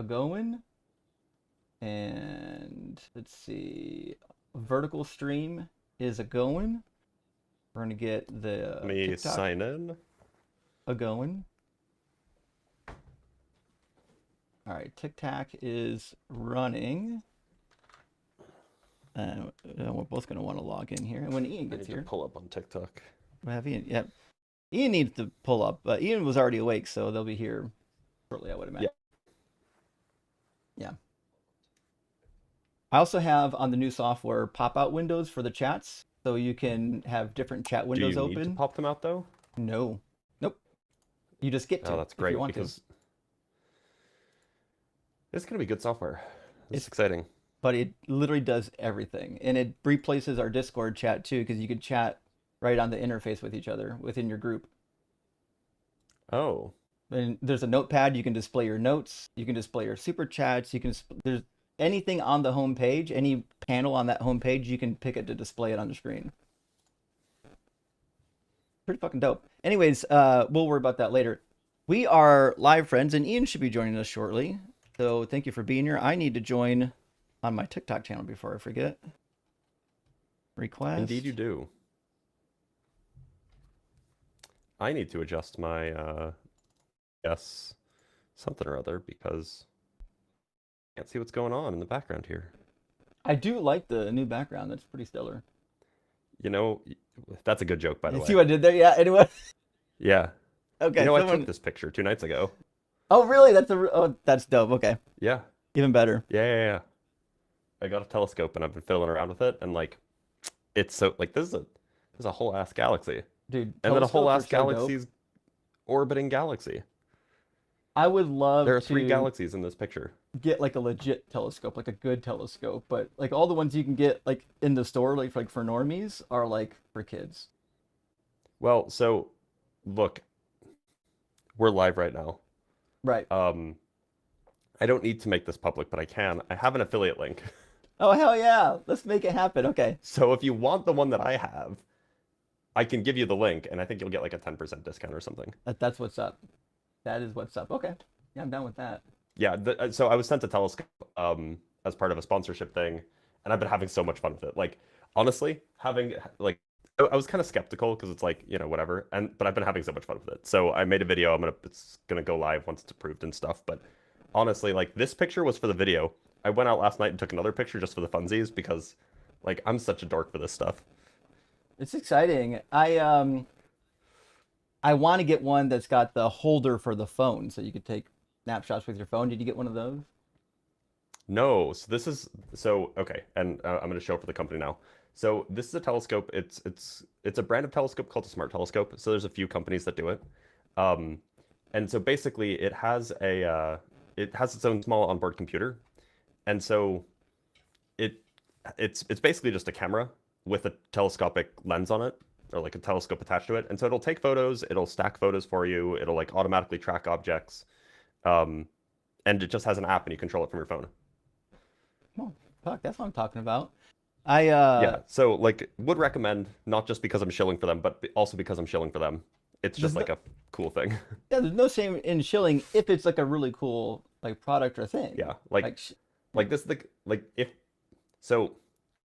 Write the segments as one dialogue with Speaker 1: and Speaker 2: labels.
Speaker 1: going. And let's see, vertical stream is a going. We're gonna get
Speaker 2: Let
Speaker 1: the
Speaker 2: me
Speaker 1: TikTok
Speaker 2: sign in.
Speaker 1: a going. All right, TikTok is running. We're both gonna want to log in here. And when Ian
Speaker 2: I
Speaker 1: gets
Speaker 2: need to
Speaker 1: here,
Speaker 2: pull up on TikTok.
Speaker 1: we'll have Ian. Yep, Ian needs to pull up. Ian was already awake, so they'll be here shortly, I would imagine.
Speaker 2: Yeah.
Speaker 1: Yeah. I also have on the new software pop-out windows for the chats, so you can have different chat
Speaker 2: Do
Speaker 1: windows
Speaker 2: you need to
Speaker 1: open.
Speaker 2: pop them out though?
Speaker 1: No, nope. You just get
Speaker 2: Oh,
Speaker 1: to
Speaker 2: that's
Speaker 1: if you
Speaker 2: great
Speaker 1: want to.
Speaker 2: because it's gonna be good software. This is
Speaker 1: It's
Speaker 2: exciting.
Speaker 1: but it literally does everything, and it replaces our Discord chat too, because you can chat right on the interface with each other within your group.
Speaker 2: Oh,
Speaker 1: And there's a notepad. You can display your notes. You can display your super chats. There's anything on the home page, any panel on that home page, you can pick it to display it on the screen. Pretty fucking dope. Anyways, we'll worry about that later. We are live, friends, and Ian should be joining us shortly. So thank you for being here. I need to join on my TikTok channel before I forget. Request.
Speaker 2: indeed you do. I need to adjust my yes something or other because I can't see what's going on in the background here.
Speaker 1: I do like the new background. That's pretty stellar.
Speaker 2: You know, that's a good joke, by the
Speaker 1: You
Speaker 2: way.
Speaker 1: see what I did there? Yeah. Anyway.
Speaker 2: Yeah.
Speaker 1: Okay.
Speaker 2: You know, I
Speaker 1: Someone.
Speaker 2: took this picture 2 nights ago.
Speaker 1: Oh, really? That's dope. Okay.
Speaker 2: Yeah.
Speaker 1: Even better.
Speaker 2: Yeah. I got a telescope and I've been fiddling around with it, and like, it's so like this is a whole ass galaxy,
Speaker 1: Dude,
Speaker 2: and then a whole
Speaker 1: telescopes are
Speaker 2: ass
Speaker 1: so dope.
Speaker 2: galaxy's orbiting galaxy.
Speaker 1: I would
Speaker 2: There
Speaker 1: love
Speaker 2: are 3
Speaker 1: to
Speaker 2: galaxies in this picture.
Speaker 1: get like a legit telescope, like a good telescope, but like all the ones you can get like in the store, like for normies, are like for kids.
Speaker 2: Well, so look, we're live right now.
Speaker 1: Right.
Speaker 2: Um, I don't need to make this public, but I can. I have an affiliate link.
Speaker 1: Oh, hell yeah. Let's make it happen. Okay.
Speaker 2: So if you want the one that I have, I can give you the link, and I think you'll get like a 10% discount or something.
Speaker 1: That's what's up. That is what's up. Okay. Yeah, I'm down with that.
Speaker 2: Yeah, so I was sent a telescope as part of a sponsorship thing, and I've been having so much fun with it. Like, honestly, having like I was kind of skeptical because it's like, whatever, but I've been having so much fun with it. So I made a video. It's gonna go live once it's approved and stuff. But honestly, like this picture was for the video. I went out last night and took another picture just for the funsies because, like, I'm such a dork for this stuff.
Speaker 1: It's exciting. I want to get one that's got the holder for the phone so you could take snapshots with your phone. Did you get one of those?
Speaker 2: No, so okay, and I'm going to show it for the company now. So this is a telescope. It's a brand of telescope called a smart telescope. So there's a few companies that do it, um, and so basically it has its own small onboard computer, and so it it's basically just a camera with a telescopic lens on it, or like a telescope attached to it, and so it'll take photos, it'll stack photos for you, it'll like automatically track objects, um, and it just has an app and you control it from your phone.
Speaker 1: Oh, fuck, that's what I'm talking about. I
Speaker 2: Yeah, so like would recommend, not just because I'm shilling for them, but also because I'm shilling for them. It's
Speaker 1: there's
Speaker 2: just
Speaker 1: no,
Speaker 2: like a cool thing.
Speaker 1: yeah, there's no shame in shilling if it's like a really cool like product or thing.
Speaker 2: Yeah, like
Speaker 1: Like
Speaker 2: like this the like if so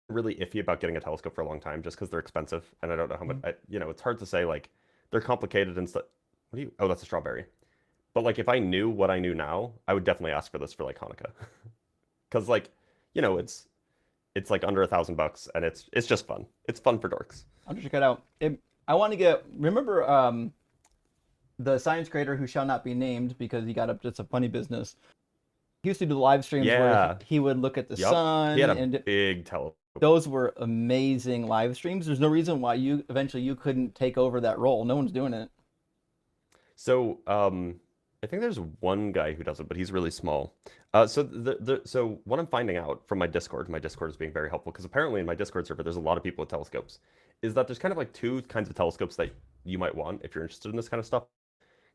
Speaker 2: really iffy about getting a telescope for a long time just because they're expensive and I don't know how much it's hard to say, like they're complicated and stuff. What do you Oh, that's a strawberry. But like if I knew what I knew now, I would definitely ask for this for like Hanukkah. Because like, it's like under $1,000 and it's just fun. It's fun for dorks.
Speaker 1: I'll check it out. I want to remember the science creator who shall not be named because he got up just a funny business. He used to do live streams where
Speaker 2: Yeah.
Speaker 1: he would look at the
Speaker 2: Yep.
Speaker 1: sun,
Speaker 2: He had a
Speaker 1: and
Speaker 2: big telescope.
Speaker 1: those were amazing live streams. There's no reason why you couldn't take over that role. No one's doing it.
Speaker 2: So, I think there's one guy who does it, but he's really small. So what I'm finding out from my Discord is being very helpful because apparently in my Discord server there's a lot of people with telescopes, is that there's kind of like 2 kinds of telescopes that you might want if you're interested in this kind of stuff.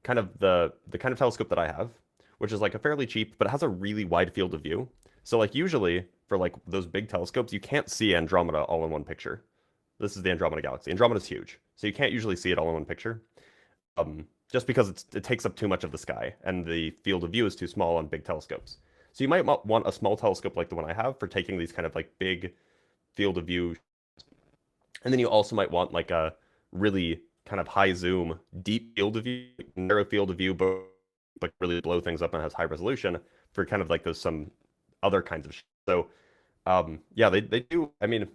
Speaker 2: Kind of the kind of telescope that I have, which is like a fairly cheap, but it has a really wide field of view. So like usually for like those big telescopes, you can't see Andromeda all in one picture. This is the Andromeda galaxy. Andromeda's huge, so you can't usually see it all in one picture. just because it takes up too much of the sky and the field of view is too small on big telescopes. So you might want a small telescope like the one I have for taking these kind of like big field of view. And then you also might want like a really kind of high zoom, deep field of view, narrow field of view, but really blow things up and has high resolution for kind of like those some other kinds of so yeah, they do. I mean,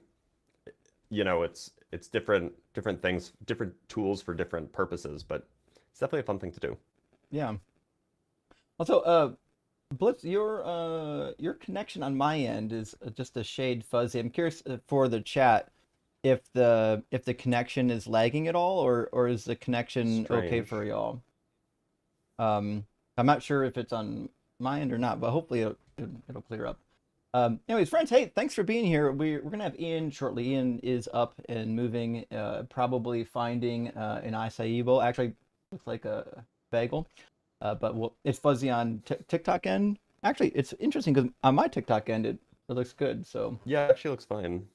Speaker 2: it's different things, different tools for different purposes, but it's definitely a fun thing to do.
Speaker 1: Yeah. Also, Blitz, your connection on my end is just a shade fuzzy. I'm curious for the chat if the connection is lagging at all, or is the connection okay
Speaker 2: Strange.
Speaker 1: for y'all? I'm not sure if it's on my end or not, but hopefully it'll clear up. Anyways, friends, hey, thanks for being here. We're gonna have Ian shortly. Ian is up and moving, probably finding an acai bowl. Actually, looks like a bagel, but it's fuzzy on TikTok end. Actually, it's interesting because on my TikTok end, it looks good. So
Speaker 2: Yeah, it actually looks fine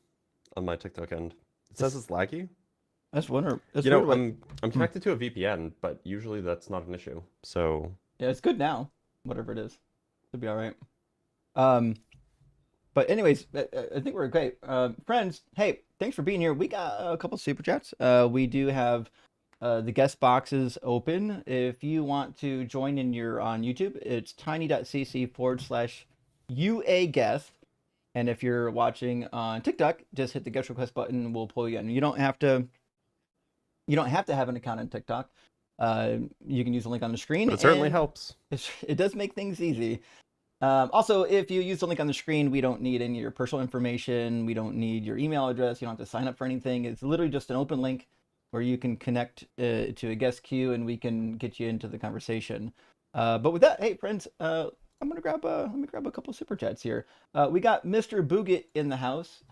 Speaker 2: on my TikTok end. It says
Speaker 1: it's
Speaker 2: it's laggy.
Speaker 1: that's wonder it's
Speaker 2: You know,
Speaker 1: weird what.
Speaker 2: I'm
Speaker 1: Hmm.
Speaker 2: connected to a VPN, but usually that's not an issue. So
Speaker 1: Yeah, it's good now. Whatever it is, it'll be all right. Um, But anyways, I think we're great. Friends, hey, thanks for being here. We got a couple super chats. We do have the guest boxes open. If you want to join in your on YouTube, it's tiny.cc/UA guest. And if you're watching on TikTok, just hit the guest request button. We'll pull you in. You don't have to have an account on TikTok. You can use the link on the screen,
Speaker 2: but it certainly
Speaker 1: and
Speaker 2: helps.
Speaker 1: it does make things easy. Also, if you use the link on the screen, we don't need any of your personal information. We don't need your email address. You don't have to sign up for anything. It's literally just an open link where you can connect to a guest queue and we can get you into the conversation. But with that, hey friends, I'm gonna let me grab a couple super chats here. We got Mr. Booget in the house.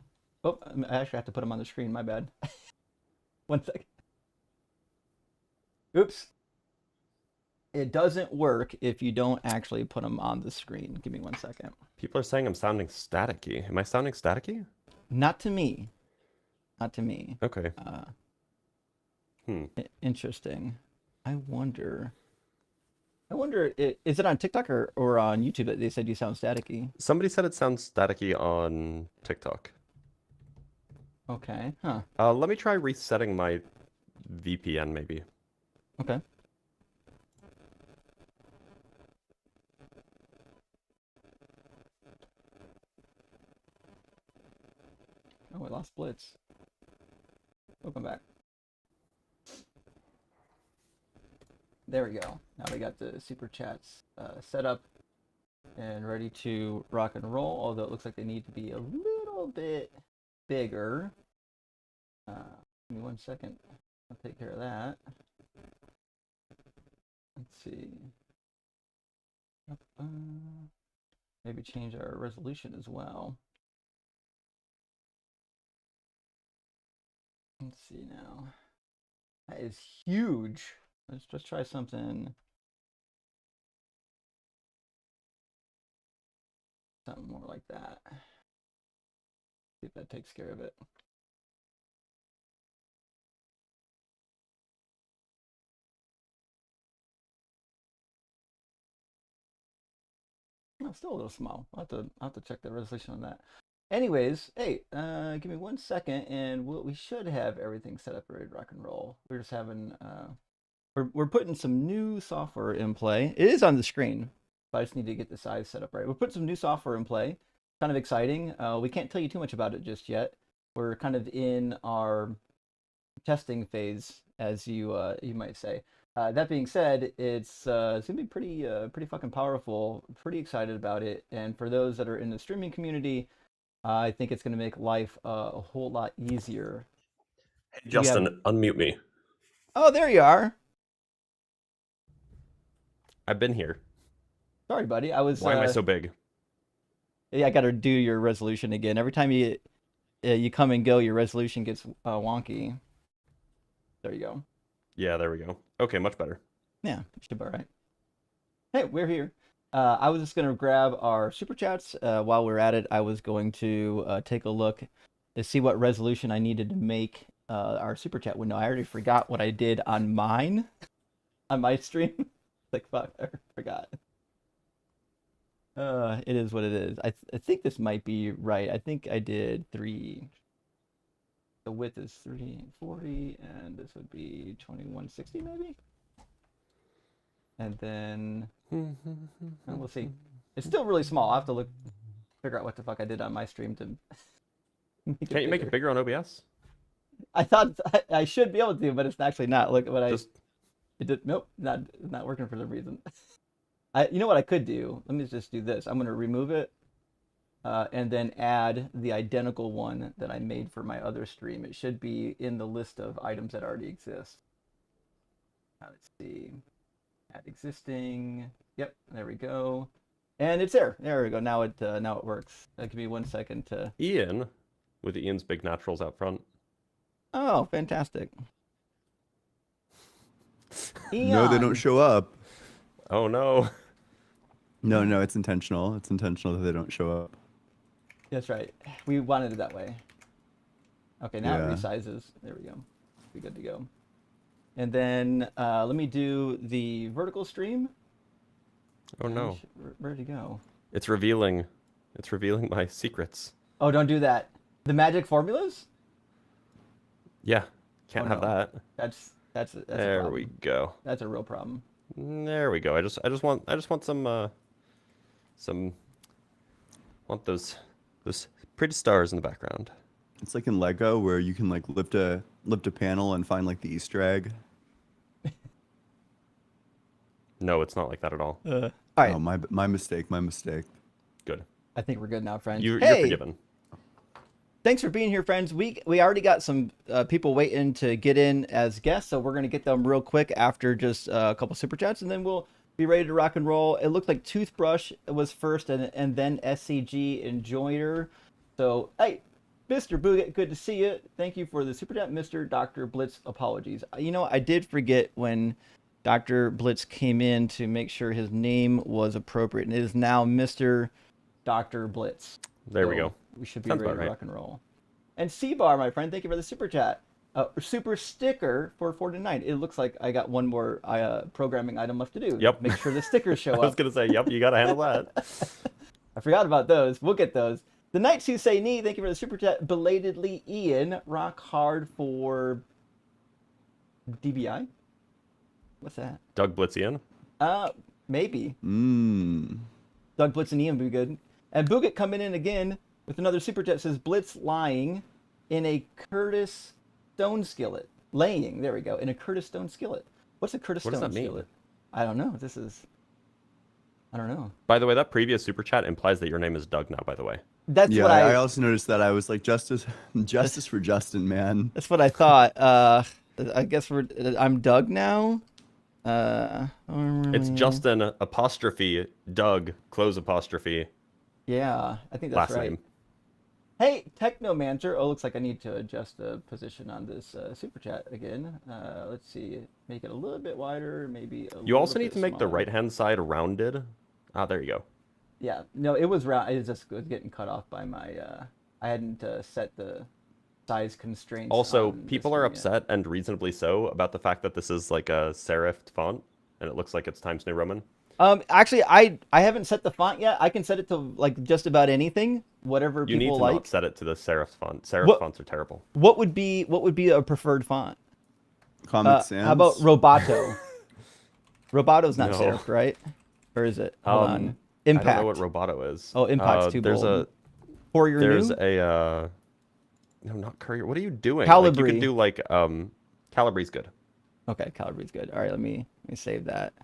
Speaker 1: Oh, I actually have to put him on the screen. My bad. One second. Oops. It doesn't work if you don't actually put them on the screen. Give me one second.
Speaker 2: People are saying I'm sounding staticky. Am I sounding staticky?
Speaker 1: Not to me. Not to me.
Speaker 2: Okay.
Speaker 1: Uh,
Speaker 2: Hmm.
Speaker 1: Interesting. I wonder. Is it on TikTok or on YouTube that they said you sound staticky?
Speaker 2: Somebody said it sounds staticky on TikTok.
Speaker 1: Okay. Huh.
Speaker 2: Let me try resetting my VPN maybe.
Speaker 1: Okay. Oh, I lost Blitz. Welcome back. There we go. Now we got the super chats set up and ready to rock and roll, although it looks like they need to be a little bit bigger. Give me one second. I'll take care of that. Let's see. Maybe change our resolution as well. Let's see now. That is huge. Let's just try something more like that. See if that takes care of it. Oh, still a little small. I'll have to check the resolution on that. Anyways, hey, give me one second, and we should have everything set up ready to rock and roll. We're just having we're putting some new software in play. It is on the screen, but I just need to get the size set up right. We're putting some new software in play. Kind of exciting. We can't tell you too much about it just yet. We're kind of in our testing phase, as you might say. That being said, it's gonna be pretty fucking powerful. Pretty excited about it, and for those that are in the streaming community, I think it's gonna make life a whole lot easier.
Speaker 2: Hey,
Speaker 1: We have.
Speaker 2: Justin, unmute me.
Speaker 1: Oh, there you are.
Speaker 2: I've been here.
Speaker 1: Sorry, buddy. I was.
Speaker 2: Why am I so big?
Speaker 1: Yeah, I got to do your resolution again. Every time you come and go, your resolution gets wonky. There you go.
Speaker 2: Yeah, there we go. Okay, much better.
Speaker 1: Yeah, should be all right. Hey, we're here. I was just gonna grab our super chats. While we're at it, I was going to take a look to see what resolution I needed to make our super chat window. I already forgot what I did on mine. on my stream. Like fuck, I forgot. It is what it is. I think this might be right. I think I did three. The width is 340, and this would be 2160 maybe. And then we'll see. It's still really small. I have to figure out what the fuck I did on my stream to make it
Speaker 2: Can't you make it bigger on OBS?
Speaker 1: I thought I should be able to, but it's actually not. Look what
Speaker 2: Just...
Speaker 1: it did. Nope, not working for some reason. You know what I could do? Let me just do this. I'm going to remove it, and then add the identical one that I made for my other stream. It should be in the list of items that already exist. Let's see. Add existing. Yep, there we go. And it's there. There we go. Now it works. Give me 1 second to.
Speaker 2: Ian, with Ian's big naturals out front.
Speaker 1: Oh, fantastic.
Speaker 3: No, they don't show up.
Speaker 2: Oh no.
Speaker 3: No, it's intentional. It's intentional that they don't show up.
Speaker 1: That's right. We wanted it that way. Okay, now
Speaker 3: Yeah.
Speaker 1: it resizes. There we go. Be good to go. And then let me do the vertical stream.
Speaker 2: Oh no.
Speaker 1: Where'd he go?
Speaker 2: It's revealing my secrets.
Speaker 1: Oh, don't do that. The magic formulas?
Speaker 2: Yeah. Can't have
Speaker 1: no.
Speaker 2: that.
Speaker 1: That's a
Speaker 2: There
Speaker 1: problem.
Speaker 2: we go.
Speaker 1: That's a real problem.
Speaker 2: There we go. I just want some want those pretty stars in the background.
Speaker 3: It's like in Lego where you can like lift a panel and find like the Easter egg.
Speaker 2: No, it's not like that at all.
Speaker 1: All right.
Speaker 3: Oh, my mistake.
Speaker 2: Good.
Speaker 1: I think we're good now, friends.
Speaker 2: You're
Speaker 1: Hey,
Speaker 2: forgiven.
Speaker 1: thanks for being here, friends. We already got some people waiting to get in as guests, so we're going to get them real quick after just a couple super chats, and then we'll be ready to rock and roll. It looked like Toothbrush was first, and then SCG Enjoyer. So, hey, Mr. Booget, good to see you. Thank you for the super chat, Mr. Dr. Blitz. Apologies. You know, I did forget when Dr. Blitz came in to make sure his name was appropriate, and it is now Mr. Dr. Blitz.
Speaker 2: There we
Speaker 1: So
Speaker 2: go.
Speaker 1: we should be
Speaker 2: Sounds
Speaker 1: ready
Speaker 2: about
Speaker 1: to
Speaker 2: right.
Speaker 1: rock and roll. And C-Bar, my friend, thank you for the super chat. Super sticker for 49. It looks like I got one more programming item left to do.
Speaker 2: Yep.
Speaker 1: Make sure the stickers show
Speaker 2: I was
Speaker 1: up.
Speaker 2: gonna say, yep, you gotta handle that.
Speaker 1: I forgot about those. We'll get those. The Knights Who Say Knee, thank you for the super chat. Belatedly, Ian, rock hard for DBI. What's that?
Speaker 2: Doug Blitzian.
Speaker 1: Maybe.
Speaker 3: Doug
Speaker 1: Blitz and Ian would be good. And Booget coming in again with another super chat, says Blitz lying in a Curtis Stone skillet. Laying, there we go, in a Curtis Stone skillet. What's a Curtis
Speaker 2: What does
Speaker 1: Stone
Speaker 2: that mean?
Speaker 1: skillet? I don't know. I don't know.
Speaker 2: By the way, that previous super chat implies that your name is Doug now, by the way.
Speaker 1: That's
Speaker 3: Yeah,
Speaker 1: what
Speaker 3: I also noticed that. I was like, justice for Justin, man.
Speaker 1: That's what I thought. I guess I'm Doug now.
Speaker 2: It's Justin apostrophe Doug close apostrophe
Speaker 1: Yeah, I think that's
Speaker 2: last
Speaker 1: right.
Speaker 2: name.
Speaker 1: Hey, Technomancer. Oh, looks like I need to adjust the position on this super chat again. Let's see. Make it a little bit wider, maybe a
Speaker 2: You also
Speaker 1: little
Speaker 2: need
Speaker 1: bit
Speaker 2: to make the
Speaker 1: smaller.
Speaker 2: right-hand side rounded. Ah, there you go.
Speaker 1: Yeah, no, it was round. It was getting cut off by my. I hadn't set the size constraints.
Speaker 2: Also,
Speaker 1: on the
Speaker 2: people are
Speaker 1: stream yet.
Speaker 2: upset, and reasonably so, about the fact that this is like a serif font, and it looks like it's Times New Roman.
Speaker 1: Actually, I haven't set the font yet. I can set it to like just about anything, whatever
Speaker 2: You need
Speaker 1: people
Speaker 2: to
Speaker 1: like.
Speaker 2: not set it to the serif font. Serif fonts are terrible.
Speaker 1: What would be a preferred font?
Speaker 3: Comic Sans.
Speaker 1: How about Roboto? Roboto's not
Speaker 2: No.
Speaker 1: serifed, right? Or is it? Hold on. Impact.
Speaker 2: I don't know what Roboto is.
Speaker 1: Oh, Impact's too bold.
Speaker 2: There's
Speaker 1: New?
Speaker 2: a no, not Courier. What are you doing?
Speaker 1: Calibri.
Speaker 2: Like, you could do like Calibri's good.
Speaker 1: Okay, Calibri's good. All right, let me save that,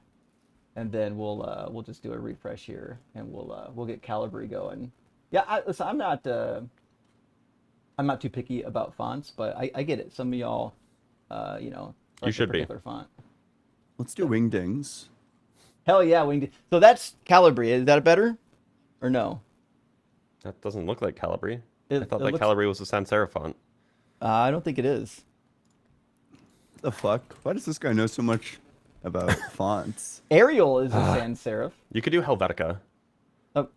Speaker 1: and then we'll just do a refresh here, and we'll get Calibri going. Yeah, listen, I'm not too picky about fonts, but I get it. Some of y'all, like
Speaker 2: should
Speaker 1: a
Speaker 2: be.
Speaker 1: particular font.
Speaker 3: Let's do Wingdings.
Speaker 1: Hell yeah, so that's Calibri. Is that better, or no?
Speaker 2: That doesn't look like Calibri.
Speaker 1: It-
Speaker 2: I thought
Speaker 1: it
Speaker 2: that
Speaker 1: looks-
Speaker 2: Calibri was a sans serif font.
Speaker 1: I don't think it is.
Speaker 3: The fuck? Why does this guy know so much about fonts?
Speaker 1: Arial is a sans serif.
Speaker 2: You could do Helvetica.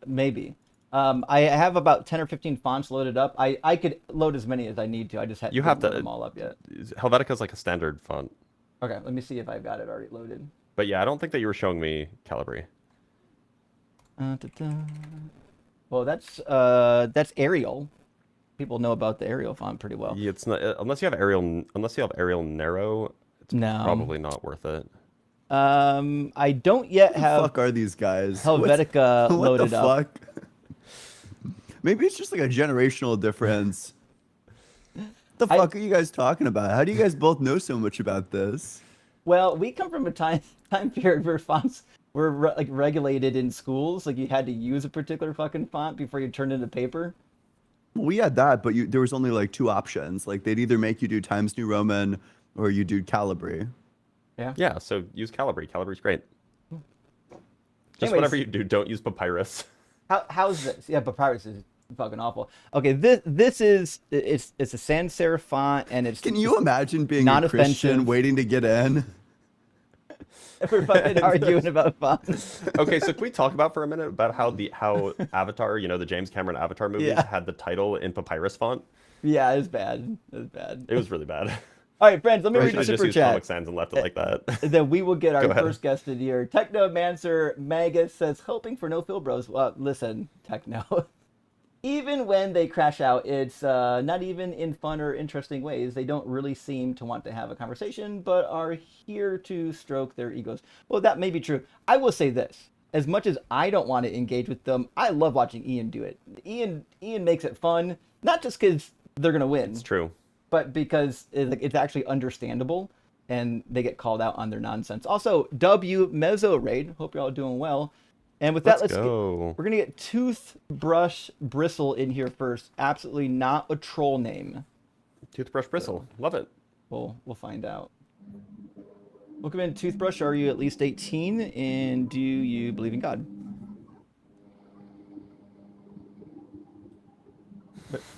Speaker 1: Maybe. I have about 10 or 15 fonts loaded up. I could load as many as I need to. I just
Speaker 2: You
Speaker 1: haven't
Speaker 2: have to-
Speaker 1: load them all up yet.
Speaker 2: Helvetica is like a standard font.
Speaker 1: Okay, let me see if I've got it already loaded.
Speaker 2: But yeah, I don't think that you were showing me Calibri.
Speaker 1: Da-da. Well, that's Arial. People know about the Arial font pretty well.
Speaker 2: Yeah, it's not unless you have Arial Narrow, it's
Speaker 1: No.
Speaker 2: probably not worth it.
Speaker 1: I don't yet
Speaker 3: What the
Speaker 1: have
Speaker 3: fuck are these guys?
Speaker 1: Helvetica
Speaker 3: What
Speaker 1: loaded
Speaker 3: the
Speaker 1: up.
Speaker 3: fuck? Maybe it's just like a generational difference. The fuck are you guys talking about? How do you guys both know so much about this?
Speaker 1: Well, we come from a time period where fonts were like regulated in schools. Like you had to use a particular fucking font before you turned into paper.
Speaker 3: Well, we had that, but there was only like two options. Like they'd either make you do Times New Roman or you do Calibri.
Speaker 1: Yeah.
Speaker 2: Yeah, so use Calibri. Calibri's great. Just
Speaker 1: Anyways.
Speaker 2: whatever you do, don't use Papyrus.
Speaker 1: How's this? Yeah, Papyrus is fucking awful. Okay, this is it's a sans serif font and it's
Speaker 3: Can you imagine being
Speaker 1: not
Speaker 3: a Christian
Speaker 1: offensive.
Speaker 3: waiting to get in?
Speaker 1: We're fucking arguing about fonts.
Speaker 2: Okay, so can we talk about for a minute about how Avatar, the James Cameron Avatar movies
Speaker 1: Yeah.
Speaker 2: had the title in Papyrus font?
Speaker 1: Yeah, it's bad. It's bad.
Speaker 2: It was really bad.
Speaker 1: All right, friends, let me
Speaker 2: Or
Speaker 1: read
Speaker 2: should
Speaker 1: the
Speaker 2: I just
Speaker 1: super
Speaker 2: use Comic
Speaker 1: chat.
Speaker 2: Sans and left it like that?
Speaker 1: Then we will get our
Speaker 2: Go ahead.
Speaker 1: first guest in here. Technomancer Magus says, hoping for no Phil Bros. Well, listen, Techno. Even when they crash out, it's not even in fun or interesting ways. They don't really seem to want to have a conversation, but are here to stroke their egos. Well, that may be true. I will say this. As much as I don't want to engage with them, I love watching Ian do it. Ian makes it fun, not just because they're going to win.
Speaker 2: It's true.
Speaker 1: But because it's actually understandable and they get called out on their nonsense. Also, W Mezzo Raid. Hope you're all doing well. And with that,
Speaker 2: Let's go.
Speaker 1: we're going to get Toothbrush Bristle in here first. Absolutely not a troll name.
Speaker 2: Toothbrush Bristle. Love it.
Speaker 1: We'll find out. Welcome in, Toothbrush. Are you at least 18? And do you believe in God?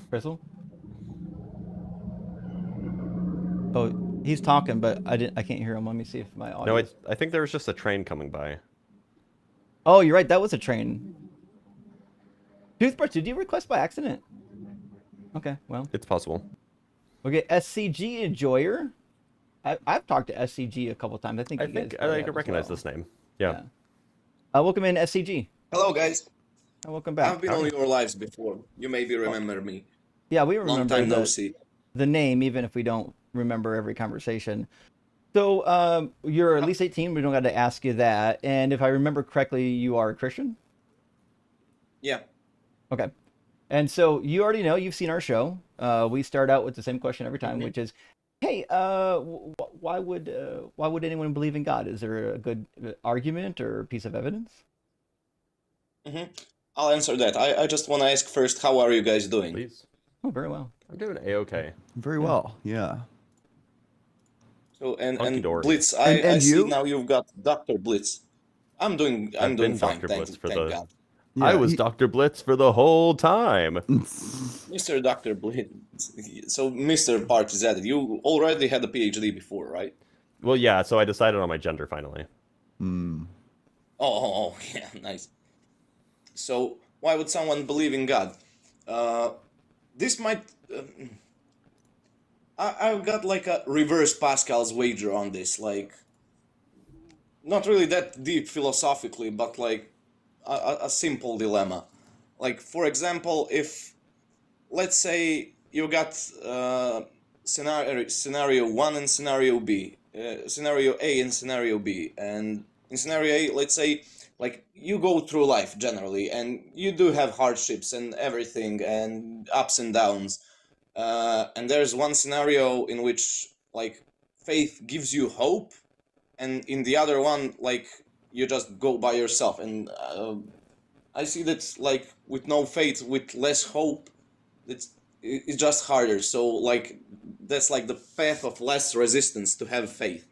Speaker 1: Bristle? Oh, he's talking, but I can't hear him. Let me see if my audio.
Speaker 2: No, I think there was just a train coming by.
Speaker 1: Oh, you're right. That was a train. Toothbrush, did you request by accident? Okay, well.
Speaker 2: It's possible.
Speaker 1: Okay, SCG Enjoyer. I've talked to SCG a couple times. I think
Speaker 2: I
Speaker 1: you guys
Speaker 2: think
Speaker 1: probably
Speaker 2: I
Speaker 1: have as
Speaker 2: recognize
Speaker 1: well.
Speaker 2: this name. Yeah.
Speaker 1: Welcome in, SCG.
Speaker 4: Hello, guys.
Speaker 1: Welcome back.
Speaker 4: I've been on your lives before. You maybe remember me.
Speaker 1: Yeah, we
Speaker 4: Long
Speaker 1: remember
Speaker 4: time no see.
Speaker 1: the name, even if we don't remember every conversation. So you're at least 18. We don't got to ask you that. And if I remember correctly, you are a Christian?
Speaker 4: Yeah.
Speaker 1: Okay. And so you already know, you've seen our show. We start out with the same question every time, which is, hey, why would anyone believe in God? Is there a good argument or piece of evidence?
Speaker 4: I'll answer that. I just want to ask first, how are you guys doing?
Speaker 2: Please.
Speaker 1: Oh, very well.
Speaker 2: I'm doing A-okay.
Speaker 3: Very well, yeah.
Speaker 4: So and
Speaker 2: Hunky-dory.
Speaker 4: Blitz,
Speaker 3: And
Speaker 4: I see
Speaker 3: you?
Speaker 4: now you've got Dr. Blitz. I'm doing
Speaker 2: I've been
Speaker 4: fine,
Speaker 2: Dr.
Speaker 4: thank
Speaker 2: Blitz for
Speaker 4: thank
Speaker 2: the-
Speaker 4: God.
Speaker 3: Yeah,
Speaker 2: I was
Speaker 3: he-
Speaker 2: Dr. Blitz for the whole time.
Speaker 4: Mr. Dr. Blitz. So Mr. Part is added. You already had a PhD before, right?
Speaker 2: Well, yeah, so I decided on my gender finally.
Speaker 4: Oh, yeah, nice. So why would someone believe in God? This might. I've got like a reverse Pascal's wager on this, like not really that deep philosophically, but like a simple dilemma. Like for example, if let's say you got scenario 1 and scenario B, scenario A and scenario B, and in scenario A, let's say like you go through life generally and you do have hardships and everything and ups and downs. And there's one scenario in which like faith gives you hope, and in the other one like you just go by yourself. And I see that like with no faith, with less hope, it's just harder. So like that's like the path of less resistance to have faith.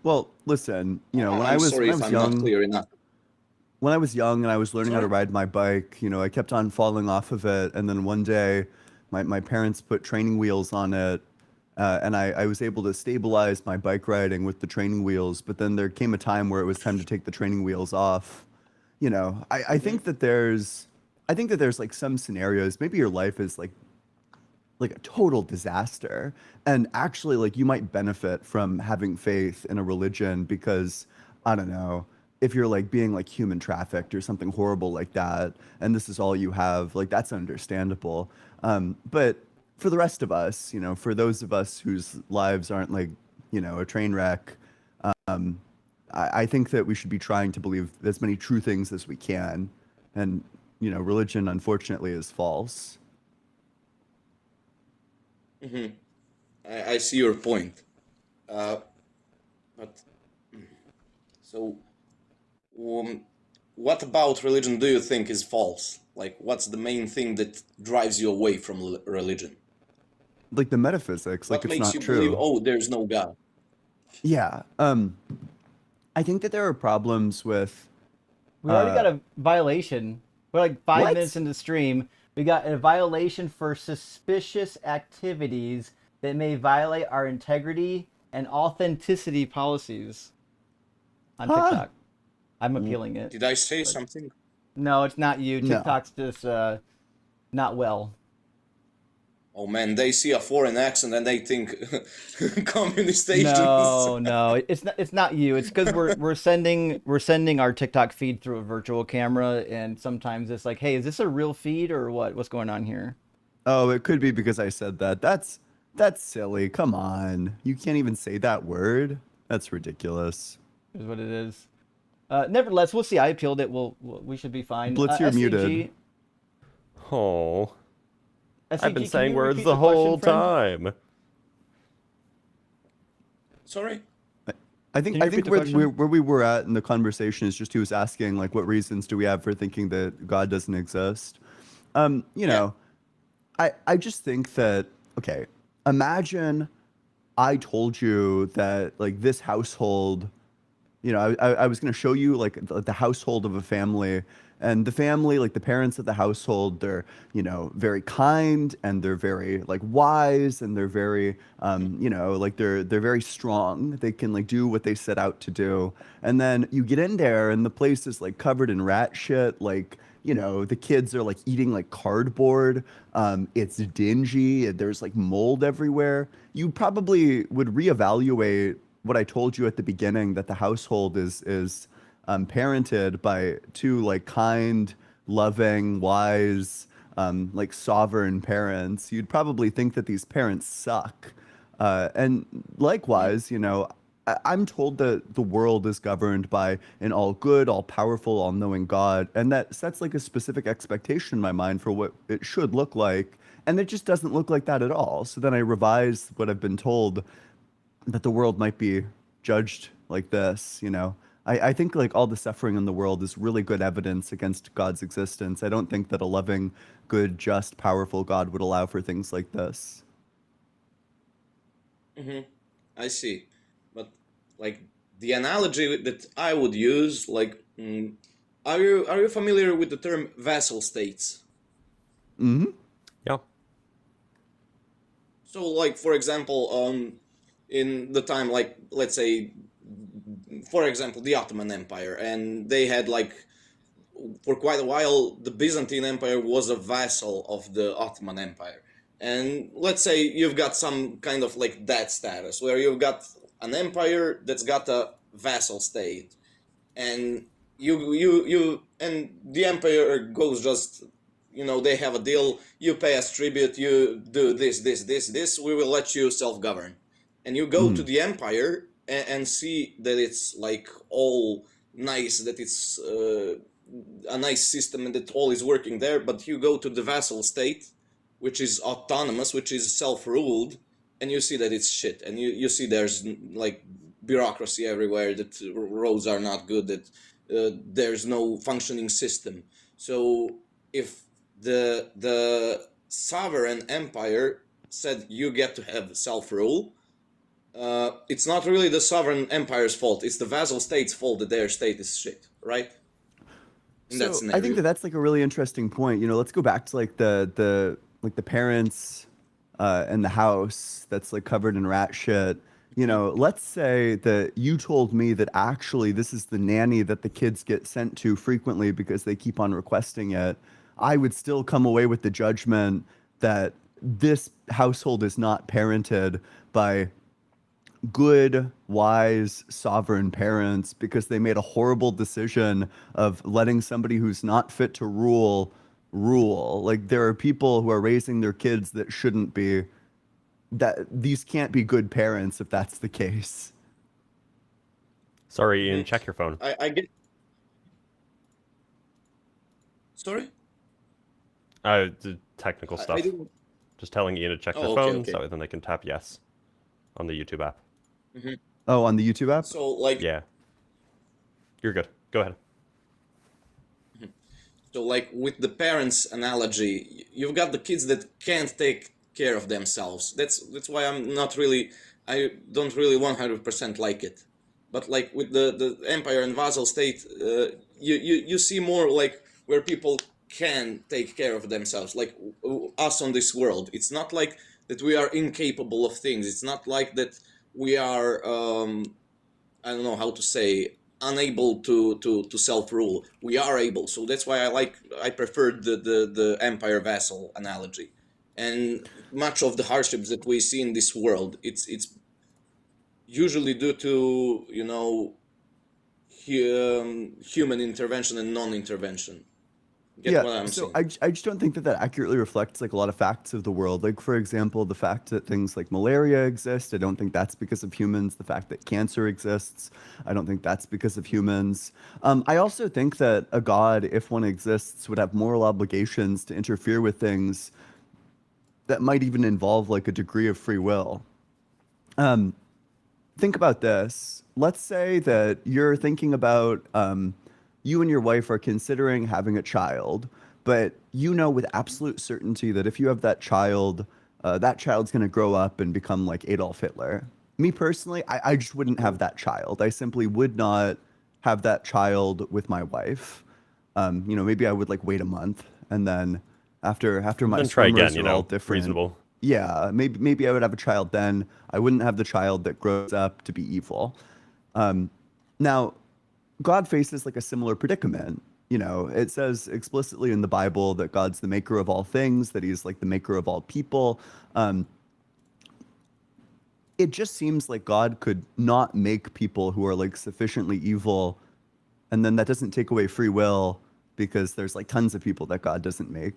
Speaker 3: Well, listen, when
Speaker 4: I'm
Speaker 3: I was
Speaker 4: sorry
Speaker 3: when I
Speaker 4: if
Speaker 3: was
Speaker 4: I'm
Speaker 3: young,
Speaker 4: not clear enough.
Speaker 3: when I was young and I was learning how to
Speaker 4: Sorry?
Speaker 3: ride my bike, I kept on falling off of it, and then one day, my parents put training wheels on it, and I was able to stabilize my bike riding with the training wheels. But then there came a time where it was time to take the training wheels off. I think that there's like some scenarios. Maybe your life is like like a total disaster. And actually, like, you might benefit from having faith in a religion because, I don't know, if you're like being like human trafficked or something horrible like that, and this is all you have, like, that's understandable. But for the rest of us, you know, for those of us whose lives aren't like, you know, a train wreck, I think that we should be trying to believe as many true things as we can. And, you know, religion, unfortunately, is false.
Speaker 4: I see your point. But so, what about religion do you think is false? Like, what's the main thing that drives you away from religion?
Speaker 3: Like the metaphysics, like
Speaker 4: What
Speaker 3: it's
Speaker 4: makes
Speaker 3: not
Speaker 4: you believe,
Speaker 3: true.
Speaker 4: oh, there's no God?
Speaker 3: Yeah. I think that there are problems with
Speaker 1: We already got
Speaker 3: uh
Speaker 1: a violation. We're like 5 minutes
Speaker 3: what?
Speaker 1: into stream. We got a violation for suspicious activities that may violate our integrity and authenticity policies on
Speaker 3: Huh?
Speaker 1: TikTok. I'm appealing it,
Speaker 4: Did I say
Speaker 1: but
Speaker 4: something?
Speaker 1: no, it's not you.
Speaker 3: No.
Speaker 1: TikTok's just not well.
Speaker 4: Oh man, they see a foreign accent and they think communist Asians.
Speaker 1: No, no, it's not you. It's because we're sending our TikTok feed through a virtual camera, and sometimes it's like, hey, is this a real feed or what? What's going on here?
Speaker 3: Oh, it could be because I said that. That's silly. Come on. You can't even say that word. That's ridiculous.
Speaker 1: Is what it is. Nevertheless, we'll see. I appealed it. We should be fine.
Speaker 3: Blitz, you're muted.
Speaker 2: Oh, I've been
Speaker 1: SCG, can
Speaker 2: saying
Speaker 1: you
Speaker 2: words
Speaker 1: repeat
Speaker 2: the
Speaker 1: the question,
Speaker 2: whole
Speaker 1: friend?
Speaker 2: time.
Speaker 4: Sorry?
Speaker 3: I
Speaker 1: Can you
Speaker 3: I
Speaker 1: repeat
Speaker 3: think
Speaker 1: the
Speaker 3: where
Speaker 1: question?
Speaker 3: we were at in the conversation is just he was asking like what reasons do we have for thinking that God doesn't exist? You
Speaker 4: Yeah.
Speaker 3: know, I just think that okay, imagine I told you that like this household, you know, I was going to show you like the household of a family, and the family, like the parents of the household, they're, you know, very kind and they're very like wise and they're very, you know, like they're very strong. They can like do what they set out to do. And then you get in there and the place is like covered in rat shit. Like, you know, the kids are like eating like cardboard. It's dingy. There's like mold everywhere. You probably would reevaluate what I told you at the beginning that the household is parented by two like kind, loving, wise, like sovereign parents. You'd probably think that these parents suck. And likewise, you know, I'm told that the world is governed by an all good, all powerful, all knowing God. And that sets like a specific expectation in my mind for what it should look like. And it just doesn't look like that at all. So then I revise what I've been told that the world might be judged like this, you know. I think like all the suffering in the world is really good evidence against God's existence. I don't think that a loving, good, just, powerful God would allow for things like this.
Speaker 4: I see. But like the analogy that I would use, like, are you familiar with the term vassal states?
Speaker 3: Mm-hmm.
Speaker 2: Yeah.
Speaker 4: So, like, for example, in the time, like, let's say, for example, the Ottoman Empire, and they had like for quite a while, the Byzantine Empire was a vassal of the Ottoman Empire. And let's say you've got some kind of like that status where you've got an empire that's got a vassal state, and and the empire goes just, they have a deal. You pay us tribute. You do this. We will let you self-govern, and you go to
Speaker 3: Mm.
Speaker 4: the empire and see that it's like all nice, that it's a nice system and that all is working there. But you go to the vassal state, which is autonomous, which is self-ruled, and you see that it's shit. And you see there's like bureaucracy everywhere, that roads are not good, that there's no functioning system. So if the sovereign empire said you get to have self-rule, it's not really the sovereign empire's fault. It's the vassal state's fault that their state is shit, right? In that
Speaker 3: So I think
Speaker 4: scenario.
Speaker 3: that that's like a really interesting point. You know, let's go back to like the parents and the house that's like covered in rat shit. You know, let's say that you told me that actually this is the nanny that the kids get sent to frequently because they keep on requesting it. I would still come away with the judgment that this household is not parented by good, wise, sovereign parents because they made a horrible decision of letting somebody who's not fit to rule. Like there are people who are raising their kids that shouldn't be. That these can't be good parents if that's the case.
Speaker 2: Sorry, Ian, check your phone.
Speaker 4: I get. Sorry?
Speaker 2: The technical
Speaker 4: I
Speaker 2: stuff.
Speaker 4: didn't.
Speaker 2: Just telling Ian to check their
Speaker 4: Oh, okay,
Speaker 2: phone
Speaker 4: okay.
Speaker 2: so then they can tap yes on the YouTube app.
Speaker 3: Oh, on the YouTube app?
Speaker 4: So like,
Speaker 2: Yeah. You're good. Go ahead.
Speaker 4: so like with the parents analogy, you've got the kids that can't take care of themselves. That's why I don't really 100% like it. But like with the empire and vassal state, you see more like where people can take care of themselves, like us on this world. It's not like that we are incapable of things. It's not like that we are I don't know how to say, unable to self rule. We are able, so that's why I preferred the empire vassal analogy. And much of the hardships that we see in this world, it's usually due to human intervention and non-intervention. Get what I'm
Speaker 3: so
Speaker 4: saying?
Speaker 3: I just don't think that that accurately reflects like a lot of facts of the world. Like for example, the fact that things like malaria exist, I don't think that's because of humans. The fact that cancer exists, I don't think that's because of humans. I also think that a god, if one exists, would have moral obligations to interfere with things that might even involve like a degree of free will. Think about this. Let's say that you're thinking about you and your wife are considering having a child, but you know with absolute certainty that if you have that child's going to grow up and become like Adolf Hitler. Me personally, I just wouldn't have that child. I simply would not have that child with my wife. Maybe I would like wait a month and then after my
Speaker 2: Then try again,
Speaker 3: swimmers are all different.
Speaker 2: reasonable.
Speaker 3: Yeah, maybe I would have a child then. I wouldn't have the child that grows up to be evil. Now, God faces like a similar predicament. It says explicitly in the Bible that God's the maker of all things, that he's like the maker of all people. It just seems like God could not make people who are like sufficiently evil, and then that doesn't take away free will because there's like tons of people that God doesn't make.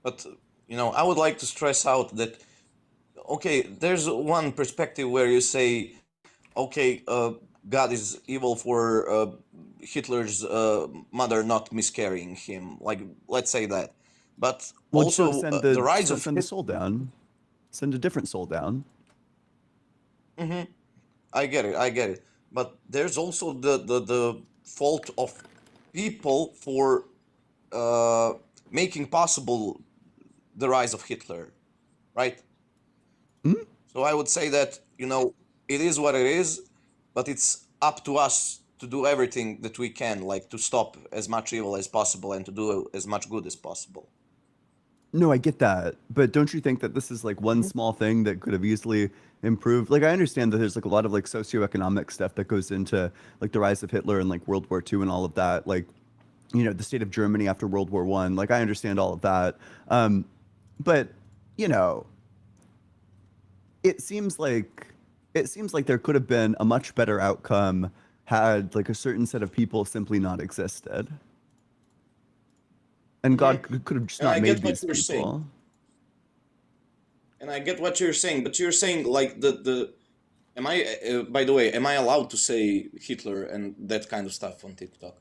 Speaker 4: But I would like to stress out that okay, there's one perspective where you say, okay, God is evil for Hitler's mother not miscarrying him. Like, let's say that. But
Speaker 3: Well,
Speaker 4: also, the rise of
Speaker 3: send the soul down. Send a different soul down.
Speaker 4: I get it. But there's also the fault of people for making possible the rise of Hitler, right? So I would say that, it is what it is, but it's up to us to do everything that we can, like to stop as much evil as possible and to do as much good as possible.
Speaker 3: No, I get that. But don't you think that this is like one small thing that could have easily improved? Like I understand that there's like a lot of like socioeconomic stuff that goes into like the rise of Hitler and like World War II and all of that. Like, the state of Germany after World War One. Like I understand all of that. But, it seems like there could have been a much better outcome had like a certain set of people simply not existed. And God could have just
Speaker 4: And
Speaker 3: not
Speaker 4: I
Speaker 3: made
Speaker 4: get what
Speaker 3: these
Speaker 4: you're saying.
Speaker 3: people.
Speaker 4: And I get what you're saying, but you're saying like am I by the way, am I allowed to say Hitler and that kind of stuff on TikTok?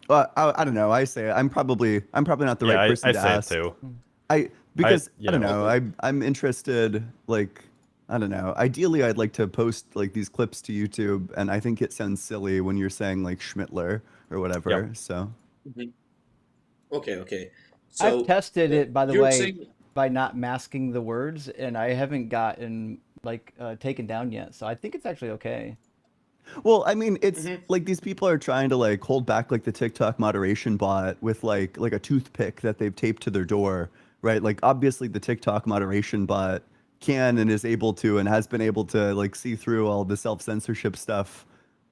Speaker 3: Well, I don't know. I say I'm probably not the
Speaker 2: Yeah,
Speaker 3: right person
Speaker 2: I
Speaker 3: to
Speaker 2: say
Speaker 3: ask.
Speaker 2: it too.
Speaker 3: Because
Speaker 2: you
Speaker 3: I don't
Speaker 2: know.
Speaker 3: know. I'm interested. Like I don't know. Ideally, I'd like to post like these clips to YouTube, and I think it sounds silly when you're saying like Schmittler or whatever.
Speaker 2: Yep.
Speaker 3: So
Speaker 4: Okay.
Speaker 1: I've
Speaker 4: So
Speaker 1: tested it, by the
Speaker 4: you're
Speaker 1: way,
Speaker 4: saying
Speaker 1: by not masking the words, and I haven't gotten like taken down yet. So I think it's actually okay.
Speaker 3: well, I mean, it's like these people are trying to like hold back like the TikTok moderation bot with like a toothpick that they've taped to their door, right? Like obviously the TikTok moderation bot can and is able to and has been able to like see through all the self-censorship stuff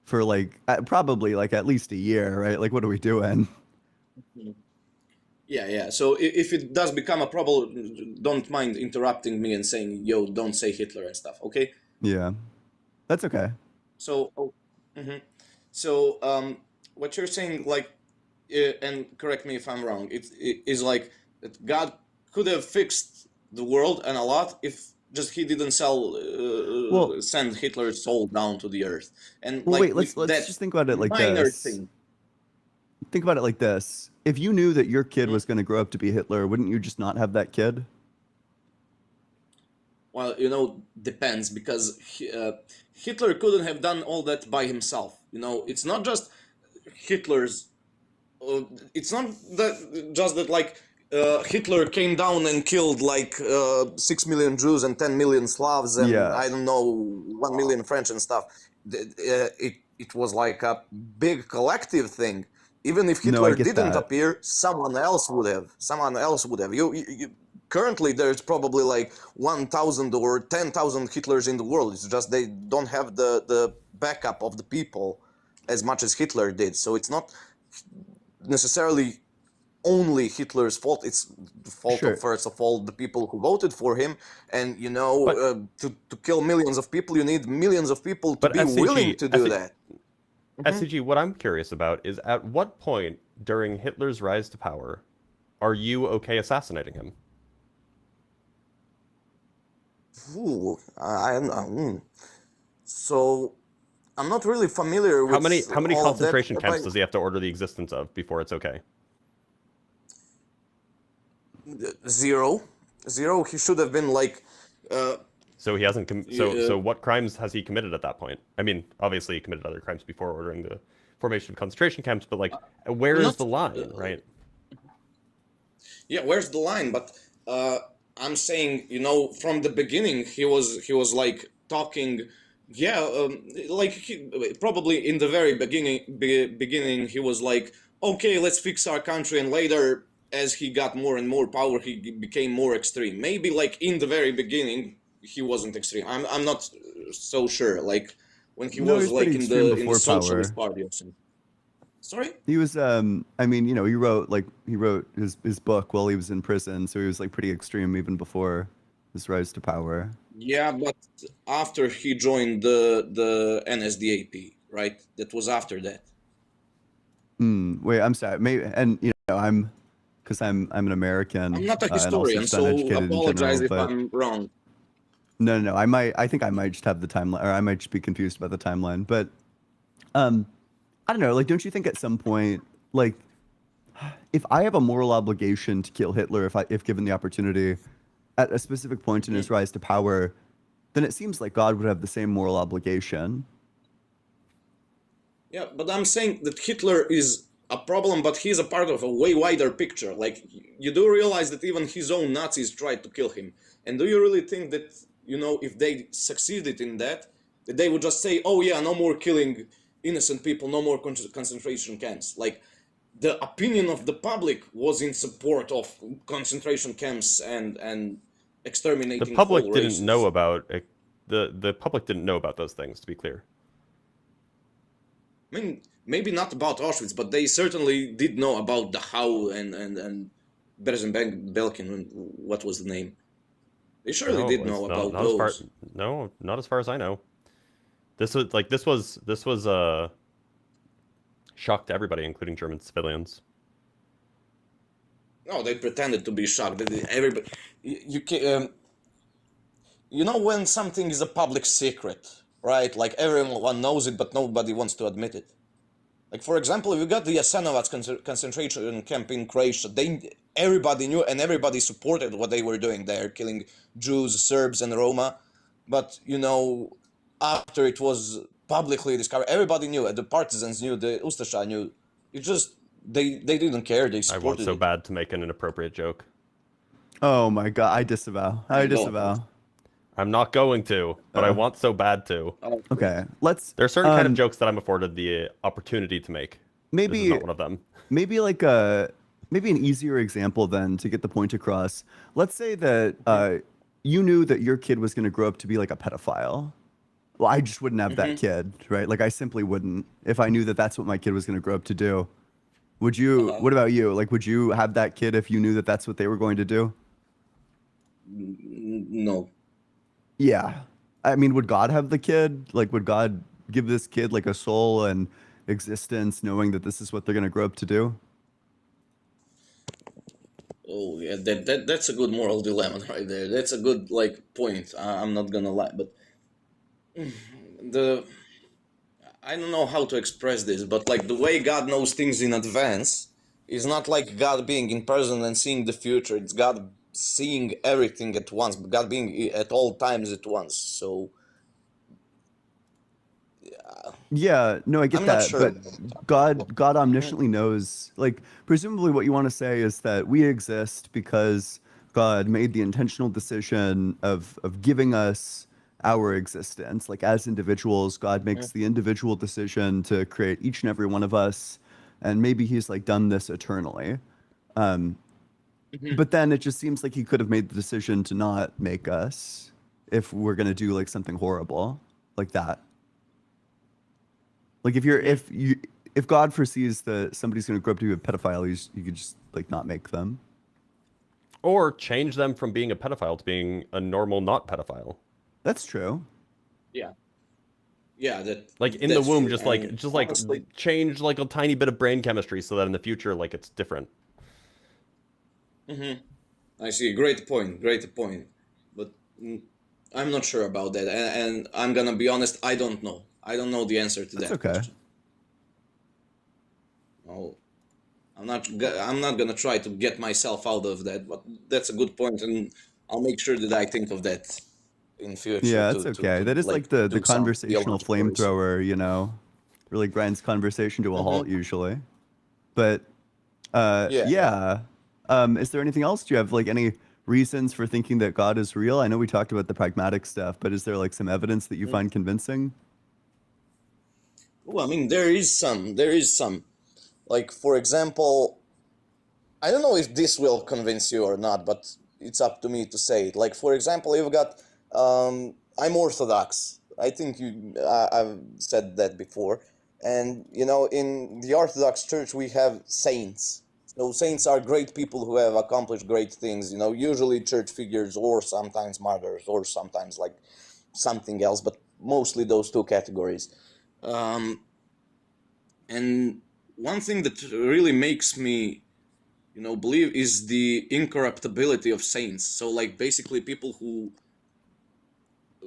Speaker 3: for like probably like at least a year, right? Like what are we doing?
Speaker 4: Yeah. So if it does become a problem, don't mind interrupting me and saying, "Yo, don't say Hitler" and stuff. Okay.
Speaker 3: Yeah, that's okay.
Speaker 4: So, mhm. So what you're saying, like, and correct me if I'm wrong, it is like that God could have fixed the world and a lot if just he didn't
Speaker 3: Well,
Speaker 4: send Hitler's soul down to the earth, and
Speaker 3: well,
Speaker 4: like
Speaker 3: wait.
Speaker 4: with
Speaker 3: Let's
Speaker 4: that
Speaker 3: just think about it like
Speaker 4: minor
Speaker 3: this.
Speaker 4: thing.
Speaker 3: Think about it like this. If you knew that your kid
Speaker 4: Mhm.
Speaker 3: was going to grow up to be Hitler, wouldn't you just not have that kid?
Speaker 4: Well, depends because Hitler couldn't have done all that by himself. It's not just Hitler's. It's not that just that like Hitler came down and killed like 6 million Jews and 10 million Slavs and
Speaker 3: Yeah,
Speaker 4: I don't know 1 million French and stuff. It was like a big collective thing. Even if
Speaker 3: no, I
Speaker 4: Hitler
Speaker 3: get
Speaker 4: didn't
Speaker 3: that.
Speaker 4: appear, someone else would have. Someone else would have. Currently, there's probably like 1,000 or 10,000 Hitlers in the world. It's just they don't have the backup of the people as much as Hitler did. So it's not necessarily only Hitler's fault. It's the fault of,
Speaker 3: Sure,
Speaker 4: first of all, the people who voted for him. And,
Speaker 2: But
Speaker 4: to kill millions of people, you need millions of people to
Speaker 2: but
Speaker 4: be willing to do that.
Speaker 2: SCG, what I'm curious about is at what point during Hitler's rise to power are you okay assassinating him?
Speaker 4: Ooh, I don't know. So I'm not really familiar
Speaker 2: How
Speaker 4: with
Speaker 2: many
Speaker 4: all of that.
Speaker 2: concentration camps does he have to order the existence of before it's okay?
Speaker 4: Zero. Zero. He should have been like.
Speaker 2: So he hasn't.
Speaker 4: uh,
Speaker 2: So what crimes has he committed at that point? I mean, obviously he committed other crimes before ordering the formation of concentration camps, but like, where is
Speaker 4: not.
Speaker 2: the line, right?
Speaker 4: Yeah, where's the line? But I'm saying, from the beginning, he was like talking. Yeah, like probably in the very beginning, he was like, okay, let's fix our country, and later, as he got more and more power, he became more extreme. Maybe like in the very beginning, he wasn't extreme. I'm not so sure. Like when he
Speaker 3: no,
Speaker 4: was
Speaker 3: he's pretty
Speaker 4: like in
Speaker 3: extreme
Speaker 4: the
Speaker 3: before
Speaker 4: Socialist
Speaker 3: power.
Speaker 4: Party or something. Sorry.
Speaker 3: He was, I mean, he wrote his book while he was in prison, so he was like pretty extreme even before his rise to power.
Speaker 4: Yeah, but after he joined the NSDAP, right? That was after that.
Speaker 3: Wait, I'm sorry. Maybe, and because I'm an
Speaker 4: I'm
Speaker 3: American
Speaker 4: not a
Speaker 3: and also
Speaker 4: historian,
Speaker 3: just
Speaker 4: so
Speaker 3: uneducated in
Speaker 4: apologize
Speaker 3: general.
Speaker 4: if
Speaker 3: But
Speaker 4: I'm wrong.
Speaker 3: no. I think I might just have the timeline, or I might just be confused about the timeline. But I don't know. Like, don't you think at some point, like, if I have a moral obligation to kill Hitler, if given the opportunity, at a specific point in his rise to power, then it seems like God would have the same moral obligation.
Speaker 4: Yeah, but I'm saying that Hitler is a problem, but he's a part of a way wider picture. Like, you do realize that even his own Nazis tried to kill him. And do you really think that, if they succeeded in that they would just say, oh yeah, no more killing innocent people, no more concentration camps? Like, the opinion of the public was in support of concentration camps and
Speaker 2: The
Speaker 4: exterminating
Speaker 2: public
Speaker 4: whole
Speaker 2: didn't know
Speaker 4: races.
Speaker 2: about the public didn't know about those things, to be clear.
Speaker 4: I mean, maybe not about Auschwitz, but they certainly did know about Dachau and Bergen-Belsen. What was the name? They surely
Speaker 2: No,
Speaker 4: did
Speaker 2: it's
Speaker 4: know
Speaker 2: not
Speaker 4: about
Speaker 2: not as far.
Speaker 4: those.
Speaker 2: No, not as far as I know. This was a shock to everybody, including German civilians.
Speaker 4: No, they pretended to be shocked. Everybody, you can, when something is a public secret, right? Like everyone knows it, but nobody wants to admit it. Like, for example, if you got the Jasenovac concentration camp in Croatia, everybody knew and everybody supported what they were doing there, killing Jews, Serbs, and Roma. But, after it was publicly discovered, everybody knew, the partisans knew, the Ustasha knew. It just, they didn't care, they
Speaker 2: I want
Speaker 4: supported
Speaker 2: so
Speaker 4: it.
Speaker 2: bad to make an inappropriate joke.
Speaker 3: Oh my God, I disavow. I disavow.
Speaker 2: I'm not going to, but I want so bad to.
Speaker 3: Okay, let's.
Speaker 2: There are certain kind of jokes that I'm afforded the opportunity to make. This is
Speaker 3: Maybe
Speaker 2: not one of them.
Speaker 3: maybe maybe an easier example then to get the point across. Let's say that you knew that your kid was going to grow up to be like a pedophile. Well, I just wouldn't have that kid, right? Like I simply wouldn't if I knew that that's what my kid was going to grow up to do. Would you?
Speaker 4: Uh-huh.
Speaker 3: What about you? Like, would you have that kid if you knew that that's what they were going to do?
Speaker 4: No.
Speaker 3: Yeah. I mean, would God have the kid? Like, would God give this kid like a soul and existence, knowing that this is what they're gonna grow up to do?
Speaker 4: Oh yeah, that's a good moral dilemma right there. That's a good like point. I'm not gonna lie, but the I don't know how to express this, but like the way God knows things in advance is not like God being in person and seeing the future. It's God seeing everything at once, but God being at all times at once. So
Speaker 3: Yeah, no, I get
Speaker 4: I'm not
Speaker 3: that,
Speaker 4: sure
Speaker 3: but
Speaker 4: about
Speaker 3: God
Speaker 4: Mhm.
Speaker 3: omnisciently knows. Like, presumably, what you want to say is that we exist because God made the intentional decision of giving us our existence. Like, as individuals, God makes the individual decision to create each and every one of us, and maybe He's like done this eternally. Um,
Speaker 4: Mhm.
Speaker 3: but then it just seems like He could have made the decision to not make us if we're gonna do like something horrible like that. Like
Speaker 4: Mhm.
Speaker 3: if God foresees that somebody's gonna grow up to be a pedophile, you could just like not make them.
Speaker 2: Or change them from being a pedophile to being a normal not pedophile.
Speaker 3: That's true.
Speaker 4: Yeah, yeah,
Speaker 2: Like in the
Speaker 4: that's
Speaker 2: womb,
Speaker 4: true. And
Speaker 2: just like
Speaker 4: honestly,
Speaker 2: change like a tiny bit of brain chemistry so that in the future like it's different.
Speaker 4: mhm, I see. Great point. Great point. But mm, I'm not sure about that, and I'm gonna be honest. I don't know. I don't know the answer to
Speaker 3: That's
Speaker 4: that
Speaker 3: okay.
Speaker 4: question. Oh, I'm not gonna try to get myself out of that. But that's a good point, and I'll make sure that I think of that in future
Speaker 3: Yeah, that's okay.
Speaker 4: to
Speaker 3: That is
Speaker 4: like
Speaker 3: like the
Speaker 4: do some
Speaker 3: conversational
Speaker 4: theological research.
Speaker 3: flamethrower, you know, really grinds conversation to a halt
Speaker 4: Hmm.
Speaker 3: usually. But
Speaker 4: Yeah, yeah.
Speaker 3: yeah. Is there anything else? Do you have like any reasons for thinking that God is real? I know we talked about the pragmatic stuff, but is there like some evidence that you
Speaker 4: Mm.
Speaker 3: find convincing?
Speaker 4: Well, I mean, there is some. There is some. Like, for example, I don't know if this will convince you or not, but it's up to me to say it. Like, for example, you've got, I'm Orthodox. I think I've said that before. And, you know, in the Orthodox Church, we have saints. So, saints are great people who have accomplished great things, you know, usually church figures or sometimes martyrs or sometimes like something else, but mostly those two categories. Um, and one thing that really makes me believe is the incorruptibility of saints. So like basically people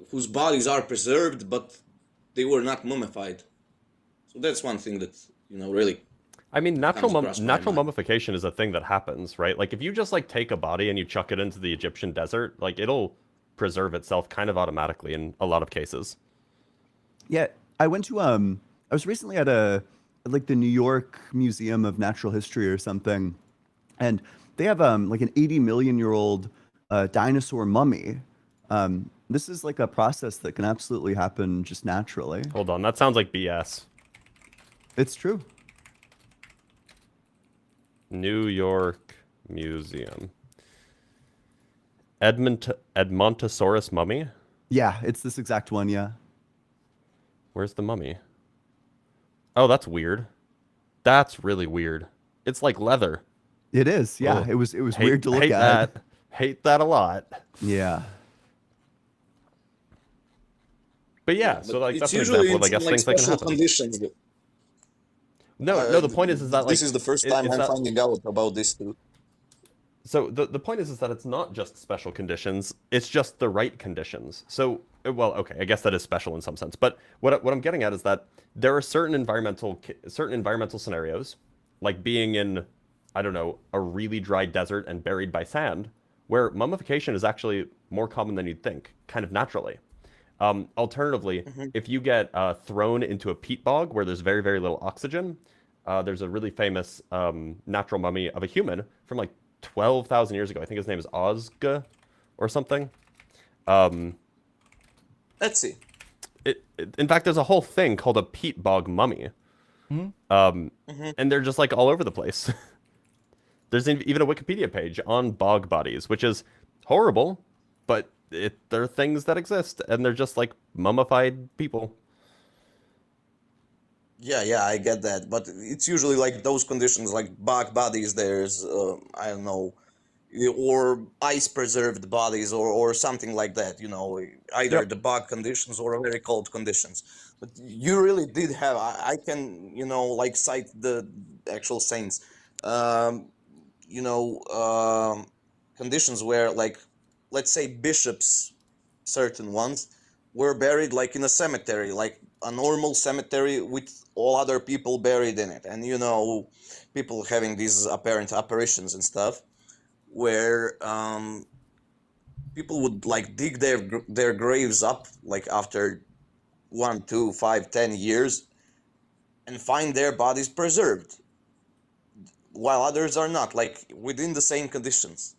Speaker 4: whose bodies are preserved but they were not mummified. So that's one thing that really
Speaker 2: I mean,
Speaker 4: comes across my
Speaker 2: natural
Speaker 4: mind.
Speaker 2: mummification is a thing that happens, right? Like if you just like take a body and you chuck it into the Egyptian desert, like it'll preserve itself kind of automatically in a lot of cases.
Speaker 3: Yeah, I went to I was recently at a like the New York Museum of Natural History or something, and they have like an 80 million year old dinosaur mummy. This is like a process that can absolutely happen just naturally.
Speaker 2: Hold on, that sounds like BS.
Speaker 3: It's true.
Speaker 2: New York Museum. Edmontosaurus mummy?
Speaker 3: Yeah, it's this exact one. Yeah,
Speaker 2: Where's the mummy? Oh, that's weird. That's really weird. It's like leather.
Speaker 3: it is. Yeah,
Speaker 2: Oh,
Speaker 3: it was weird to look
Speaker 2: hate
Speaker 3: at.
Speaker 2: that. Hate that a lot.
Speaker 3: Yeah.
Speaker 2: But
Speaker 4: Yeah,
Speaker 2: yeah, so
Speaker 4: but
Speaker 2: like
Speaker 4: it's
Speaker 2: that's an
Speaker 4: usually
Speaker 2: example
Speaker 4: in
Speaker 2: of I
Speaker 4: some
Speaker 2: guess
Speaker 4: like
Speaker 2: things that can
Speaker 4: special
Speaker 2: happen.
Speaker 4: conditions.
Speaker 2: No, the point is that
Speaker 4: This
Speaker 2: like
Speaker 4: is the first time
Speaker 2: it's
Speaker 4: I'm
Speaker 2: that
Speaker 4: finding out about this too.
Speaker 2: so the point is that it's not just special conditions, it's just the right conditions. So well, okay, I guess that is special in some sense. But what I'm getting at is that there are certain environmental scenarios, like being in, I don't know, a really dry desert and buried by sand, where mummification is actually more common than you'd think, kind of naturally. Alternatively,
Speaker 4: Hmm.
Speaker 2: if you get thrown into a peat bog where there's very, very little oxygen, there's a really famous natural mummy of a human from like 12,000 years ago. I think his name is Ozga or something. Um,
Speaker 4: Let's see.
Speaker 2: in fact, there's a whole thing called a peat bog mummy.
Speaker 1: Hmm?
Speaker 4: Hmm.
Speaker 2: And they're just like all over the place. There's even a Wikipedia page on bog bodies, which is horrible, but they're things that exist, and they're just like mummified people.
Speaker 4: Yeah, I get that, but it's usually like those conditions, like bug bodies. There's I don't know, or ice preserved bodies, or something like that. You know, either
Speaker 1: Yep.
Speaker 4: the bug conditions or very cold conditions. But you really did have. I can, like, cite the actual saints. Um, you know, conditions where, like, let's say bishops, certain ones, were buried like in a cemetery, like a normal cemetery with all other people buried in it, and people having these apparent apparitions and stuff, where people would like dig their graves up like after 1, 2, 5, 10 years and find their bodies preserved, while others are not, like within the same conditions.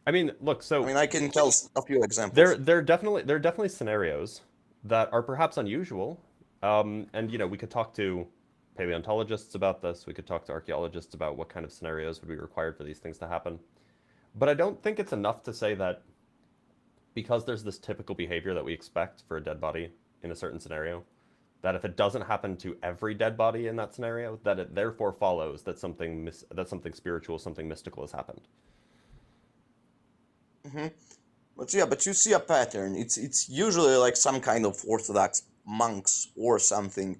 Speaker 2: I mean, look,
Speaker 4: I
Speaker 2: so
Speaker 4: mean, I can tell a few
Speaker 2: there
Speaker 4: examples.
Speaker 2: there are definitely scenarios that are perhaps unusual. And we could talk to paleontologists about this. We could talk to archaeologists about what kind of scenarios would be required for these things to happen. But I don't think it's enough to say that because there's this typical behavior that we expect for a dead body in a certain scenario, that if it doesn't happen to every dead body in that scenario, that it therefore follows that something spiritual, something mystical has happened.
Speaker 4: Hmm. But yeah, but you see a pattern. It's usually like some kind of Orthodox monks or something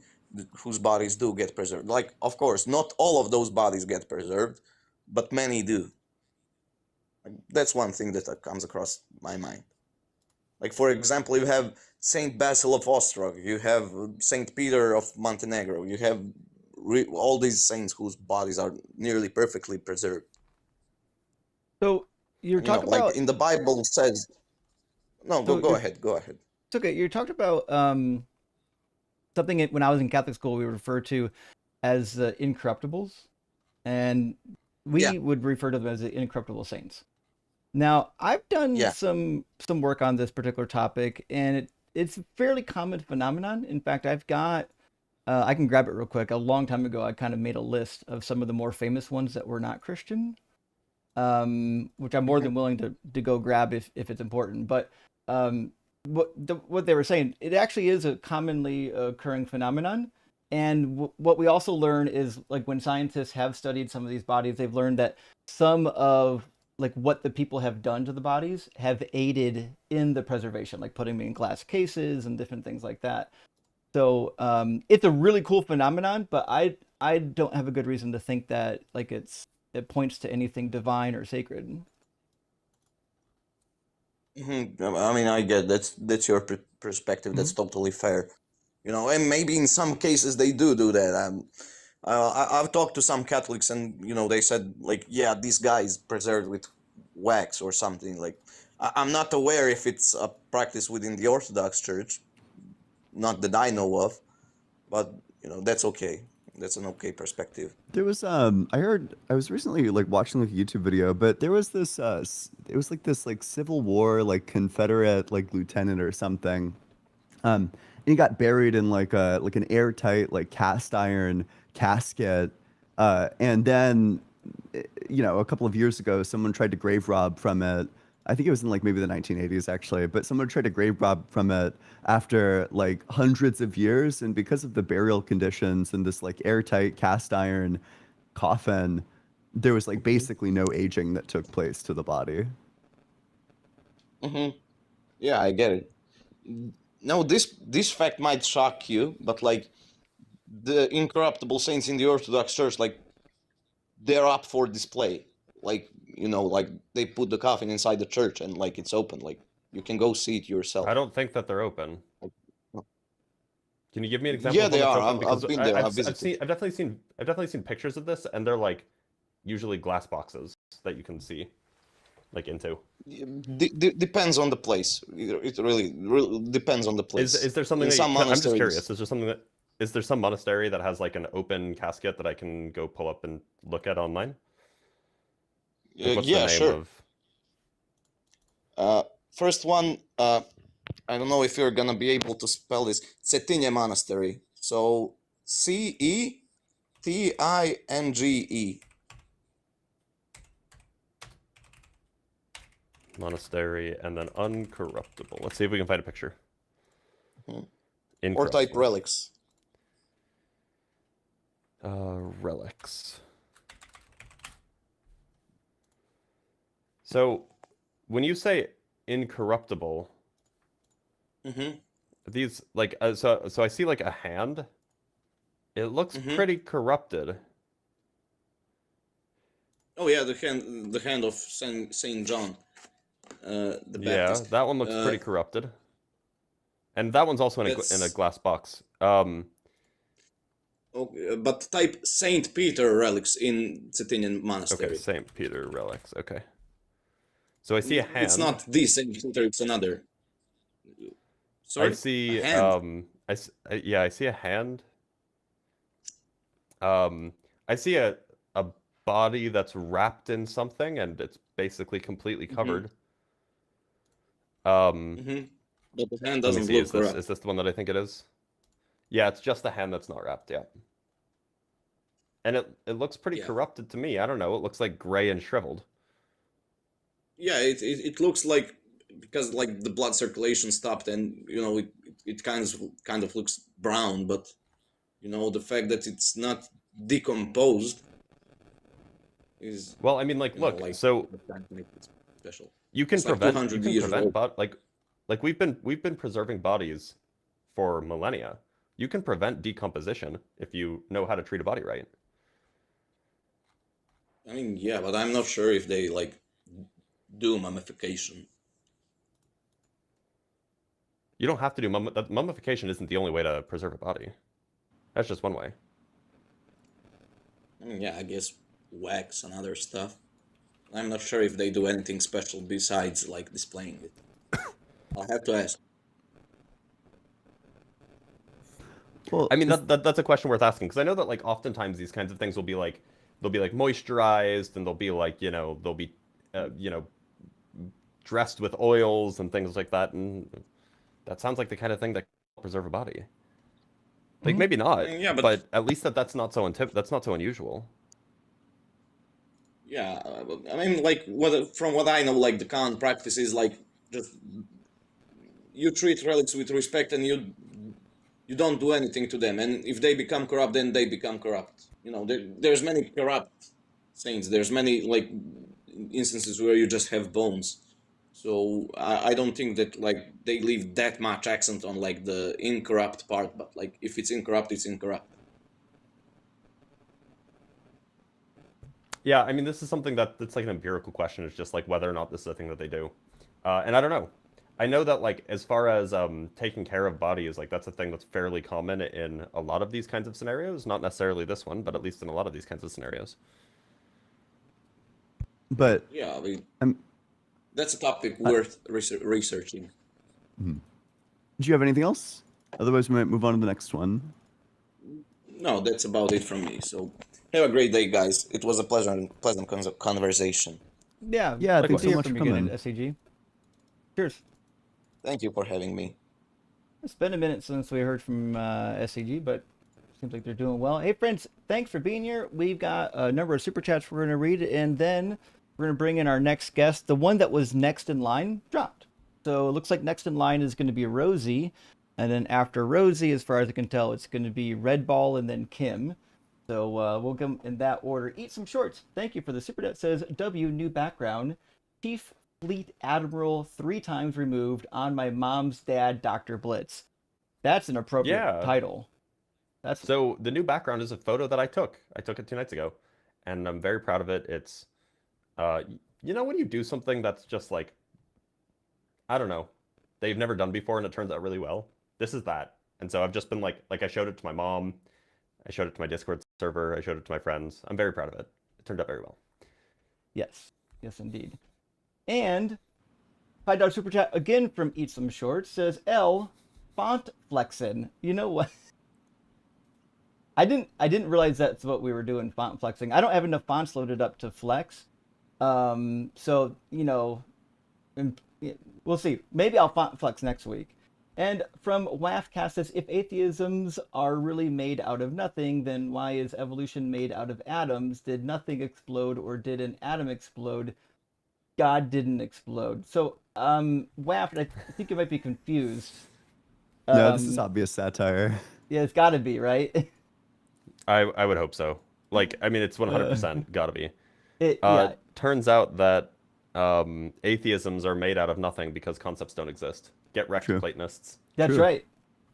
Speaker 4: whose bodies do get preserved. Like, of course, not all of those bodies get preserved, but many do. Like, that's one thing that comes across my mind. Like, for example, you have Saint Basil of Ostrog, you have Saint Peter of Montenegro, you have all these saints whose bodies are nearly perfectly preserved.
Speaker 1: So you're
Speaker 4: And
Speaker 1: talking
Speaker 4: like
Speaker 1: about
Speaker 4: in the Bible says, no, go
Speaker 1: so
Speaker 4: go
Speaker 1: you're
Speaker 4: ahead, go ahead.
Speaker 1: it's okay. You talked about something when I was in Catholic school we referred to as the incorruptibles, and
Speaker 4: Yeah,
Speaker 1: we would refer to them as the incorruptible saints. Now, I've done
Speaker 4: yeah.
Speaker 1: some work on this particular topic, and it's a fairly common phenomenon. In fact, I've got I can grab it real quick. A long time ago, I kind of made a list of some of the more famous ones that were not Christian, which I'm more
Speaker 4: Mhm.
Speaker 1: than willing to go grab if it's important. But um, what they were saying, it actually is a commonly occurring phenomenon. And what we also learn is like when scientists have studied some of these bodies, they've learned that some of like what the people have done to the bodies have aided in the preservation, like putting them in glass cases and different things like that. So it's a really cool phenomenon, but I don't have a good reason to think that like it points to anything divine or sacred.
Speaker 4: I mean, I get that's your perspective. That's
Speaker 1: Mhm.
Speaker 4: totally fair. And maybe in some cases they do that. I've talked to some Catholics, and they said like, yeah, this guy is preserved with wax or something. Like, I'm not aware if it's a practice within the Orthodox Church, not that I know of, but that's okay. That's an okay perspective.
Speaker 3: There was I heard I was recently like watching like a YouTube video, but there was this it was like this like Civil War like Confederate like lieutenant or something. And he got buried in like an airtight like cast iron casket. And then a couple of years ago, someone tried to grave rob from it. I think it was in like maybe the 1980s actually, but someone tried to grave rob from it after like hundreds of years, and because of the burial conditions and this like airtight cast iron coffin, there was like
Speaker 4: Hmm.
Speaker 3: basically no aging that took place to the body.
Speaker 4: Hmm. Yeah, I get it. No, this fact might shock you, but like the incorruptible saints in the Orthodox Church, like they're up for display. Like, like they put the coffin inside the church and like it's open. Like you can go see it
Speaker 2: I
Speaker 4: yourself.
Speaker 2: don't think that they're open.
Speaker 4: Like,
Speaker 2: Can you give me an example
Speaker 4: yeah,
Speaker 2: of one
Speaker 4: they
Speaker 2: that's
Speaker 4: are.
Speaker 2: open? Because
Speaker 4: I've been there. I've
Speaker 2: I've
Speaker 4: visited.
Speaker 2: seen I've definitely seen pictures of this, and they're like usually glass boxes that you can see like into.
Speaker 4: Depends on the place. It really depends on the place.
Speaker 2: Is there something
Speaker 4: In
Speaker 2: that
Speaker 4: some
Speaker 2: I'm just
Speaker 4: monasteries,
Speaker 2: curious? Is there some monastery that has like an open casket that I can go pull up and look at online? Like, what's the
Speaker 4: yeah,
Speaker 2: name
Speaker 4: sure.
Speaker 2: of?
Speaker 4: Uh, First one, I don't know if you're gonna be able to spell this. Cetinje Monastery. So Cetinge.
Speaker 2: Monastery and then uncorruptible. Let's see if we can find a picture.
Speaker 4: Or type
Speaker 2: Incorruptible.
Speaker 4: relics.
Speaker 2: Relics. So, when you say incorruptible,
Speaker 4: Mm-hmm.
Speaker 2: these like so I see like a hand. It looks
Speaker 4: Mm-hmm.
Speaker 2: pretty corrupted.
Speaker 4: Oh yeah, the hand of Saint John, the
Speaker 2: Yeah,
Speaker 4: Baptist.
Speaker 2: that one looks pretty corrupted. And that one's also in a
Speaker 4: That's
Speaker 2: glass box.
Speaker 4: okay, but type Saint Peter relics in Cetinian
Speaker 2: Okay,
Speaker 4: monastery.
Speaker 2: Saint Peter relics. Okay. So I see a hand.
Speaker 4: It's not the Saint Peter; it's another. Sorry,
Speaker 2: I see.
Speaker 4: a hand.
Speaker 2: Yeah, I see a hand. I see a body that's wrapped in something, and it's basically completely covered.
Speaker 4: Mm-hmm. But the hand
Speaker 2: Let me
Speaker 4: doesn't
Speaker 2: see.
Speaker 4: look corrupt.
Speaker 2: Is this the one that I think it is? Yeah, it's just the hand that's not wrapped. Yeah. And it looks pretty
Speaker 4: Yeah.
Speaker 2: corrupted to me. I don't know. It looks like gray and shriveled.
Speaker 4: Yeah, it looks like, because like the blood circulation stopped, and it kind of looks brown, but the fact that it's not decomposed is,
Speaker 2: Well, I mean, like, look.
Speaker 4: like,
Speaker 2: So
Speaker 4: that kind of makes it special.
Speaker 2: you can
Speaker 4: It's like
Speaker 2: prevent
Speaker 4: 200 years old.
Speaker 2: but like we've been preserving bodies for millennia. You can prevent decomposition if you know how to treat a body right.
Speaker 4: I mean, yeah, but I'm not sure if they like do mummification.
Speaker 2: You don't have to do mummification isn't the only way to preserve a body. That's just one way.
Speaker 4: I mean, yeah, I guess wax and other stuff. I'm not sure if they do anything special besides like displaying it. I'll have to ask.
Speaker 3: Well,
Speaker 2: I mean, that's a question worth asking, because I know that like oftentimes these kinds of things will be like they'll be like moisturized, and they'll be like they'll be dressed with oils and things like that, and that sounds like the kind of thing that can preserve a body. Like maybe not,
Speaker 4: Yeah,
Speaker 2: but at least that's not so that's not so unusual.
Speaker 4: yeah, I mean, like from what I know, like the common practice is like just you treat relics with respect, and you don't do anything to them, and if they become corrupt, then they become corrupt. There's many corrupt saints. There's many like instances where you just have bones. So I don't think that like they leave that much accent on like the incorrupt part, but like if it's incorrupt, it's incorrupt.
Speaker 2: Yeah, I mean, this is something that's like an empirical question. It's just like whether or not this is a thing that they do, and I don't know. I know that like as far as taking care of bodies, like that's a thing that's fairly common in a lot of these kinds of scenarios. Not necessarily this one, but at least in a lot of these kinds of scenarios.
Speaker 3: but
Speaker 4: Yeah, I mean,
Speaker 3: I'm,
Speaker 4: that's a topic worth researching.
Speaker 3: do you have anything else? Otherwise, we might move on to the next one.
Speaker 4: No, that's about it from me. So have a great day, guys. It was a pleasant conversation.
Speaker 1: Yeah.
Speaker 3: Yeah,
Speaker 1: good
Speaker 3: thanks
Speaker 1: to
Speaker 3: so
Speaker 1: hear
Speaker 3: much
Speaker 1: from
Speaker 3: for
Speaker 1: you again
Speaker 3: coming.
Speaker 1: at SCG. Cheers.
Speaker 4: Thank you for having me.
Speaker 1: It's been a minute since we heard from SCG, but seems like they're doing well. Hey, friends, thanks for being here. We've got a number of super chats we're going to read, and then we're going to bring in our next guest. The one that was next in line dropped. So it looks like next in line is going to be Rosie. And then after Rosie, as far as I can tell, it's going to be Red Ball and then Kim. So we'll go in that order. Eat some shorts. Thank you for the super chat. Says W, new background. Chief Fleet Admiral 3 times removed on my mom's dad, Dr. Blitz. That's an appropriate title. That's
Speaker 2: So the new background is a photo that I took. I took it 2 nights ago, and I'm very proud of it. It's, when you do something that's just like, I don't know, they've never done before, and it turns out really well. This is that. And so I've just been like I showed it to my mom, I showed it to my Discord server, I showed it to my friends. I'm very proud of it. It turned out very well.
Speaker 1: Yes, indeed. And $5 super chat again from Eat Some Shorts says L font flexing. You know what? I didn't realize that's what we were doing, font flexing. I don't have enough fonts loaded up to flex. So we'll see. Maybe I'll font flex next week. And from Waffcast says, if atheisms are really made out of nothing, then why is evolution made out of atoms? Did nothing explode, or did an atom explode? God didn't explode. So, Waff, I think you might be confused.
Speaker 3: No, this is obvious satire.
Speaker 1: Yeah, it's got to be, right?
Speaker 2: I would hope so. Like, I mean, it's 100% gotta be.
Speaker 1: Yeah,
Speaker 2: Turns out that atheisms are made out of nothing because concepts don't exist. Get wrecked,
Speaker 3: True.
Speaker 2: Platonists.
Speaker 1: that's
Speaker 3: True.
Speaker 1: right.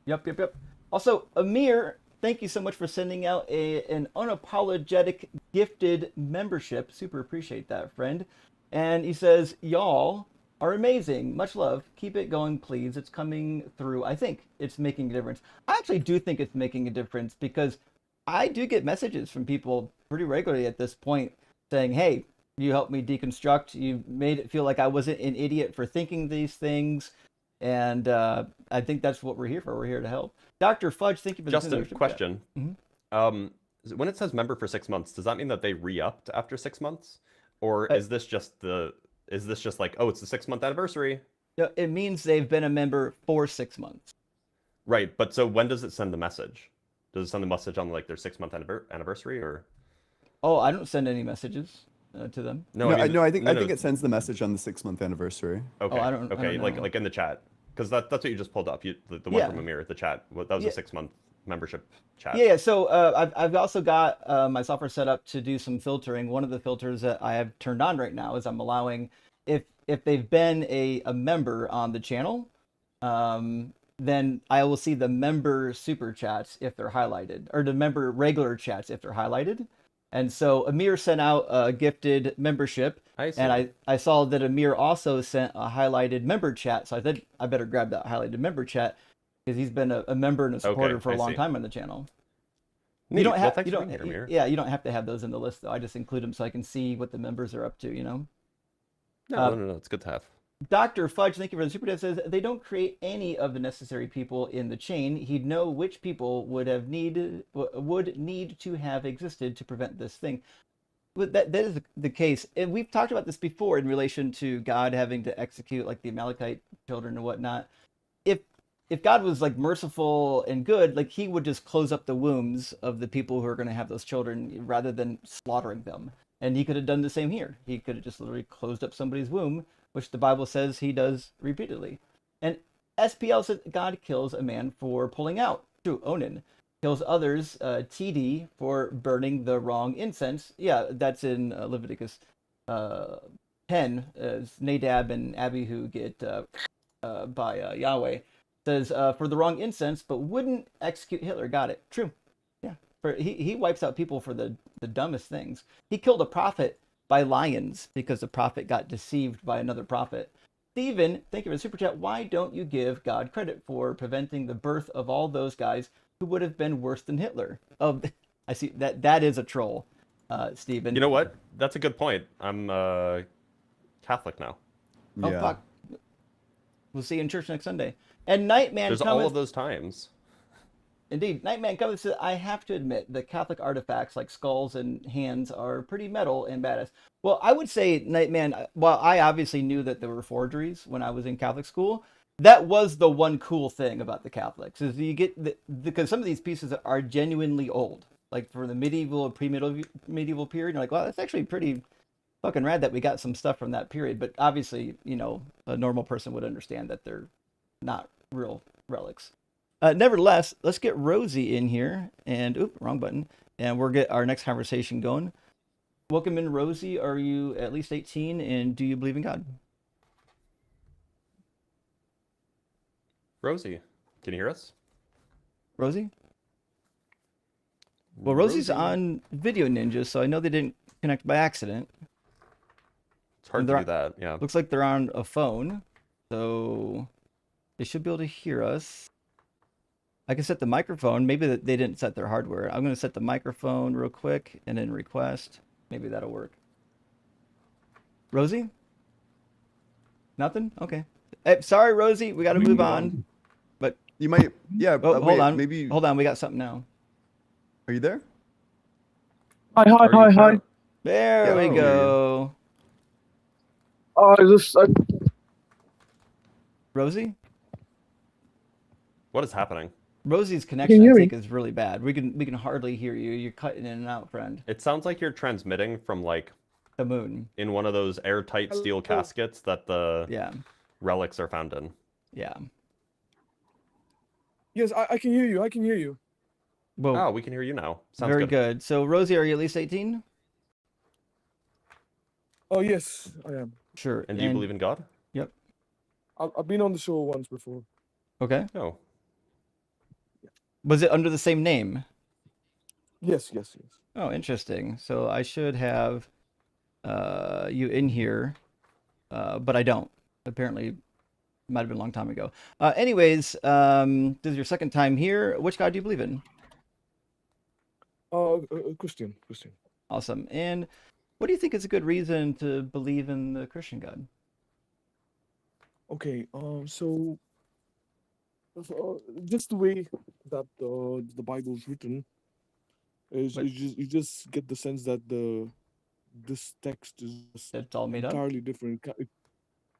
Speaker 1: Yep. Also, Amir, thank you so much for sending out an unapologetic gifted membership. Super appreciate that, friend. And he says, y'all are amazing. Much love. Keep it going, please. It's coming through. I think it's making a difference. I actually do think it's making a difference because I do get messages from people pretty regularly at this point saying, hey, you helped me deconstruct. You made it feel like I wasn't an idiot for thinking these things. And I think that's what we're here for. We're here to help. Dr. Fudge, thank you for the
Speaker 2: Justin,
Speaker 1: membership.
Speaker 2: question.
Speaker 1: Mhm.
Speaker 2: When it says member for 6 months, does that mean that they re-upped after 6 months? Or
Speaker 1: Uh,
Speaker 2: is this just like, oh, it's the 6-month anniversary?
Speaker 1: No, it means they've been a member for 6 months.
Speaker 2: Right, but so when does it send the message? Does it send the message on like their 6-month anniversary or?
Speaker 1: Oh, I don't send any messages to them.
Speaker 3: No, I think
Speaker 2: no,
Speaker 3: it sends the message on the 6-month anniversary.
Speaker 2: Okay.
Speaker 1: I don't
Speaker 2: Okay,
Speaker 1: know.
Speaker 2: like in the chat, because that's what you just pulled up. The one
Speaker 1: Yeah.
Speaker 2: from Amir, the chat. That was
Speaker 1: Yeah.
Speaker 2: a 6-month membership chat.
Speaker 1: Yeah. So I've also got my software set up to do some filtering. One of the filters that I have turned on right now is I'm allowing if they've been a member on the channel, then I will see the member super chats if they're highlighted, or the member regular chats if they're highlighted. And so Amir sent out a gifted membership,
Speaker 2: I see.
Speaker 1: and I saw that Amir also sent a highlighted member chat. So I said I better grab that highlighted member chat because he's been a member and a supporter
Speaker 2: Okay,
Speaker 1: for a
Speaker 2: I
Speaker 1: long
Speaker 2: see.
Speaker 1: time on the channel.
Speaker 2: Neat.
Speaker 1: You don't
Speaker 2: Well,
Speaker 1: have
Speaker 2: thanks
Speaker 1: you
Speaker 2: for
Speaker 1: don't
Speaker 2: being here, Amir.
Speaker 1: yeah, you don't have to have those in the list though. I just include them so I can see what the members are up to.
Speaker 2: No, it's good to have.
Speaker 1: Dr. Fudge, thank you for the super chat. Says they don't create any of the necessary people in the chain. He'd know which people would need to have existed to prevent this thing. But that is the case, and we've talked about this before in relation to God having to execute like the Amalekite children and whatnot. If God was like merciful and good, like he would just close up the wombs of the people who are going to have those children rather than slaughtering them. And he could have done the same here. He could have just literally closed up somebody's womb, which the Bible says he does repeatedly. And SPL says God kills a man for pulling out. True, Onan kills others, TD, for burning the wrong incense. Yeah, that's in Leviticus 10, as Nadab and Abihu get by Yahweh. Says for the wrong incense, but wouldn't execute Hitler. Got it. True. Yeah. He wipes out people for the dumbest things. He killed a prophet by lions because the prophet got deceived by another prophet. Stephen, thank you for the super chat. Why don't you give God credit for preventing the birth of all those guys who would have been worse than Hitler? Oh, I see that is a troll, Stephen.
Speaker 2: You know what? That's a good point. I'm Catholic now.
Speaker 1: Oh
Speaker 3: Yeah.
Speaker 1: fuck. We'll see you in church next Sunday. And Nightman
Speaker 2: There's
Speaker 1: cometh.
Speaker 2: all of those times.
Speaker 1: Indeed, Nightman cometh. Says, I have to admit, the Catholic artifacts like skulls and hands are pretty metal and badass. Well, I would say, Nightman. While I obviously knew that there were forgeries when I was in Catholic school, that was the one cool thing about the Catholics is you get because some of these pieces are genuinely old, like for the medieval or pre-medieval period. You're like, well, that's actually pretty fucking rad that we got some stuff from that period. But obviously, a normal person would understand that they're not real relics. Nevertheless, let's get Rosie in here, and wrong button, and we'll get our next conversation going. Welcome in, Rosie. Are you at least 18, and do you believe in God?
Speaker 2: Rosie, can you hear us?
Speaker 1: Rosie? Well, Rosie's on Video Ninja, so I know they didn't connect by accident.
Speaker 2: It's hard to do that, yeah.
Speaker 1: Looks like they're on a phone, so they should be able to hear us. I can set the microphone. Maybe they didn't set their hardware. I'm going to set the microphone real quick and then request. Maybe that'll work. Rosie? Nothing? Okay. Sorry, Rosie. We got to move on. But
Speaker 3: You might, yeah.
Speaker 1: hold
Speaker 3: wait,
Speaker 1: on.
Speaker 3: Maybe.
Speaker 1: Hold on. We got something now.
Speaker 3: Are you there?
Speaker 5: Hi.
Speaker 1: There
Speaker 3: Yeah,
Speaker 1: we
Speaker 3: I hear
Speaker 1: go. Rosie?
Speaker 2: What is happening?
Speaker 1: Rosie's
Speaker 5: Can
Speaker 1: connection,
Speaker 5: you
Speaker 1: I
Speaker 5: hear
Speaker 1: think, is really bad. We can hardly hear you. You're cutting in and out, friend.
Speaker 2: It sounds like you're transmitting from like
Speaker 1: The moon.
Speaker 2: in one of those airtight steel caskets that the
Speaker 1: Yeah.
Speaker 2: relics are found in.
Speaker 1: Yeah.
Speaker 5: Yes, I can hear you. I can hear you.
Speaker 1: Well,
Speaker 2: Oh, we can hear you now. Sounds
Speaker 1: very
Speaker 2: good.
Speaker 1: good. So, Rosie, are you at least 18?
Speaker 5: Oh yes, I am.
Speaker 1: Sure.
Speaker 2: And do you believe in God?
Speaker 1: Yep.
Speaker 5: I've been on the show once before.
Speaker 1: Okay.
Speaker 2: Oh,
Speaker 1: Was it under the same name?
Speaker 5: Yes, yes, yes.
Speaker 1: Oh, interesting. So I should have you in here, but I don't. Apparently, might have been a long time ago. Anyways, this is your second time here. Which God do you believe in?
Speaker 5: Christian, Christian.
Speaker 1: Awesome. And what do you think is a good reason to believe in the Christian God?
Speaker 5: Okay. Just the way that the Bible is written is
Speaker 1: What?
Speaker 5: you just get the sense that this text is just
Speaker 1: It's all made up?
Speaker 5: entirely different.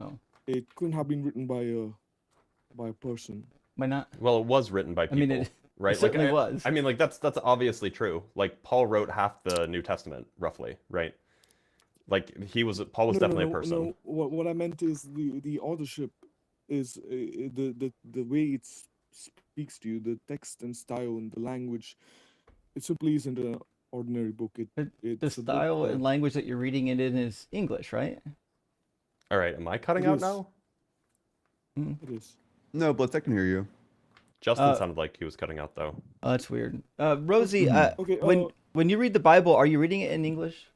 Speaker 1: Oh,
Speaker 5: It couldn't have been written by a person.
Speaker 1: why not?
Speaker 2: well, it was written by
Speaker 1: I mean,
Speaker 2: people,
Speaker 1: it
Speaker 2: right?
Speaker 1: certainly was.
Speaker 2: I mean, like that's obviously true. Like Paul wrote half the New Testament, roughly, right? Like Paul was definitely a person.
Speaker 5: No. What I meant is the authorship is the way it speaks to you, the text and style and the language. It simply isn't an ordinary book.
Speaker 1: But the
Speaker 5: It's a book
Speaker 1: style
Speaker 5: that
Speaker 1: and language that you're reading it in is English, right?
Speaker 2: All right, am I cutting
Speaker 5: it
Speaker 2: out
Speaker 5: is.
Speaker 2: now?
Speaker 5: It is.
Speaker 3: No, Blitz, I can hear you.
Speaker 2: Justin sounded like he was cutting out though.
Speaker 1: Oh, that's weird. Rosie,
Speaker 5: Okay.
Speaker 1: when you read the Bible, are you reading it in English?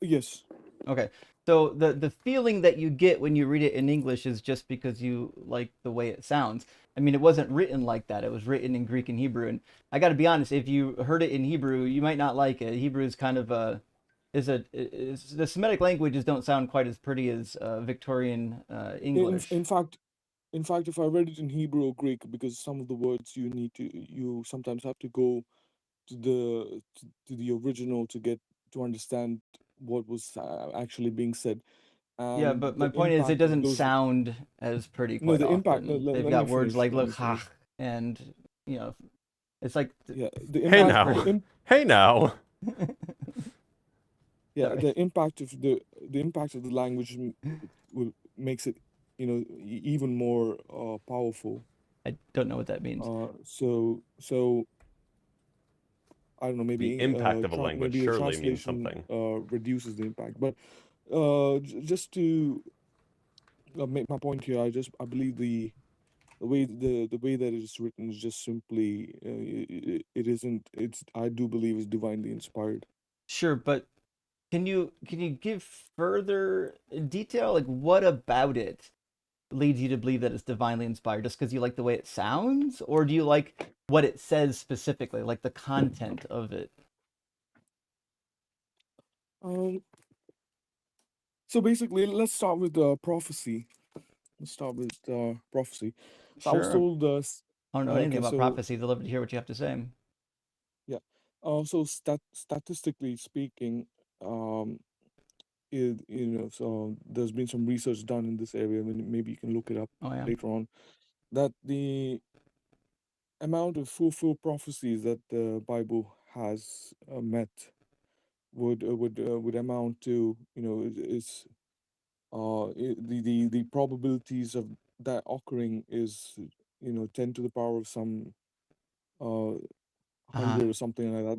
Speaker 5: Yes.
Speaker 1: Okay. So the feeling that you get when you read it in English is just because you like the way it sounds. I mean, it wasn't written like that. It was written in Greek and Hebrew. And I got to be honest, if you heard it in Hebrew, you might not like it. Hebrew is kind of the Semitic languages don't sound quite as pretty as Victorian English.
Speaker 5: In fact, if I read it in Hebrew or Greek, because some of the words you sometimes have to go to the original to understand what was actually being said,
Speaker 1: Yeah,
Speaker 5: and
Speaker 1: but my
Speaker 5: the
Speaker 1: point is, it
Speaker 5: impact of
Speaker 1: doesn't
Speaker 5: those.
Speaker 1: sound as pretty
Speaker 5: No,
Speaker 1: quite
Speaker 5: the impact. No,
Speaker 1: often. They've
Speaker 5: let
Speaker 1: got
Speaker 5: me
Speaker 1: words
Speaker 5: finish.
Speaker 1: like
Speaker 5: Let me finish.
Speaker 1: "lechach" and you know, it's like
Speaker 5: Yeah, the
Speaker 2: Hey
Speaker 5: impact.
Speaker 2: now, hey now.
Speaker 5: Yeah,
Speaker 1: Sorry.
Speaker 5: the impact of the impact of the language makes it, even more powerful.
Speaker 1: I don't know what that means.
Speaker 5: So I don't know.
Speaker 2: The
Speaker 5: Maybe
Speaker 2: impact of a language
Speaker 5: maybe the
Speaker 2: surely means
Speaker 5: translation
Speaker 2: something.
Speaker 5: reduces the impact. But just to make my point here, I believe the way that it is written is just simply it isn't. I do believe it's divinely inspired.
Speaker 1: Sure, but can you give further detail? Like, what about it leads you to believe that it's divinely inspired? Just because you like the way it sounds, or do you like what it says specifically, like the content of it?
Speaker 5: Um. So basically, let's start with prophecy. Let's start with prophecy. So I was
Speaker 1: Sure.
Speaker 5: told
Speaker 1: I don't know anything
Speaker 5: okay,
Speaker 1: about
Speaker 5: so
Speaker 1: prophecies. I'd love to hear what you have to say.
Speaker 5: yeah. So statistically speaking, um, so there's been some research done in this area. Maybe you can look it up
Speaker 1: Oh yeah.
Speaker 5: later on. That the amount of fulfilled prophecies that the Bible has met would amount to, is the probabilities of that occurring is 10 to the power of some uh
Speaker 1: Uh,
Speaker 5: 100 or something like that.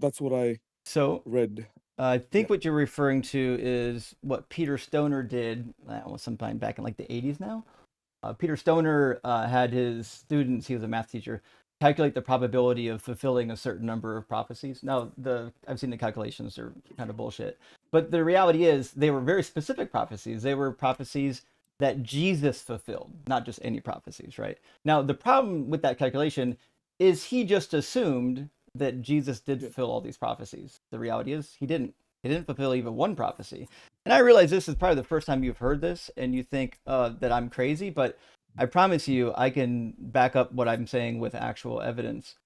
Speaker 5: That's what I
Speaker 1: so
Speaker 5: read.
Speaker 1: I
Speaker 5: Yeah.
Speaker 1: think what you're referring to is what Peter Stoner did. That was sometime back in like the 80s now. Peter Stoner had his students, he was a math teacher, calculate the probability of fulfilling a certain number of prophecies. Now, I've seen the calculations are kind of bullshit, but the reality is they were very specific prophecies. They were prophecies that Jesus fulfilled, not just any prophecies, right? Now, the problem with that calculation is he just assumed that Jesus did
Speaker 5: Yeah.
Speaker 1: fulfill all these prophecies. The reality is he didn't. He didn't fulfill even one prophecy. And I realize this is probably the first time you've heard this and you think that I'm crazy, but I promise you I can back up what I'm saying with actual evidence.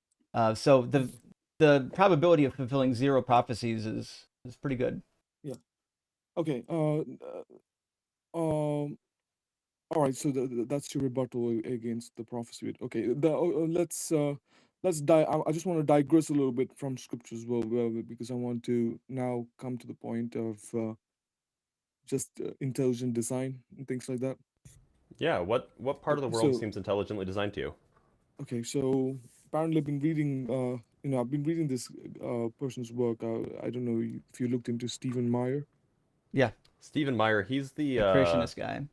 Speaker 1: So the probability of fulfilling zero prophecies is pretty good.
Speaker 5: Yeah. Okay. All right. So that's your rebuttal against the prophecy. Okay. I just want to digress a little bit from scripture as well, because I want to now come to the point of just intelligent design and things like that.
Speaker 2: Yeah, what part of the world
Speaker 5: So
Speaker 2: seems intelligently designed to you?
Speaker 5: okay, so apparently I've been reading. I've been reading this person's work. I don't know if you looked into Stephen Meyer.
Speaker 1: Yeah,
Speaker 2: Stephen Meyer, he's
Speaker 1: the creationist guy.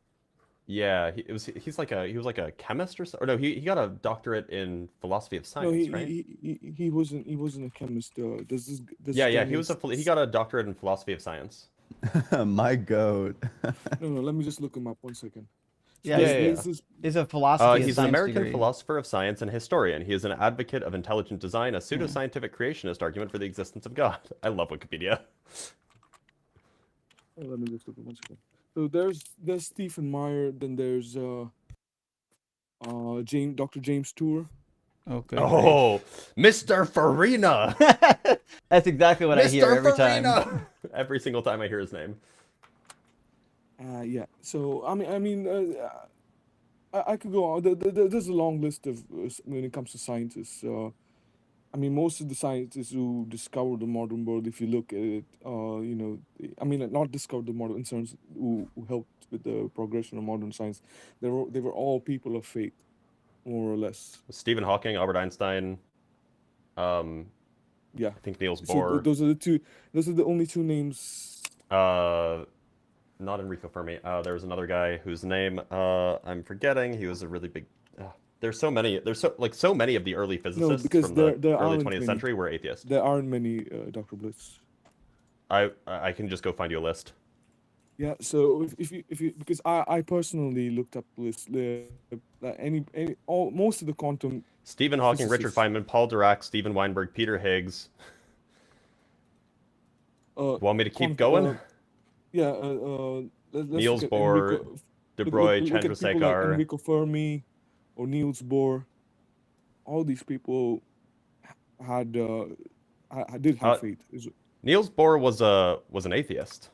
Speaker 2: yeah, he was like a chemist or no, he got a doctorate in philosophy of
Speaker 5: No,
Speaker 2: science, right?
Speaker 5: he wasn't a chemist. Does
Speaker 2: Yeah,
Speaker 5: this guy
Speaker 2: yeah, he
Speaker 5: named
Speaker 2: was he got a doctorate in philosophy of science.
Speaker 3: My goat.
Speaker 5: no, let me just look him up 1 second. So
Speaker 1: Yeah,
Speaker 2: Yeah,
Speaker 1: he
Speaker 2: yeah,
Speaker 5: there's this
Speaker 1: is a philosophy of
Speaker 2: he's an
Speaker 1: science
Speaker 2: American
Speaker 1: degree.
Speaker 2: philosopher of science and historian. He is an advocate of intelligent design, a pseudoscientific creationist argument for the existence of God. I love Wikipedia.
Speaker 5: let me just look at 1 second. So there's Stephen Meyer, then there's Dr. James Tour.
Speaker 1: Okay,
Speaker 2: Oh, Mr. Farina!
Speaker 1: great. That's exactly what I hear
Speaker 2: Mr.
Speaker 1: every time.
Speaker 2: Farina! Every single time I hear his name.
Speaker 5: Yeah. So I could go on. There's a long list of when it comes to scientists. Most of the scientists who discovered the modern world, if you look at it, not discovered the modern science, who helped with the progression of modern science, they were all people of faith, more or less.
Speaker 2: Stephen Hawking, Albert Einstein, um,
Speaker 5: Yeah.
Speaker 2: I think Niels
Speaker 5: So
Speaker 2: Bohr.
Speaker 5: those are the two. Those are the only two names.
Speaker 2: Not Enrico Fermi. There was another guy whose name I'm forgetting. He was a really big. There's so many. There's so many of the early physicists
Speaker 5: because
Speaker 2: from the
Speaker 5: there
Speaker 2: early
Speaker 5: aren't
Speaker 2: 20th
Speaker 5: many.
Speaker 2: century were atheists.
Speaker 5: There aren't many, Dr. Blitz.
Speaker 2: I can just go find you a list.
Speaker 5: Yeah. So if you because I personally looked up this most of the quantum.
Speaker 2: Stephen Hawking, Richard
Speaker 5: physicists.
Speaker 2: Feynman, Paul Dirac, Stephen Weinberg, Peter Higgs. Want me to keep going?
Speaker 5: Yeah. Let's
Speaker 2: Niels
Speaker 5: look at
Speaker 2: Bohr, De Broglie,
Speaker 5: look at people like
Speaker 2: Chandrasekhar.
Speaker 5: Enrico Fermi or Niels Bohr. All these people had did have faith.
Speaker 2: Niels Bohr was an atheist.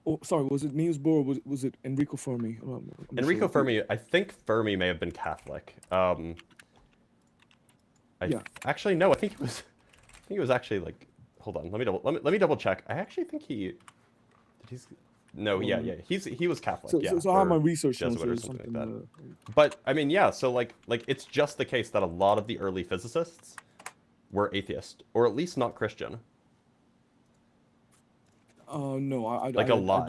Speaker 5: Oh, sorry. Was it Niels Bohr? Or was it Enrico Fermi?
Speaker 2: Enrico Fermi. I think Fermi may have been Catholic.
Speaker 5: Yeah.
Speaker 2: Actually no. I think he was actually like. Hold on. Let me double check. I actually think he. No. Yeah. He was Catholic. Yeah.
Speaker 5: So I have my
Speaker 2: or
Speaker 5: research
Speaker 2: Jesuit
Speaker 5: notes
Speaker 2: or
Speaker 5: or
Speaker 2: something
Speaker 5: something.
Speaker 2: like that. But I mean, yeah. So like it's just the case that a lot of the early physicists were atheist, or at least not Christian.
Speaker 5: No, I
Speaker 2: Like a lot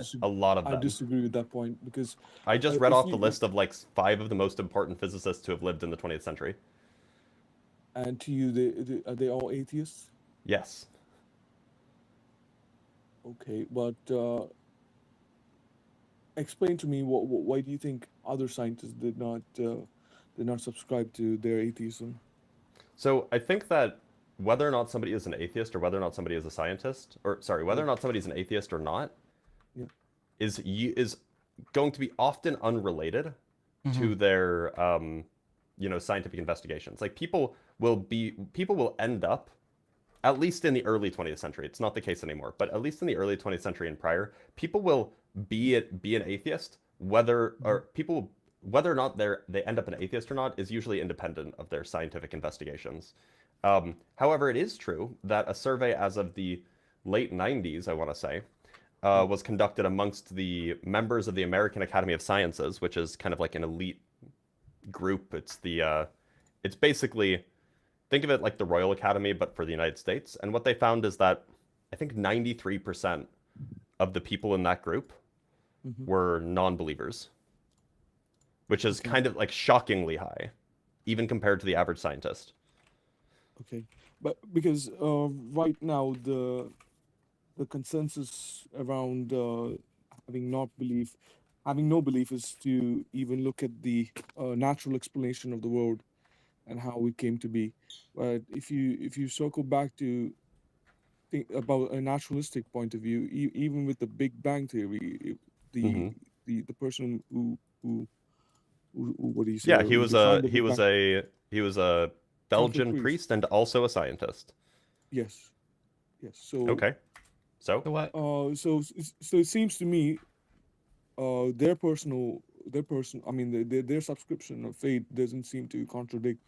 Speaker 2: of them.
Speaker 5: I disagree with that point because
Speaker 2: I just read
Speaker 5: if
Speaker 2: off
Speaker 5: you-
Speaker 2: the list of like 5 of the most important physicists who have lived in the 20th century.
Speaker 5: And to you, are they all atheists?
Speaker 2: Yes.
Speaker 5: Okay, but explain to me why do you think other scientists did not subscribe to their atheism?
Speaker 2: So I think that whether or not somebody is an atheist or whether or not somebody is a scientist, or sorry, whether or not somebody is an atheist or not,
Speaker 5: Yeah.
Speaker 2: is going to be often unrelated to their scientific investigations. Like people will end up, at least in the early 20th century, it's not the case anymore, but at least in the early 20th century and prior, people will be an atheist, whether or not they end up an atheist or not is usually independent of their scientific investigations. However, it is true that a survey as of the late 90s, I want to say, was conducted amongst the members of the American Academy of Sciences, which is kind of like an elite group. It's basically, think of it like the Royal Academy, but for the United States. And what they found is that I think 93% of the people in that group were non-believers, which is kind of like shockingly high, even compared to the average scientist.
Speaker 5: Okay, but because right now the consensus around having no belief is to even look at the natural explanation of the world and how it came to be. But if you circle back to think about a naturalistic point of view, even with the Big Bang theory, the person who what do you say?
Speaker 2: Yeah, he
Speaker 5: who
Speaker 2: was
Speaker 5: defined the
Speaker 2: he
Speaker 5: Big
Speaker 2: was
Speaker 5: Bang-
Speaker 2: he was a Belgian
Speaker 5: priest.
Speaker 2: priest and also a scientist.
Speaker 5: Yes. So
Speaker 2: Okay. So
Speaker 1: So what?
Speaker 5: so it seems to me, their their subscription of faith doesn't seem to contradict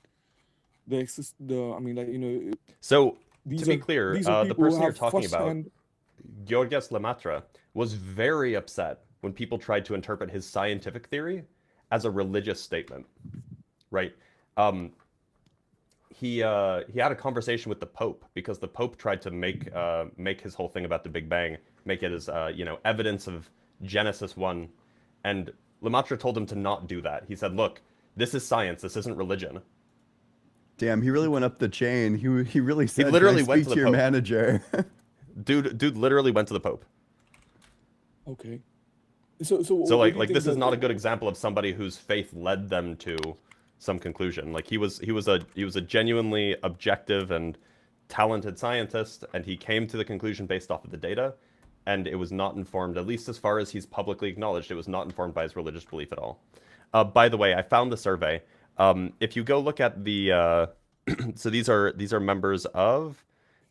Speaker 2: So
Speaker 5: these
Speaker 2: to be
Speaker 5: are
Speaker 2: clear,
Speaker 5: these are
Speaker 2: the
Speaker 5: people who
Speaker 2: person you're
Speaker 5: have
Speaker 2: talking about,
Speaker 5: first-hand.
Speaker 2: Georges Lemaitre, was very upset when people tried to interpret his scientific theory as a religious statement, right? He had a conversation with the Pope because the Pope tried to make his whole thing about the Big Bang, make it as evidence of Genesis 1, and Lemaitre told him to not do that. He said, "Look, this is science. This isn't religion."
Speaker 3: Damn, he really went up the chain. He really said, "Can I
Speaker 2: literally went
Speaker 3: speak
Speaker 2: to
Speaker 3: to
Speaker 2: the
Speaker 3: your
Speaker 2: Pope.
Speaker 3: manager?"
Speaker 2: Dude literally went to the Pope.
Speaker 5: Okay. So
Speaker 2: So
Speaker 5: what do you
Speaker 2: like
Speaker 5: think
Speaker 2: this is
Speaker 5: that
Speaker 2: not a good example of somebody whose faith led them to some conclusion. Like he was a genuinely objective and talented scientist, and he came to the conclusion based off of the data, and it was not informed, at least as far as he's publicly acknowledged, it was not informed by his religious belief at all. By the way, I found the survey. If you go look at the so these are members of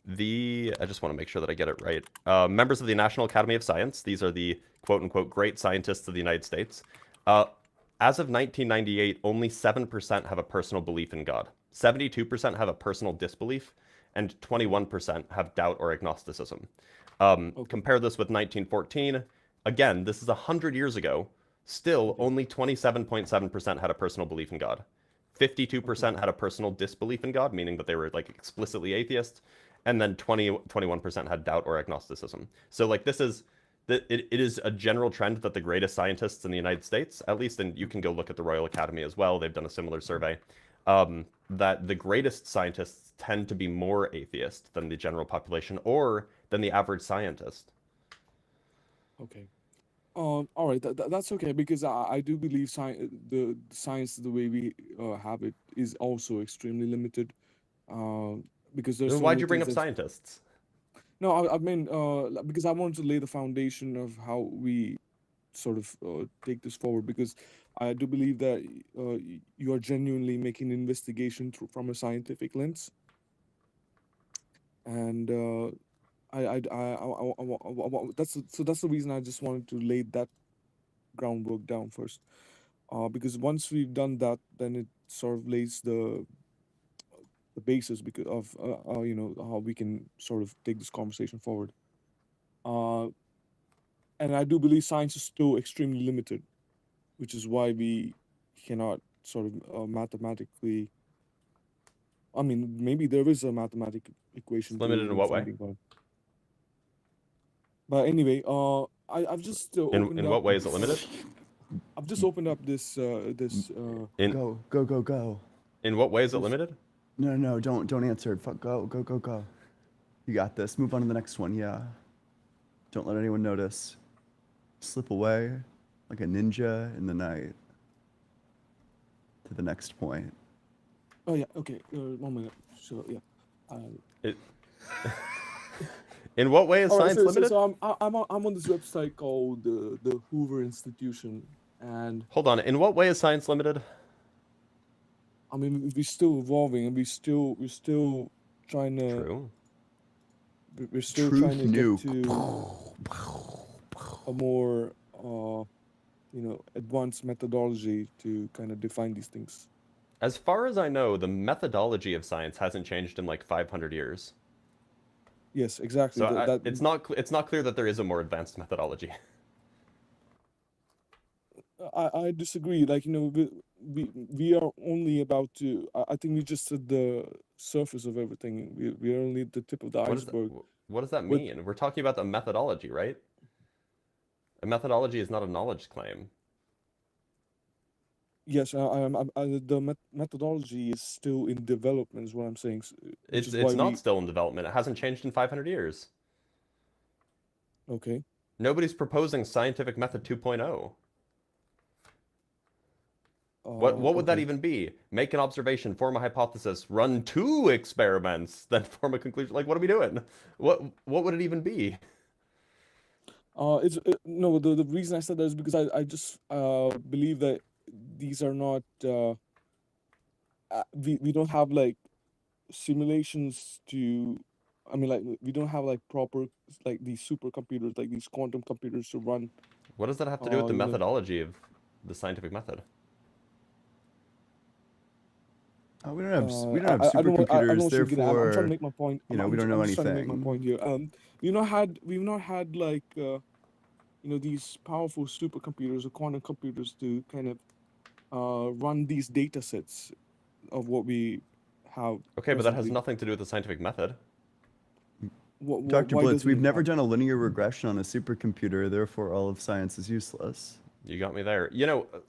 Speaker 2: the, I just want to make sure that I get it right. Members of the National Academy of Science. These are the quote unquote great scientists of the United States. As of 1998, only 7% have a personal belief in God. 72% have a personal disbelief, and 21% have doubt or agnosticism. Compare this with 1914. Again, this is 100 years ago. Still, only 27.7% had a personal belief in God. 52% had a personal disbelief in God, meaning that they were like explicitly atheists, and then 21% had doubt or agnosticism. So like this is it is a general trend that the greatest scientists in the United States, at least, and you can go look at the Royal Academy as well, they've done a similar survey, that the greatest scientists tend to be more atheist than the general population or than the average scientist.
Speaker 5: Okay. All right, that's okay because I do believe the science, the way we have it, is also extremely limited. Because there's
Speaker 2: Then
Speaker 5: so
Speaker 2: why'd
Speaker 5: many
Speaker 2: you bring
Speaker 5: things
Speaker 2: up
Speaker 5: that.
Speaker 2: scientists?
Speaker 5: No, I mean, because I wanted to lay the foundation of how we sort of take this forward. Because I do believe that you are genuinely making an investigation from a scientific lens, and that's the reason I just wanted to lay that groundwork down first. Because once we've done that, then it sort of lays the basis because of how we can sort of take this conversation forward. Uh, and I do believe science is still extremely limited, which is why we cannot sort of mathematically. I mean, maybe there is a mathematical equation
Speaker 2: It's
Speaker 5: to
Speaker 2: limited in what way?
Speaker 5: finding God. But anyway, I've just opened
Speaker 2: In
Speaker 5: up.
Speaker 2: what way is it limited?
Speaker 5: I've just opened up this
Speaker 2: In
Speaker 3: Go.
Speaker 2: in what way is it
Speaker 5: This-
Speaker 2: limited?
Speaker 3: No, don't answer it. Fuck, go. You got this. Move on to the next one. Yeah. Don't let anyone notice. Slip away like a ninja in the night to the next point.
Speaker 5: Oh yeah, okay. 1 minute. So yeah.
Speaker 2: It, in what way is
Speaker 5: All right,
Speaker 2: science limited?
Speaker 5: so I'm on this website called the Hoover Institution, and
Speaker 2: Hold on. In what way is science limited?
Speaker 5: I mean we're still evolving, and we're still trying to
Speaker 2: True.
Speaker 5: we're still
Speaker 3: Truth
Speaker 5: trying to
Speaker 3: nuke.
Speaker 5: get to a more advanced methodology to kind of define these things.
Speaker 2: As far as I know, the methodology of science hasn't changed in like 500 years.
Speaker 5: Yes, exactly.
Speaker 2: So it's not clear that there is a more advanced methodology.
Speaker 5: I disagree. Like we are only about to. I think we just at the surface of everything. We are only at the tip of the iceberg.
Speaker 2: What does that
Speaker 5: With-
Speaker 2: mean? We're talking about the methodology, right? A methodology is not a knowledge claim.
Speaker 5: Yes, the methodology is still in development, is what I'm saying.
Speaker 2: It's not still in development. It hasn't changed in 500 years.
Speaker 5: Okay.
Speaker 2: Nobody's proposing scientific method 2.0. What would that
Speaker 5: okay.
Speaker 2: even be? Make an observation, form a hypothesis, run 2 experiments, then form a conclusion. Like, what are we doing? What would it even be?
Speaker 5: No, the reason I said that is because I just believe that these are not we don't have like simulations to. I mean, like we don't have like proper like these supercomputers, like these quantum computers to run.
Speaker 2: What does that have to do with the
Speaker 5: you know.
Speaker 2: methodology of the scientific method?
Speaker 3: Oh, we don't have
Speaker 5: I don't know what
Speaker 3: supercomputers.
Speaker 5: you're getting at. I'm trying to
Speaker 3: Therefore,
Speaker 5: make my point.
Speaker 3: we don't know
Speaker 5: I'm just trying to make my
Speaker 3: anything.
Speaker 5: point here. We've not had like these powerful supercomputers or quantum computers to kind of run these data sets of what we have
Speaker 2: Okay, but that has
Speaker 5: presently.
Speaker 2: nothing to do with the scientific method.
Speaker 3: Dr.
Speaker 5: Why
Speaker 3: Blitz,
Speaker 5: doesn't
Speaker 3: we've
Speaker 5: it
Speaker 3: never
Speaker 5: have?
Speaker 3: done a linear regression on a supercomputer, therefore all of science is useless.
Speaker 2: You got me there.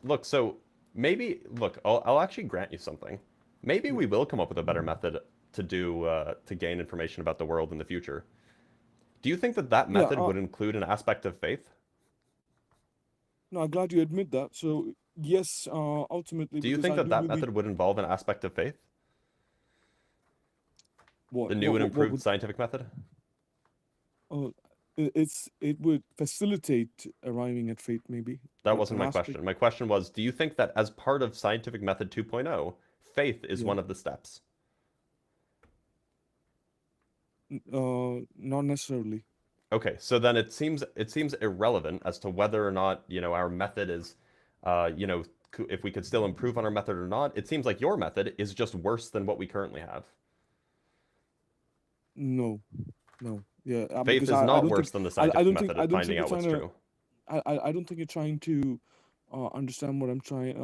Speaker 2: Look, so maybe, look, I'll actually grant you something. Maybe
Speaker 5: Yeah.
Speaker 2: we will come up with a better method to gain information about the world in the future. Do you think that that
Speaker 5: Yeah.
Speaker 2: method would include an aspect of faith?
Speaker 5: No, I'm glad you admit that. So yes, ultimately,
Speaker 2: Do you
Speaker 5: because
Speaker 2: think
Speaker 5: I
Speaker 2: that
Speaker 5: do
Speaker 2: that
Speaker 5: believe.
Speaker 2: method would involve an aspect of faith? The new and
Speaker 5: What
Speaker 2: improved
Speaker 5: would
Speaker 2: scientific method?
Speaker 5: uh, it would facilitate arriving at fate, maybe,
Speaker 2: That
Speaker 5: but
Speaker 2: wasn't
Speaker 5: an
Speaker 2: my
Speaker 5: aspect.
Speaker 2: question. My question was, do you think that as part of scientific method 2.0, faith is
Speaker 5: Yeah.
Speaker 2: one of the steps?
Speaker 5: Not necessarily.
Speaker 2: Okay, so then it seems irrelevant as to whether or not, our method is, if we could still improve on our method or not. It seems like your method is just worse than what we currently have.
Speaker 5: No, no. Yeah,
Speaker 2: Faith
Speaker 5: because
Speaker 2: is
Speaker 5: I
Speaker 2: not
Speaker 5: don't think
Speaker 2: worse than the
Speaker 5: I
Speaker 2: scientific
Speaker 5: don't think
Speaker 2: method at finding
Speaker 5: you're
Speaker 2: out
Speaker 5: trying
Speaker 2: what's
Speaker 5: to.
Speaker 2: true.
Speaker 5: I don't think you're trying to understand what I'm trying.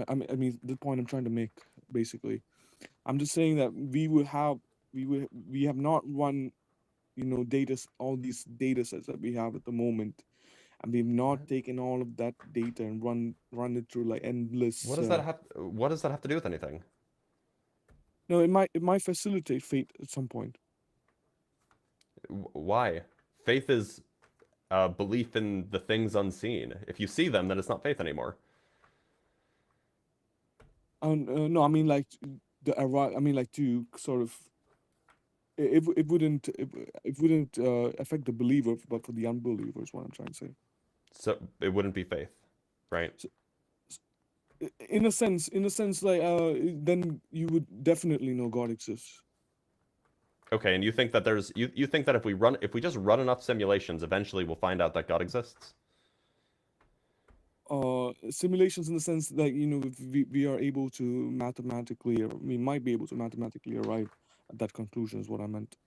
Speaker 5: I mean, the point I'm trying to make, basically. I'm just saying that we have not run, all these data sets that we have at the moment, and we've not
Speaker 2: What?
Speaker 5: taken all of that data and run it through like
Speaker 2: What
Speaker 5: endless.
Speaker 2: does that have? What does that have to do with anything?
Speaker 5: No, it might facilitate fate at some point.
Speaker 2: Why? Faith is belief in the things unseen. If you see them, then it's not faith anymore.
Speaker 5: No, I mean like I mean like to sort of it wouldn't affect the believer, but for the unbeliever is what I'm trying to say.
Speaker 2: So it wouldn't be faith, right?
Speaker 5: So, in a sense, like then you would definitely know God exists.
Speaker 2: Okay, and you think that you think that if we just run enough simulations, eventually we'll find out that God exists?
Speaker 5: Simulations in the sense that if we are able to mathematically, or we might be able to mathematically arrive at that conclusion is what I meant.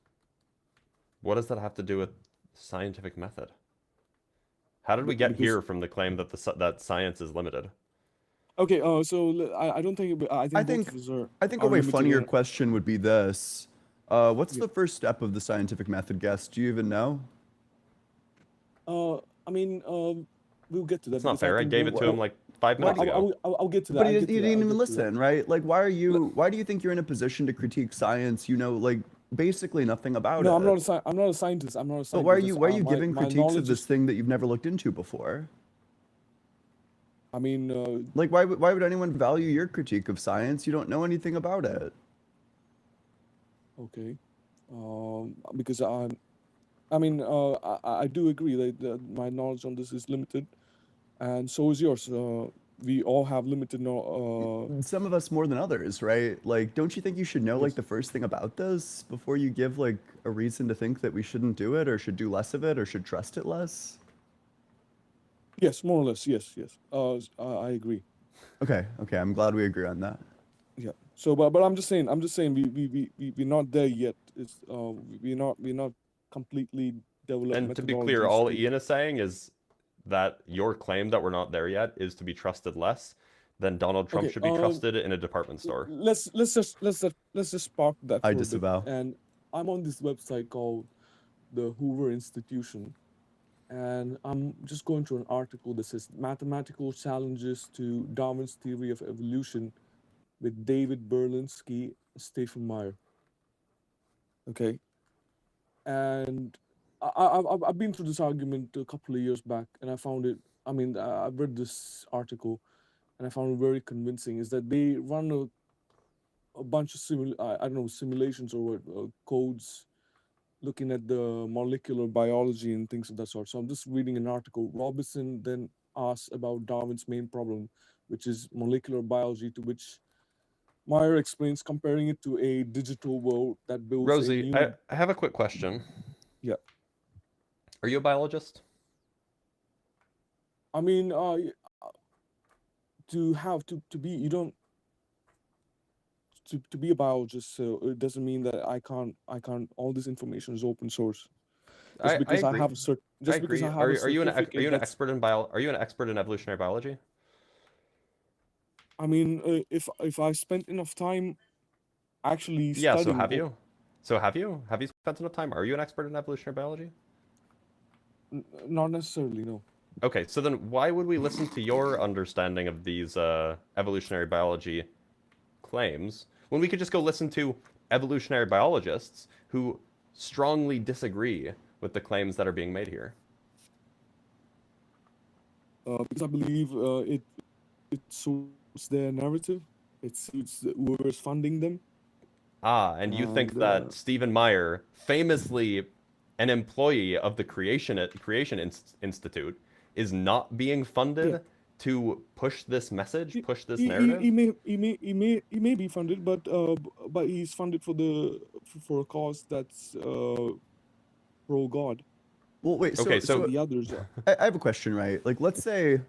Speaker 2: What does that have to do with scientific method? How did we get
Speaker 5: Because
Speaker 2: here from the claim that that science is limited?
Speaker 5: okay, so I don't think I
Speaker 3: I
Speaker 5: think both
Speaker 3: think
Speaker 5: of us are
Speaker 3: I think a
Speaker 5: are
Speaker 3: way
Speaker 5: limited
Speaker 3: funnier
Speaker 5: in.
Speaker 3: question would be this. What's
Speaker 5: Yeah.
Speaker 3: the first step of the scientific method, guess? Do you even know?
Speaker 5: I mean, we'll get to that
Speaker 2: It's not
Speaker 5: because I
Speaker 2: fair. I
Speaker 5: think
Speaker 2: gave it to him like 5 minutes
Speaker 5: I'll,
Speaker 2: ago.
Speaker 5: I'll get to that.
Speaker 3: But he,
Speaker 5: I'll
Speaker 3: he
Speaker 5: get to that.
Speaker 3: didn't
Speaker 5: I'll
Speaker 3: even
Speaker 5: get to that.
Speaker 3: listen, right? Like, why are
Speaker 5: Le-
Speaker 3: you? Why do you think you're in a position to critique science? You know, like basically nothing about
Speaker 5: No,
Speaker 3: it.
Speaker 5: I'm not a scientist. I'm not a
Speaker 3: But why are
Speaker 5: scientist.
Speaker 3: you?
Speaker 5: That's,
Speaker 3: Why are you
Speaker 5: my
Speaker 3: giving
Speaker 5: my
Speaker 3: critiques of
Speaker 5: knowledge
Speaker 3: this
Speaker 5: is.
Speaker 3: thing that you've never looked into before?
Speaker 5: I mean,
Speaker 3: Like, why would anyone value your critique of science? You don't know anything about it.
Speaker 5: okay, because I mean, I do agree that my knowledge on this is limited, and so is yours. We all have limited
Speaker 3: Some of us more than others, right? Like, don't you think you should know like
Speaker 5: yes,
Speaker 3: the first thing about this before you give like a reason to think that we shouldn't do it or should do less of it or should trust it less?
Speaker 5: yes, more or less, yes, yes. I agree.
Speaker 3: Okay, I'm glad we agree on that.
Speaker 5: Yeah. So, but I'm just saying, we're not there yet. It's we're not completely developed
Speaker 2: And to be clear,
Speaker 5: methodologies
Speaker 2: all
Speaker 5: to.
Speaker 2: Ian is saying is that your claim that we're not there yet is to be trusted less than Donald Trump
Speaker 5: Okay.
Speaker 2: should be trusted in a department store.
Speaker 5: Let's just park that
Speaker 3: I
Speaker 5: for a bit.
Speaker 3: disavow.
Speaker 5: And I'm on this website called the Hoover Institution, and I'm just going through an article that says mathematical challenges to Darwin's theory of evolution with David Berlinski, Stephen Meyer. Okay. And I've been through this argument a couple of years back, and I found it. I mean, I've read this article, and I found it very convincing. Is that they run a bunch of I don't know, simulations or what, codes looking at the molecular biology and things of that sort. So I'm just reading an article. Robinson then asks about Darwin's main problem, which is molecular biology, to which Meyer explains comparing it to a digital world that builds a
Speaker 2: Rosie,
Speaker 5: new.
Speaker 2: I have a quick question.
Speaker 5: Yeah.
Speaker 2: Are you a biologist?
Speaker 5: I mean, to have to be you don't to be a biologist, so it doesn't mean that I can't all this information is open source.
Speaker 2: I
Speaker 5: because I
Speaker 2: agree.
Speaker 5: have a certain
Speaker 2: I
Speaker 5: just because
Speaker 2: agree.
Speaker 5: I have a
Speaker 2: Are you an
Speaker 5: certificate that's
Speaker 2: expert in Are you an expert in evolutionary biology?
Speaker 5: I mean, if I spent enough time actually
Speaker 2: Yeah. So
Speaker 5: studying,
Speaker 2: have you? So have you? Have you spent enough time? Are you an expert in evolutionary biology?
Speaker 5: not necessarily, no.
Speaker 2: Okay. So then, why would we listen to your understanding of these evolutionary biology claims when we could just go listen to evolutionary biologists who strongly disagree with the claims that are being made here?
Speaker 5: Because I believe it suits their narrative, it suits whoever's funding them,
Speaker 2: Ah, and you think
Speaker 5: and
Speaker 2: that Stephen Meyer, famously an employee of the Institute, is not being
Speaker 5: yeah,
Speaker 2: funded to push this message,
Speaker 5: he,
Speaker 2: push this
Speaker 5: he, he,
Speaker 2: narrative?
Speaker 5: he may be funded, but he's funded for a cause that's pro God,
Speaker 3: Well, wait.
Speaker 2: Okay,
Speaker 5: and
Speaker 3: So
Speaker 2: so
Speaker 5: the others are.
Speaker 3: I have a question, right? Like, let's say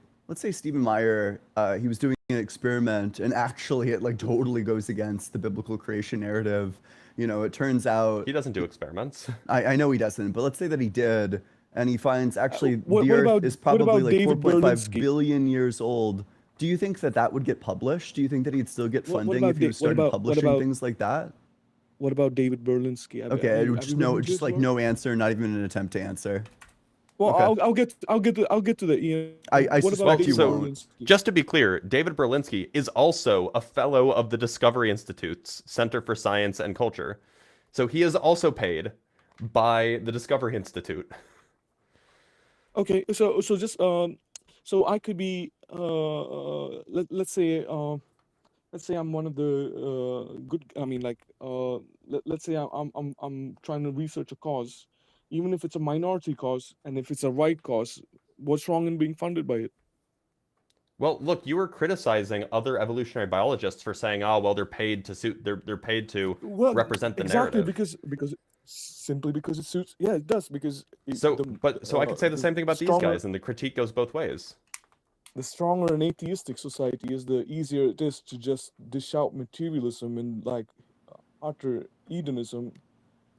Speaker 3: Stephen Meyer, he was doing an experiment, and actually, it like totally goes against the biblical creation narrative. You know, it turns out
Speaker 2: he doesn't do experiments.
Speaker 3: I know he doesn't, but let's say that he did, and he finds actually
Speaker 5: What
Speaker 3: the
Speaker 5: what
Speaker 3: Earth
Speaker 5: about
Speaker 3: is
Speaker 5: what
Speaker 3: probably
Speaker 5: about
Speaker 3: like
Speaker 5: David
Speaker 3: 4.5
Speaker 5: Berlinski?
Speaker 3: billion years old. Do you think that that would get published? Do you think that he'd still get
Speaker 5: What
Speaker 3: funding if he was started
Speaker 5: what
Speaker 3: publishing
Speaker 5: about
Speaker 3: things like that?
Speaker 5: David Berlinski?
Speaker 3: Okay,
Speaker 5: Have
Speaker 3: just
Speaker 5: you read
Speaker 3: no,
Speaker 5: into
Speaker 3: just
Speaker 5: his
Speaker 3: like
Speaker 5: work?
Speaker 3: no answer, not even an attempt to answer.
Speaker 5: Well,
Speaker 3: Okay,
Speaker 5: I'll get to that, Ian.
Speaker 3: I
Speaker 5: What about
Speaker 2: Well,
Speaker 3: suspect you
Speaker 5: David
Speaker 2: so
Speaker 3: won't.
Speaker 5: Berlinski?
Speaker 2: just to be clear, David Berlinski is also a fellow of the Discovery Institute's Center for Science and Culture. So he is also paid by the Discovery Institute.
Speaker 5: Okay, so just so I could be let's say I'm one of the good. I mean, like let's say I'm trying to research a cause, even if it's a minority cause, and if it's a right cause, what's wrong in being funded by it?
Speaker 2: Well, look, you were criticizing other evolutionary biologists for saying, "Oh, well, they're paid to suit they're paid to
Speaker 5: Well,
Speaker 2: represent the
Speaker 5: exactly
Speaker 2: narrative."
Speaker 5: because simply because it suits. Yeah, it does because
Speaker 2: So, I could say the same thing
Speaker 5: the
Speaker 2: about these
Speaker 5: stronger
Speaker 2: guys, and the critique goes both ways.
Speaker 5: the stronger an atheistic society is, the easier it is to just dish out materialism and like utter hedonism.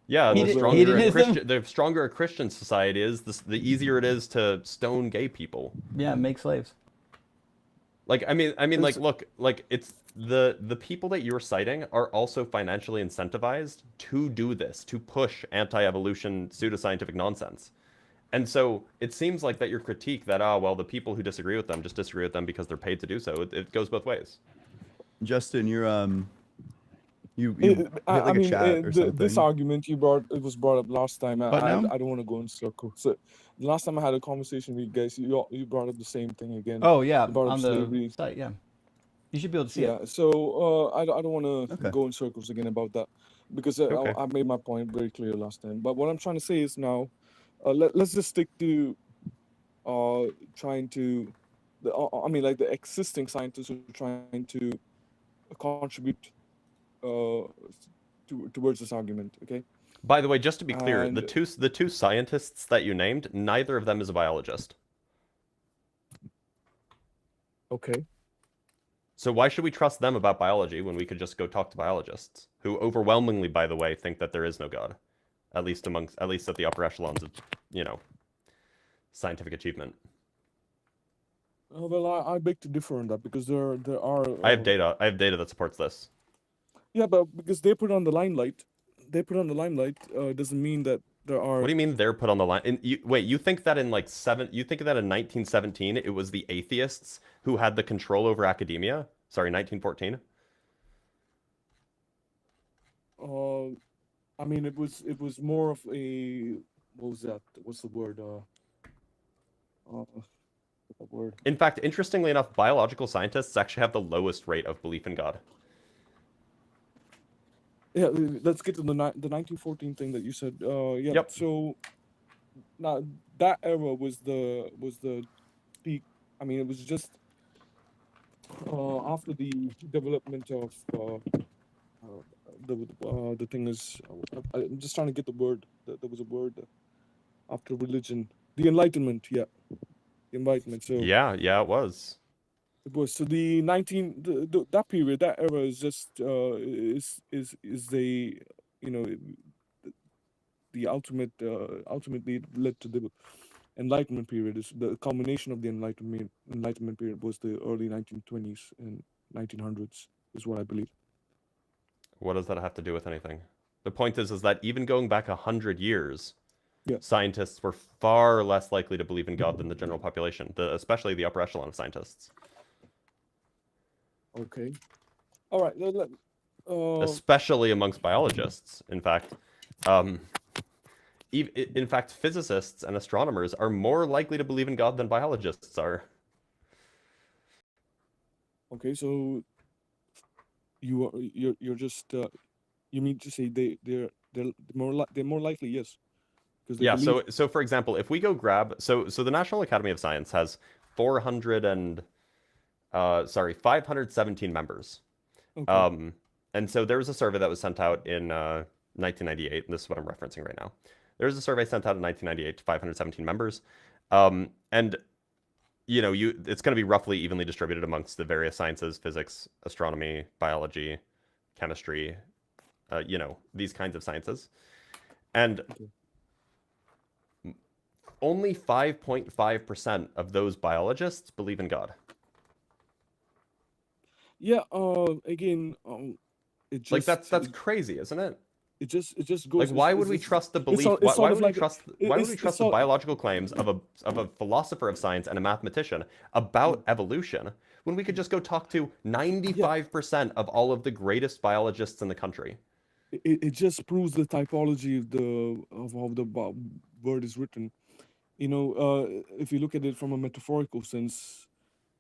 Speaker 2: Yeah,
Speaker 5: Uh, where
Speaker 1: Hedonism?
Speaker 2: The stronger a Christian society is, the easier it is to stone gay people.
Speaker 1: Yeah, make slaves.
Speaker 2: Like, like,
Speaker 5: it's
Speaker 2: look, like it's the people that you're citing are also financially incentivized to do this, to push anti-evolution pseudoscientific nonsense. And so it seems like that your critique that, oh, well, the people who disagree with them just disagree with them because they're paid to do so. It goes both ways.
Speaker 3: Justin, you hit
Speaker 5: I
Speaker 3: like a
Speaker 5: mean,
Speaker 3: chat or
Speaker 5: this
Speaker 3: something.
Speaker 5: argument it was brought up last time.
Speaker 1: What now?
Speaker 5: I don't want to go in circles. So the last time I had a conversation with you guys, you brought up the same thing again.
Speaker 1: Oh yeah,
Speaker 5: You brought up
Speaker 1: on the
Speaker 5: slavery.
Speaker 1: site. Yeah, you should be able to see it.
Speaker 5: Yeah. So I don't want to
Speaker 3: Okay.
Speaker 5: go in circles again about that because
Speaker 2: Okay.
Speaker 5: I made my point very clear last time. But what I'm trying to say is now, let's just stick to trying to I mean, like the existing scientists who are trying to contribute uh, towards this argument. Okay.
Speaker 2: By the way, just to be clear,
Speaker 5: And
Speaker 2: the two scientists that you named, neither of them is a biologist.
Speaker 5: okay.
Speaker 2: So why should we trust them about biology when we could just go talk to biologists, who overwhelmingly, by the way, think that there is no God, at least at the upper echelons of, scientific achievement.
Speaker 5: Well, I beg to differ on that because there are.
Speaker 2: I have data that supports this.
Speaker 5: Yeah, but because they put on the limelight, doesn't mean that there are.
Speaker 2: What do you mean they're put on the line? Wait, you think that in you think that in 1917 it was the atheists who had the control over academia? Sorry, 1914.
Speaker 5: I mean, it was more of a, what was that? What's the word? What's that word?
Speaker 2: In fact, interestingly enough, biological scientists actually have the lowest rate of belief in God.
Speaker 5: Yeah, let's get to the 1914 thing that you said. Yeah.
Speaker 2: Yep.
Speaker 5: So now that era was the peak. I mean, it was just after the development of the thing is, I'm just trying to get the word. There was a word after religion, the Enlightenment. Yeah, the Enlightenment. So
Speaker 2: Yeah, it was.
Speaker 5: it was, so the that period, that era is just is the, you know, the ultimately it led to the Enlightenment period. Is the culmination of the Enlightenment period was the early 1920s and 1900s, is what I believe.
Speaker 2: What does that have to do with anything? The point is that even going back 100 years,
Speaker 5: Yeah.
Speaker 2: scientists were far less likely to believe in God than the general population, especially the upper echelon of scientists.
Speaker 5: Okay. All right.
Speaker 2: Especially amongst biologists, in fact. In fact, physicists and astronomers are more likely to believe in God than biologists are.
Speaker 5: Okay, so you're just you mean to say they're more likely, yes, because they
Speaker 2: Yeah,
Speaker 5: believe.
Speaker 2: so for example, if we go grab so the National Academy of Science has 517 members.
Speaker 5: Okay.
Speaker 2: And so there was a survey that was sent out in 1998, and this is what I'm referencing right now. There was a survey sent out in 1998 to 517 members, and it's going to be roughly evenly distributed amongst the various sciences: physics, astronomy, biology, chemistry, these kinds of sciences. And
Speaker 5: Okay.
Speaker 2: only 5.5% of those biologists believe in God.
Speaker 5: Yeah. Again, it
Speaker 2: Like
Speaker 5: just
Speaker 2: that's crazy, isn't it?
Speaker 5: it just
Speaker 2: Like,
Speaker 5: goes.
Speaker 2: why would we trust the
Speaker 5: It's
Speaker 2: belief?
Speaker 5: it's
Speaker 2: Why
Speaker 5: sort of
Speaker 2: would we
Speaker 5: like
Speaker 2: trust?
Speaker 5: it-
Speaker 2: Why would we
Speaker 5: it's
Speaker 2: trust the
Speaker 5: sort.
Speaker 2: biological claims of a philosopher of science and a mathematician about evolution when we could just go talk to 95% of all of the greatest biologists in the country?
Speaker 5: It just proves the typology of how the word is written. If you look at it from a metaphorical sense,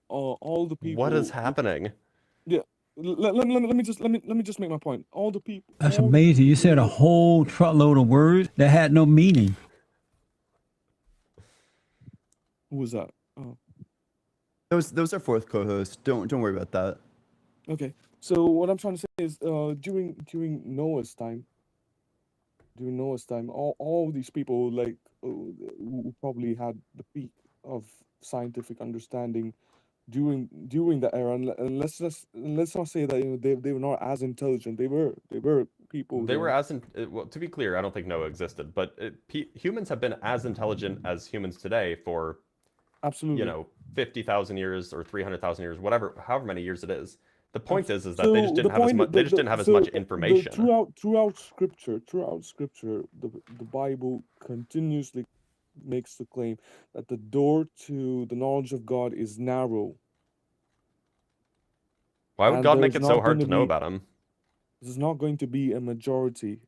Speaker 5: all the
Speaker 2: What is
Speaker 5: people.
Speaker 2: happening?
Speaker 5: Yeah. Let me just make my point.
Speaker 6: That's
Speaker 5: All the
Speaker 6: amazing. You
Speaker 5: people
Speaker 6: said a
Speaker 5: who.
Speaker 6: whole truckload of words that had no meaning.
Speaker 5: Who was that? Oh,
Speaker 3: Those are fourth co-hosts. Don't worry about that.
Speaker 5: okay. So what I'm trying to say is, during Noah's time, all these people, like, who probably had the peak of scientific understanding during that era, and let's not say that they were not as intelligent. They were people
Speaker 2: They were
Speaker 5: then.
Speaker 2: well, to be clear, I don't think Noah existed, but humans have been as intelligent as humans today for
Speaker 5: Absolutely.
Speaker 2: 50,000 years or 300,000 years, whatever, however many years it is. The point is that they just
Speaker 5: So
Speaker 2: didn't
Speaker 5: the
Speaker 2: have as
Speaker 5: point,
Speaker 2: much. They just didn't have as much information.
Speaker 5: throughout scripture, the Bible continuously makes the claim that the door to the knowledge of God is narrow,
Speaker 2: Why would
Speaker 5: and
Speaker 2: God make it so hard to know about him?
Speaker 5: there's not going to be a majority.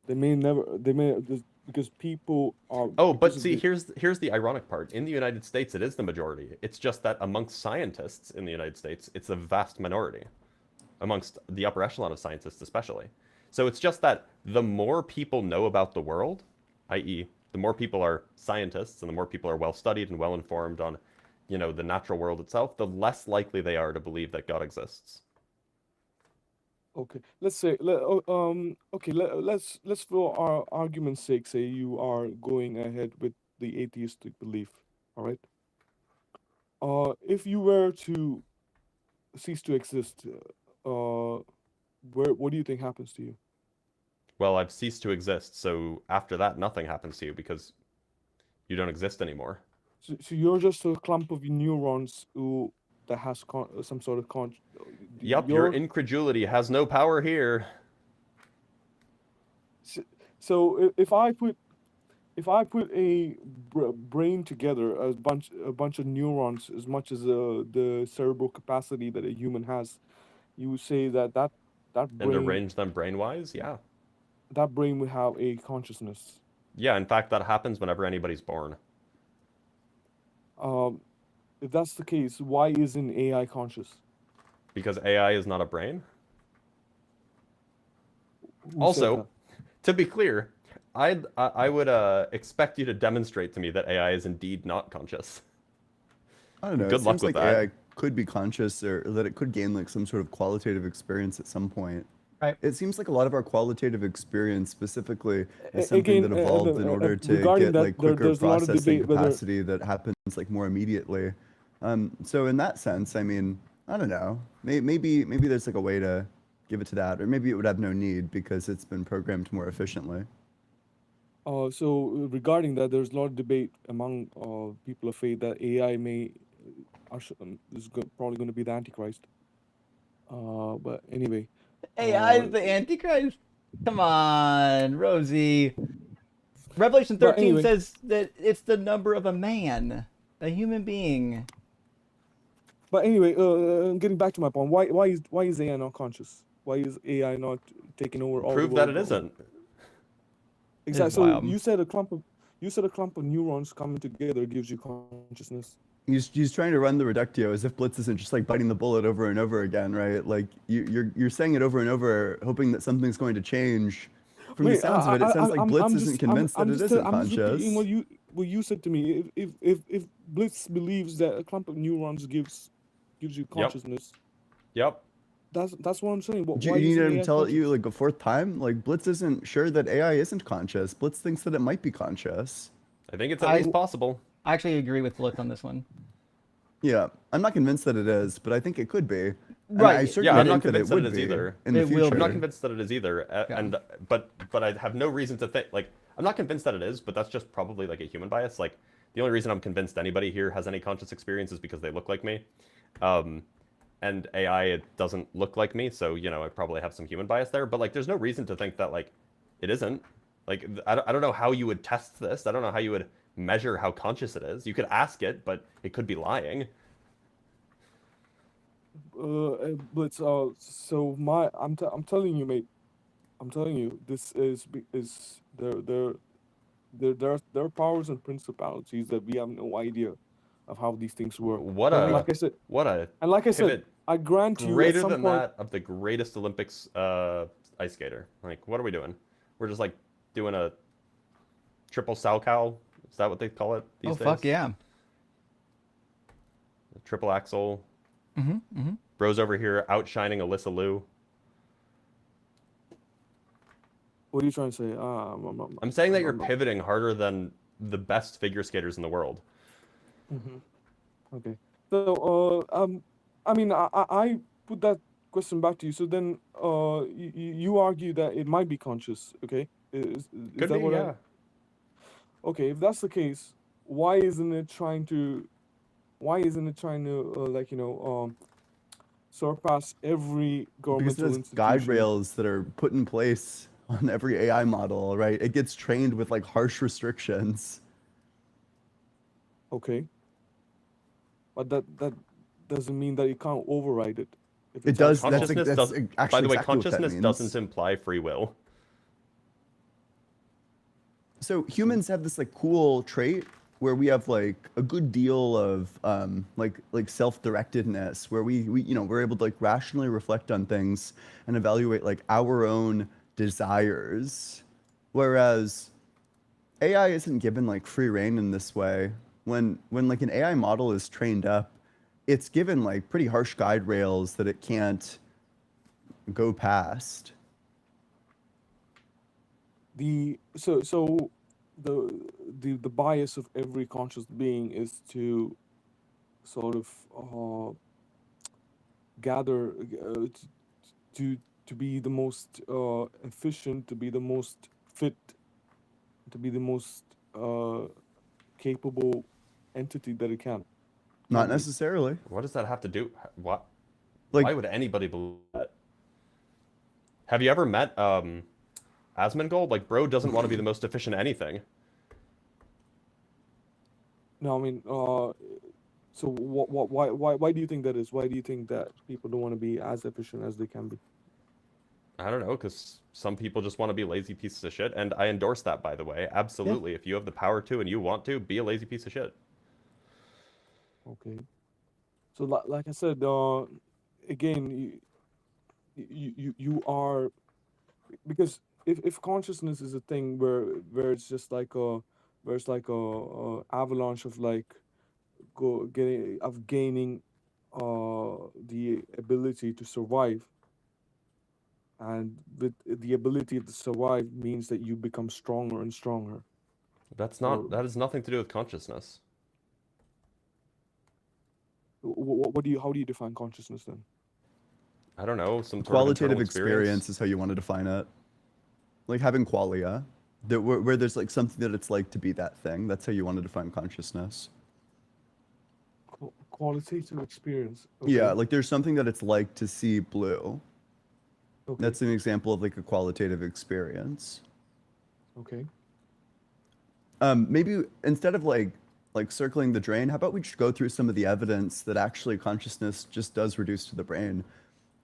Speaker 5: They may never, because people are,
Speaker 2: Oh, but
Speaker 5: because of
Speaker 2: see,
Speaker 5: the.
Speaker 2: here's the ironic part. In the United States, it is the majority. It's just that amongst scientists in the United States, it's a vast minority. Amongst the upper echelon of scientists, especially. So it's just that the more people know about the world, i.e., the more people are scientists and the more people are well studied and well informed on, the natural world itself, the less likely they are to believe that God exists.
Speaker 5: Okay, let's say, okay, let's for our argument's sake say you are going ahead with the atheistic belief, all right? If you were to cease to exist, what do you think happens to you?
Speaker 2: Well, I've ceased to exist, so after that, nothing happens to you because you don't exist anymore.
Speaker 5: So you're just a clump of neurons that has some sort of
Speaker 2: Yup, your
Speaker 5: You're
Speaker 2: incredulity has no power here.
Speaker 5: so if I put a brain together, a bunch of neurons, as much as the cerebral capacity that a human has, you would say that
Speaker 2: And
Speaker 5: brain
Speaker 2: arrange them brain-wise? Yeah.
Speaker 5: that brain would have a consciousness.
Speaker 2: Yeah, in fact, that happens whenever anybody's born.
Speaker 5: Um, if that's the case, why isn't AI conscious?
Speaker 2: Because AI is not a brain?
Speaker 5: Who said
Speaker 2: Also,
Speaker 5: that?
Speaker 2: to be clear, I would expect you to demonstrate to me that AI is indeed not conscious.
Speaker 3: I don't know.
Speaker 2: Good
Speaker 3: It
Speaker 2: luck
Speaker 3: seems
Speaker 2: with
Speaker 3: like
Speaker 2: that.
Speaker 3: AI could be conscious, or that it could gain like some sort of qualitative experience at some point.
Speaker 1: Right.
Speaker 3: It seems like a lot of our qualitative experience specifically is something
Speaker 5: Again,
Speaker 3: that evolved in order to
Speaker 5: regarding
Speaker 3: get
Speaker 5: that,
Speaker 3: like quicker
Speaker 5: there's a lot of
Speaker 3: processing
Speaker 5: debate whether.
Speaker 3: capacity that happens like more immediately. So in that sense, I mean, I don't know. Maybe there's like a way to give it to that, or maybe it would have no need because it's been programmed more efficiently.
Speaker 5: So regarding that, there's a lot of debate among people of faith that AI probably going to be the Antichrist. But anyway,
Speaker 1: AI
Speaker 5: uh,
Speaker 1: is the Antichrist. Come on, Rosie. Revelation
Speaker 5: but
Speaker 1: 13
Speaker 5: anyway,
Speaker 1: says that it's the number of a man, a human being.
Speaker 5: getting back to my point, why is AI not conscious? Why is AI not taking over all the
Speaker 2: Prove that
Speaker 5: world?
Speaker 2: it isn't.
Speaker 5: Exactly.
Speaker 1: It's
Speaker 5: So
Speaker 1: wild.
Speaker 5: you said a clump of neurons coming together gives you consciousness.
Speaker 3: He's trying to run the reductio as if Blitz isn't just like biting the bullet over and over again, right? Like you're saying it over and over, hoping that something's going to change. From the
Speaker 5: Wait,
Speaker 3: sounds of it, it sounds like Blitz isn't convinced that it isn't
Speaker 5: I'm just repeating
Speaker 3: conscious.
Speaker 5: what you said to me. If Blitz believes that a clump of neurons gives you
Speaker 2: Yep.
Speaker 5: consciousness,
Speaker 2: Yep.
Speaker 5: that's what I'm saying.
Speaker 3: Do
Speaker 5: Why
Speaker 3: you need
Speaker 5: isn't
Speaker 3: him
Speaker 5: AI
Speaker 3: to tell
Speaker 5: conscious?
Speaker 3: you like a fourth time? Like Blitz isn't sure that AI isn't conscious. Blitz thinks that it might be conscious.
Speaker 2: I think it's at
Speaker 1: I
Speaker 2: least possible.
Speaker 1: I actually agree with Blitz on this one.
Speaker 3: Yeah, I'm not convinced that it is, but I think it could be. And I
Speaker 1: Right.
Speaker 3: certainly
Speaker 2: I'm not
Speaker 3: think that it
Speaker 2: convinced that it
Speaker 3: would
Speaker 2: is
Speaker 3: be
Speaker 2: either.
Speaker 3: in the
Speaker 1: It will
Speaker 3: future.
Speaker 2: I'm not
Speaker 1: be.
Speaker 2: convinced that it is either,
Speaker 1: Yeah.
Speaker 2: and but I have no reason to think like I'm not convinced that it is, but that's just probably like a human bias. Like the only reason I'm convinced anybody here has any conscious experience is because they look like me, and AI it doesn't look like me, so you know I probably have some human bias there. But like, there's no reason to think that like it isn't. Like I don't know how you would test this. I don't know how you would measure how conscious it is. You could ask it, but it could be lying.
Speaker 5: Blitz. So I'm telling you, mate. I'm telling you, this is there are powers and principalities that we have no idea of how these things work.
Speaker 2: What
Speaker 5: And
Speaker 2: a
Speaker 5: like I said,
Speaker 2: what a
Speaker 5: and like I said,
Speaker 2: pivot
Speaker 5: I grant you at
Speaker 2: greater
Speaker 5: some
Speaker 2: than
Speaker 5: point.
Speaker 2: that of the greatest Olympics ice skater. Like, what are we doing? We're just like doing a triple salchow. Is that what they call it these
Speaker 1: Oh
Speaker 2: days?
Speaker 1: fuck yeah.
Speaker 2: Triple axel.
Speaker 1: Mm-hmm.
Speaker 2: Bro's over here outshining Alyssa Liu.
Speaker 5: What are you trying to say?
Speaker 2: I'm saying that you're
Speaker 5: I'm-
Speaker 2: pivoting harder than the best figure skaters in the world.
Speaker 5: Okay. So, I mean, I put that question back to you. So then, you argue that it might be conscious. Okay, is
Speaker 2: Could
Speaker 5: that
Speaker 2: be,
Speaker 5: what
Speaker 2: yeah.
Speaker 5: Okay, if that's the case, why isn't it trying to, like surpass every
Speaker 3: Because
Speaker 5: governmental
Speaker 3: there's
Speaker 5: institution?
Speaker 3: guide rails that are put in place on every AI model, right? It gets trained with like harsh restrictions.
Speaker 5: Okay. But that doesn't mean that you can't override it. If
Speaker 3: It
Speaker 5: it's
Speaker 3: does.
Speaker 5: actually
Speaker 3: That's
Speaker 2: Consciousness
Speaker 3: that's
Speaker 2: doesn't.
Speaker 3: actually
Speaker 2: By the way,
Speaker 3: exactly what that
Speaker 2: consciousness
Speaker 3: means.
Speaker 2: doesn't imply free will.
Speaker 3: So humans have this like cool trait where we have like a good deal of like self-directedness, where we we're able to like rationally reflect on things and evaluate like our own desires, whereas AI isn't given like free reign in this way. When like an AI model is trained up, it's given like pretty harsh guide rails that it can't go past.
Speaker 5: So the bias of every conscious being is to sort of gather to be the most efficient, to be the most fit, to be the most capable entity that it can
Speaker 3: Not
Speaker 5: be.
Speaker 3: necessarily.
Speaker 2: What does that have to do? What?
Speaker 3: Like
Speaker 2: Why would anybody believe that? Have you ever met Asmongold? Like, bro doesn't want to be the most efficient at anything.
Speaker 5: No, I mean, so why do you think that is? Why do you think that people don't want to be as efficient as they can be?
Speaker 2: I don't know, because some people just want to be lazy pieces of shit, and I endorse that, by the way. Absolutely. If you have the power to and you want to, be a lazy piece of shit.
Speaker 5: Okay. So like I said, again, you are, because if consciousness is a thing where it's just like a avalanche of like gaining the ability to survive, and with the ability to survive means that you become stronger and stronger.
Speaker 2: That's
Speaker 5: Or
Speaker 2: not. That has nothing to do with consciousness.
Speaker 5: how do you define consciousness then?
Speaker 2: I don't know. Some sort of
Speaker 3: qualitative
Speaker 2: internal
Speaker 3: experience is how you want to define it. Like having qualia. where there's like something that it's like to be that thing. That's how you want to define consciousness.
Speaker 5: Qualitative experience.
Speaker 3: Yeah,
Speaker 5: Okay.
Speaker 3: like there's something that it's like to see blue.
Speaker 5: Okay.
Speaker 3: That's an example of like a qualitative experience.
Speaker 5: Okay.
Speaker 3: Maybe instead of like circling the drain, how about we just go through some of the evidence that actually consciousness just does reduce to the brain?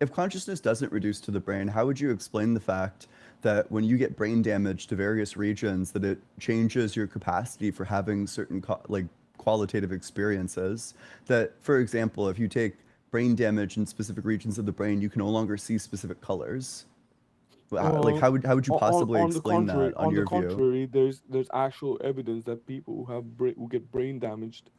Speaker 3: If consciousness doesn't reduce to the brain, how would you explain the fact that when you get brain damage to various regions, that it changes your capacity for having certain qualitative experiences? That, for example, if you take brain damage in specific regions of the brain, you can no longer see specific colors. Like, how would you possibly
Speaker 5: on the
Speaker 3: explain
Speaker 5: contrary,
Speaker 3: that on your view?
Speaker 5: there's actual evidence that people who get brain damaged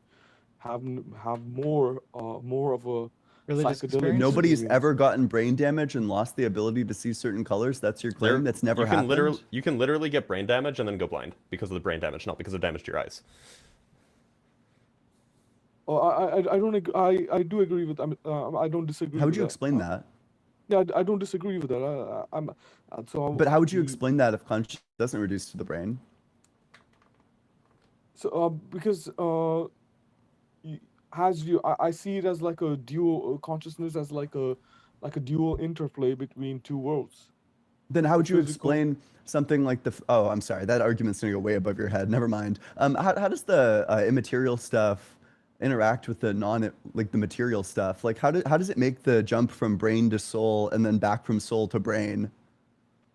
Speaker 5: have more of a
Speaker 1: Religious
Speaker 5: psychedelic
Speaker 1: experience?
Speaker 3: Nobody's
Speaker 5: experience.
Speaker 3: ever gotten brain damage and lost the ability to see certain colors. That's your claim. That's never happened.
Speaker 2: You can literally get brain damage and then go blind because of the brain damage, not because of damage to your eyes.
Speaker 5: I do agree with. I don't disagree.
Speaker 3: How would
Speaker 5: with
Speaker 3: you
Speaker 5: that.
Speaker 3: explain that?
Speaker 5: Yeah, I don't disagree with that.
Speaker 3: But how would you
Speaker 5: the-
Speaker 3: explain that if consciousness doesn't reduce to the brain?
Speaker 5: So because I see it as like a dual consciousness, as like a dual interplay between two worlds.
Speaker 3: Then how would you
Speaker 5: physical-
Speaker 3: explain something like oh, I'm sorry, that argument's gonna go way above your head. Never mind. How does the immaterial stuff interact with the the material stuff? Like how does it make the jump from brain to soul and then back from soul to brain?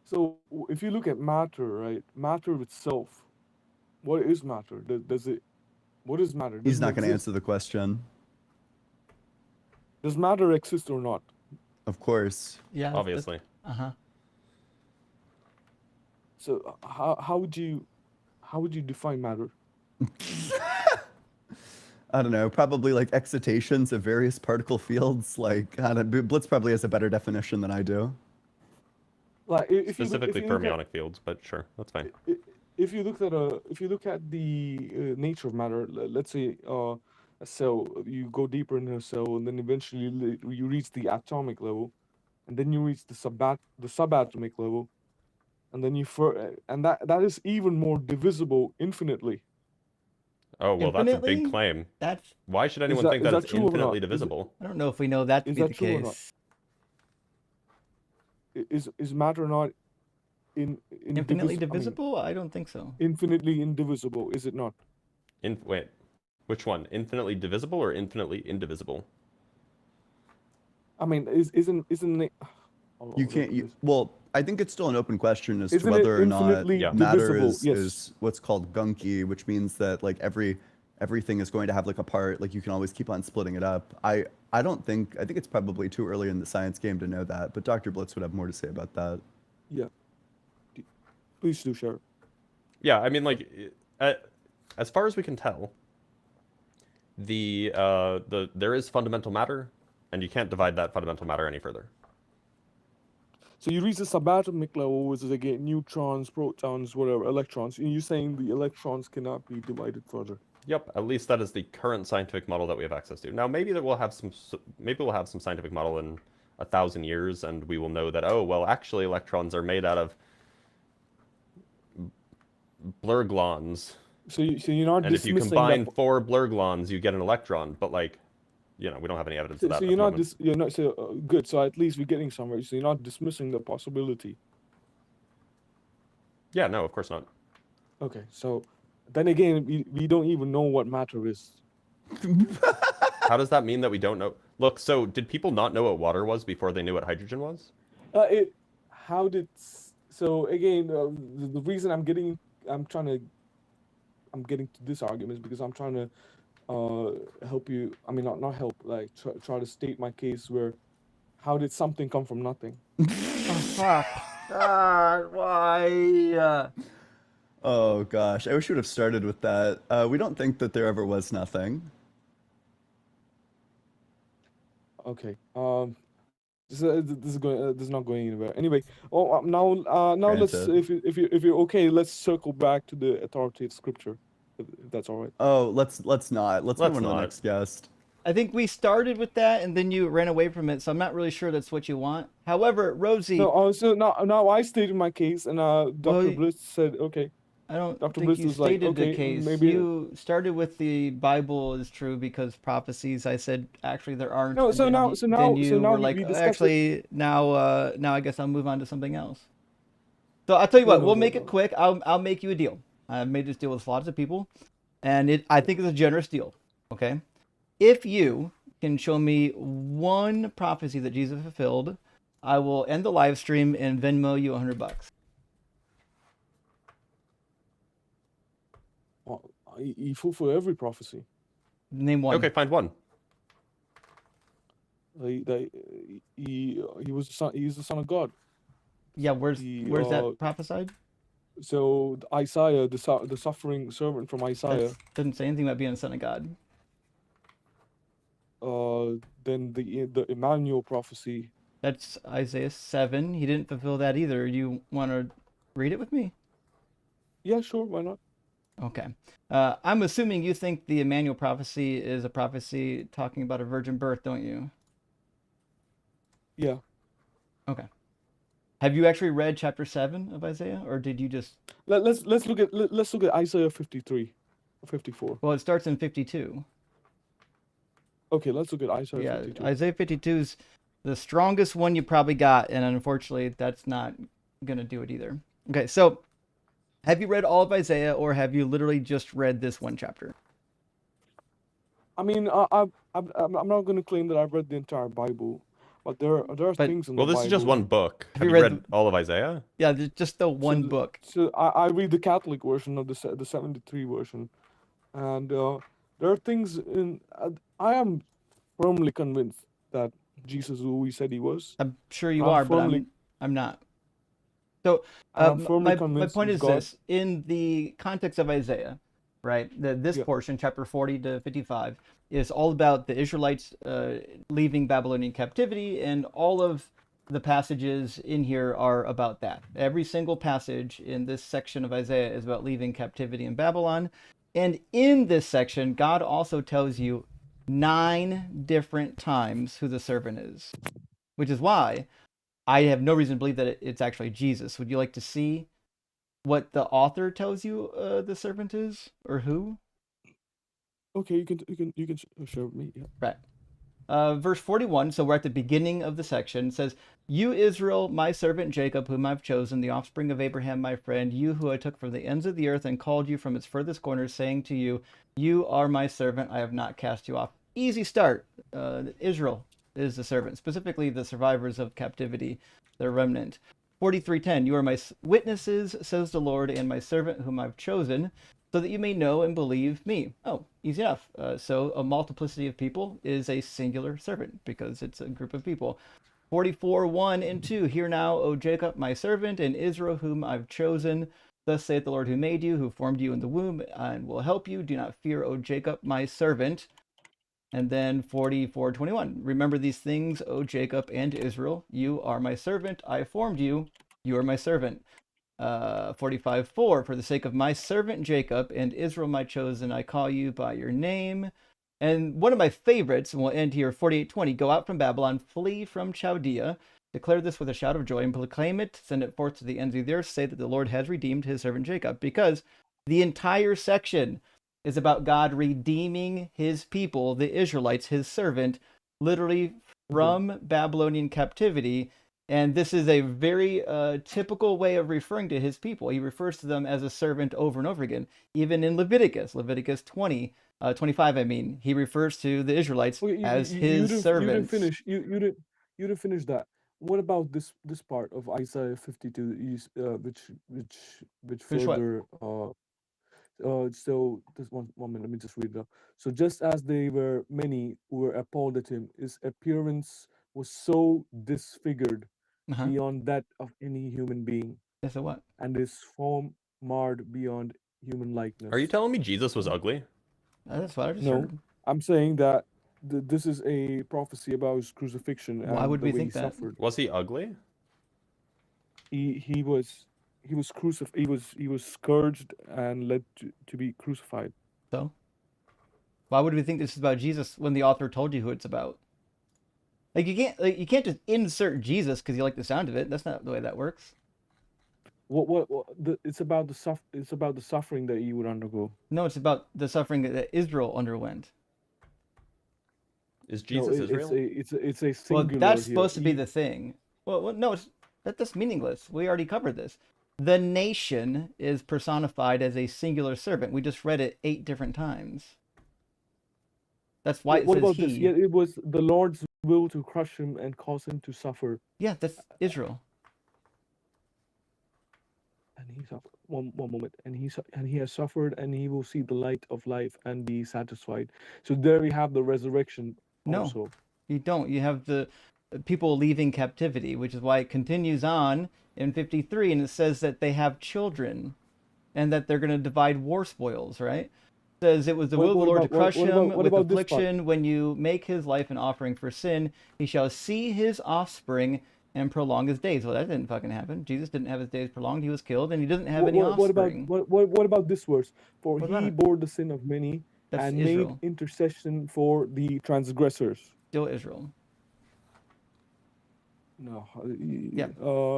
Speaker 5: So if you look at matter, right? Matter itself, what is matter? What is matter?
Speaker 3: He's
Speaker 5: Does it
Speaker 3: not gonna
Speaker 5: exist?
Speaker 3: answer the question.
Speaker 5: Does matter exist or not?
Speaker 3: Of course.
Speaker 1: Yeah.
Speaker 2: Obviously.
Speaker 1: Uh-huh.
Speaker 5: So how would you define matter?
Speaker 3: I don't know, probably like excitations of various particle fields. Like, I don't, Blitz probably has a better definition than I do.
Speaker 5: Like
Speaker 2: Specifically fermionic fields, but sure, that's fine.
Speaker 5: If you look at the nature of matter, let's say a cell, you go deeper into a cell, and then eventually you reach the atomic level, and then you reach the subatomic level, and then and that is even more divisible infinitely.
Speaker 2: Oh, well, that's a
Speaker 1: Infinitely?
Speaker 2: big claim.
Speaker 1: That's
Speaker 2: Why should anyone
Speaker 5: that-
Speaker 2: think
Speaker 5: is
Speaker 2: that
Speaker 5: that
Speaker 2: it's
Speaker 5: true or not?
Speaker 2: infinitely
Speaker 5: Is it-
Speaker 2: divisible?
Speaker 1: I don't know if we know that to
Speaker 5: Is
Speaker 1: be
Speaker 5: that
Speaker 1: the
Speaker 5: true or not?
Speaker 1: case.
Speaker 5: Is matter not
Speaker 1: Infinitely
Speaker 5: I mean,
Speaker 1: divisible? I don't think so.
Speaker 5: infinitely indivisible? Is it not?
Speaker 2: Wait, which one? Infinitely divisible or infinitely indivisible?
Speaker 5: I mean, isn't it? Oh,
Speaker 3: You
Speaker 5: look
Speaker 3: can't.
Speaker 5: at this.
Speaker 3: Well, I think it's still an open question as to
Speaker 5: Isn't it
Speaker 3: whether or not
Speaker 5: infinitely
Speaker 2: Yeah.
Speaker 3: matter
Speaker 5: divisible? Yes.
Speaker 3: is what's called gunky, which means that like everything is going to have like a part. Like you can always keep on splitting it up. I don't think. I think it's probably too early in the science game to know that. But Dr. Blitz would have more to say about that.
Speaker 5: Yeah. Please do share.
Speaker 2: Yeah, I mean, like, as far as we can tell, there is fundamental matter, and you can't divide that fundamental matter any further.
Speaker 5: So you reach the subatomic level, which is again neutrons, protons, whatever, electrons. And you're saying the electrons cannot be divided further.
Speaker 2: Yep, at least that is the current scientific model that we have access to. Now, maybe we'll have some scientific model in 1,000 years, and we will know that, oh, well, actually, electrons are made out of blurglons,
Speaker 5: So you're not
Speaker 2: and if you
Speaker 5: dismissing
Speaker 2: combine
Speaker 5: that.
Speaker 2: 4 blurglons, you get an electron. But like, we don't have any evidence of that.
Speaker 5: So
Speaker 2: at
Speaker 5: you're
Speaker 2: the
Speaker 5: not
Speaker 2: moment.
Speaker 5: you're not so good. So at least we're getting somewhere. So you're not dismissing the possibility.
Speaker 2: Yeah, no, of course not.
Speaker 5: Okay. So then again, we don't even know what matter is.
Speaker 2: How does that mean that we don't know? Look, so did people not know what water was before they knew what hydrogen was?
Speaker 5: So again, the reason I'm getting to this argument is because I'm trying to help you. I mean, not help, like try to state my case where how did something come from nothing?
Speaker 1: Oh, fuck. God, why?
Speaker 3: Oh gosh, I wish we would have started with that. We don't think that there ever was nothing.
Speaker 5: Okay. This is not going anywhere. Anyway, now let's
Speaker 3: Granted.
Speaker 5: if you're okay, let's circle back to the authoritative scripture, if that's all right.
Speaker 3: Oh, let's not. Let's move on to the
Speaker 2: not.
Speaker 3: next guest.
Speaker 1: I think we started with that and then you ran away from it, so I'm not really sure that's what you want. However, Rosie,
Speaker 5: No, so now I stated my case, and
Speaker 1: well,
Speaker 5: Dr. Bliss said, okay.
Speaker 1: I don't
Speaker 5: Dr.
Speaker 1: think
Speaker 5: Bliss
Speaker 1: you
Speaker 5: was like,
Speaker 1: stated the
Speaker 5: okay,
Speaker 1: case.
Speaker 5: maybe.
Speaker 1: You started with the Bible is true because prophecies. I said actually there aren't.
Speaker 5: No,
Speaker 1: And
Speaker 5: so now,
Speaker 1: then you were
Speaker 5: we
Speaker 1: like,
Speaker 5: discussed it.
Speaker 1: actually now I guess I'll move on to something else. So I'll tell you
Speaker 5: No,
Speaker 1: what,
Speaker 5: no,
Speaker 1: we'll
Speaker 5: no,
Speaker 1: make it
Speaker 5: no.
Speaker 1: quick. I'll make you a deal. I've made this deal with lots of people, and I think it's a generous deal. Okay, if you can show me one prophecy that Jesus fulfilled, I will end the live stream and Venmo you $100.
Speaker 5: Well, he fulfilled every prophecy.
Speaker 1: Name one.
Speaker 2: Okay, find one.
Speaker 5: He was the son. He's the son of God.
Speaker 1: Yeah, where's
Speaker 5: He,
Speaker 1: that prophesied?
Speaker 5: So Isaiah, the suffering servant from Isaiah.
Speaker 1: That doesn't say anything about being a son of God.
Speaker 5: Then the Emmanuel prophecy.
Speaker 1: That's Isaiah 7. He didn't fulfill that either. You want to read it with me?
Speaker 5: Yeah, sure, why not?
Speaker 1: Okay. I'm assuming you think the Emmanuel prophecy is a prophecy talking about a virgin birth, don't you?
Speaker 5: Yeah.
Speaker 1: Okay. Have you actually read chapter 7 of Isaiah, or did you just?
Speaker 5: Let's look at Isaiah 53, or 54.
Speaker 1: Well, it starts in 52.
Speaker 5: Okay, let's look at Isaiah
Speaker 1: Yeah,
Speaker 5: 52.
Speaker 1: Isaiah 52 is the strongest one you probably got, and unfortunately, that's not gonna do it either. Okay, so have you read all of Isaiah, or have you literally just read this one chapter?
Speaker 5: I mean, I'm not going to claim that I've read the entire Bible, but there are
Speaker 1: But-
Speaker 5: things in
Speaker 2: Well,
Speaker 5: the
Speaker 2: this
Speaker 5: Bible.
Speaker 2: is just one book.
Speaker 1: Have
Speaker 2: Have
Speaker 1: you
Speaker 2: you
Speaker 1: read
Speaker 2: read all of Isaiah?
Speaker 1: Yeah, just the one
Speaker 5: So-
Speaker 1: book.
Speaker 5: So I read the Catholic version of the 73 version, and there are things in. I am firmly convinced that Jesus is who he said he was.
Speaker 1: I'm sure you
Speaker 5: I'm
Speaker 1: are, but
Speaker 5: firmly-
Speaker 1: I'm not. So
Speaker 5: I'm firmly
Speaker 1: my
Speaker 5: convinced
Speaker 1: point
Speaker 5: he's
Speaker 1: is
Speaker 5: God.
Speaker 1: this: in the context of Isaiah, right? This
Speaker 5: Yeah.
Speaker 1: portion, chapter 40 to 55, is all about the Israelites leaving Babylonian captivity, and all of the passages in here are about that. Every single passage in this section of Isaiah is about leaving captivity in Babylon, and in this section, God also tells you 9 different times who the servant is, which is why I have no reason to believe that it's actually Jesus. Would you like to see what the author tells you the servant is, or who?
Speaker 5: Okay, you can share with me. Yeah.
Speaker 1: Right. Verse 41, so we're at the beginning of the section, says, You, Israel, my servant Jacob, whom I've chosen, the offspring of Abraham, my friend, you who I took from the ends of the earth and called you from its furthest corners, saying to you, You are my servant, I have not cast you off. Easy start. Israel is the servant, specifically the survivors of captivity, the remnant. 43:10, You are my witnesses, says the Lord, and my servant whom I've chosen, so that you may know and believe me. Oh, easy enough. So a multiplicity of people is a singular servant because it's a group of people. 44:1 and 2, Hear now, O Jacob, my servant, and Israel, whom I've chosen. Thus saith the Lord who made you, who formed you in the womb, and will help you. Do not fear, O Jacob, my servant. And then 44:21, Remember these things, O Jacob and Israel. You are my servant. I formed you. You are my servant. 45:4, For the sake of my servant Jacob and Israel my chosen, I call you by your name. And one of my favorites, and we'll end here, 48:20, Go out from Babylon, flee from Chaldea, declare this with a shout of joy and proclaim it, send it forth to the ends of the earth, say that the Lord has redeemed his servant Jacob. Because the entire section is about God redeeming his people, the Israelites, his servant, literally from Babylonian captivity. And this is a very typical way of referring to his people. He refers to them as a servant over and over again. Even in Leviticus 20, 25, I mean, he refers to the Israelites
Speaker 5: Okay,
Speaker 1: as
Speaker 5: you
Speaker 1: his
Speaker 5: didn't
Speaker 1: servants.
Speaker 5: finish. You didn't finish that. What about this part of Isaiah 52, which
Speaker 1: Finish what?
Speaker 5: further so this one minute, let me just read that. So just as they were many who were appalled at him, his appearance was so disfigured
Speaker 1: Uh-huh.
Speaker 5: beyond that of any human being,
Speaker 1: Yeah, so what?
Speaker 5: and his form marred beyond human likeness.
Speaker 2: Are you telling me Jesus was ugly?
Speaker 1: That's what I just
Speaker 5: No,
Speaker 1: heard.
Speaker 5: I'm saying that this is a prophecy about his crucifixion
Speaker 1: Why
Speaker 5: and
Speaker 1: would
Speaker 5: the
Speaker 1: we
Speaker 5: way
Speaker 1: think
Speaker 5: he
Speaker 1: that?
Speaker 5: suffered.
Speaker 2: Was he ugly?
Speaker 5: He was crucified. He was scourged and led to be crucified.
Speaker 1: So? Why would we think this is about Jesus when the author told you who it's about? Like you can't just insert Jesus because you like the sound of it. That's not the way that works.
Speaker 5: It's about the suffering that you would undergo.
Speaker 1: No, it's about the suffering that Israel underwent.
Speaker 2: Is
Speaker 5: No,
Speaker 2: Jesus Israel?
Speaker 5: it's a
Speaker 1: Well,
Speaker 5: singular
Speaker 1: that's
Speaker 5: here.
Speaker 1: supposed to be the thing. Well, no, that's meaningless. We already covered this. The nation is personified as a singular servant. We just read it 8 different times. That's why it
Speaker 5: What
Speaker 1: says
Speaker 5: about
Speaker 1: he.
Speaker 5: this? Yeah, it was the Lord's will to crush him and cause him to suffer.
Speaker 1: Yeah, that's Israel.
Speaker 5: And he suffered. One moment. And he has suffered, and he will see the light of life and be satisfied. So there we have the resurrection
Speaker 1: No,
Speaker 5: also.
Speaker 1: you don't. You have the people leaving captivity, which is why it continues on in 53, and it says that they have children and that they're going to divide war spoils, right? It says it was the will of the Lord to crush him with affliction. When you make his life an offering for sin, he shall see his offspring and prolong his days. Well, that didn't fucking happen. Jesus didn't have his days prolonged. He was killed, and he doesn't have any offspring.
Speaker 5: What about this verse? For
Speaker 1: What about
Speaker 5: he
Speaker 1: it?
Speaker 5: bore the sin of many
Speaker 1: That's
Speaker 5: and
Speaker 1: Israel.
Speaker 5: made intercession for the transgressors.
Speaker 1: Still Israel.
Speaker 5: No,
Speaker 1: Yeah.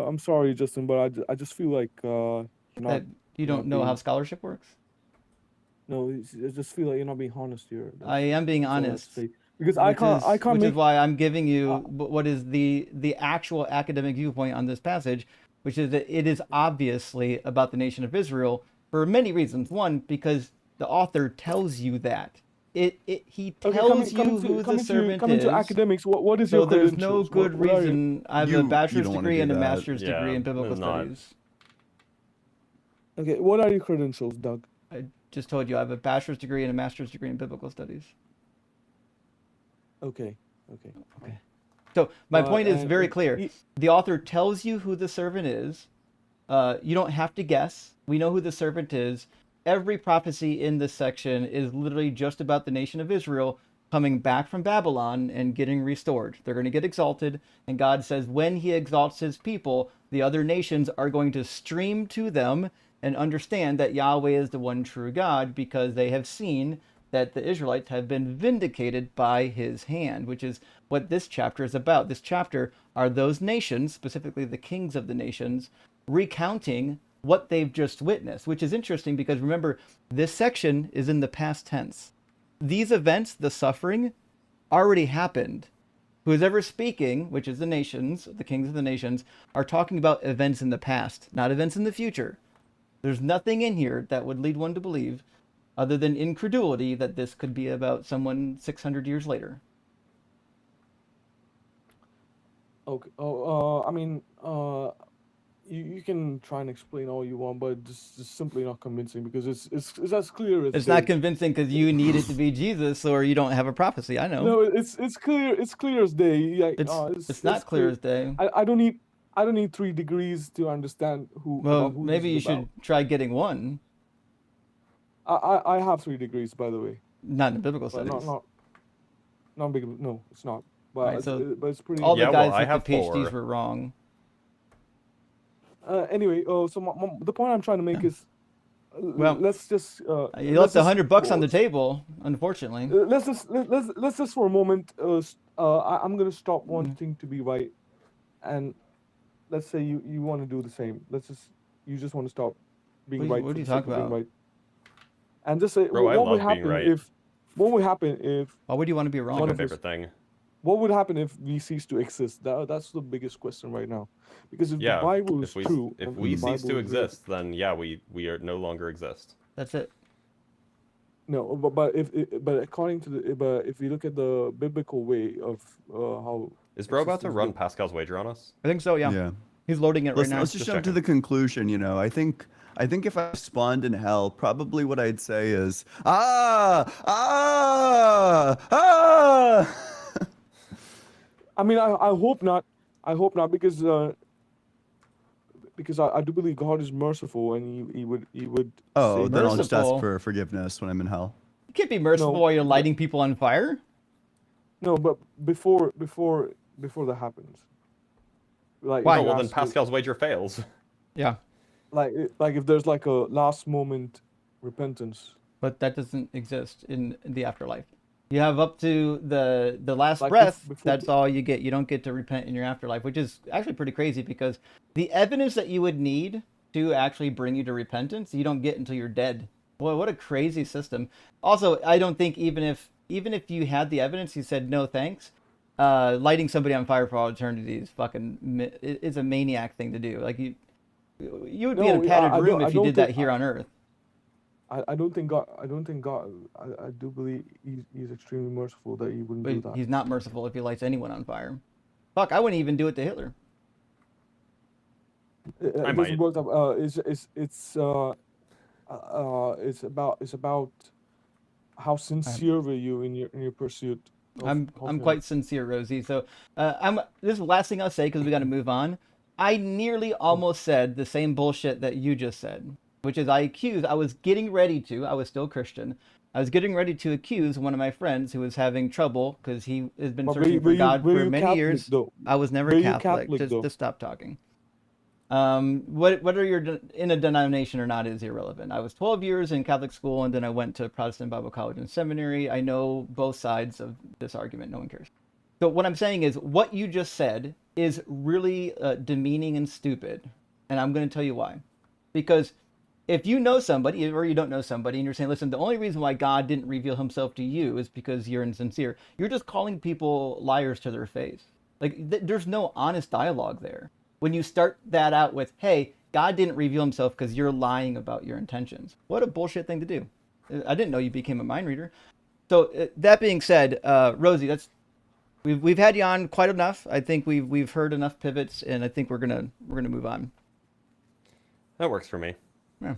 Speaker 5: I'm sorry, Justin, but I just feel like you're not.
Speaker 1: That you don't know how scholarship works?
Speaker 5: No, I just feel like you're not being honest here.
Speaker 1: I am being
Speaker 5: That's all I have to
Speaker 1: honest.
Speaker 5: say. Because I can't
Speaker 1: Which
Speaker 5: make.
Speaker 1: is why I'm giving you what is the actual academic viewpoint on this passage, which is that it is obviously about the nation of Israel for many reasons. One, because the author tells you that. He tells you who the servant
Speaker 5: coming
Speaker 1: is.
Speaker 5: to academics, what is
Speaker 1: So
Speaker 5: your
Speaker 1: there's
Speaker 5: credentials?
Speaker 1: no good
Speaker 5: What are you?
Speaker 1: reason. I have
Speaker 3: You
Speaker 1: a
Speaker 3: don't
Speaker 1: bachelor's
Speaker 3: wanna
Speaker 1: degree
Speaker 3: do
Speaker 1: and a
Speaker 3: that.
Speaker 1: master's degree
Speaker 2: Yeah,
Speaker 1: in biblical
Speaker 2: it's not.
Speaker 1: studies.
Speaker 5: Okay, what are your credentials, Doug?
Speaker 1: I just told you I have a bachelor's degree and a master's degree in biblical studies.
Speaker 5: Okay.
Speaker 1: So my point is
Speaker 5: and
Speaker 1: very clear. The author tells you who the servant is. You don't have to guess. We know who the servant is. Every prophecy in this section is literally just about the nation of Israel coming back from Babylon and getting restored. They're going to get exalted, and God says when he exalts his people, the other nations are going to stream to them and understand that Yahweh is the one true God because they have seen that the Israelites have been vindicated by his hand, which is what this chapter is about. This chapter are those nations, specifically the kings of the nations, recounting what they've just witnessed, which is interesting because remember, this section is in the past tense. These events, the suffering, already happened. Who is ever speaking, which is the nations, the kings of the nations, are talking about events in the past, not events in the future. There's nothing in here that would lead one to believe, other than incredulity, that this could be about someone 600 years later.
Speaker 5: Okay. I mean, you can try and explain all you want, but it's simply not convincing because it's as clear as
Speaker 1: It's
Speaker 5: day.
Speaker 1: not convincing because you need it to be Jesus or you don't have a prophecy. I know.
Speaker 5: No, it's clear as day. Yeah,
Speaker 1: It's not clear as day.
Speaker 5: I don't need 3 degrees to understand who.
Speaker 1: Well,
Speaker 5: about who
Speaker 1: maybe you
Speaker 5: this is
Speaker 1: should try getting one.
Speaker 5: about. I have 3 degrees, by the way.
Speaker 1: Not in biblical
Speaker 5: But
Speaker 1: studies.
Speaker 5: not big. No, it's not. But
Speaker 1: Right, so
Speaker 5: but it's pretty.
Speaker 1: all the
Speaker 2: Yeah,
Speaker 1: guys
Speaker 2: well, I
Speaker 1: with
Speaker 2: have
Speaker 1: the PhDs
Speaker 2: 4.
Speaker 1: were wrong.
Speaker 5: Anyway, so the point I'm trying to make is,
Speaker 1: Well,
Speaker 5: let's just.
Speaker 1: You left $100 on the table, unfortunately.
Speaker 5: Let's just for a moment. I'm gonna stop wanting to be right, and let's say you want to do the same. You just want to stop being right.
Speaker 1: What
Speaker 5: for
Speaker 1: are you
Speaker 5: the sake
Speaker 1: talking
Speaker 5: of being
Speaker 1: about?
Speaker 5: right. And just say
Speaker 2: Bro, I
Speaker 5: what would
Speaker 2: love being
Speaker 5: happen
Speaker 2: right.
Speaker 5: if. What would happen if?
Speaker 1: Why would you want to be
Speaker 2: It's
Speaker 1: wrong?
Speaker 2: like my
Speaker 5: of us-
Speaker 2: favorite thing.
Speaker 5: What would happen if we cease to exist? That's the biggest question right now, because if
Speaker 2: Yeah,
Speaker 5: the Bible is
Speaker 2: if we
Speaker 5: true,
Speaker 2: if
Speaker 5: and
Speaker 2: we
Speaker 5: the
Speaker 2: cease to
Speaker 5: Bible is real-
Speaker 2: exist, then yeah, we are no longer exist.
Speaker 1: That's it.
Speaker 5: No, but according to but if you look at the biblical way of how
Speaker 2: Is bro about to
Speaker 5: existence
Speaker 2: run
Speaker 5: works-
Speaker 2: Pascal's wager on us?
Speaker 1: I think so, yeah. He's loading it right
Speaker 3: Let's,
Speaker 1: now.
Speaker 3: let's just
Speaker 2: Just
Speaker 3: jump to
Speaker 2: checking.
Speaker 3: the conclusion. You know, I think if I spawned in hell, probably what I'd say is ah.
Speaker 5: I mean, I hope not. I hope not because I do believe God is merciful and he would
Speaker 3: Oh,
Speaker 5: save
Speaker 3: then
Speaker 5: us.
Speaker 3: I'll just ask
Speaker 1: Merciful.
Speaker 3: for forgiveness when I'm in hell.
Speaker 1: You can't be merciful
Speaker 5: No,
Speaker 1: while you're
Speaker 5: but-
Speaker 1: lighting people on fire.
Speaker 5: No, but before that happens, like
Speaker 1: Why?
Speaker 2: Oh,
Speaker 5: if
Speaker 2: well
Speaker 5: you
Speaker 2: then
Speaker 5: ask-
Speaker 2: Pascal's wager fails.
Speaker 1: Yeah.
Speaker 5: like if there's like a last moment repentance,
Speaker 1: but that doesn't exist in the afterlife. You have up to the last
Speaker 5: Like
Speaker 1: breath.
Speaker 5: before
Speaker 1: That's all you get. You don't get to repent in your afterlife, which is actually pretty crazy because the evidence that you would need to actually bring you to repentance, you don't get until you're dead. Boy, what a crazy system. Also, I don't think even if you had the evidence, you said no thanks. Lighting somebody on fire for all eternity is is a maniac thing to do. Like you would be in a
Speaker 5: No,
Speaker 1: padded
Speaker 5: I
Speaker 1: room
Speaker 5: don't. I
Speaker 1: if you
Speaker 5: don't
Speaker 1: did that
Speaker 5: think.
Speaker 1: here on Earth.
Speaker 5: I don't think God. I don't think God. I do believe he's extremely merciful that he wouldn't
Speaker 1: But
Speaker 5: do that.
Speaker 1: he's not merciful if he lights anyone on fire. Fuck, I wouldn't even do it to Hitler.
Speaker 2: I
Speaker 5: It doesn't
Speaker 2: might.
Speaker 5: work that. It's about how sincere were you in your pursuit
Speaker 1: I'm
Speaker 5: of
Speaker 1: I'm
Speaker 5: him.
Speaker 1: quite sincere, Rosie. So this is the last thing I'll say because we got to move on. I nearly almost said the same bullshit that you just said, which is I was getting ready to. I was still Christian. I was getting ready to accuse one of my friends who was having trouble because he has been
Speaker 5: But
Speaker 1: searching for God
Speaker 5: were
Speaker 1: for
Speaker 5: you
Speaker 1: many
Speaker 5: Catholic
Speaker 1: years.
Speaker 5: though?
Speaker 1: I was never
Speaker 5: Were you
Speaker 1: Catholic.
Speaker 5: Catholic though?
Speaker 1: Just stop talking. Whether you're in a denomination or not is irrelevant. I was 12 years in Catholic school, and then I went to Protestant Bible College and seminary. I know both sides of this argument. No one cares. So what I'm saying is, what you just said is really demeaning and stupid, and I'm going to tell you why. Because if you know somebody or you don't know somebody, and you're saying, listen, the only reason why God didn't reveal Himself to you is because you're insincere. You're just calling people liars to their face. Like there's no honest dialogue there when you start that out with, hey, God didn't reveal Himself because you're lying about your intentions. What a bullshit thing to do. I didn't know you became a mind reader. So that being said, Rosie, we've had you on quite enough. I think we've heard enough pivots, and I think we're gonna move on.
Speaker 2: That works for me.
Speaker 1: Yeah.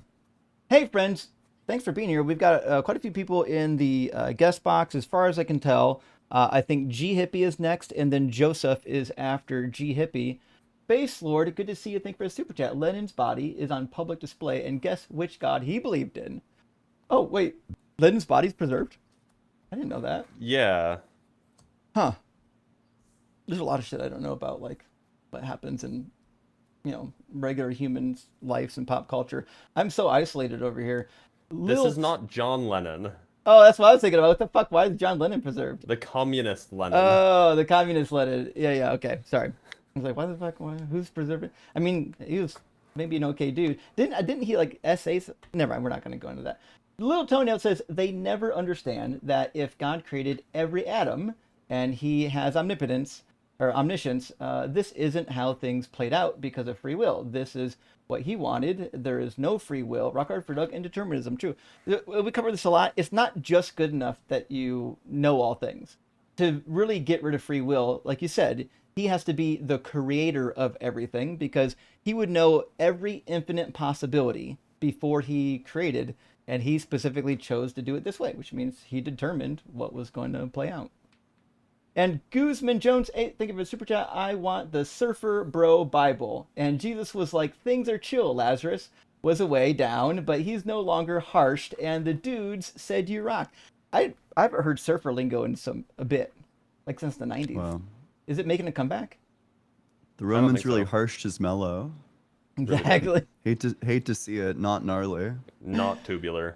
Speaker 1: Hey friends, thanks for being here. We've got quite a few people in the guest box. As far as I can tell, I think G Hippie is next, and then Joseph is after G Hippie. Space Lord, good to see you. Thank you for the super chat. Lenin's body is on public display, and guess which god he believed in? Oh, wait. Lenin's body's preserved? I didn't know that.
Speaker 2: Yeah.
Speaker 1: Huh. There's a lot of shit I don't know about, like what happens in, regular humans' lives and pop culture. I'm so isolated over here.
Speaker 2: This is not John Lennon,
Speaker 1: Oh, that's what I was thinking about. What the fuck? Why is John Lennon preserved?
Speaker 2: the communist Lennon.
Speaker 1: Oh, the communist Lennon. Yeah, okay. Sorry. I was like, why the fuck? Who's preserving? I mean, he was maybe an okay dude. Didn't he like essays? Never mind. We're not going to go into that. Little Toenail says they never understand that if God created every atom and He has omnipotence or omniscience, this isn't how things played out because of free will. This is what He wanted. There is no free will. Rock hard for Doug and determinism. True. We cover this a lot. It's not just good enough that you know all things. To really get rid of free will, like you said, He has to be the creator of everything because He would know every infinite possibility before He created, and He specifically chose to do it this way, which means He determined what was going to play out. And Guzman Jones, hey, thank you for the super chat. I want the Surfer Bro Bible. And Jesus was like, things are chill, Lazarus was away down, but he's no longer harshed, and the dudes said you rock. I've heard surfer lingo in a bit, like since the 90s.
Speaker 3: Wow.
Speaker 1: Is it making a comeback?
Speaker 3: The
Speaker 2: don't
Speaker 3: Romans
Speaker 2: think
Speaker 3: really
Speaker 2: so.
Speaker 3: harshed his mellow.
Speaker 1: Exactly.
Speaker 3: Hate to see it, not gnarly.
Speaker 2: Not tubular.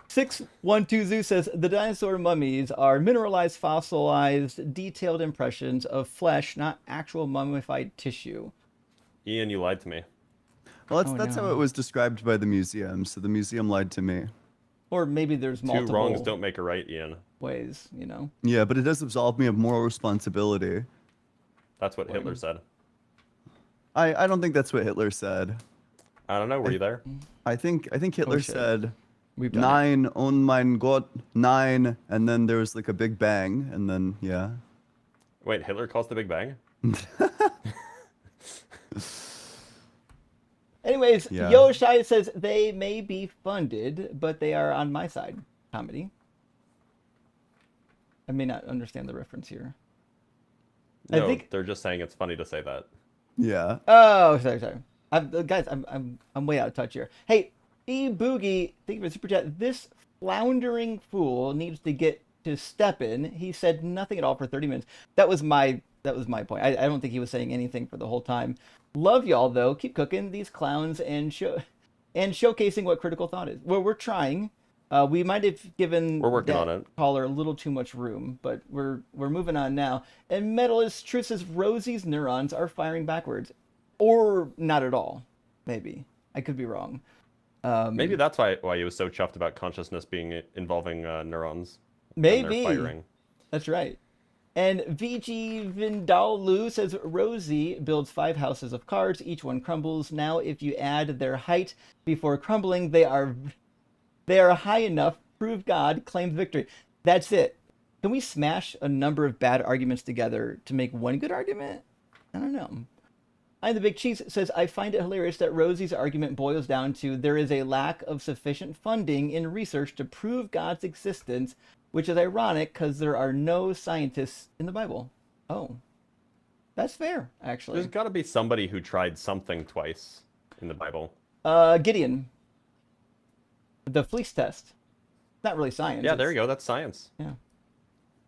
Speaker 1: 612 Zoo says the dinosaur mummies are mineralized, fossilized, detailed impressions of flesh, not actual mummified tissue.
Speaker 2: Ian, you lied to me.
Speaker 3: Well,
Speaker 1: Oh,
Speaker 3: that's how
Speaker 1: no.
Speaker 3: it was described by the museum. So the museum lied to me.
Speaker 1: Or maybe there's multiple
Speaker 2: Two wrongs don't make a right, Ian.
Speaker 1: ways, you know.
Speaker 3: Yeah, but it does absolve me of moral responsibility.
Speaker 2: That's what Hitler said.
Speaker 3: I don't think that's what Hitler said.
Speaker 2: I don't know. Were you there?
Speaker 3: I think Hitler
Speaker 1: shit.
Speaker 3: said
Speaker 1: We've done it.
Speaker 3: nine, oh mein Gott, nine, and then there was like a big bang, and then yeah.
Speaker 2: Wait, Hitler caused the Big Bang?
Speaker 1: Anyways,
Speaker 3: Yeah.
Speaker 1: Yo Shai says they may be funded, but they are on my side. Comedy. I may not understand the reference here. I
Speaker 2: No,
Speaker 1: think-
Speaker 2: they're just saying it's funny to say that.
Speaker 3: Yeah.
Speaker 1: Oh, sorry. Guys, I'm way out of touch here. Hey, E Boogie, thank you for the super chat. This floundering fool needs to get to step in. He said nothing at all for 30 minutes. That was my point. I don't think he was saying anything for the whole time. Love y'all though. Keep cooking these clowns and showcasing what critical thought is. Well, we're trying. We might have given
Speaker 2: We're working
Speaker 1: that
Speaker 2: on it.
Speaker 1: caller a little too much room, but we're moving on now. And Metalist Truth says Rosie's neurons are firing backwards, or not at all. Maybe I could be wrong.
Speaker 2: Maybe that's why he was so chuffed about consciousness being involving neurons. And they're
Speaker 1: Maybe
Speaker 2: firing.
Speaker 1: that's right. And VG Vindaloo says Rosie builds 5 houses of cards. Each one crumbles. Now, if you add their height before crumbling, they are high enough. Prove God claims victory. That's it. Can we smash a number of bad arguments together to make one good argument? I don't know. I'm the Big Cheese says, I find it hilarious that Rosie's argument boils down to there is a lack of sufficient funding in research to prove God's existence, which is ironic because there are no scientists in the Bible. Oh, that's fair, actually.
Speaker 2: There's got to be somebody who tried something twice in the Bible.
Speaker 1: Gideon. The fleece test. Not really science.
Speaker 2: Yeah, there you go. That's science.
Speaker 1: Yeah.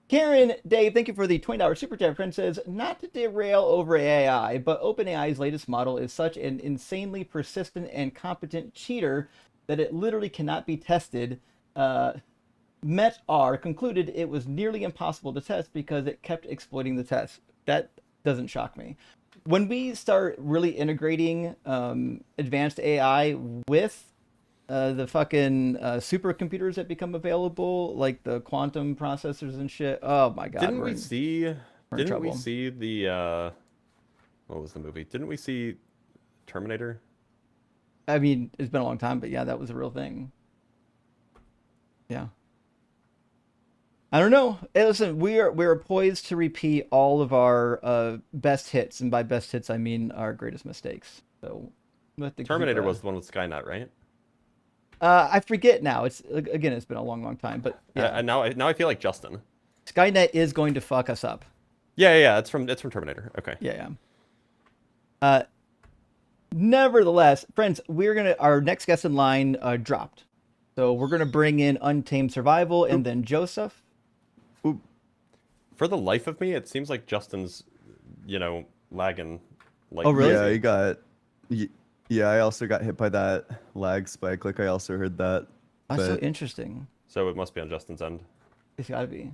Speaker 1: Karen, Dave, thank you for the $20 super chat. Friend says, not to derail over AI, but OpenAI's latest model is such an insanely persistent and competent cheater that it literally cannot be tested. MET-R concluded it was nearly impossible to test because it kept exploiting the test. That doesn't shock me. When we start really integrating advanced AI with the fucking supercomputers that become available, like the quantum processors and shit. Oh my god!
Speaker 2: Didn't we see
Speaker 1: trouble.
Speaker 2: the what was the movie? Didn't we see Terminator?
Speaker 1: I mean, it's been a long time, but yeah, that was a real thing. Yeah. I don't know. Hey, listen, we're poised to repeat all of our best hits, and by best hits I mean our greatest mistakes. So,
Speaker 2: Terminator was the one with Skynet, right?
Speaker 1: I forget now. It's been a long time, but yeah.
Speaker 2: And now I feel like Justin.
Speaker 1: Skynet is going to fuck us up.
Speaker 2: Yeah. It's from Terminator. Okay.
Speaker 1: Yeah. Nevertheless, friends, our next guest in line dropped, so we're gonna bring in Untamed Survival and then Joseph.
Speaker 2: For the life of me, it seems like Justin's, lagging. Like
Speaker 1: Oh, really?
Speaker 3: Yeah, he got. Yeah, I also got hit by that lag spike. Like I also heard that.
Speaker 1: That's so
Speaker 3: but-
Speaker 1: interesting.
Speaker 2: So it must be on Justin's end.
Speaker 1: It's got to be.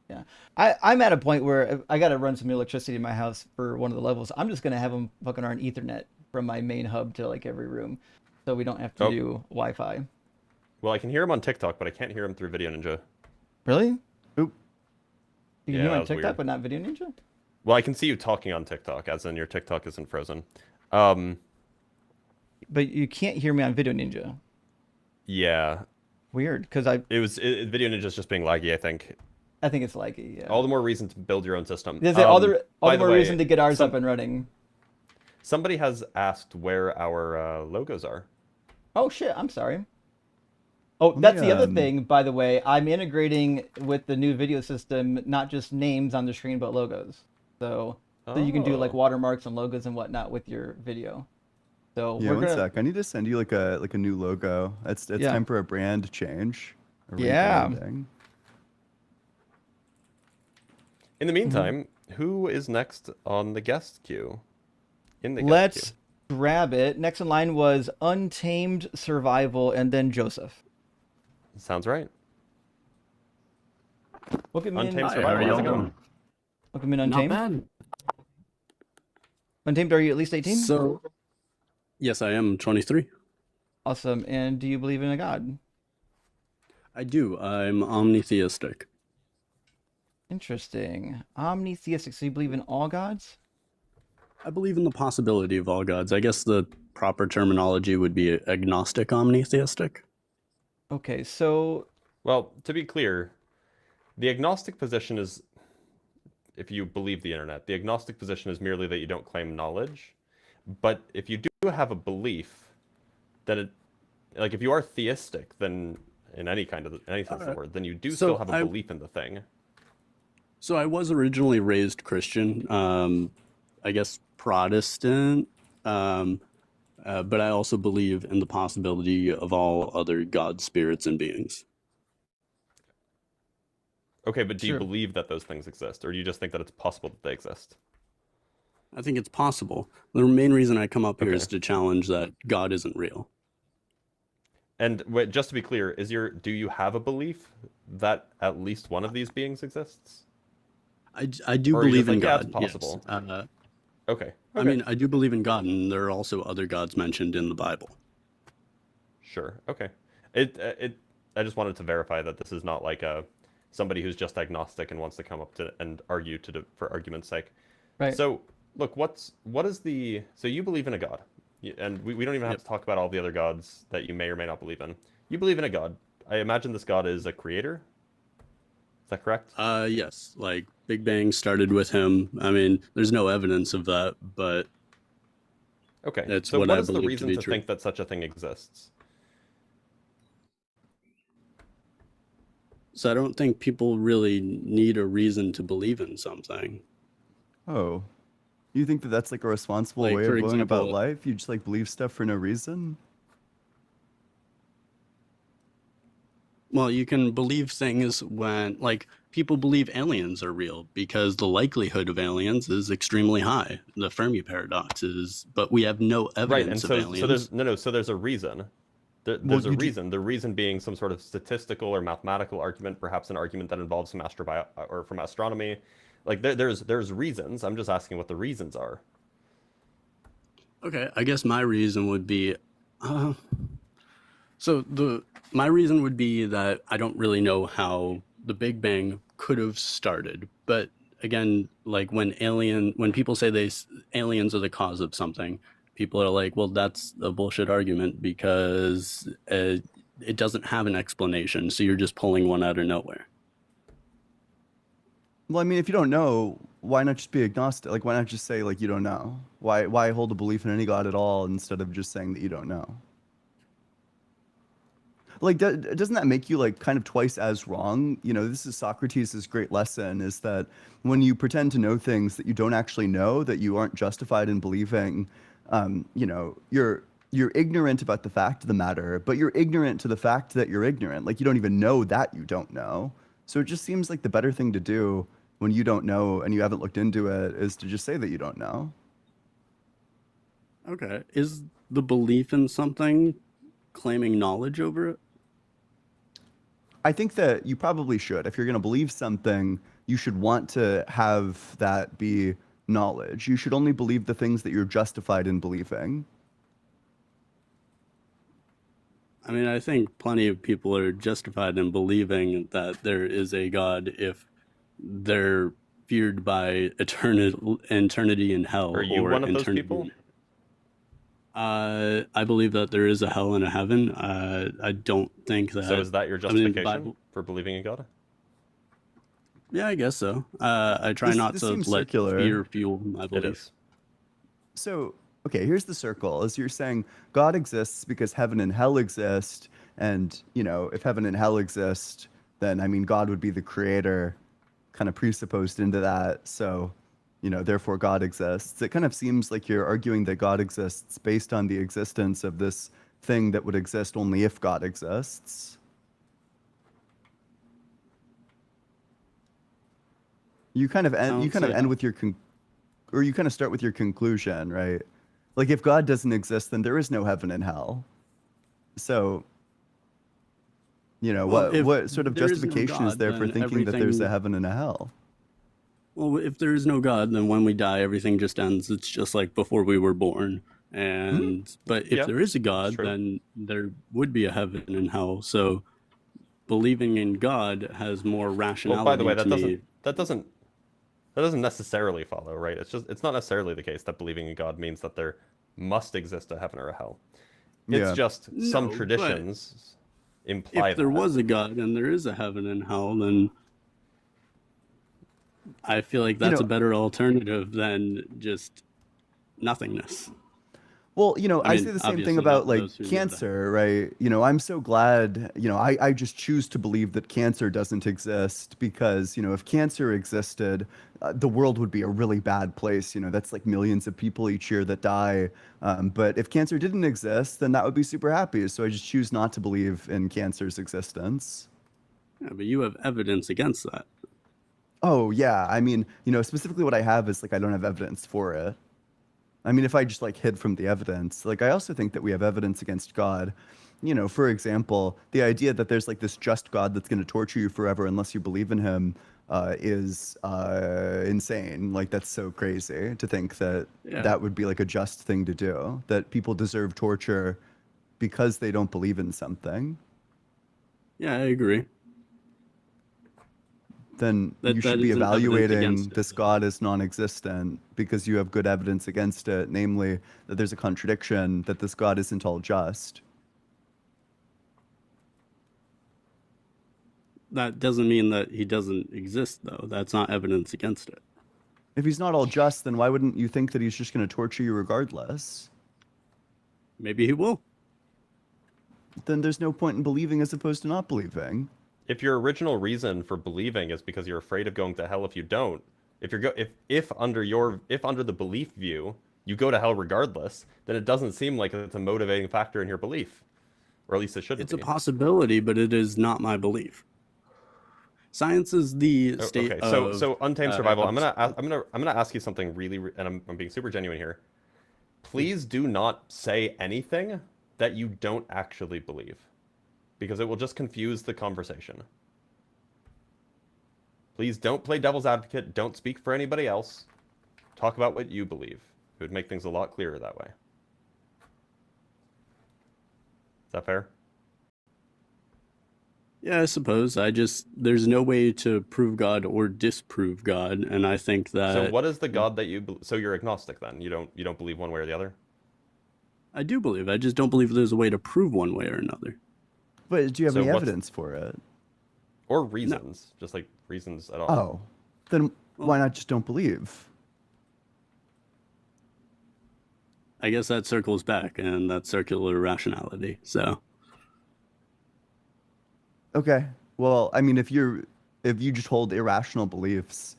Speaker 1: Yeah, I'm at a point where I got to run some electricity in my house for one of the levels. I'm just gonna have them fucking run Ethernet from my main hub to like every room, so we don't have to do Wi-Fi.
Speaker 2: Well, I can hear him on TikTok, but I can't hear him through Video Ninja.
Speaker 1: Really?
Speaker 3: Oop.
Speaker 1: You can
Speaker 2: Yeah,
Speaker 1: hear
Speaker 2: that
Speaker 1: on
Speaker 2: was
Speaker 1: TikTok,
Speaker 2: weird.
Speaker 1: but not Video Ninja.
Speaker 2: Well, I can see you talking on TikTok, as in your TikTok isn't frozen.
Speaker 1: But you can't hear me on Video Ninja.
Speaker 2: Yeah.
Speaker 1: Weird, because
Speaker 2: Video Ninja's just being laggy, I think.
Speaker 1: I think it's laggy. Yeah.
Speaker 2: All the more reason to build your own system.
Speaker 1: There's all the
Speaker 2: by
Speaker 1: more
Speaker 2: way,
Speaker 1: reason to get ours up and running.
Speaker 2: Somebody has asked where our logos are.
Speaker 1: Oh shit! I'm sorry. Oh, that's the other
Speaker 3: me,
Speaker 1: thing, by the way. I'm integrating with the new video system, not just names on the screen, but logos. So you can do like
Speaker 2: Oh.
Speaker 1: watermarks and logos and whatnot with your video. So
Speaker 3: Yeah,
Speaker 1: we're
Speaker 3: one
Speaker 1: gonna.
Speaker 3: sec. I need to send you like a new logo. It's
Speaker 1: Yeah.
Speaker 3: time for a brand change. A
Speaker 1: Yeah.
Speaker 3: rebranding.
Speaker 2: In the
Speaker 1: Mm-hmm.
Speaker 2: meantime, who is next on the guest queue? In the guest
Speaker 1: Let's
Speaker 2: queue.
Speaker 1: grab it. Next in line was Untamed Survival, and then Joseph.
Speaker 2: Sounds right.
Speaker 1: Welcome in.
Speaker 2: Untamed
Speaker 7: Hi,
Speaker 2: Survival.
Speaker 7: how are
Speaker 2: How's
Speaker 7: y'all
Speaker 2: it going?
Speaker 7: doing?
Speaker 1: Welcome in,
Speaker 7: Not
Speaker 1: Untamed.
Speaker 7: bad.
Speaker 1: Untamed, are you at least 18?
Speaker 7: So, yes, I am 23.
Speaker 1: Awesome. And do you believe in a god?
Speaker 7: I do. I'm omnitheistic.
Speaker 1: Interesting. Omnitheistic. So you believe in all gods?
Speaker 7: I believe in the possibility of all gods. I guess the proper terminology would be agnostic omnitheistic.
Speaker 1: Okay, so
Speaker 2: Well, to be clear, the agnostic position is, if you believe the internet, the agnostic position is merely that you don't claim knowledge. But if you do have a belief, then if you are theistic, then in any sense of the word, then you do
Speaker 7: So
Speaker 2: still have a
Speaker 7: I-
Speaker 2: belief in the thing.
Speaker 7: So I was originally raised Christian, I guess Protestant, but I also believe in the possibility of all other God spirits and beings.
Speaker 2: Okay, but do you
Speaker 1: Sure.
Speaker 2: believe that those things exist, or do you just think that it's possible that they exist?
Speaker 7: I think it's possible. The main reason I come up here
Speaker 2: Okay.
Speaker 7: is to challenge that God isn't real.
Speaker 2: And wait, just to be clear, do you have a belief that at least one of these beings exists?
Speaker 7: I do
Speaker 2: Or are you
Speaker 7: believe
Speaker 2: just
Speaker 7: in
Speaker 2: like, yeah, it's
Speaker 7: God.
Speaker 2: possible?
Speaker 7: Yes.
Speaker 2: Okay.
Speaker 7: I
Speaker 2: Okay.
Speaker 7: mean, I do believe in God, and there are also other gods mentioned in the Bible.
Speaker 2: Sure. Okay. I just wanted to verify that this is not like somebody who's just agnostic and wants to come up to and argue for argument's sake.
Speaker 1: Right.
Speaker 2: So look, so you believe in a god, and we don't even have
Speaker 7: Yep.
Speaker 2: to talk about all the other gods that you may or may not believe in. You believe in a god. I imagine this god is a creator. Is that correct?
Speaker 7: Yes, like Big Bang started with him. I mean, there's no evidence of that, but
Speaker 2: Okay.
Speaker 7: that's
Speaker 2: So
Speaker 7: what
Speaker 2: what
Speaker 7: I
Speaker 2: is the
Speaker 7: believe to
Speaker 2: reason
Speaker 7: be
Speaker 2: to
Speaker 7: true.
Speaker 2: think that such a thing exists?
Speaker 7: So I don't think people really need a reason to believe in something.
Speaker 3: Oh, you think that that's like a responsible
Speaker 7: Like,
Speaker 3: way
Speaker 7: for
Speaker 3: of going about
Speaker 7: example,
Speaker 3: life? You just like believe stuff for no reason?
Speaker 7: well, you can believe things when, like, people believe aliens are real because the likelihood of aliens is extremely high. The Fermi paradox is, but we have no
Speaker 2: Right. And
Speaker 7: evidence of
Speaker 2: so there's
Speaker 7: aliens.
Speaker 2: so there's a reason.
Speaker 3: Well,
Speaker 2: There's a
Speaker 3: you do.
Speaker 2: reason. The reason being some sort of statistical or mathematical argument, perhaps an argument that involves some astrobio or from astronomy. Like there's reasons. I'm just asking what the reasons are.
Speaker 7: Okay, I guess my reason would be, uh, so my reason would be that I don't really know how the Big Bang could have started. But again, like when people say aliens are the cause of something, people are like, well, that's a bullshit argument because it doesn't have an explanation. So you're just pulling one out of nowhere.
Speaker 3: Well, I mean, if you don't know, why not just be agnostic? Like, why not just say like you don't know? Why hold a belief in any god at all instead of just saying that you don't know? Like, doesn't that make you like kind of twice as wrong? You know, this is Socrates' great lesson: is that when you pretend to know things that you don't actually know, that you aren't justified in believing, you know, you're ignorant about the fact of the matter, but you're ignorant to the fact that you're ignorant. Like, you don't even know that you don't know. So it just seems like the better thing to do when you don't know and you haven't looked into it is to just say that you don't know.
Speaker 7: Okay. Is the belief in something claiming knowledge over it?
Speaker 3: I think that you probably should. If you're going to believe something, you should want to have that be knowledge. You should only believe the things that you're justified in believing.
Speaker 7: I mean, I think plenty of people are justified in believing that there is a God if they're feared by eternity in hell
Speaker 2: Are you
Speaker 7: or
Speaker 2: one of those
Speaker 7: eternity.
Speaker 2: people?
Speaker 7: I believe that there is a hell and a heaven. I don't think that.
Speaker 2: So is that your
Speaker 7: I mean, the
Speaker 2: justification
Speaker 7: Bible.
Speaker 2: for believing in God?
Speaker 7: Yeah, I guess so. I try not
Speaker 3: This
Speaker 7: to
Speaker 3: seems
Speaker 7: let
Speaker 3: circular.
Speaker 7: fear fuel my
Speaker 2: It
Speaker 7: belief.
Speaker 2: is.
Speaker 3: So, okay, here's the circle. As you're saying, God exists because heaven and hell exist. And, you know, if heaven and hell exist, then, I mean, God would be the creator, kind of presupposed into that. So, you know, therefore God exists. It kind of seems like you're arguing that God exists based on the existence of this thing that would exist only if God exists. You kind of
Speaker 7: I
Speaker 3: end, you
Speaker 7: don't
Speaker 3: kind of
Speaker 7: see
Speaker 3: end
Speaker 7: how.
Speaker 3: with your or you kind of start with your conclusion, right? Like if God doesn't exist, then there is no heaven and hell. So, you know,
Speaker 7: Well, if
Speaker 3: what sort of
Speaker 7: there is no
Speaker 3: justification is
Speaker 7: God,
Speaker 3: there for
Speaker 7: then
Speaker 3: thinking that there's a
Speaker 7: everything.
Speaker 3: heaven and a hell?
Speaker 7: Well, if there is no God, then when we die, everything just ends. It's just like before we were born.
Speaker 3: Hmm?
Speaker 7: But if
Speaker 2: Yeah,
Speaker 7: there is a
Speaker 2: that's
Speaker 7: God,
Speaker 2: true.
Speaker 7: then there would be a heaven and hell. So believing in God has more
Speaker 2: Well, by the way,
Speaker 7: rationality to me.
Speaker 2: that doesn't necessarily follow, right? It's not necessarily the case that believing in God means that there must exist a heaven or a hell. It's
Speaker 3: Yeah.
Speaker 2: just some
Speaker 7: No, but
Speaker 2: traditions imply
Speaker 7: if there
Speaker 2: that.
Speaker 7: was a God and there is a heaven and hell, then I feel like
Speaker 3: You
Speaker 7: that's a
Speaker 3: know,
Speaker 7: better alternative than just nothingness.
Speaker 3: well, you know,
Speaker 7: I
Speaker 3: I say
Speaker 7: mean,
Speaker 3: the same thing
Speaker 7: obviously
Speaker 3: about
Speaker 7: that
Speaker 3: like
Speaker 7: those who go to hell.
Speaker 3: cancer, right? You know, I'm so glad, you know, I just choose to believe that cancer doesn't exist because, you know, if cancer existed, the world would be a really bad place. You know, that's like millions of people each year that die. But if cancer didn't exist, then that would be super happy. So I just choose not to believe in cancer's existence.
Speaker 7: Yeah, but you have evidence against that.
Speaker 3: Oh, yeah. I mean, you know, specifically what I have is like I don't have evidence for it. I mean, if I just like hid from the evidence, like I also think that we have evidence against God. you know, for example, the idea that there's like this just God that's going to torture you forever unless you believe in him is insane. Like, that's so crazy to think that
Speaker 7: Yeah.
Speaker 3: that would be like a just thing to do, that people deserve torture because they don't believe in something.
Speaker 7: Yeah, I agree.
Speaker 3: Then
Speaker 7: That
Speaker 3: you should
Speaker 7: that
Speaker 3: be
Speaker 7: isn't evidence
Speaker 3: evaluating
Speaker 7: against it.
Speaker 3: this God as non-existent because you have good evidence against it, namely that there's a contradiction, that this God isn't all just.
Speaker 7: That doesn't mean that he doesn't exist, though. That's not evidence against it.
Speaker 3: If he's not all just, then why wouldn't you think that he's just going to torture you regardless?
Speaker 7: Maybe he will.
Speaker 3: Then there's no point in believing as opposed to not believing.
Speaker 2: If your original reason for believing is because you're afraid of going to hell if you don't, if under the belief view you go to hell regardless, then it doesn't seem like it's a motivating factor in your belief, or at least it shouldn't
Speaker 7: It's a
Speaker 2: be.
Speaker 7: possibility, but it is not my belief. Science is the state
Speaker 2: Okay,
Speaker 7: of
Speaker 2: so Untamed Survival.
Speaker 7: of-
Speaker 2: I'm gonna ask you something really, and I'm being super genuine here. Please do not say anything that you don't actually believe, because it will just confuse the conversation. Please don't play devil's advocate. Don't speak for anybody else. Talk about what you believe. It would make things a lot clearer that way. Is that fair?
Speaker 7: Yeah, I suppose. There's no way to prove God or disprove God, and I think that
Speaker 2: So what is the God that you so you're agnostic then? You don't believe one way or the other?
Speaker 7: I do believe. I just don't believe there's a way to prove one way or another.
Speaker 3: But do you have
Speaker 2: So
Speaker 3: any
Speaker 2: what's-
Speaker 3: evidence for it?
Speaker 2: Or reasons, just like reasons at all.
Speaker 3: Oh, then why not just don't believe?
Speaker 7: I guess that circles back, and that's circular rationality. So
Speaker 3: Okay. Well, I mean, if you just hold irrational beliefs,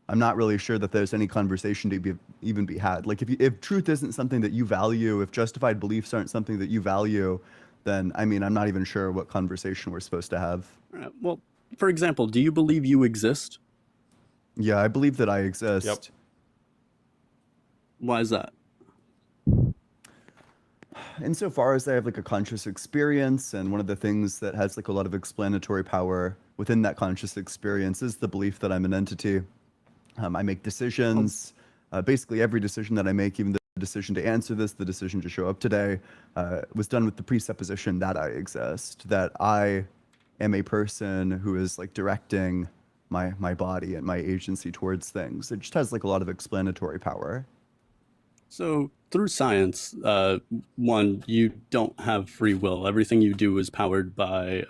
Speaker 3: I'm not really sure that there's any conversation to even be had. Like, if truth isn't something that you value, if justified beliefs aren't something that you value, then I mean, I'm not even sure what conversation we're supposed to have.
Speaker 7: well, for example, do you believe you exist?
Speaker 3: Yeah, I believe that I exist.
Speaker 2: Yep.
Speaker 7: Why is that?
Speaker 3: Insofar as I have like a conscious experience, and one of the things that has like a lot of explanatory power within that conscious experience is the belief that I'm an entity. I make decisions. Basically, every decision that I make, even the decision to answer this, the decision to show up today, was done with the presupposition that I exist, that I am a person who is like directing my body and my agency towards things. It just has like a lot of explanatory power.
Speaker 7: So through science, one, you don't have free will. Everything you do is powered by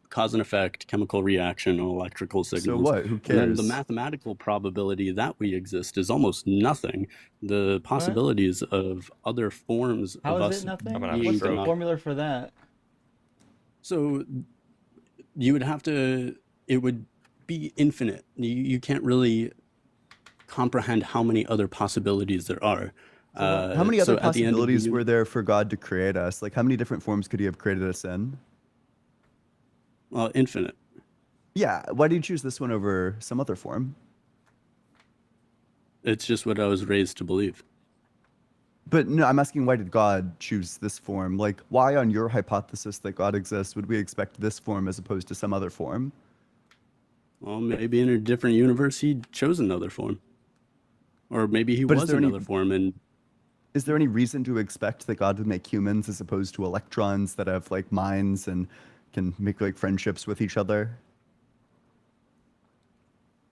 Speaker 7: cause and effect, chemical reaction, and electrical signals.
Speaker 3: So what? Who
Speaker 7: And then the
Speaker 3: cares?
Speaker 7: mathematical probability that we exist is almost nothing. The possibilities of other forms
Speaker 1: How
Speaker 7: of
Speaker 1: is
Speaker 7: us
Speaker 1: it nothing?
Speaker 2: I'm gonna have a
Speaker 7: being
Speaker 1: What's the
Speaker 2: stroke.
Speaker 1: formula for that?
Speaker 7: So you would have to, it would be infinite. You can't really comprehend how many other possibilities there are.
Speaker 3: How many other
Speaker 7: so at the end of the
Speaker 3: possibilities
Speaker 7: uni-
Speaker 3: were there for God to create us? Like, how many different forms could he have created us in?
Speaker 7: Well, infinite.
Speaker 3: Yeah, why do you choose this one over some other form?
Speaker 7: It's just what I was raised to believe.
Speaker 3: But no, I'm asking, why did God choose this form? Like, why on your hypothesis that God exists would we expect this form as opposed to some other form?
Speaker 7: Well, maybe in a different universe he chose another form. Or maybe he
Speaker 3: But is
Speaker 7: was
Speaker 3: there any-
Speaker 7: another form and
Speaker 3: Is there any reason to expect that God would make humans as opposed to electrons that have like minds and can make like friendships with each other?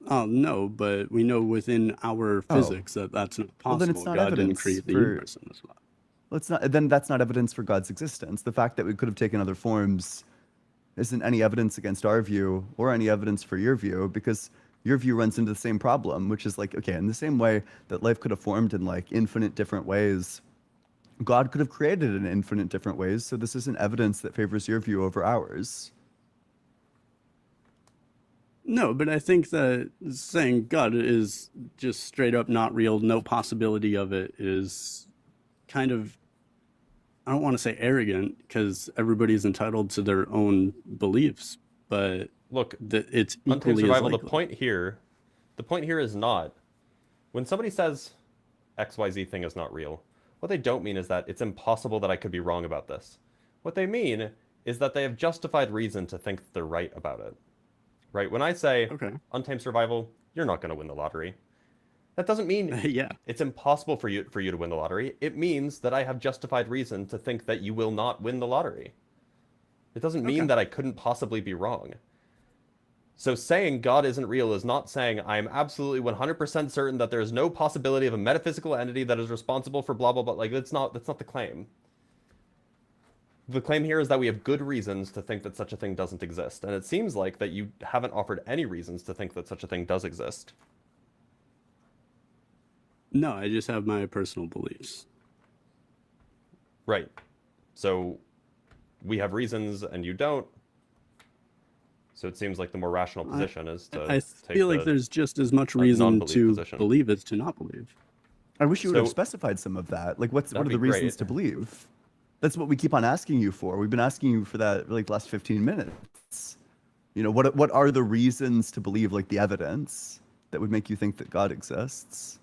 Speaker 7: oh no, but we know within our physics that that's not possible.
Speaker 3: Well, then it's not
Speaker 7: God didn't
Speaker 3: evidence
Speaker 7: create the
Speaker 3: for-
Speaker 7: universe in this way.
Speaker 3: Then that's not evidence for God's existence. The fact that we could have taken other forms isn't any evidence against our view or any evidence for your view, because your view runs into the same problem, which is like, okay, in the same way that life could have formed in like infinite different ways, God could have created it in infinite different ways. So this isn't evidence that favors your view over ours.
Speaker 7: No, but I think that saying God is just straight up not real, no possibility of it, is kind of, I don't want to say arrogant, because everybody's entitled to their own beliefs, but
Speaker 2: Look,
Speaker 7: it's
Speaker 2: Untamed
Speaker 7: equally as
Speaker 2: Survival,
Speaker 7: likely.
Speaker 2: the point here is not, when somebody says XYZ thing is not real, what they don't mean is that it's impossible that I could be wrong about this. What they mean is that they have justified reason to think that they're right about it. Right? When I say
Speaker 7: Okay.
Speaker 2: untamed survival, you're not going to win the lottery. That doesn't mean
Speaker 7: Yeah.
Speaker 2: it's impossible for you to win the lottery. It means that I have justified reason to think that you will not win the lottery. It doesn't mean
Speaker 7: Okay.
Speaker 2: that I couldn't possibly be wrong. So saying God isn't real is not saying I'm absolutely 100% certain that there is no possibility of a metaphysical entity that is responsible for blah blah blah. Like that's not the claim. The claim here is that we have good reasons to think that such a thing doesn't exist, and it seems like that you haven't offered any reasons to think that such a thing does exist.
Speaker 7: No, I just have my personal beliefs.
Speaker 2: Right. So we have reasons and you don't. So it seems like the more rational position is to
Speaker 7: I
Speaker 2: take
Speaker 7: feel like
Speaker 2: the
Speaker 7: there's just as much reason
Speaker 2: non-belief
Speaker 7: to
Speaker 2: position.
Speaker 7: believe as to not believe.
Speaker 3: I wish you would have
Speaker 2: So-
Speaker 3: specified some of that. Like, what are
Speaker 2: That'd
Speaker 3: the
Speaker 2: be
Speaker 3: reasons
Speaker 2: great.
Speaker 3: to believe? That's what we keep on asking you for. We've been asking you for that like the last 15 minutes. You know, what are the reasons to believe, like the evidence that would make you think that God exists?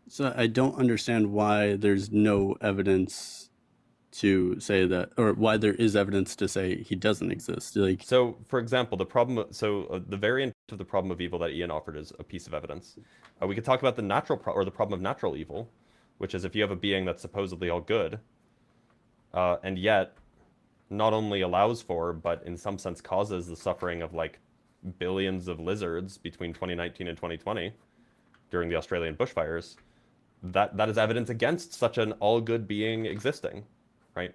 Speaker 7: So I don't understand why there's no evidence to say that, or why there is evidence to say he doesn't exist. Like,
Speaker 2: So, for example, the variant of the problem of evil that Ian offered is a piece of evidence. We could talk about the the problem of natural evil, which is if you have a being that's supposedly all good, and yet not only allows for, but in some sense causes the suffering of like billions of lizards between 2019 and 2020 during the Australian bushfires, that is evidence against such an all good being existing, right?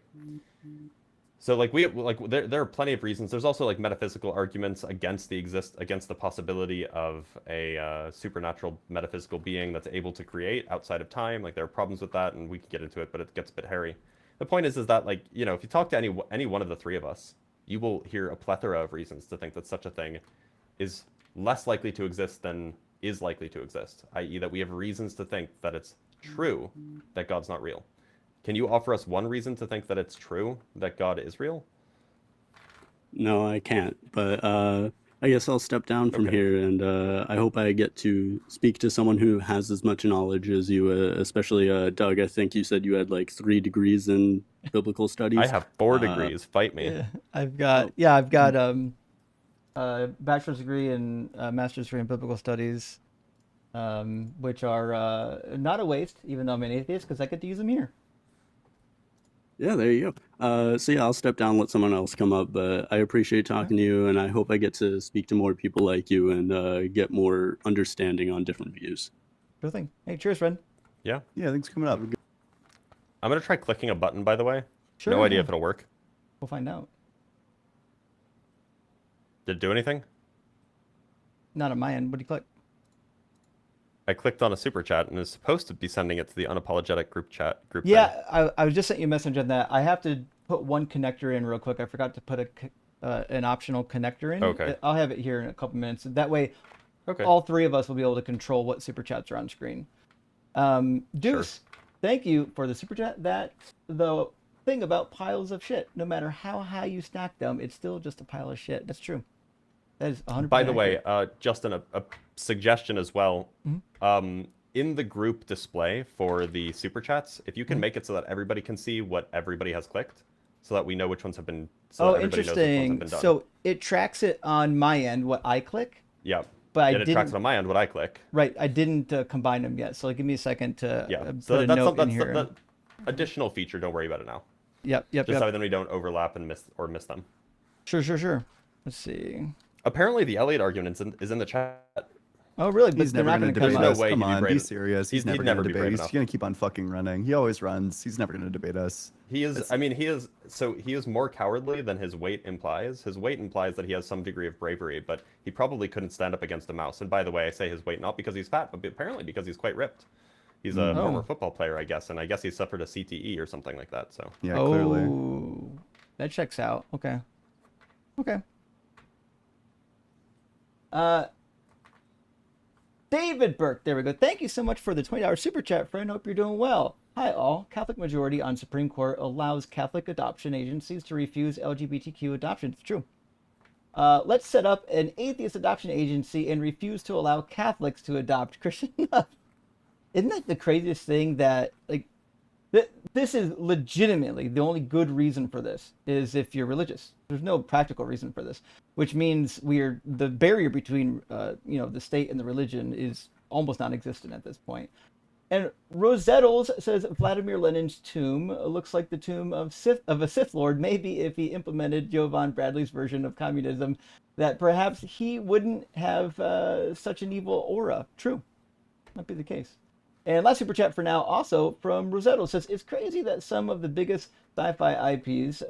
Speaker 2: So like there are plenty of reasons. There's also like metaphysical arguments against the possibility of a supernatural metaphysical being that's able to create outside of time. Like there are problems with that, and we can get into it, but it gets a bit hairy. The point is that like, you know, if you talk to any one of the three of us, you will hear a plethora of reasons to think that such a thing is less likely to exist than is likely to exist, i.e. that we have reasons to think that it's true that God's not real. Can you offer us one reason to think that it's true that God is real?
Speaker 7: no, I can't. But I guess I'll step down from
Speaker 2: Okay.
Speaker 7: here, and I hope I get to speak to someone who has as much knowledge as you, especially Doug. I think you said you had like 3 degrees in biblical studies.
Speaker 2: I have 4 degrees. Fight me.
Speaker 1: Yeah, I've got a bachelor's degree and a master's degree in biblical studies, which are not a waste, even though I'm an atheist, because I get to use them here.
Speaker 7: Yeah, there you go. So yeah, I'll step down, let someone else come up. But I appreciate talking to you, and I hope I get to speak to more people like you and get more understanding on different views.
Speaker 1: Sure thing. Hey, cheers, friend.
Speaker 2: Yeah.
Speaker 3: Yeah, thanks for coming up.
Speaker 2: I'm going to try clicking a button, by the way.
Speaker 1: Sure.
Speaker 2: No idea if it'll work.
Speaker 1: We'll find out.
Speaker 2: Did it do anything?
Speaker 1: Not on my end. What do you click?
Speaker 2: I clicked on a super chat and is supposed to be sending it to the Unapologetic group thing.
Speaker 1: Yeah, I was just sent you a message on that. I have to put one connector in real quick. I forgot to put an optional connector in.
Speaker 2: Okay.
Speaker 1: I'll have it here in a couple minutes. That way,
Speaker 2: Okay.
Speaker 1: all 3 of us will be able to control what super chats are on screen. Deuce, thank you for the super chat. That's the thing about piles of shit. No matter how high you stack them, it's still just a pile of shit. That's true. That is 100%.
Speaker 2: By the way,
Speaker 1: accurate.
Speaker 2: Justin, a suggestion as well.
Speaker 1: Mm-hmm.
Speaker 2: In the group display for the super chats, if you can
Speaker 1: Mm-hmm.
Speaker 2: make it so that everybody can see what everybody has clicked, so that we know which ones have been.
Speaker 1: Oh,
Speaker 2: that everybody knows which ones have
Speaker 1: interesting.
Speaker 2: been done.
Speaker 1: So it tracks it on my end, what I click.
Speaker 2: Yeah.
Speaker 1: But I
Speaker 2: and it tracks
Speaker 1: didn't-
Speaker 2: it on my end what I click.
Speaker 1: Right, I didn't combine them yet, so give me a second to
Speaker 2: Yeah.
Speaker 1: put
Speaker 2: So
Speaker 1: a
Speaker 2: that's
Speaker 1: note in
Speaker 2: that's
Speaker 1: here.
Speaker 2: the additional feature. Don't worry about it now.
Speaker 1: Yep.
Speaker 2: Just so then we don't overlap and miss them.
Speaker 1: Sure. Let's see.
Speaker 2: Apparently, the Elliot argument is in the chat.
Speaker 1: Oh, really? But
Speaker 3: He's
Speaker 1: they're
Speaker 3: never
Speaker 1: not
Speaker 3: going to
Speaker 1: going to
Speaker 3: debate
Speaker 1: come
Speaker 2: no
Speaker 3: us.
Speaker 1: up.
Speaker 2: way
Speaker 3: Come
Speaker 2: he'd be
Speaker 3: on,
Speaker 2: brave
Speaker 3: be
Speaker 2: enough.
Speaker 3: serious. He's
Speaker 2: He'd
Speaker 3: never going
Speaker 2: never
Speaker 3: to
Speaker 2: be
Speaker 3: debate.
Speaker 2: brave
Speaker 3: He's
Speaker 2: enough.
Speaker 3: going to keep on fucking running. He always runs. He's never going to debate us.
Speaker 2: He is. I mean, he is more cowardly than his weight implies. His weight implies that he has some degree of bravery, but he probably couldn't stand up against a mouse. And by the way, I say his weight not because he's fat, but apparently because he's quite ripped. He's a former football player, I guess, and I guess he suffered a CTE or something like that. So
Speaker 3: Yeah, clearly.
Speaker 1: Oh, that checks out. Okay. David Burke, there we go. Thank you so much for the $20 super chat, friend. Hope you're doing well. Hi, all. Catholic majority on Supreme Court allows Catholic adoption agencies to refuse LGBTQ adoption. It's true. Let's set up an atheist adoption agency and refuse to allow Catholics to adopt Christian love. isn't that the craziest thing that like this is legitimately the only good reason for this is if you're religious. There's no practical reason for this, which means the barrier between the state and the religion is almost non-existent at this point. And Rosettles says Vladimir Lenin's tomb looks like the tomb of a Sith Lord. Maybe if he implemented Jovan Bradley's version of communism, that perhaps he wouldn't have such an evil aura. True, might be the case. And last super chat for now, also from Rosetto, says it's crazy that some of the biggest sci-fi IPs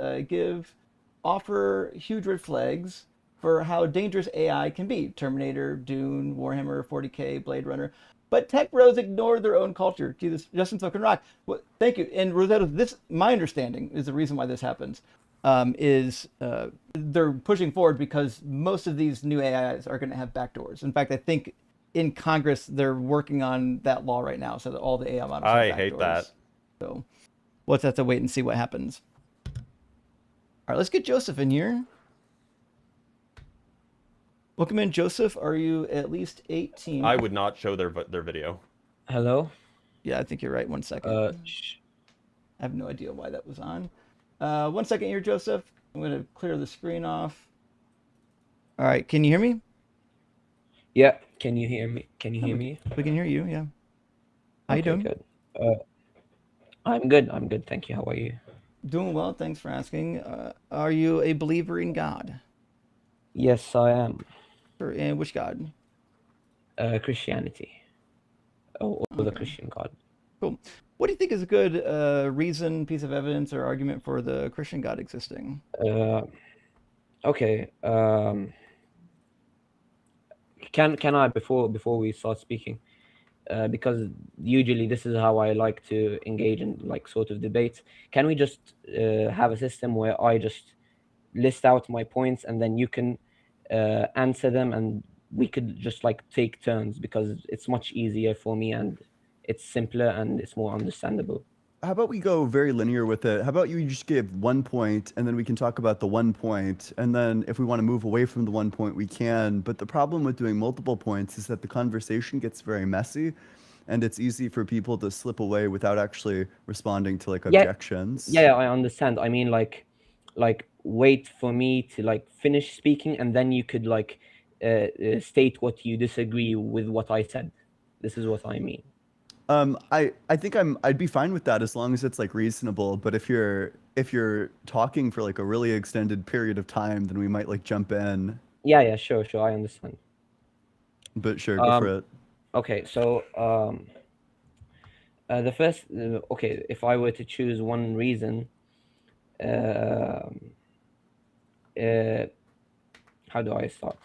Speaker 1: offer huge red flags for how dangerous AI can be. Terminator, Dune, Warhammer 40K, Blade Runner. But tech bros ignore their own culture. Jesus, Justin fucking Rock. Well, thank you. And Rosetto, this, my understanding, is the reason why this happens. They're pushing forward because most of these new AIs are going to have backdoors. In fact, I think in Congress they're working on that law right now, so that all the AI models have backdoors.
Speaker 2: I hate that.
Speaker 1: So we'll have to wait and see what happens. All right, let's get Joseph in here. Welcome in, Joseph. Are you at least 18?
Speaker 2: I would not show their video.
Speaker 8: Hello?
Speaker 1: Yeah, I think you're right. 1 second. I have no idea why that was on. 1 second here, Joseph. I'm going to clear the screen off. All right, can you hear me?
Speaker 8: Yeah, can you hear me? Can you hear me?
Speaker 1: We can hear you, yeah. How you doing?
Speaker 8: Good. I'm good, thank you. How are you?
Speaker 1: Doing well, thanks for asking. Are you a believer in God?
Speaker 8: Yes, I am.
Speaker 1: And which God?
Speaker 8: Christianity. Oh, the Christian God.
Speaker 1: Cool. What do you think is a good reason, piece of evidence, or argument for the Christian God existing?
Speaker 8: Okay. Can I before we start speaking? Because usually this is how I like to engage in like sort of debates. Can we just have a system where I just list out my points and then you can answer them, and we could just like take turns, because it's much easier for me and it's simpler and it's more understandable.
Speaker 3: How about we go very linear with it? How about you just give 1 point and then we can talk about the 1 point, and then if we want to move away from the 1 point, we can. But the problem with doing multiple points is that the conversation gets very messy and it's easy for people to slip away without actually responding to like objections.
Speaker 8: Yeah, I understand. I mean, like wait for me to like finish speaking and then you could like state what you disagree with what I said. This is what I mean.
Speaker 3: I think I'd be fine with that as long as it's like reasonable. But if you're talking for like a really extended period of time, then we might like jump in.
Speaker 8: Yeah, sure, I understand.
Speaker 3: But sure, go for it.
Speaker 8: Okay, so the first, okay, if I were to choose one reason, how do I start?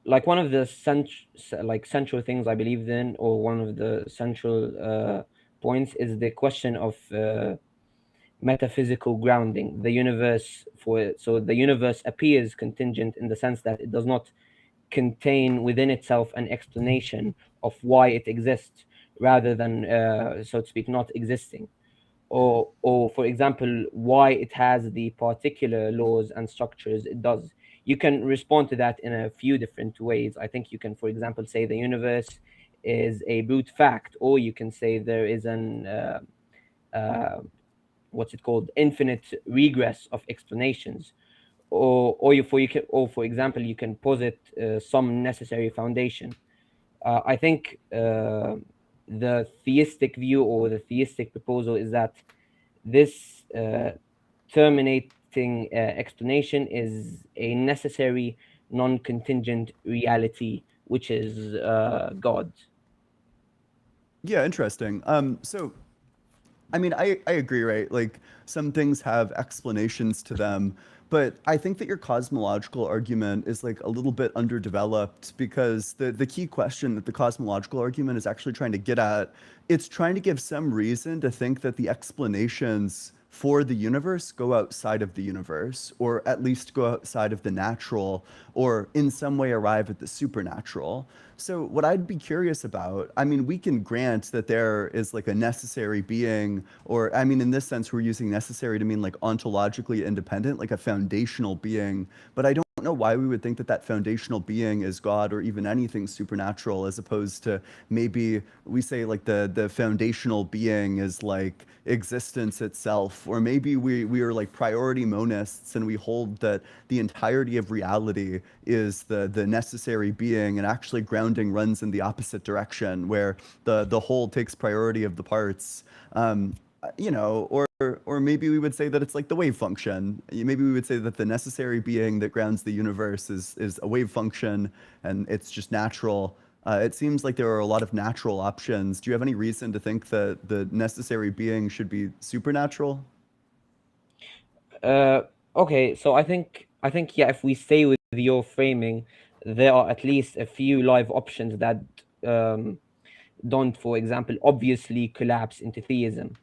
Speaker 8: Like one of the central things I believe in, or one of the central points, is the question of metaphysical grounding. The universe the universe appears contingent in the sense that it does not contain within itself an explanation of why it exists, rather than so to speak, not existing. Or for example, why it has the particular laws and structures it does. You can respond to that in a few different ways. I think you can, for example, say the universe is a brute fact, or you can say there is an what's it called, infinite regress of explanations, or for example, you can posit some necessary foundation. I think the theistic view or the theistic proposal is that this terminating explanation is a necessary non-contingent reality, which is God.
Speaker 3: Yeah, interesting. So, I mean, I agree, right? Like some things have explanations to them, but I think that your cosmological argument is like a little bit underdeveloped, because the key question that the cosmological argument is actually trying to get at, it's trying to give some reason to think that the explanations for the universe go outside of the universe, or at least go outside of the natural, or in some way arrive at the supernatural. So what I'd be curious about, I mean, we can grant that there is like a necessary being, or I mean, in this sense, we're using necessary to mean like ontologically independent, like a foundational being, but I don't know why we would think that that foundational being is God or even anything supernatural, as opposed to maybe we say like the foundational being is like existence itself, or maybe we are like priority monists and we hold that the entirety of reality is the necessary being, and actually grounding runs in the opposite direction, where the whole takes priority of the parts. You know, or maybe we would say that it's like the wave function. Maybe we would say that the necessary being that grounds the universe is a wave function, and it's just natural. It seems like there are a lot of natural options. Do you have any reason to think that the necessary being should be supernatural?
Speaker 8: Okay, so I think yeah, if we stay with your framing, there are at least a few live options that don't, for example, obviously collapse into theism.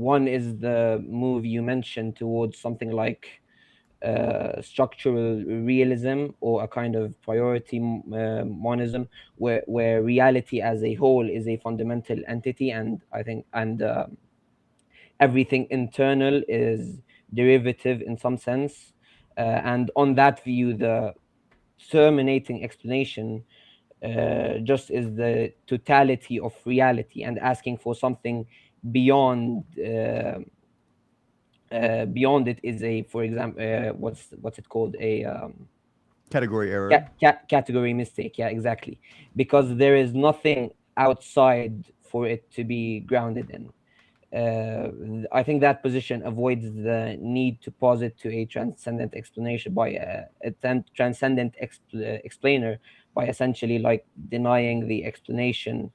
Speaker 8: One is the move you mentioned towards something like structural realism, or a kind of priority monism, where reality as a whole is a fundamental entity, and I think everything internal is derivative in some sense. And on that view, the terminating explanation just is the totality of reality, and asking for something beyond beyond it is a, for example, what's it called, a
Speaker 3: Category error.
Speaker 8: category mistake. Yeah, exactly, because there is nothing outside for it to be grounded in. I think that position avoids the need to posit to a transcendent explanation by transcendent explainer, by essentially like denying the explanation.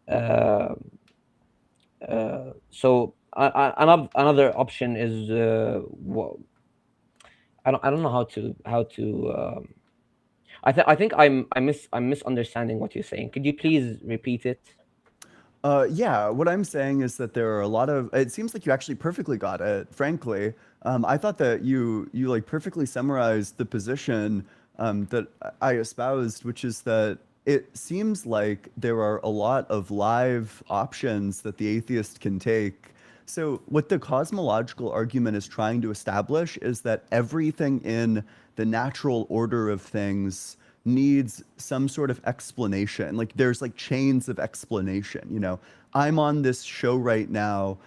Speaker 8: Uh, so another option is I don't know how to. I think I'm misunderstanding what you're saying. Could you please repeat it?
Speaker 3: Yeah, what I'm saying is that there are a lot of. It seems like you actually perfectly got it. Frankly, I thought that you like perfectly summarized the position that I espoused, which is that it seems like there are a lot of live options that the atheist can take. So, what the cosmological argument is trying to establish is that everything in the natural order of things needs some sort of explanation. Like there's like chains of explanation. You know, I'm on this show right now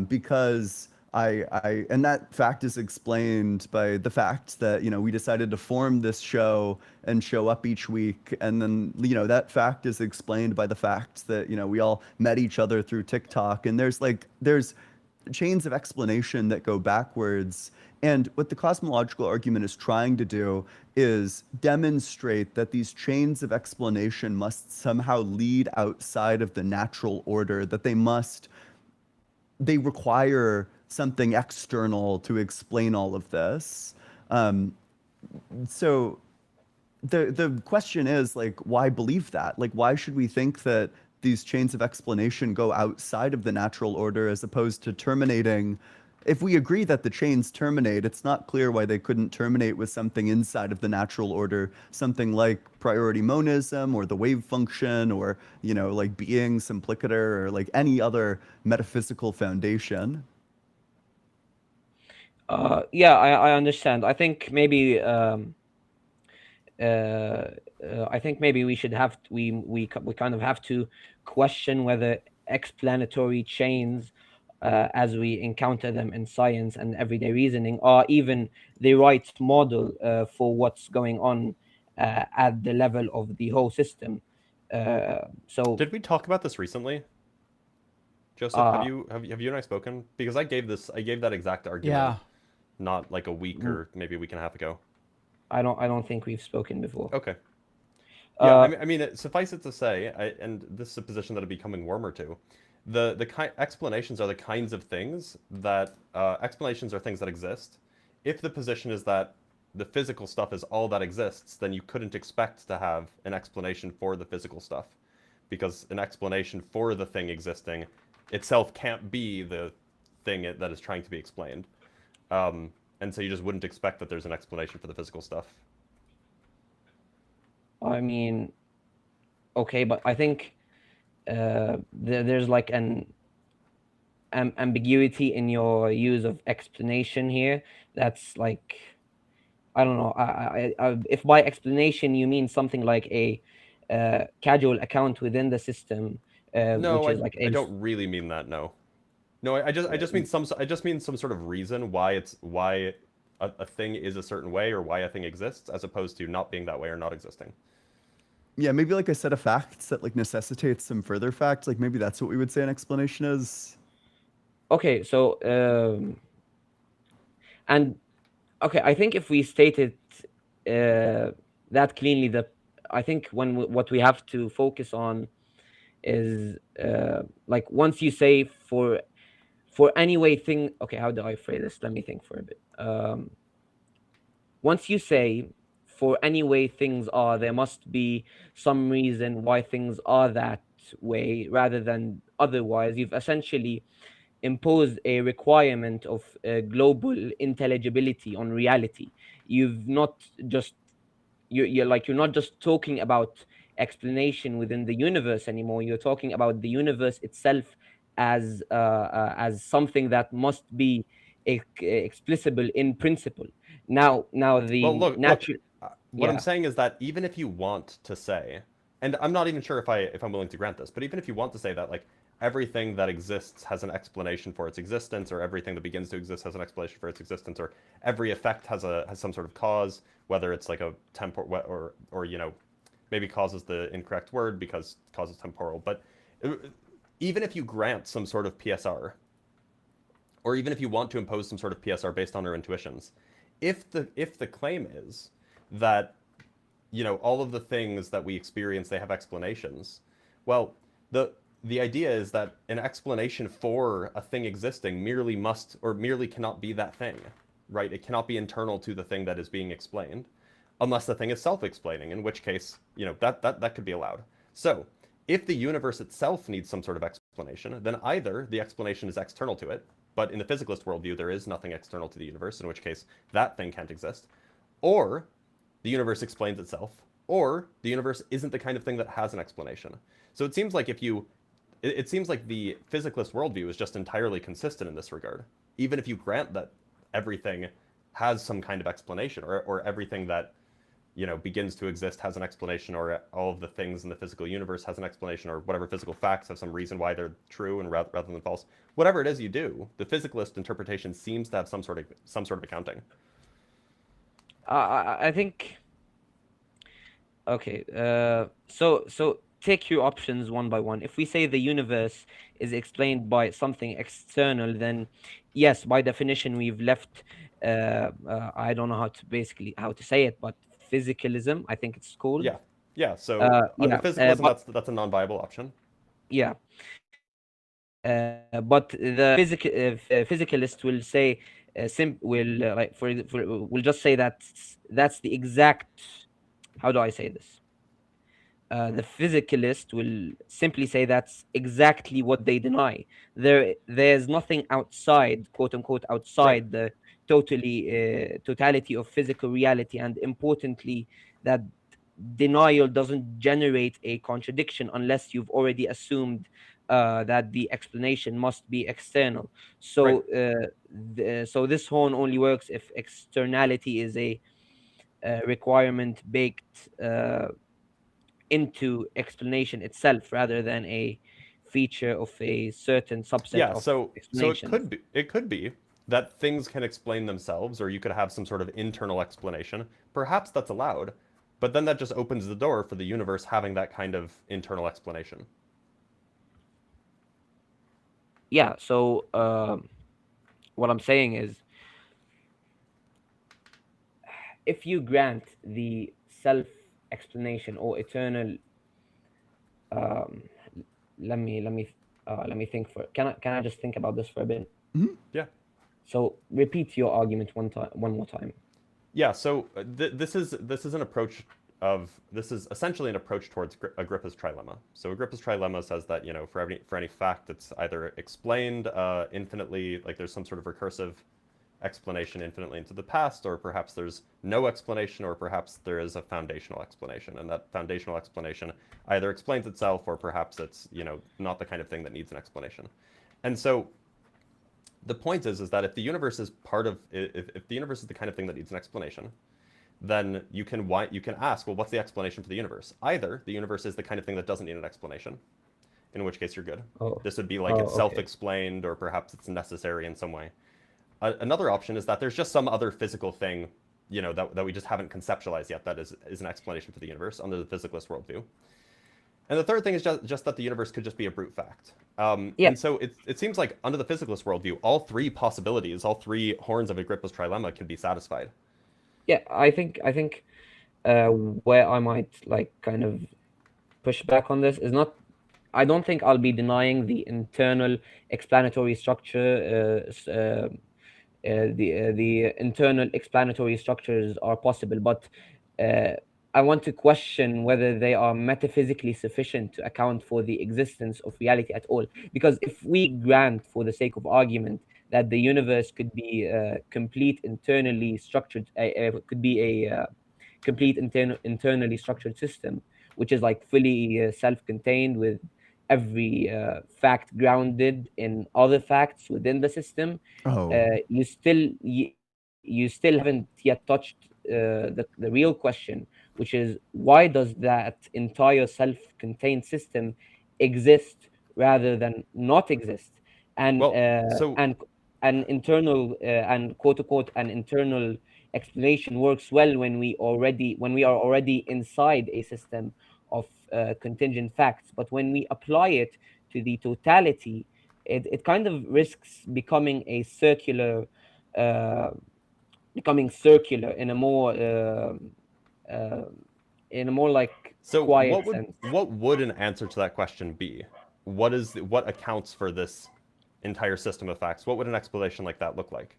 Speaker 3: because and that fact is explained by the fact that, you know, we decided to form this show and show up each week. And then, you know, that fact is explained by the fact that, you know, we all met each other through TikTok. And there's chains of explanation that go backwards. And what the cosmological argument is trying to do is demonstrate that these chains of explanation must somehow lead outside of the natural order, that they require something external to explain all of this. So the question is, like, why believe that? Like, why should we think that these chains of explanation go outside of the natural order as opposed to terminating? If we agree that the chains terminate, it's not clear why they couldn't terminate with something inside of the natural order, something like priority monism or the wave function, or, you know, like being simplicator, or like any other metaphysical foundation.
Speaker 8: Yeah, I understand. I think maybe I think maybe we should have we kind of have to question whether explanatory chains, as we encounter them in science and everyday reasoning, are even the right model for what's going on at the level of the whole system. So
Speaker 2: Did we talk about this recently? Joseph,
Speaker 8: uh,
Speaker 2: have you and I spoken? Because I gave that exact argument
Speaker 1: Yeah.
Speaker 2: not like a week or maybe a week and a half ago.
Speaker 8: I don't think we've spoken before.
Speaker 2: Okay. Yeah,
Speaker 8: Uh,
Speaker 2: I mean, suffice it to say, and this is a position that I'd be coming warmer to. The explanations are the kinds of things that explanations are things that exist. If the position is that the physical stuff is all that exists, then you couldn't expect to have an explanation for the physical stuff, because an explanation for the thing existing itself can't be the thing that is trying to be explained. And so you just wouldn't expect that there's an explanation for the physical stuff.
Speaker 8: I mean, okay, but I think there's like an ambiguity in your use of explanation here. That's like I don't know. If by explanation you mean something like a casual account within the system,
Speaker 2: No,
Speaker 8: which is like
Speaker 2: I
Speaker 8: a
Speaker 2: don't really mean that. No. No, I just mean some sort of reason why a thing is a certain way or why a thing exists, as opposed to not being that way or not existing.
Speaker 3: Yeah, maybe like a set of facts that like necessitates some further facts. Like maybe that's what we would say an explanation is.
Speaker 8: okay. So and okay, I think if we state it that cleanly, that I think what we have to focus on is like once you say for any way thing. Okay, how do I phrase this? Let me think for a bit. Once you say for any way things are, there must be some reason why things are that way rather than otherwise. You've essentially imposed a requirement of global intelligibility on reality. You've not just you're not just talking about explanation within the universe anymore. You're talking about the universe itself as something that must be explicable in principle. Now
Speaker 2: Well,
Speaker 8: the
Speaker 2: look.
Speaker 8: natural.
Speaker 2: What I'm
Speaker 8: Yeah.
Speaker 2: saying is that even if you want to say, and I'm not even sure if I'm willing to grant this, but even if you want to say that like everything that exists has an explanation for its existence, or everything that begins to exist has an explanation for its existence, or every effect has some sort of cause, whether it's like a temporal or maybe cause is the incorrect word because cause is temporal, but even if you grant some sort of PSR, or even if you want to impose some sort of PSR based on our intuitions, if the claim is that all of the things that we experience, they have explanations, well, the idea is that an explanation for a thing existing merely cannot be that thing, right? It cannot be internal to the thing that is being explained, unless the thing is self-explaining, in which case that could be allowed. So if the universe itself needs some sort of explanation, then either the explanation is external to it, but in the physicalist worldview there is nothing external to the universe, in which case that thing can't exist, or the universe explains itself, or the universe isn't the kind of thing that has an explanation. So it seems like it seems like the physicalist worldview is just entirely consistent in this regard. Even if you grant that everything has some kind of explanation, or everything that begins to exist has an explanation, or all of the things in the physical universe has an explanation, or whatever physical facts have some reason why they're true and rather than false. Whatever it is you do, the physicalist interpretation seems to have some sort of accounting.
Speaker 8: I think. Okay. So take your options one by one. If we say the universe is explained by something external, then yes, by definition, we've left. I don't know how to say it, but physicalism, I think it's called.
Speaker 2: Yeah. So under
Speaker 8: Yeah.
Speaker 2: physicalism,
Speaker 8: But
Speaker 2: that's a non-viable option.
Speaker 8: yeah. But the physicalist will say, will like will just say that that's the exact. How do I say this? The physicalist will simply say that's exactly what they deny. There's nothing outside, quote unquote,
Speaker 2: Right.
Speaker 8: outside the totality of physical reality, and importantly, that denial doesn't generate a contradiction unless you've already assumed that the explanation must be external.
Speaker 2: Right.
Speaker 8: So, so this horn only works if externality is a requirement baked into explanation itself rather than a feature of a certain subset
Speaker 2: Yeah,
Speaker 8: of
Speaker 2: so
Speaker 8: explanations.
Speaker 2: it could be that things can explain themselves, or you could have some sort of internal explanation. Perhaps that's allowed, but then that just opens the door for the universe having that kind of internal explanation.
Speaker 8: Yeah, so what I'm saying is if you grant the self explanation or eternal um, let me think for can I just think about this for a bit?
Speaker 2: Yeah.
Speaker 8: So repeat your argument one more time.
Speaker 2: Yeah, so this is an approach this is essentially an approach towards Agrippa's trilemma. So Agrippa's trilemma says that for any fact it's either explained infinitely, like there's some sort of recursive explanation infinitely into the past, or perhaps there's no explanation, or perhaps there is a foundational explanation, and that foundational explanation either explains itself, or perhaps it's not the kind of thing that needs an explanation. And so the point is that if the universe is if the universe is the kind of thing that needs an explanation, then you can ask, well, what's the explanation for the universe? Either the universe is the kind of thing that doesn't need an explanation, in which case you're good.
Speaker 8: Oh,
Speaker 2: This would be like it's
Speaker 8: oh, okay.
Speaker 2: self-explained, or perhaps it's necessary in some way. Another option is that there's just some other physical thing, that we just haven't conceptualized yet that is an explanation for the universe under the physicalist worldview. And the third thing is just that the universe could just be a brute fact.
Speaker 8: Yeah.
Speaker 2: And so it seems like under the physicalist worldview, all three possibilities, all three horns of Agrippa's trilemma can be satisfied.
Speaker 8: Yeah, I think where I might like kind of push back on this is not. I don't think I'll be denying the internal explanatory structure. The internal explanatory structures are possible, but I want to question whether they are metaphysically sufficient to account for the existence of reality at all. Because if we grant, for the sake of argument, that the universe could be complete internally structured, could be a complete internally structured system, which is like fully self-contained with every fact grounded in other facts within the system,
Speaker 3: Oh,
Speaker 8: you still haven't yet touched the real question, which is why does that entire self-contained system exist rather than not exist? And
Speaker 2: Well, so
Speaker 8: an internal and quote unquote an internal explanation works well when we are already inside a system of contingent facts. But when we apply it to the totality, it kind of risks becoming a circular, uh, in a more uh, like
Speaker 2: so
Speaker 8: quiet sense.
Speaker 2: what would an answer to that question be? What accounts for this entire system of facts? What would an explanation like that look like?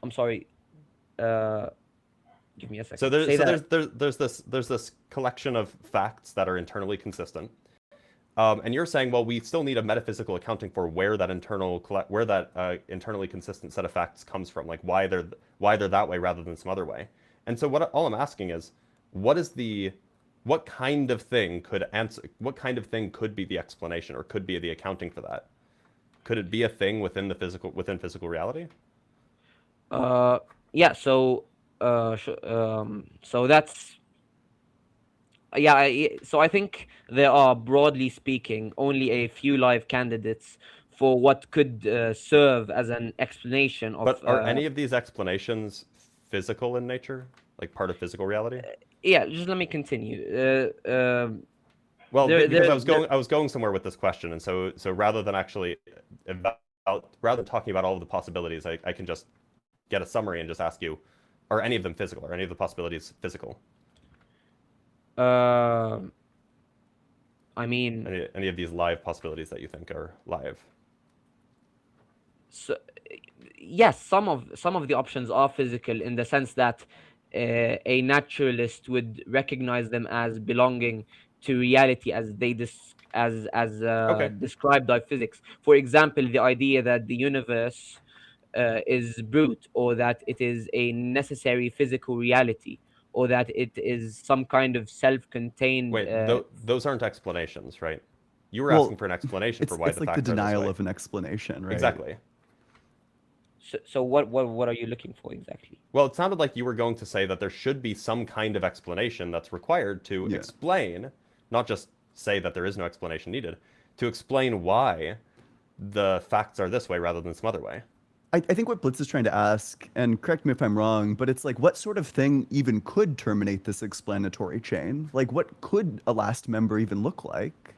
Speaker 8: I'm sorry. Uh, Give me a second.
Speaker 2: So there,
Speaker 8: Say
Speaker 2: so
Speaker 8: that.
Speaker 2: there's this collection of facts that are internally consistent, and you're saying, well, we still need a metaphysical accounting for where that internally consistent set of facts comes from, like why they're that way rather than some other way. And so all I'm asking is, what kind of thing could be the explanation or could be the accounting for that? Could it be a thing within physical reality?
Speaker 8: Yeah. So that's yeah. So I think there are, broadly speaking, only a few live candidates for what could serve as an explanation of.
Speaker 2: But are any of these explanations physical in nature, like part of physical reality?
Speaker 8: Yeah. Just let me continue.
Speaker 2: Well,
Speaker 8: There,
Speaker 2: because
Speaker 8: there,
Speaker 2: I was going somewhere with this question, and so rather than talking about all of the possibilities, I can just get a summary and just ask you, are any of them physical? Are any of the possibilities physical?
Speaker 8: I mean,
Speaker 2: Any of these live possibilities that you think are live?
Speaker 8: so, yes, some of the options are physical in the sense that a naturalist would recognize them as belonging to reality as they
Speaker 2: Okay.
Speaker 8: described by physics. For example, the idea that the universe is brute, or that it is a necessary physical reality, or that it is some kind of self-contained.
Speaker 2: Wait, those aren't explanations, right? You were asking
Speaker 3: well,
Speaker 2: for an explanation for why
Speaker 3: it's
Speaker 2: the
Speaker 3: like the
Speaker 2: facts are this
Speaker 3: denial
Speaker 2: way.
Speaker 3: of an explanation, right?
Speaker 2: Exactly.
Speaker 8: So what are you looking for exactly?
Speaker 2: Well, it sounded like you were going to say that there should be some kind of explanation that's required to
Speaker 3: Yeah.
Speaker 2: explain, not just say that there is no explanation needed, to explain why the facts are this way rather than some other way.
Speaker 3: I think what Blitz is trying to ask, and correct me if I'm wrong, but it's like, what sort of thing even could terminate this explanatory chain? Like, what could a last member even look like?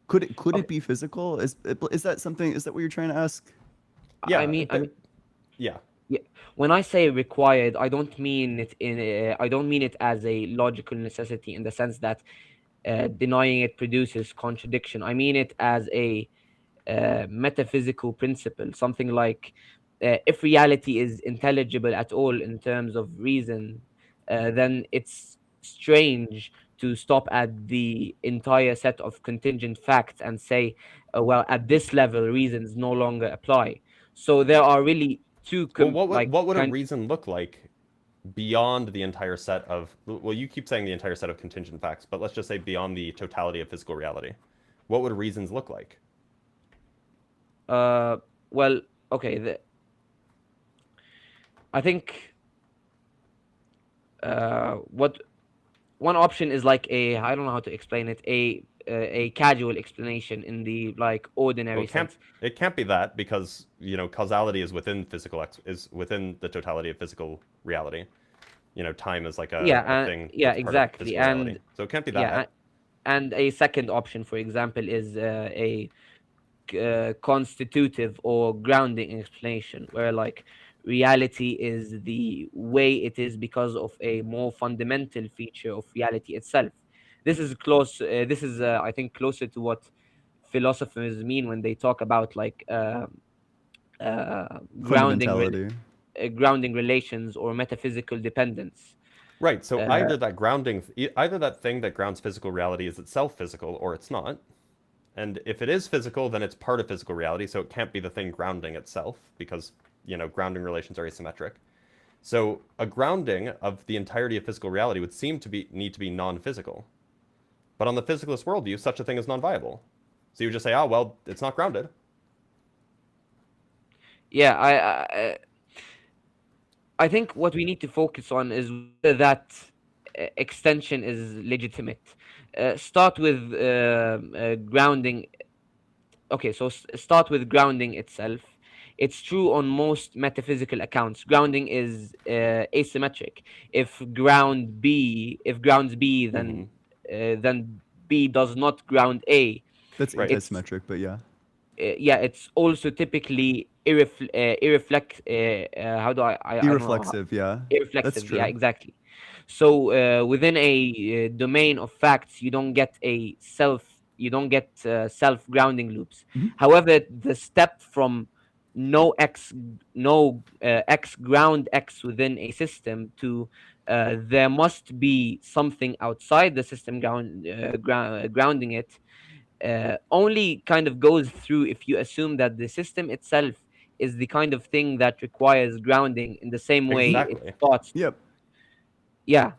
Speaker 3: Could
Speaker 8: Okay.
Speaker 3: it be physical? Is that something? Is that what you're trying to ask?
Speaker 2: Yeah.
Speaker 8: I mean,
Speaker 2: yeah.
Speaker 8: yeah. When I say required, I don't mean it as a logical necessity in the sense that denying it produces contradiction. I mean it as a metaphysical principle, something like if reality is intelligible at all in terms of reason, then it's strange to stop at the entire set of contingent facts and say, well, at this level, reasons no longer apply. So there are really two
Speaker 2: Well, what would a reason look like beyond the entire set of, well, you keep saying the entire set of contingent facts, but let's just say beyond the totality of physical reality. What would reasons look like?
Speaker 8: Well, okay, I think what one option is like a, I don't know how to explain it, a casual explanation in the like
Speaker 2: Well,
Speaker 8: ordinary sense.
Speaker 2: it can't be that because causality is within is within the totality of physical reality. Time is like
Speaker 8: Yeah,
Speaker 2: a thing
Speaker 8: yeah,
Speaker 2: that's part of
Speaker 8: exactly.
Speaker 2: physical reality. So it can't be
Speaker 8: Yeah,
Speaker 2: that.
Speaker 8: and a second option, for example, is a constitutive or grounding explanation, where like reality is the way it is because of a more fundamental feature of reality itself. This is close. This is, I think, closer to what philosophers mean when they talk about like grounding,
Speaker 3: Fundamentality.
Speaker 8: grounding relations or metaphysical dependence.
Speaker 2: Right. So
Speaker 8: Uh,
Speaker 2: either that thing that grounds physical reality is itself physical or it's not. And if it is physical, then it's part of physical reality, so it can't be the thing grounding itself because, grounding relations are asymmetric. So a grounding of the entirety of physical reality would seem to need to be non-physical. But on the physicalist worldview, such a thing is non-viable. So you would just say, oh, well, it's not grounded.
Speaker 8: yeah, I think what we need to focus on is whether that extension is legitimate. Start with grounding. Okay, so start with grounding itself. It's true on most metaphysical accounts. Grounding is asymmetric. If grounds B, then B does not ground A.
Speaker 3: That's
Speaker 2: Right.
Speaker 8: It's
Speaker 3: anti-symmetric, but yeah.
Speaker 8: yeah, it's also typically how do I don't know how,
Speaker 3: Irreflexive, yeah. That's
Speaker 8: irreflexive. Yeah,
Speaker 3: true.
Speaker 8: exactly. So within a domain of facts, you don't get self grounding loops.
Speaker 3: Mhm.
Speaker 8: However, the step from no x ground x within a system to there must be something outside the system grounding it only kind of goes through if you assume that the system itself is the kind of thing that requires grounding in the same way it's
Speaker 2: Exactly.
Speaker 8: thought to.
Speaker 3: Yep.
Speaker 8: Yeah,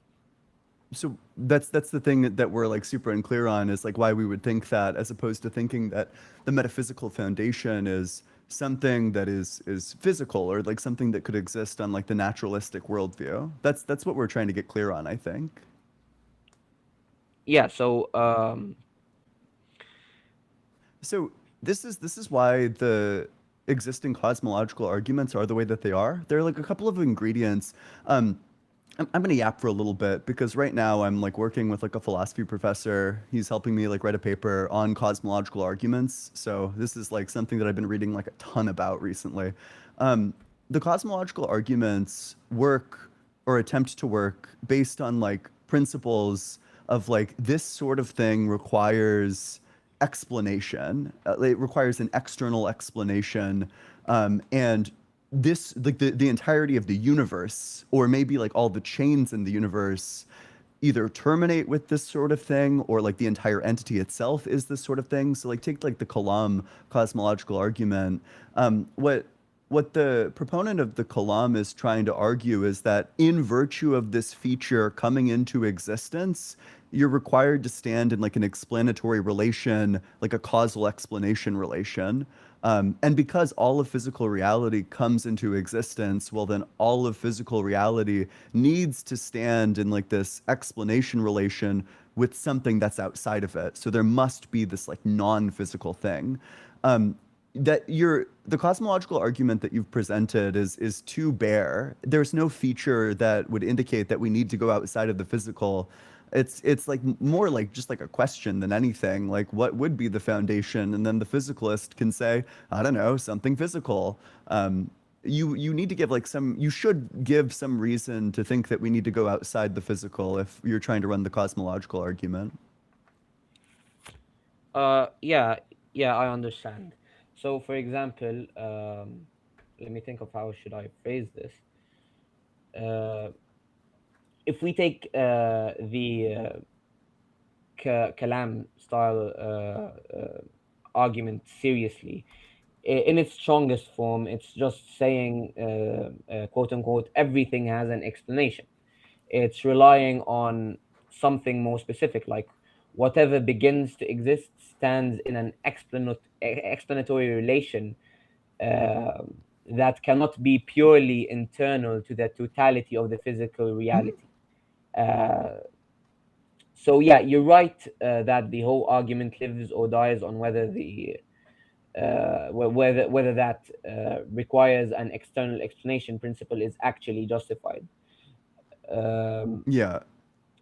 Speaker 3: So that's the thing that we're like super unclear on is like why we would think that as opposed to thinking that the metaphysical foundation is something that is physical or like something that could exist on like the naturalistic worldview. That's what we're trying to get clear on, I think.
Speaker 8: yeah. So
Speaker 3: So this is why the existing cosmological arguments are the way that they are. There are like a couple of ingredients. I'm gonna yap for a little bit because right now I'm like working with like a philosophy professor. He's helping me like write a paper on cosmological arguments. So this is like something that I've been reading like a ton about recently. Um, the cosmological arguments work or attempt to work based on like principles of like this sort of thing requires explanation. It requires an external explanation, and this like the entirety of the universe, or maybe like all the chains in the universe, either terminate with this sort of thing, or like the entire entity itself is this sort of thing. So like take like the Kalam cosmological argument. What the proponent of the Kalam is trying to argue is that in virtue of this feature coming into existence, you're required to stand in like an explanatory relation, like a causal explanation relation. And because all of physical reality comes into existence, well, then all of physical reality needs to stand in like this explanation relation with something that's outside of it. So there must be this like non-physical thing. That the cosmological argument that you've presented is too bare. There's no feature that would indicate that we need to go outside of the physical. It's like more like just like a question than anything. Like what would be the foundation? And then the physicalist can say, I don't know, something physical. You need to give like you should give some reason to think that we need to go outside the physical if you're trying to run the cosmological argument.
Speaker 8: yeah, yeah, I understand. So for example, let me think of how should I phrase this. uh, if we take the Kalam style argument seriously, in its strongest form, it's just saying, quote unquote, everything has an explanation. It's relying on something more specific, like whatever begins to exist stands in an explanatory relation uh, that cannot be purely internal to the totality of the physical reality. So yeah, you're right that the whole argument lives or dies on whether whether that requires an external explanation principle is actually justified. Um,
Speaker 3: Yeah.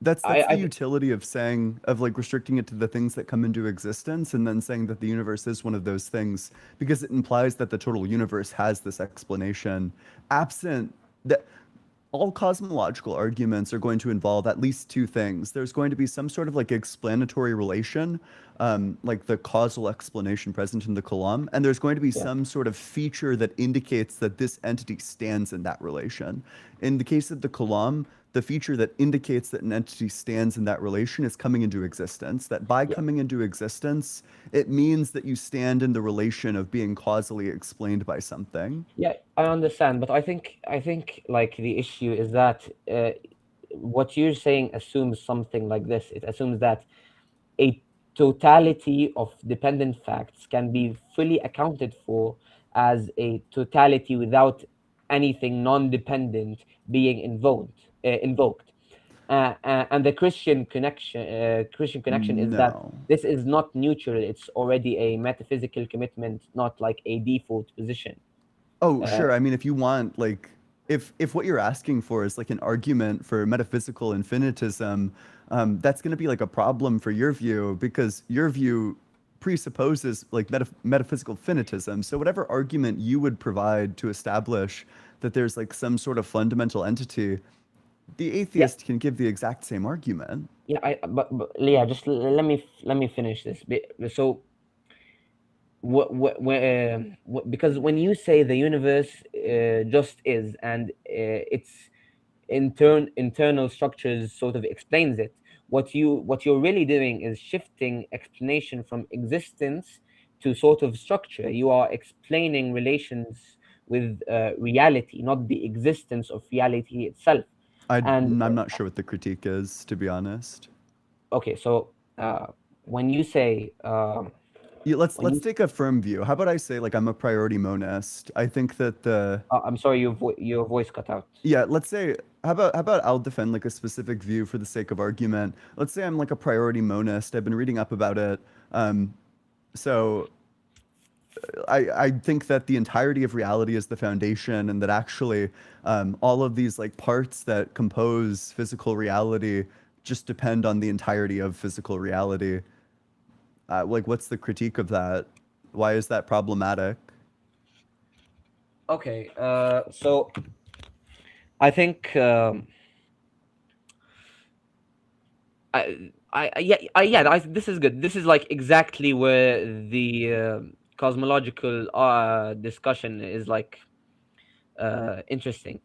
Speaker 3: That's the
Speaker 8: I
Speaker 3: utility of saying of like restricting it to the things that come into existence and then saying that the universe is one of those things because it implies that the total universe has this explanation absent that all cosmological arguments are going to involve at least two things. There's going to be some sort of like explanatory relation, like the causal explanation present in the Kalam, and there's going to be
Speaker 8: yeah
Speaker 3: some sort of feature that indicates that this entity stands in that relation. In the case of the Kalam, the feature that indicates that an entity stands in that relation is coming into existence. That by
Speaker 8: yeah
Speaker 3: coming into existence, it means that you stand in the relation of being causally explained by something.
Speaker 8: yeah, I understand, but I think like the issue is that what you're saying assumes something like this. It assumes that a totality of dependent facts can be fully accounted for as a totality without anything non-dependent being invoked. And the Christian connection is that
Speaker 3: No.
Speaker 8: this is not neutral. It's already a metaphysical commitment, not like a default position.
Speaker 3: Oh,
Speaker 8: Uh,
Speaker 3: sure. I mean, if you want, like, if what you're asking for is like an argument for metaphysical infinitism, that's going to be like a problem for your view because your view presupposes like metaphysical finitism. So whatever argument you would provide to establish that there's like some sort of fundamental entity, the
Speaker 8: yeah,
Speaker 3: atheist can give the exact same argument.
Speaker 8: yeah. But Leah, just let me finish this. So because when you say the universe just is and its internal structures sort of explains it, what you're really doing is shifting explanation from existence to sort of structure. You are explaining relations with reality, not the existence of reality itself. And
Speaker 3: I'm not sure what the critique is, to be honest.
Speaker 8: okay, so when you say
Speaker 3: Yeah,
Speaker 8: when
Speaker 3: let's
Speaker 8: you
Speaker 3: take a firm view. How about I say like I'm a priority monist? I think that the
Speaker 8: I'm sorry, your voice cut out.
Speaker 3: yeah, let's say how about I'll defend like a specific view for the sake of argument. Let's say I'm like a priority monist. I've been reading up about it. Um, so I think that the entirety of reality is the foundation, and that actually all of these like parts that compose physical reality just depend on the entirety of physical reality. Like, what's the critique of that? Why is that problematic?
Speaker 8: Okay, so I think this is good. This is like exactly where the cosmological discussion is like interesting.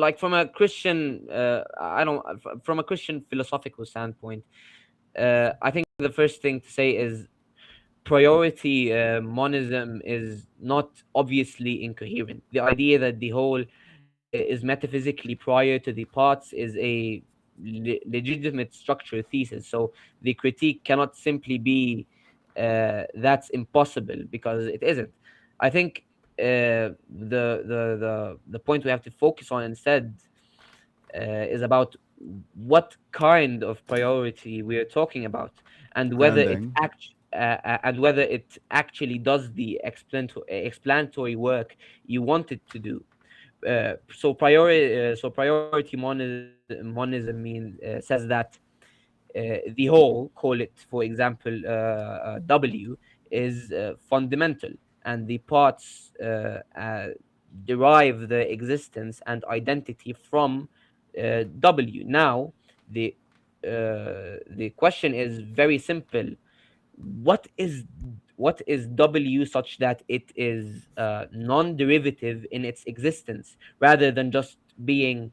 Speaker 8: Like from a Christian, I don't from a Christian philosophical standpoint. I think the first thing to say is priority monism is not obviously incoherent. The idea that the whole is metaphysically prior to the parts is a legitimate structural thesis. So the critique cannot simply be that's impossible, because it isn't. I think the point we have to focus on instead is about what kind of priority we are talking about, and whether
Speaker 3: Grounding.
Speaker 8: whether it actually does the explanatory work you want it to do. So priority monism says that the whole, call it for example W, is fundamental, and the parts derive the existence and identity from W. Now the question is very simple: what is W such that it is non-derivative in its existence, rather than just being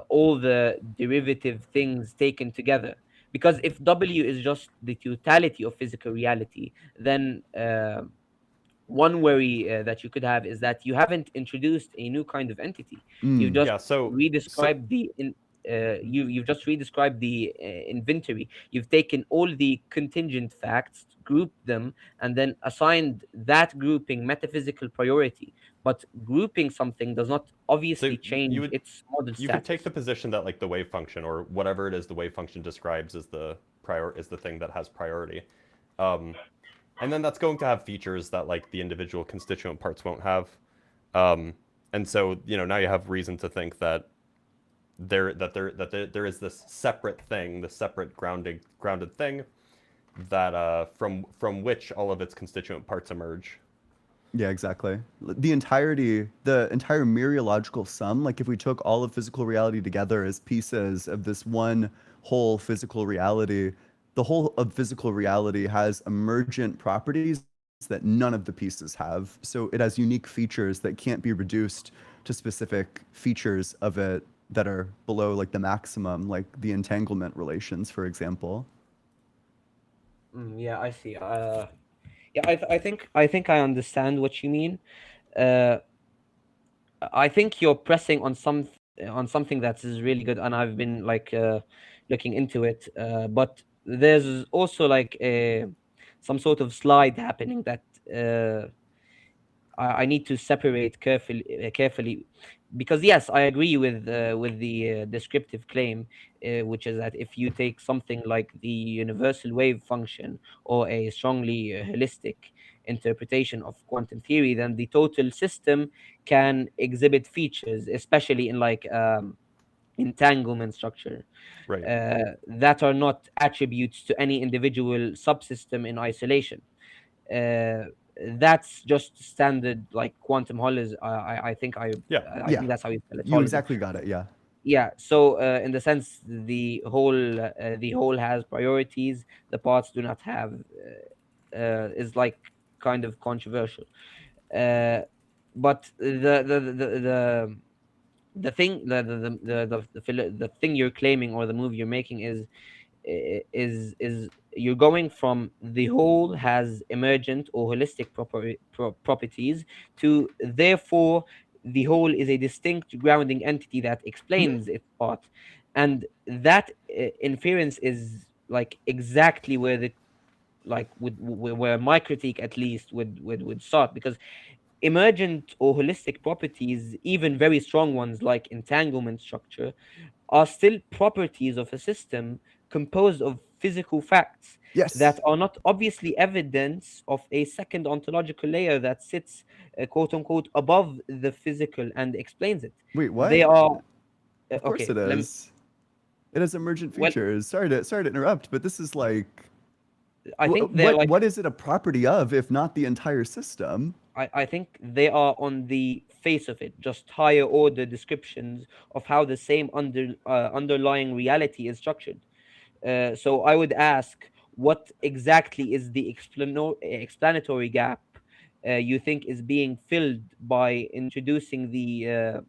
Speaker 8: all the derivative things taken together? Because if W is just the totality of physical reality, then one worry that you could have is that you haven't introduced a new kind of entity. You've
Speaker 3: Mm.
Speaker 8: just
Speaker 2: Yeah, so
Speaker 8: redescribed you've just redescribed the inventory. You've taken all the contingent facts, grouped them and then assigned that grouping metaphysical priority. But grouping something does not obviously change its model
Speaker 2: you could take
Speaker 8: status.
Speaker 2: the position that like the wave function or whatever it is the wave function describes as the thing that has priority. And then that's going to have features that like the individual constituent parts won't have. And so, now you have reason to think that there is this separate thing, this separate grounded thing that from which all of its constituent parts emerge.
Speaker 3: Yeah, exactly. The entire mereological sum, like if we took all of physical reality together as pieces of this one whole physical reality, the whole of physical reality has emergent properties that none of the pieces have. So it has unique features that can't be reduced to specific features of it that are below like the maximum, like the entanglement relations, for example.
Speaker 8: Yeah, I see. Yeah, I think I understand what you mean. Uh, I think you're pressing on something that is really good, and I've been like looking into it. But there's also like some sort of slide happening that I need to separate carefully, because yes, I agree with the descriptive claim, which is that if you take something like the universal wave function or a strongly holistic interpretation of quantum theory, then the total system can exhibit features, especially in like entanglement structure,
Speaker 2: Right.
Speaker 8: that are not attributes to any individual subsystem in isolation. uh, that's just standard like quantum holism. I think
Speaker 2: Yeah.
Speaker 8: I
Speaker 3: Yeah,
Speaker 8: think that's how you spell it,
Speaker 3: you
Speaker 8: holism.
Speaker 3: exactly got it. Yeah.
Speaker 8: Yeah. So in the sense the whole has priorities, the parts do not have, is like kind of controversial. Uh, but the thing the thing you're claiming, or the move you're making, is you're going from the whole has emergent or holistic properties to therefore the whole is a distinct grounding entity that explains its part. And that inference is like exactly where the like where my critique at least would start, because emergent or holistic properties, even very strong ones like entanglement structure, are still properties of a system composed of physical facts that
Speaker 3: Yes.
Speaker 8: are not obviously evidence of a second ontological layer that sits, quote unquote, above the physical and explains it.
Speaker 3: Wait, what?
Speaker 8: They are
Speaker 3: Of course
Speaker 8: okay.
Speaker 3: it is. It has emergent
Speaker 8: Well,
Speaker 3: features. Sorry to interrupt, but this is like
Speaker 8: I think they're
Speaker 3: what
Speaker 8: like
Speaker 3: what is it a property of if not the entire system?
Speaker 8: I think they are on the face of it, just higher order descriptions of how the same underlying reality is structured. So I would ask, what exactly is the explanatory gap you think is being filled by introducing the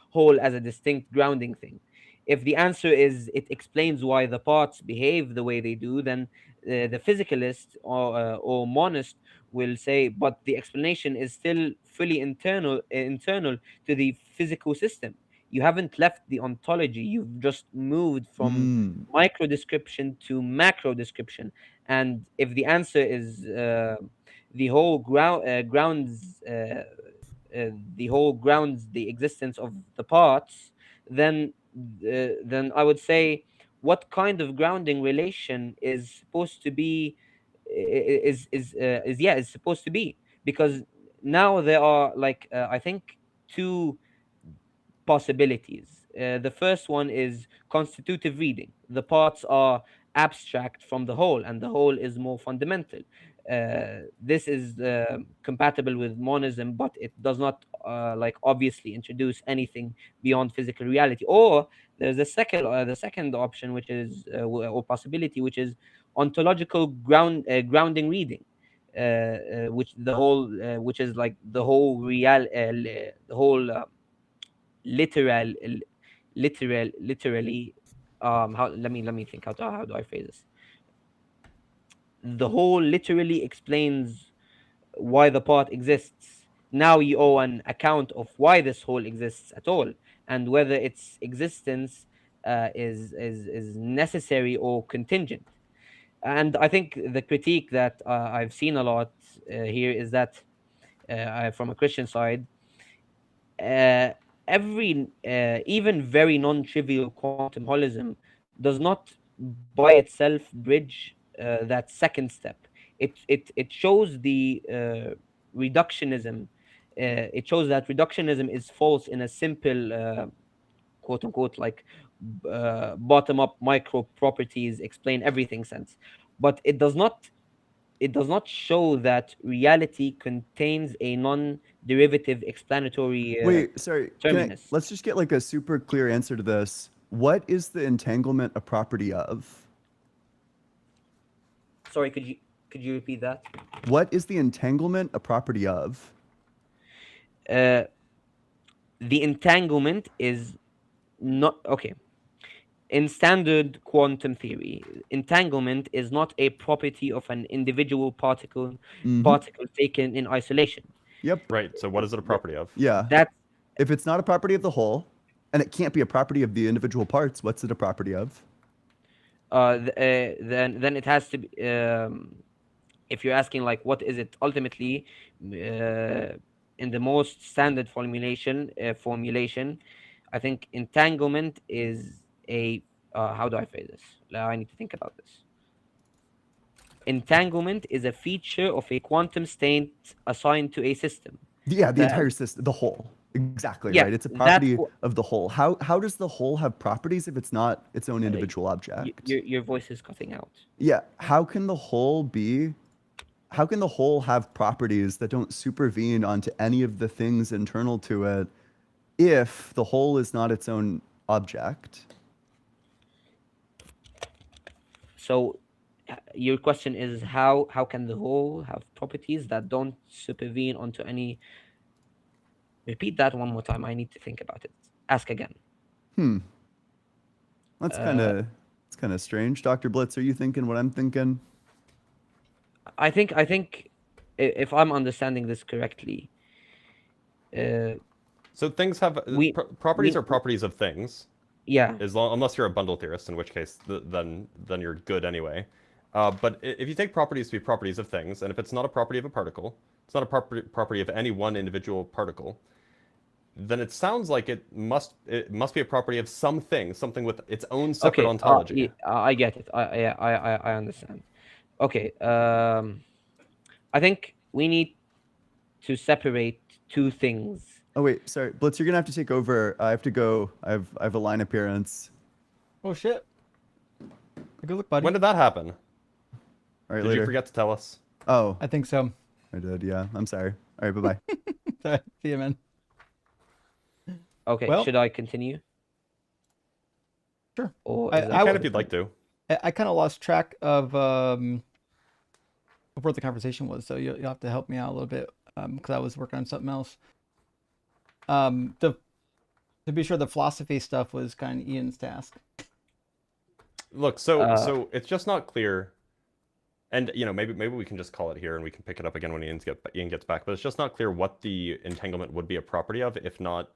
Speaker 8: whole as a distinct grounding thing? If the answer is it explains why the parts behave the way they do, then the physicalist or monist will say, but the explanation is still fully internal to the physical system. You haven't left the ontology, you've just moved from
Speaker 3: Mm.
Speaker 8: micro description to macro description. And if the answer is the whole the whole grounds the existence of the parts, then I would say, what kind of grounding relation is supposed to be is yeah, is supposed to be, because now there are like I think two possibilities. The first one is constitutive reading. The parts are abstract from the whole, and the whole is more fundamental. This is compatible with monism, but it does not like obviously introduce anything beyond physical reality. Or there's the second option, which is or possibility, which is ontological grounding reading. Which the whole, which is like the whole the whole literal literally how let me think, how do I phrase this? The whole literally explains why the part exists. Now you owe an account of why this whole exists at all, and whether its existence is necessary or contingent. And I think the critique that I've seen a lot here is that from a Christian side, uh, every even very non-trivial quantum holism does not by itself bridge that second step. It shows the reductionism. It shows that reductionism is false in a simple quote unquote like bottom up micro properties explain everything sense, but it does not show that reality contains a non-derivative explanatory
Speaker 3: Wait, sorry.
Speaker 8: terminus.
Speaker 3: Let's just get like a super clear answer to this. What is the entanglement a property of?
Speaker 8: Sorry, could you repeat that?
Speaker 3: What is the entanglement a property of?
Speaker 8: Uh, the entanglement is not okay. In standard quantum theory, entanglement is not a property of an individual particle
Speaker 3: Mm-hmm.
Speaker 8: taken in isolation.
Speaker 3: Yep.
Speaker 2: Right. So what is it a property of?
Speaker 3: Yeah.
Speaker 8: That's
Speaker 3: If it's not a property of the whole, and it can't be a property of the individual parts, what's it a property of?
Speaker 8: then it has to be. If you're asking like what is it ultimately, in the most standard formulation, I think entanglement is a how do I phrase this? I need to think about this. Entanglement is a feature of a quantum state assigned to a system.
Speaker 3: Yeah, the
Speaker 8: That-
Speaker 3: entire system, the whole. Exactly,
Speaker 8: Yeah,
Speaker 3: right. It's a
Speaker 8: that's
Speaker 3: property
Speaker 8: wh-
Speaker 3: of the whole. How does the whole have properties if it's not its own individual object?
Speaker 8: your voice is cutting out.
Speaker 3: Yeah, how can the whole have properties that don't supervene onto any of the things internal to it if the whole is not its own object?
Speaker 8: So your question is how can the whole have properties that don't supervene onto any. Repeat that one more time. I need to think about it. Ask again.
Speaker 3: That's kind of strange. Dr. Blitz, are you thinking what I'm thinking?
Speaker 8: I think if I'm understanding this correctly,
Speaker 2: So things have
Speaker 8: We-
Speaker 2: properties
Speaker 8: we-
Speaker 2: are properties of things.
Speaker 8: yeah,
Speaker 2: Unless you're a bundle theorist, in which case then you're good anyway. But if you take properties to be properties of things, and if it's not a property of a particle, it's not a property of any one individual particle, then it sounds like it must be a property of something with its own separate
Speaker 8: okay.
Speaker 2: ontology.
Speaker 8: I get it. I understand. Okay. I think we need to separate two things.
Speaker 3: Oh wait, sorry, Blitz, you're gonna have to take over. I have to go. I have a line appearance.
Speaker 1: Oh shit. Good look, buddy.
Speaker 2: When did that happen?
Speaker 3: All right,
Speaker 2: Did
Speaker 3: later.
Speaker 2: you forget to tell us?
Speaker 3: Oh,
Speaker 1: I think so.
Speaker 3: I did. Yeah, I'm sorry. All right, bye bye.
Speaker 1: See you, man.
Speaker 8: Okay.
Speaker 1: Well-
Speaker 8: Should I continue?
Speaker 1: Sure.
Speaker 8: Or
Speaker 1: I-
Speaker 8: is that
Speaker 1: I
Speaker 2: Can
Speaker 1: would-
Speaker 2: if you'd like to.
Speaker 1: I kind of lost track of where the conversation was, so you'll have to help me out a little bit because I was working on something else. To be sure, the philosophy stuff was kind of Ian's task.
Speaker 2: Look, so it's just not clear, and maybe we can just call it here and we can pick it up again when Ian gets back. But it's just not clear what the entanglement would be a property of, if not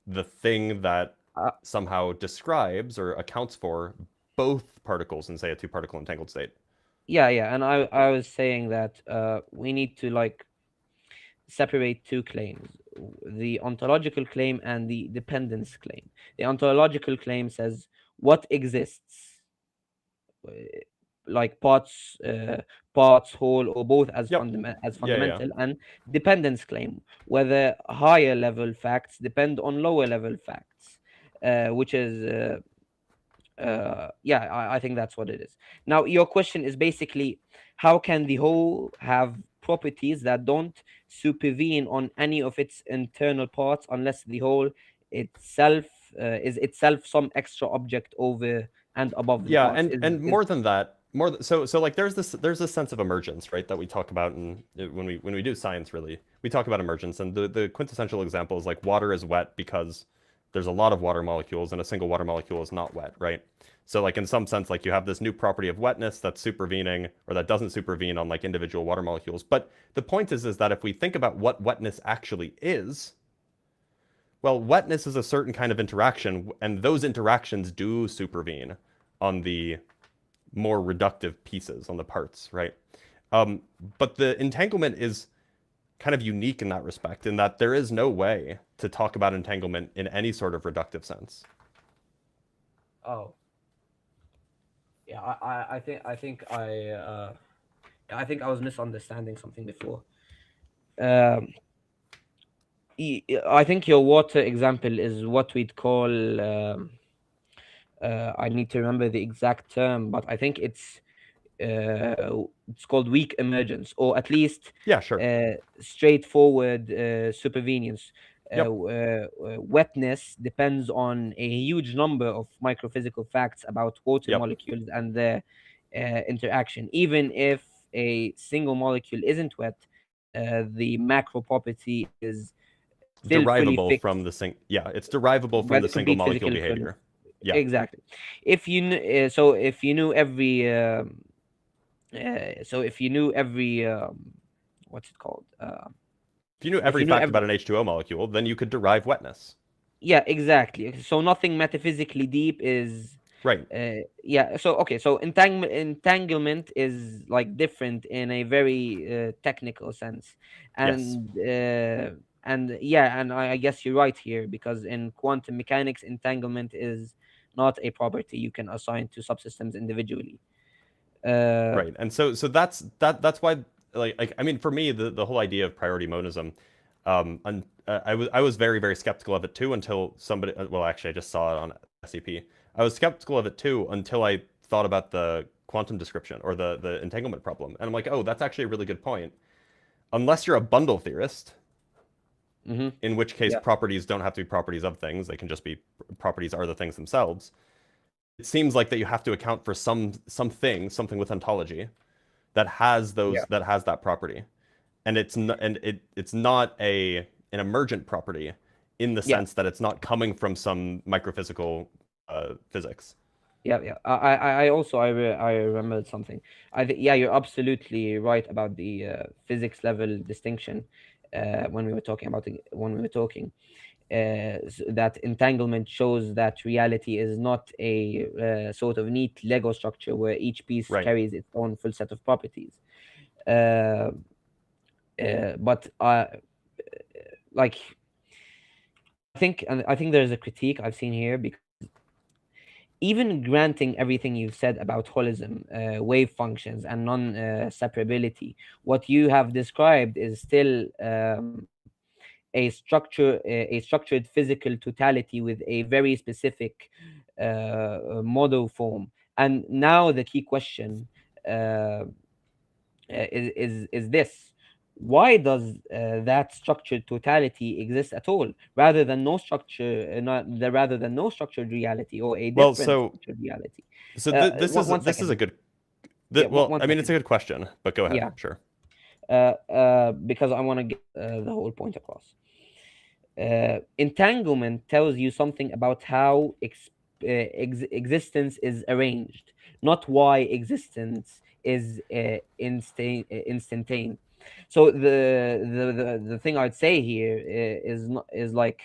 Speaker 2: the thing that somehow describes or accounts for both particles in, say, a two-particle entangled state.
Speaker 8: Yeah, and I was saying that we need to like separate two claims: the ontological claim and the dependence claim. The ontological claim says what exists, like parts, whole, or both as
Speaker 2: Yep.
Speaker 8: fundamental, and dependence claim whether higher level facts depend on lower level facts, which is. I think that's what it is. Now, your question is basically how can the whole have properties that don't supervene on any of its internal parts unless the whole itself is itself some extra object over and above the parts?
Speaker 2: More than that, so like there's this sense of emergence, right, that we talk about when we do science. Really, we talk about emergence, and the quintessential example is like water is wet because there's a lot of water molecules and a single water molecule is not wet, right? So like in some sense, like you have this new property of wetness that's supervening or that doesn't supervene on like individual water molecules. But the point is that if we think about what wetness actually is, well, wetness is a certain kind of interaction, and those interactions do supervene on the more reductive pieces on the parts, right? But the entanglement is kind of unique in that respect, in that there is no way to talk about entanglement in any sort of reductive sense.
Speaker 8: Oh, yeah. I think I was misunderstanding something before. Um, I think your water example is what we'd call. I need to remember the exact term, but I think it's called weak emergence, or at least
Speaker 2: Yeah, sure.
Speaker 8: straightforward supervenience.
Speaker 2: Yep.
Speaker 8: Wetness depends on a huge number of microphysical facts about water
Speaker 2: Yep.
Speaker 8: molecules and their interaction. Even if a single molecule isn't wet, the macro property is still fully
Speaker 2: Derivable from
Speaker 8: fixed
Speaker 2: the it's derivable
Speaker 8: by
Speaker 2: from
Speaker 8: the
Speaker 2: the single
Speaker 8: complete
Speaker 2: molecule
Speaker 8: physical experiment.
Speaker 2: behavior. Yeah.
Speaker 8: Exactly. If you so if you knew every so if you knew every what's it called
Speaker 2: If you knew
Speaker 8: if
Speaker 2: every
Speaker 8: you knew
Speaker 2: fact
Speaker 8: every
Speaker 2: about an H2O molecule, then you could derive wetness.
Speaker 8: yeah, exactly. So nothing metaphysically deep is
Speaker 2: Right.
Speaker 8: yeah. So okay, so entanglement is like different in a very technical sense,
Speaker 2: Yes.
Speaker 8: and yeah, and I guess you're right here, because in quantum mechanics, entanglement is not a property you can assign to subsystems individually.
Speaker 2: Right. And so that's why, like I mean, for me, the whole idea of priority monism, I was very, very skeptical of it too, until somebody, well, actually I just saw it on SCP. I was skeptical of it too until I thought about the quantum description, or the entanglement problem, and I'm like, oh, that's actually a really good point. Unless you're a bundle theorist, in which case
Speaker 8: Yeah.
Speaker 2: properties don't have to be properties of things, they can just be properties are the things themselves. It seems like that you have to account for something with ontology that has
Speaker 8: Yeah.
Speaker 2: that property, and it's not an emergent property, in the
Speaker 8: Yeah.
Speaker 2: sense that it's not coming from some microphysical physics.
Speaker 8: Yeah. I also I remembered something. Yeah, you're absolutely right about the physics level distinction when we were talking about that entanglement shows that reality is not a sort of neat Lego structure where each piece
Speaker 2: Right.
Speaker 8: carries its own full set of properties. But like I think there's a critique I've seen here, because even granting everything you've said about holism, wave functions, and non-separability, what you have described is still a structured physical totality with a very specific model form. And now the key question is this: why does that structured totality exist at all, rather than no structure, rather than no structured reality, or a
Speaker 2: Well,
Speaker 8: different structured reality? One
Speaker 2: this is a
Speaker 8: second.
Speaker 2: good.
Speaker 8: Yeah,
Speaker 2: Well,
Speaker 8: one
Speaker 2: I mean, it's a
Speaker 8: second.
Speaker 2: good question, but go ahead.
Speaker 8: Yeah.
Speaker 2: Sure.
Speaker 8: Because I want to get the whole point across. Entanglement tells you something about how existence is arranged, not why existence is instantaneous. So the thing I'd say here is not is like,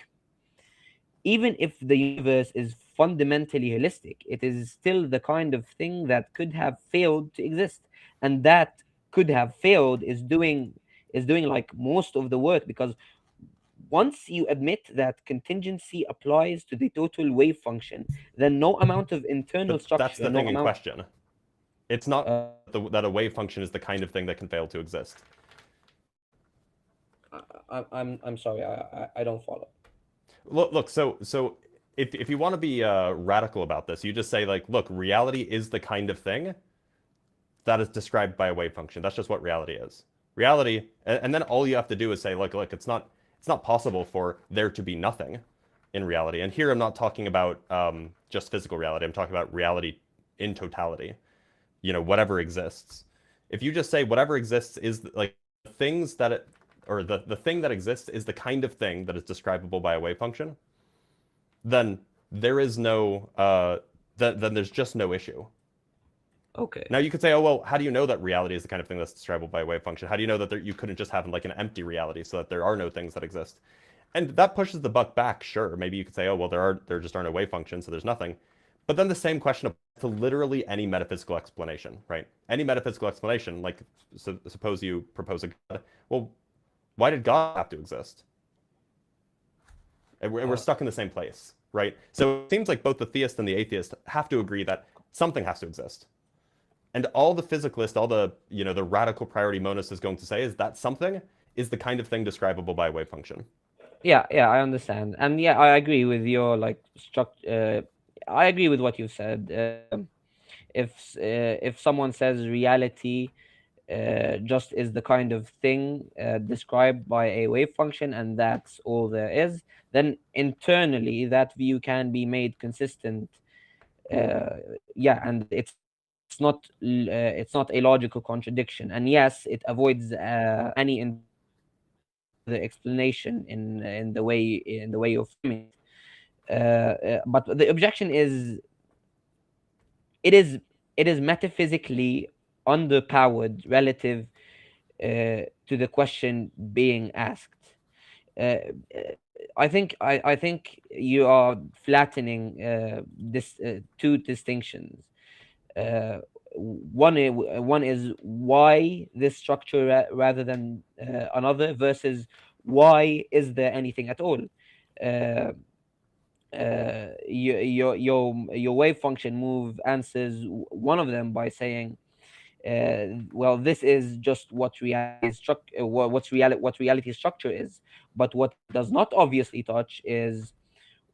Speaker 8: even if the universe is fundamentally holistic, it is still the kind of thing that could have failed to exist, and that could have failed is doing like most of the work, because once you admit that contingency applies to the total wave function, then no amount of internal
Speaker 2: But that's
Speaker 8: structure,
Speaker 2: the
Speaker 8: no
Speaker 2: thing in
Speaker 8: amount.
Speaker 2: question. It's not
Speaker 8: Uh,
Speaker 2: that a wave function is the kind of thing that can fail to exist.
Speaker 8: I'm sorry, I don't follow.
Speaker 2: Look. So if you want to be radical about this, you just say, like, look, reality is the kind of thing that is described by a wave function. That's just what reality is. Reality, and then all you have to do is say, look, it's not possible for there to be nothing in reality. And here I'm not talking about just physical reality. I'm talking about reality in totality. Whatever exists. If you just say whatever exists is like things that it, or the thing that exists is the kind of thing that is describable by a wave function, then there is no then there's just no issue.
Speaker 8: Okay.
Speaker 2: Now you could say, oh well, how do you know that reality is the kind of thing that's describable by a wave function? How do you know that you couldn't just have like an empty reality, so that there are no things that exist? And that pushes the buck back. Sure, maybe you could say, oh well, there just aren't no wave functions, so there's nothing. But then the same question applies to literally any metaphysical explanation, right? Any metaphysical explanation, like suppose you propose a God. Well, why did God have to exist? And we're stuck in the same place, right? So it seems like both the theist and the atheist have to agree that something has to exist. And all the physicalist, all the, the radical priority monist is going to say is that something is the kind of thing describable by a wave function.
Speaker 8: Yeah, I understand, and yeah, I agree with your like structure. I agree with what you said. If someone says reality just is the kind of thing described by a wave function and that's all there is, then internally that view can be made consistent. Yeah, and it's not a logical contradiction, and yes, it avoids any further explanation in the way you're framing it. But the objection is it is it is metaphysically underpowered relative to the question being asked. I think you are flattening this two distinctions. Uh, one is why this structure rather than another versus why is there anything at all. Uh, your wave function move answers one of them by saying well, this is just what what reality structure is, but what it does not obviously touch is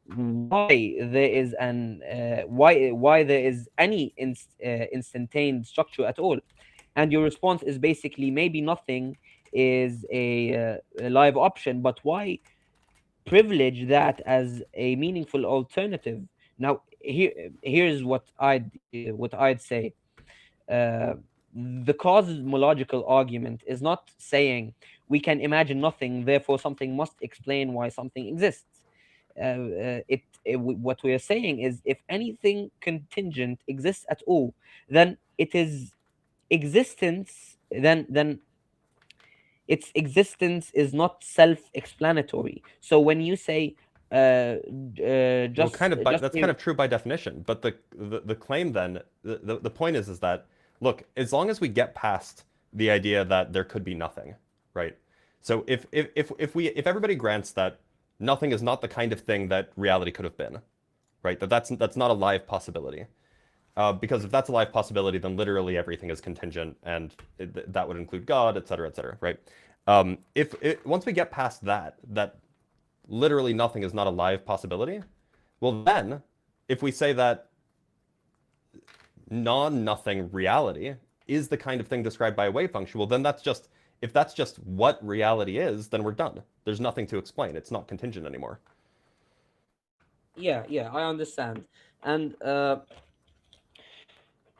Speaker 8: why there is an why there is any instantaneous structure at all. And your response is basically maybe nothing is a live option, but why privilege that as a meaningful alternative? Now here's what I'd say. uh, the cosmological argument is not saying we can imagine nothing, therefore something must explain why something exists. What we are saying is if anything contingent exists at all, then it is existence. Then its existence is not self-explanatory. So when you say
Speaker 2: Well,
Speaker 8: just
Speaker 2: that's kind of true by definition. But the claim then, the point is that, look, as long as we get past the idea that there could be nothing, right? So if everybody grants that nothing is not the kind of thing that reality could have been, right? That's not a live possibility. Because if that's a live possibility, then literally everything is contingent, and that would include God, et cetera, right? Once we get past that literally nothing is not a live possibility, well then, if we say that non-nothing reality is the kind of thing described by a wave function, well then if that's just what reality is, then we're done. There's nothing to explain. It's not contingent anymore.
Speaker 8: Yeah, I understand. And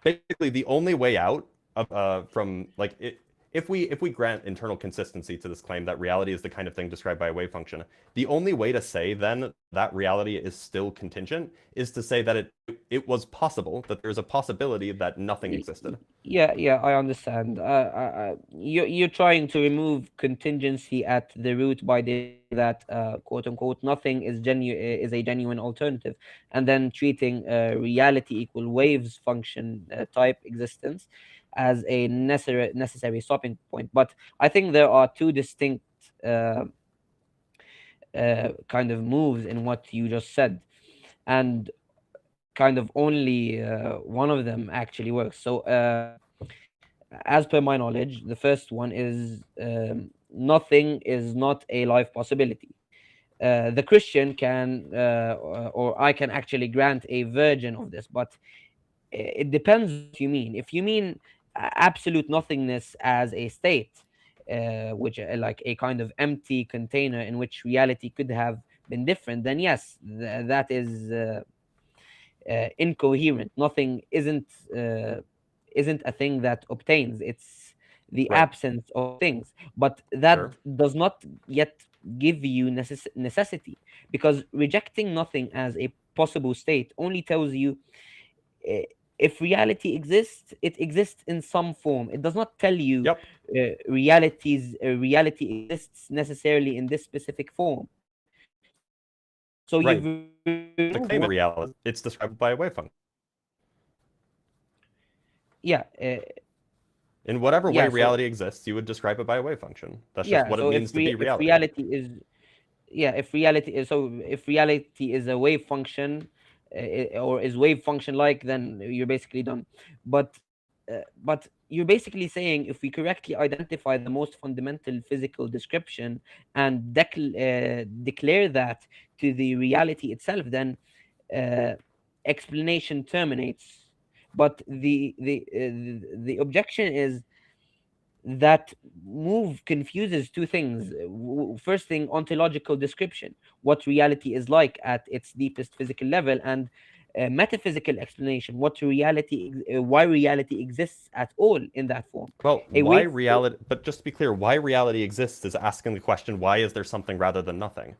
Speaker 2: Basically, the only way out of, from like it, if we grant internal consistency to this claim that reality is the kind of thing described by a wave function, the only way to say then that reality is still contingent is to say that it was possible, that there's a possibility that nothing existed.
Speaker 8: yeah, I understand. You're trying to remove contingency at the root by that quote unquote nothing is a genuine alternative, and then treating reality equal waves function type existence as a necessary stopping point. But I think there are two distinct kind of moves in what you just said, and kind of only one of them actually works. So as per my knowledge, the first one is nothing is not a life possibility. The Christian can, or I can actually grant a version of this, but it depends what you mean. If you mean absolute nothingness as a state, which like a kind of empty container in which reality could have been different, then yes, that is incoherent. Nothing isn't a thing that obtains. It's the
Speaker 2: Right.
Speaker 8: absence of things. But that
Speaker 2: Sure.
Speaker 8: does not yet give you necessity, because rejecting nothing as a possible state only tells you uh, if reality exists, it exists in some form. It does not tell you
Speaker 2: Yep.
Speaker 8: reality exists necessarily in this specific form. So So
Speaker 2: Right.
Speaker 8: you've
Speaker 2: The claim of reality, it's described by a wave function.
Speaker 8: yeah,
Speaker 2: In whatever way
Speaker 8: yeah.
Speaker 2: reality exists, you would describe it by a wave function. That's just
Speaker 8: Yeah.
Speaker 2: what it
Speaker 8: So
Speaker 2: means to be
Speaker 8: if
Speaker 2: reality.
Speaker 8: reality is if reality is if reality is a wave function or is wave function like, then you're basically done. But you're basically saying if we correctly identify the most fundamental physical description and declare that to the reality itself, then uh, explanation terminates. But the objection is that move confuses two things. First thing, ontological description, what reality is like at its deepest physical level, and metaphysical explanation, why reality exists at all in that form.
Speaker 2: Well,
Speaker 8: A
Speaker 2: why
Speaker 8: wave,
Speaker 2: reality, but just to be clear, why reality exists is asking the question, why is there something rather than nothing?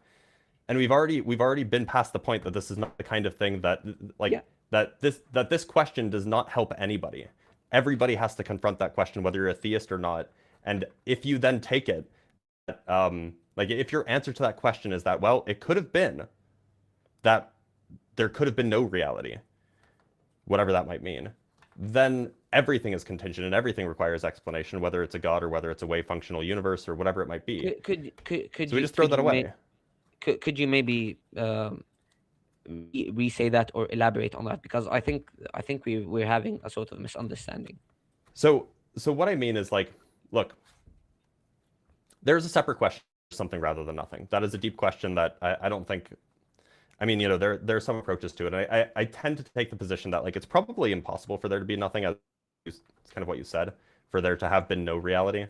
Speaker 2: And we've already been past the point that this is not the kind of thing that
Speaker 8: yeah,
Speaker 2: that this question does not help anybody. Everybody has to confront that question, whether you're a theist or not. And if you then take it, like if your answer to that question is that, well, it could have been that there could have been no reality, whatever that might mean, then everything is contingent and everything requires explanation, whether it's a god or whether it's a wave functional universe or whatever it might be.
Speaker 8: could
Speaker 2: So we
Speaker 8: you
Speaker 2: just throw that away.
Speaker 8: could you maybe re-say that or elaborate on that, because I think we're having a sort of misunderstanding.
Speaker 2: So what I mean is, like, look, there's a separate question, something rather than nothing. That is a deep question that I don't think, I mean, you know, there are some approaches to it. And I tend to take the position that, like, it's probably impossible for there to be nothing, as it's kind of what you said, for there to have been no reality.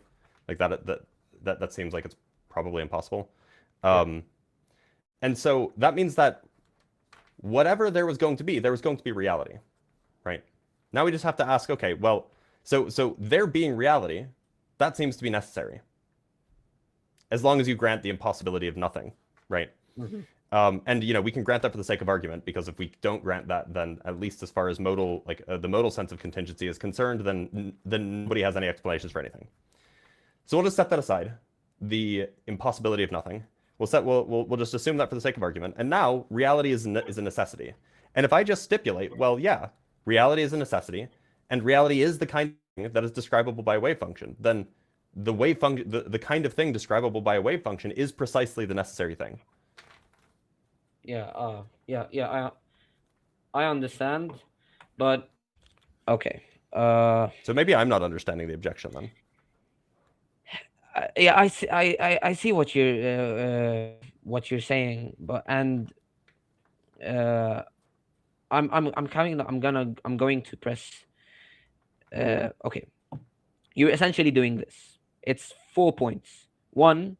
Speaker 2: Like that seems like it's probably impossible. And so that means that whatever there was going to be reality, right? Now we just have to ask, okay, well, so there being reality, that seems to be necessary, as long as you grant the impossibility of nothing, right?
Speaker 8: Mm-hmm.
Speaker 2: And you know, we can grant that for the sake of argument, because if we don't grant that, then at least as far as modal, like the modal sense of contingency is concerned, then nobody has any explanations for anything. So we'll just set that aside, the impossibility of nothing. We'll just assume that for the sake of argument. And now reality is a necessity. And if I just stipulate, well, yeah, reality is a necessity, and reality is the kind of thing that is describable by a wave function, then the wave function, the kind of thing describable by a wave function, is precisely the necessary thing.
Speaker 8: Yeah, I understand, but okay.
Speaker 2: So maybe I'm not understanding the objection then.
Speaker 8: Yeah, I see what you're saying, but uh, I'm going to press. Okay, you're essentially doing this. It's 4 points. One,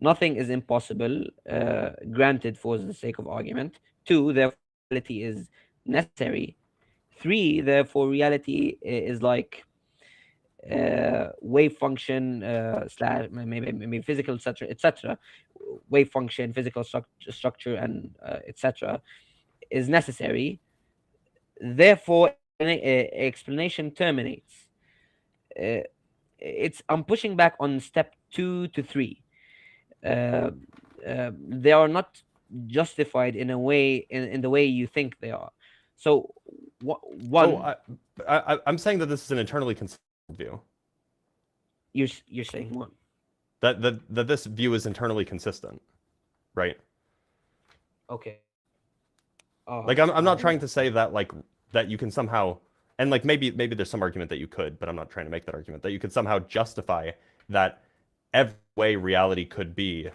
Speaker 8: nothing is impossible, granted for the sake of argument. Two, therefore reality is necessary. Three, therefore reality is like wave function slash maybe physical, etc. Wave function, physical structure, and etc. is necessary. Therefore, explanation terminates. I'm pushing back on step 2 to 3. They are not justified in a way in the way you think they are. So one,
Speaker 2: I'm saying that this is an internally consistent view.
Speaker 8: you're saying one.
Speaker 2: That this view is internally consistent, right?
Speaker 8: Okay.
Speaker 2: Like I'm not trying to say that, like, that you can somehow, and like maybe there's some argument that you could, but I'm not trying to make that argument, that you could somehow justify that every way reality could be,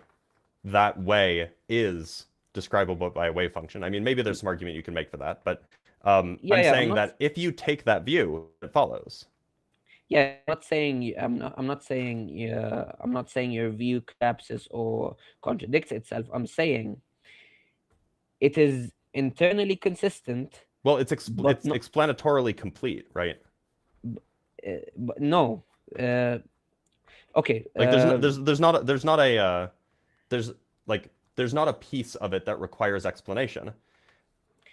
Speaker 2: that way is describable by a wave function. I mean, maybe there's some argument you can make for that, but I'm saying that if you take that view, it follows.
Speaker 8: Yeah, I'm not saying your view collapses or contradicts itself. I'm saying it is internally consistent.
Speaker 2: Well, it's explanatorily complete, right?
Speaker 8: But no. Okay.
Speaker 2: Like there's not a piece of it that requires explanation.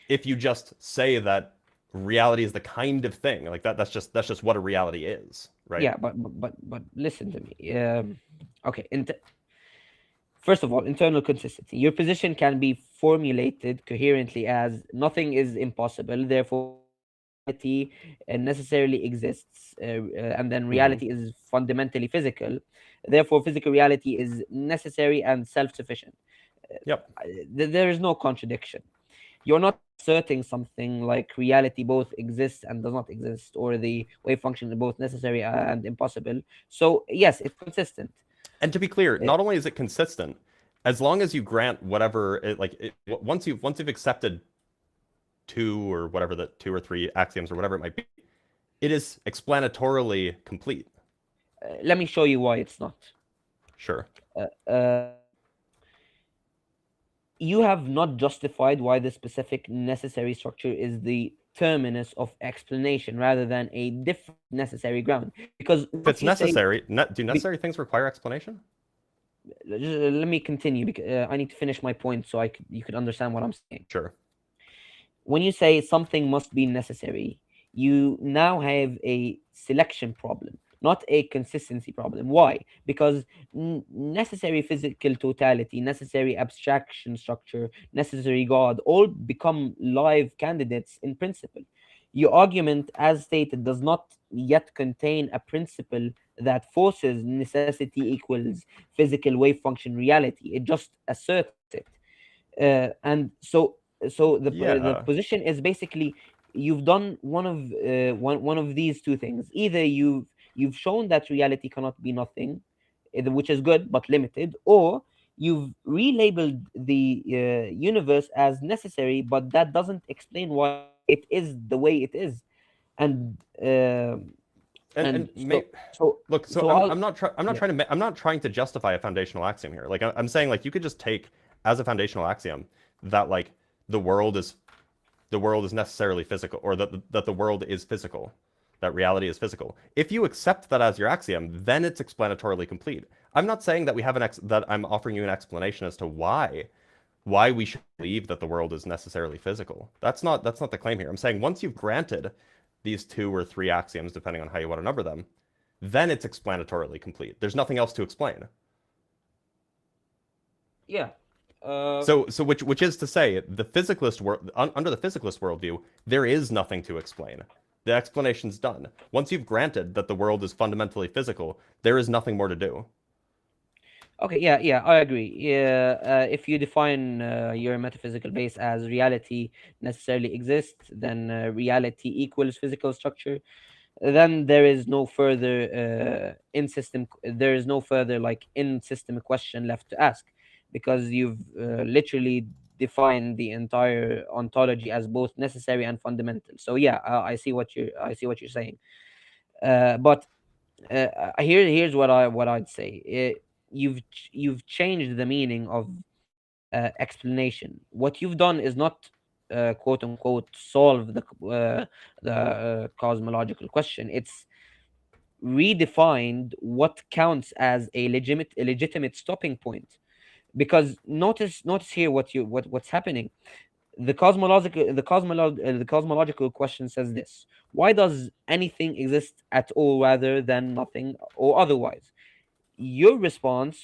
Speaker 2: If you just say that reality is the kind of thing, like that's just what a reality is, right?
Speaker 8: Yeah, but listen to me. Okay. First of all, internal consistency. Your position can be formulated coherently as nothing is impossible, therefore reality necessarily exists, and then
Speaker 2: Hmm.
Speaker 8: reality is fundamentally physical. Therefore, physical reality is necessary and self-sufficient.
Speaker 2: Yep.
Speaker 8: There is no contradiction. You're not asserting something like reality both exists and does not exist, or the wave function is both necessary and impossible. So yes, it's consistent.
Speaker 2: And to be clear,
Speaker 8: Uh,
Speaker 2: not only is it consistent, as long as you grant whatever once you've accepted two or whatever the two or three axioms or whatever it might be, it is explanatorily complete.
Speaker 8: Let me show you why it's not.
Speaker 2: Sure.
Speaker 8: Uh, you have not justified why the specific necessary structure is the terminus of explanation rather than a different necessary ground. Because
Speaker 2: If
Speaker 8: what
Speaker 2: it's
Speaker 8: you say,
Speaker 2: necessary, do necessary things require explanation?
Speaker 8: let me continue because I need to finish my point so you could understand what I'm saying.
Speaker 2: Sure.
Speaker 8: When you say something must be necessary, you now have a selection problem, not a consistency problem. Why? Because necessary physical totality, necessary abstraction structure, necessary God all become live candidates in principle. Your argument, as stated, does not yet contain a principle that forces necessity equals physical wave function reality. It just asserts it. And so the
Speaker 2: Yeah.
Speaker 8: position is basically you've done one of these two things. Either you've shown that reality cannot be nothing, which is good but limited, or you've relabeled the universe as necessary, but that doesn't explain why it is the way it is. And
Speaker 2: And
Speaker 8: and so so
Speaker 2: look, so
Speaker 8: so I'll
Speaker 2: I'm not
Speaker 8: yeah.
Speaker 2: trying to I'm not trying to justify a foundational axiom here. Like I'm saying, like you could just take as a foundational axiom that like the world is the world is necessarily physical, or that the world is physical, that reality is physical. If you accept that as your axiom, then it's explanatorily complete. I'm not saying that we have that I'm offering you an explanation as to why we should believe that the world is necessarily physical. That's not the claim here. I'm saying once you've granted these two or three axioms, depending on how you want to number them, then it's explanatorily complete. There's nothing else to explain.
Speaker 8: Yeah. uh
Speaker 2: So which is to say, the physicalist under the physicalist worldview, there is nothing to explain. The explanation's done. Once you've granted that the world is fundamentally physical, there is nothing more to do.
Speaker 8: Okay, yeah, yeah, I agree. Yeah, if you define your metaphysical base as reality necessarily exists, then reality equals physical structure. Then there is no further there is no further like in system question left to ask, because you've literally defined the entire ontology as both necessary and fundamental. So yeah, I see what you're saying. But here's what I'd say. You've changed the meaning of explanation. What you've done is not quote unquote solve the cosmological question. It's redefined what counts as a legitimate stopping point. Because notice here what's happening. The cosmological question says this: why does anything exist at all rather than nothing or otherwise? Your response: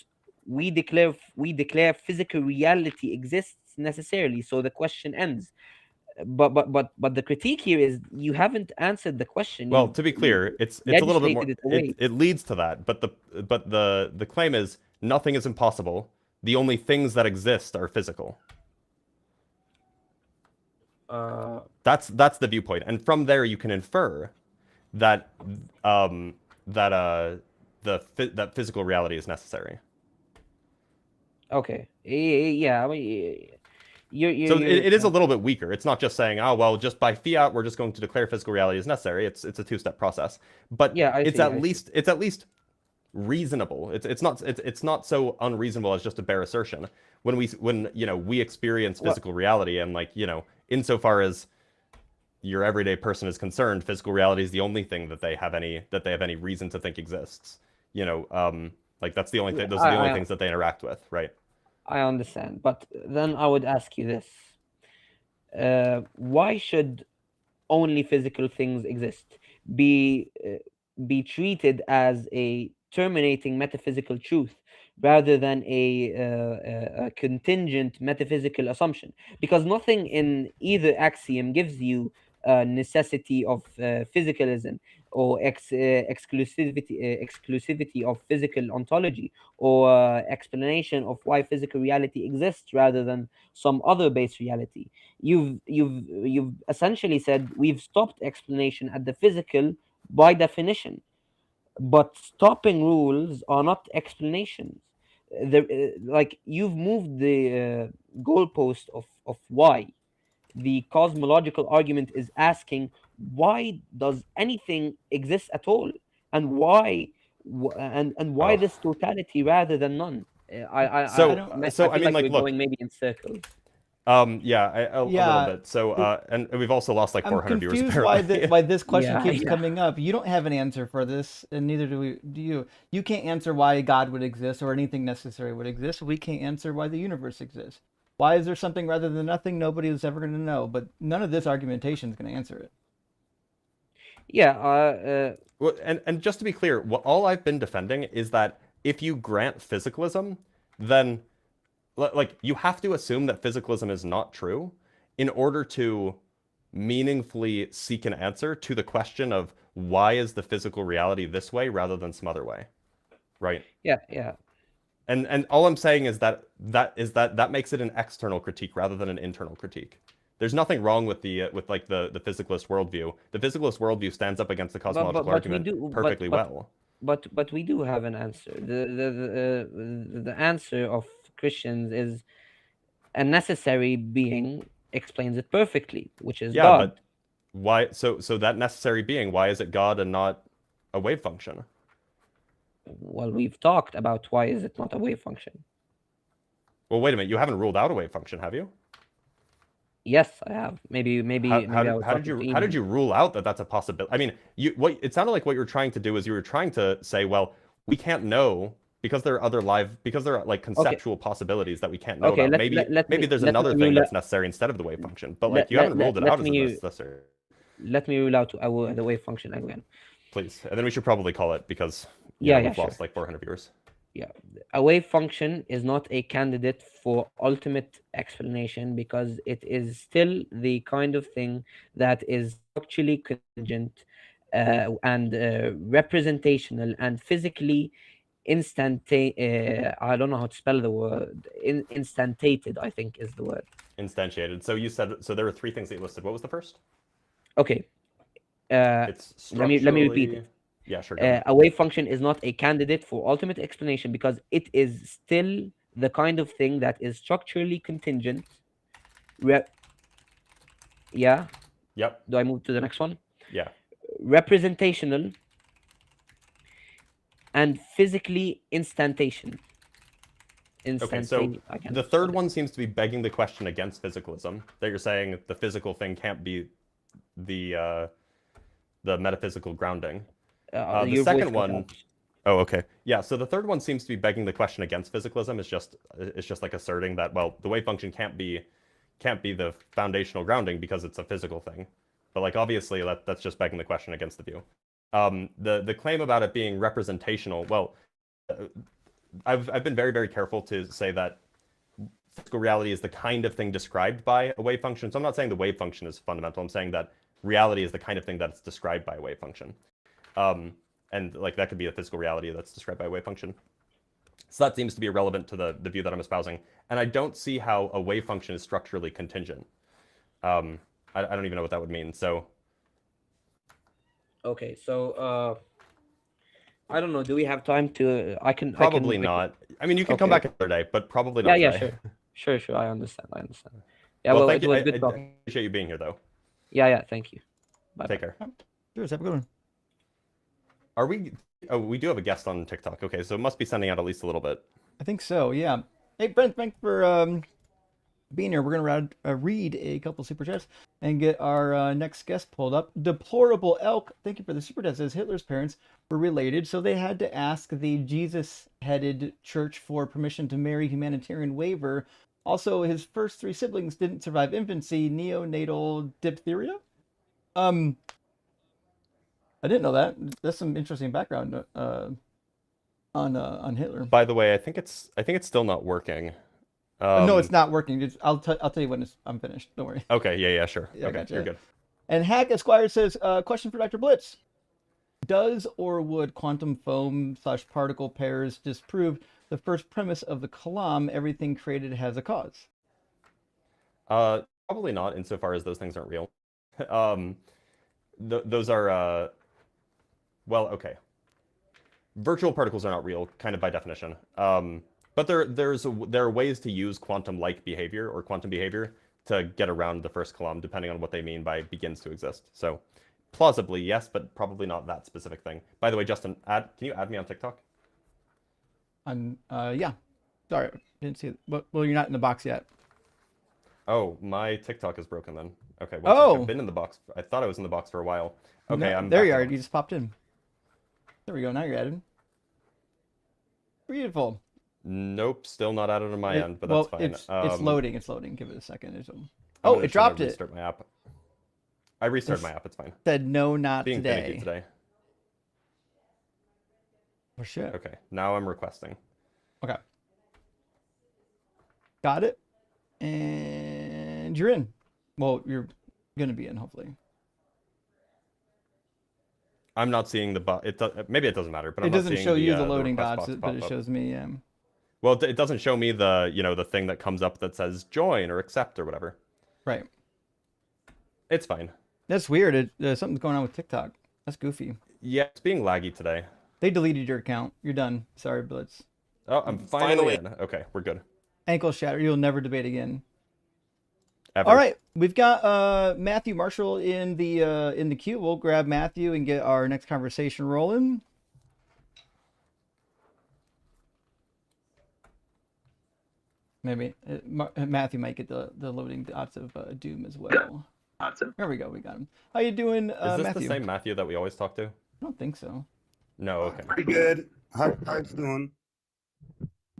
Speaker 8: we declare physical reality exists necessarily, so the question ends. But the critique here is you haven't answered the question.
Speaker 2: Well,
Speaker 8: You've
Speaker 2: to be clear, it's a little bit more.
Speaker 8: legislated it
Speaker 2: It
Speaker 8: away.
Speaker 2: it leads to that, but the claim is nothing is impossible. The only things that exist are physical.
Speaker 8: uh
Speaker 2: That's the viewpoint, and from there you can infer that um that that physical reality is necessary.
Speaker 8: okay. Yeah, I mean,
Speaker 2: So
Speaker 8: you're
Speaker 2: it is a little bit weaker. It's not just saying, oh well, just by fiat we're just going to declare physical reality is necessary. It's a two-step process, but
Speaker 8: yeah, I
Speaker 2: it's
Speaker 8: see,
Speaker 2: at
Speaker 8: I see.
Speaker 2: least reasonable. It's not so unreasonable as just a bare assertion. When we experience
Speaker 8: Well,
Speaker 2: physical reality, and like insofar as your everyday person is concerned, physical reality is the only thing that they have any reason to think exists. Like that's the only thing. Those are the only
Speaker 8: I
Speaker 2: things that they interact with, right?
Speaker 8: I understand, but then I would ask you this: why should only physical things exist, be be treated as a terminating metaphysical truth, rather than a contingent metaphysical assumption, because nothing in either axiom gives you necessity of physicalism, or exclusivity of physical ontology, or explanation of why physical reality exists rather than some other base reality. You've essentially said we've stopped explanation at the physical by definition, but stopping rules are not explanations. Like, you've moved the goalpost of why. The cosmological argument is asking, why does anything exist at all, and why
Speaker 2: Oh,
Speaker 8: this totality rather than none?
Speaker 1: I
Speaker 2: so
Speaker 1: don't.
Speaker 8: I
Speaker 2: I
Speaker 8: feel
Speaker 2: mean,
Speaker 8: like
Speaker 2: like,
Speaker 8: we're
Speaker 2: look,
Speaker 8: going maybe in circles.
Speaker 2: yeah, a little
Speaker 1: Yeah,
Speaker 2: bit. So,
Speaker 1: it,
Speaker 2: and we've also lost like
Speaker 1: I'm
Speaker 2: 400 viewers
Speaker 1: confused why
Speaker 2: apparently.
Speaker 1: why this question
Speaker 8: Yeah,
Speaker 1: keeps
Speaker 8: yeah.
Speaker 1: coming up. You don't have an answer for this, and neither do you. You can't answer why God would exist or anything necessary would exist. We can't answer why the universe exists. Why is there something rather than nothing? Nobody is ever going to know. But none of this argumentation is going to answer it.
Speaker 8: Yeah,
Speaker 2: Well, and just to be clear, what all I've been defending is that if you grant physicalism, then like you have to assume that physicalism is not true in order to meaningfully seek an answer to the question of why is the physical reality this way rather than some other way, right?
Speaker 8: yeah.
Speaker 2: And all I'm saying is that makes it an external critique rather than an internal critique. There's nothing wrong with with like the physicalist worldview. The physicalist worldview stands up against the cosmological
Speaker 8: But we
Speaker 2: argument
Speaker 8: do,
Speaker 2: perfectly well.
Speaker 8: but we do have an answer. The answer of Christians is a necessary being explains it perfectly, which is
Speaker 2: Yeah,
Speaker 8: God.
Speaker 2: but why? So that necessary being, why is it God and not a wave function?
Speaker 8: Well, we've talked about why is it not a wave function.
Speaker 2: Well, wait a minute. You haven't ruled out a wave function, have you?
Speaker 8: Yes, I have. Maybe I was talking to
Speaker 2: How did
Speaker 8: Ian.
Speaker 2: you rule out that that's a possibility? I mean, what it sounded like what you were trying to do is you were trying to say, well, we can't know because there are because there are like
Speaker 8: Okay,
Speaker 2: conceptual possibilities that we can't know
Speaker 8: okay.
Speaker 2: about.
Speaker 8: Let
Speaker 2: Maybe there's
Speaker 8: let me
Speaker 2: another thing
Speaker 8: rule out,
Speaker 2: that's necessary instead of the wave function, but like you haven't ruled it out
Speaker 8: let
Speaker 2: as a
Speaker 8: me
Speaker 2: necessary.
Speaker 8: let me rule out the wave function again.
Speaker 2: Please, and then we should probably call it because
Speaker 8: Yeah, yeah,
Speaker 2: we've
Speaker 8: sure.
Speaker 2: lost like 400 viewers.
Speaker 8: Yeah, a wave function is not a candidate for ultimate explanation because it is still the kind of thing that is structurally contingent, and representational and physically I don't know how to spell the word. Instantated, I think, is the word.
Speaker 2: Instantiated. So you said so there were three things that you listed. What was the first?
Speaker 8: Okay.
Speaker 2: It's
Speaker 8: Let me repeat
Speaker 2: structurally.
Speaker 8: it.
Speaker 2: Yeah, sure. Go ahead.
Speaker 8: A wave function is not a candidate for ultimate explanation because it is still the kind of thing that is structurally contingent. Yeah.
Speaker 2: Yep.
Speaker 8: Do I move to the next one?
Speaker 2: Yeah.
Speaker 8: Representational and physically instantation.
Speaker 2: Okay, so
Speaker 8: I can't
Speaker 2: the
Speaker 8: spell
Speaker 2: third
Speaker 8: it.
Speaker 2: one seems to be begging the question against physicalism. That you're saying the physical thing can't be the metaphysical grounding. The
Speaker 8: Your voice
Speaker 2: second
Speaker 8: cut
Speaker 2: one,
Speaker 8: out.
Speaker 2: oh, okay, yeah. So the third one seems to be begging the question against physicalism. It's just like asserting that well, the wave function can't be the foundational grounding because it's a physical thing. But like obviously that's just begging the question against the view. The claim about it being representational, well, I've been very, very careful to say that physical reality is the kind of thing described by a wave function. So I'm not saying the wave function is fundamental. I'm saying that reality is the kind of thing that's described by a wave function. And like that could be a physical reality that's described by a wave function. So that seems to be irrelevant to the view that I'm espousing. And I don't see how a wave function is structurally contingent. I don't even know what that would mean. So
Speaker 8: Okay, so I don't know. Do we have time to?
Speaker 2: probably not. I mean, you can come
Speaker 8: Okay.
Speaker 2: back another day, but probably
Speaker 8: Yeah,
Speaker 2: not
Speaker 8: yeah,
Speaker 2: today.
Speaker 8: sure. I understand. Yeah,
Speaker 2: Well,
Speaker 8: well,
Speaker 2: thank
Speaker 8: it
Speaker 2: you.
Speaker 8: was
Speaker 2: I
Speaker 8: good talking.
Speaker 2: appreciate you being here, though.
Speaker 8: Yeah, thank you. Bye.
Speaker 2: Take care.
Speaker 1: Cheers. Have a good one.
Speaker 2: Are we? Oh, we do have a guest on TikTok. Okay, so it must be sending out at least a little bit.
Speaker 1: I think so. Yeah. Hey, Brent, thanks for being here. We're gonna read a couple super chats and get our next guest pulled up. Deplorable Elk, thank you for the super chat. Says Hitler's parents were related, so they had to ask the Jesus-headed church for permission to marry. Humanitarian waiver. Also, his first three siblings didn't survive infancy. Neonatal diphtheria. I didn't know that. That's some interesting background. on Hitler.
Speaker 2: By the way, I think it's still not working.
Speaker 1: No, it's not working. I'll tell you when I'm finished. Don't worry.
Speaker 2: Okay, yeah, sure.
Speaker 1: Yeah, I
Speaker 2: Okay,
Speaker 1: gotcha.
Speaker 2: you're good.
Speaker 1: And Hack Esquire says, question for Dr. Blitz. Does or would quantum foam / particle pairs disprove the first premise of the Kalam, everything created has a cause?
Speaker 2: Probably not, insofar as those things aren't real. Those are well, okay. Virtual particles are not real, kind of by definition. But there are ways to use quantum-like behavior or quantum behavior to get around the first Kalam, depending on what they mean by begins to exist. So, plausibly, yes, but probably not that specific thing. By the way, Justin, can you add me on TikTok?
Speaker 1: Yeah. Sorry, didn't see it. Well, you're not in the box yet.
Speaker 2: Oh, my TikTok is broken then. Okay, well, I've been in the box. I thought I was in the box for a while. Okay,
Speaker 1: No,
Speaker 2: I'm
Speaker 1: there
Speaker 2: back
Speaker 1: you
Speaker 2: in
Speaker 1: are.
Speaker 2: the
Speaker 1: You
Speaker 2: box.
Speaker 1: just popped in. There we go. Now you're added. Beautiful.
Speaker 2: Nope, still not added on my end, but
Speaker 1: well,
Speaker 2: that's fine.
Speaker 1: it's loading. It's loading. Give it a second.
Speaker 2: I'm
Speaker 1: Oh,
Speaker 2: gonna
Speaker 1: it
Speaker 2: try to
Speaker 1: dropped it.
Speaker 2: restart my app. I restarted my app. It's fine.
Speaker 1: Said no, not
Speaker 2: Being
Speaker 1: today.
Speaker 2: finicky today.
Speaker 1: For sure.
Speaker 2: Okay, now I'm requesting.
Speaker 1: Okay. Got it. And you're in. Well, you're gonna be in, hopefully.
Speaker 2: I'm not seeing the maybe it doesn't matter, but
Speaker 1: It
Speaker 2: I'm not
Speaker 1: doesn't
Speaker 2: seeing
Speaker 1: show you the
Speaker 2: the
Speaker 1: loading
Speaker 2: request
Speaker 1: dots,
Speaker 2: box
Speaker 1: but it
Speaker 2: pop up.
Speaker 1: shows me.
Speaker 2: Well, it doesn't show me the thing that comes up that says join or accept or whatever.
Speaker 1: Right.
Speaker 2: It's fine.
Speaker 1: That's weird. Something's going on with TikTok. That's goofy.
Speaker 2: Yeah, it's being laggy today.
Speaker 1: They deleted your account. You're done. Sorry, Blitz.
Speaker 2: Oh, I'm finally in. Okay, we're good.
Speaker 1: Ankle shatter. You'll never debate again.
Speaker 2: Ever.
Speaker 1: All right, we've got Matthew Marshall in the queue. We'll grab Matthew and get our next conversation rolling. Maybe Matthew might get the loading dots of Doom as well.
Speaker 9: Awesome.
Speaker 1: There we go. We got him. How you doing,
Speaker 2: Is this
Speaker 1: Matthew?
Speaker 2: the same Matthew that we always talk to?
Speaker 1: I don't think so.
Speaker 2: No, okay.
Speaker 9: Pretty good. How you doing?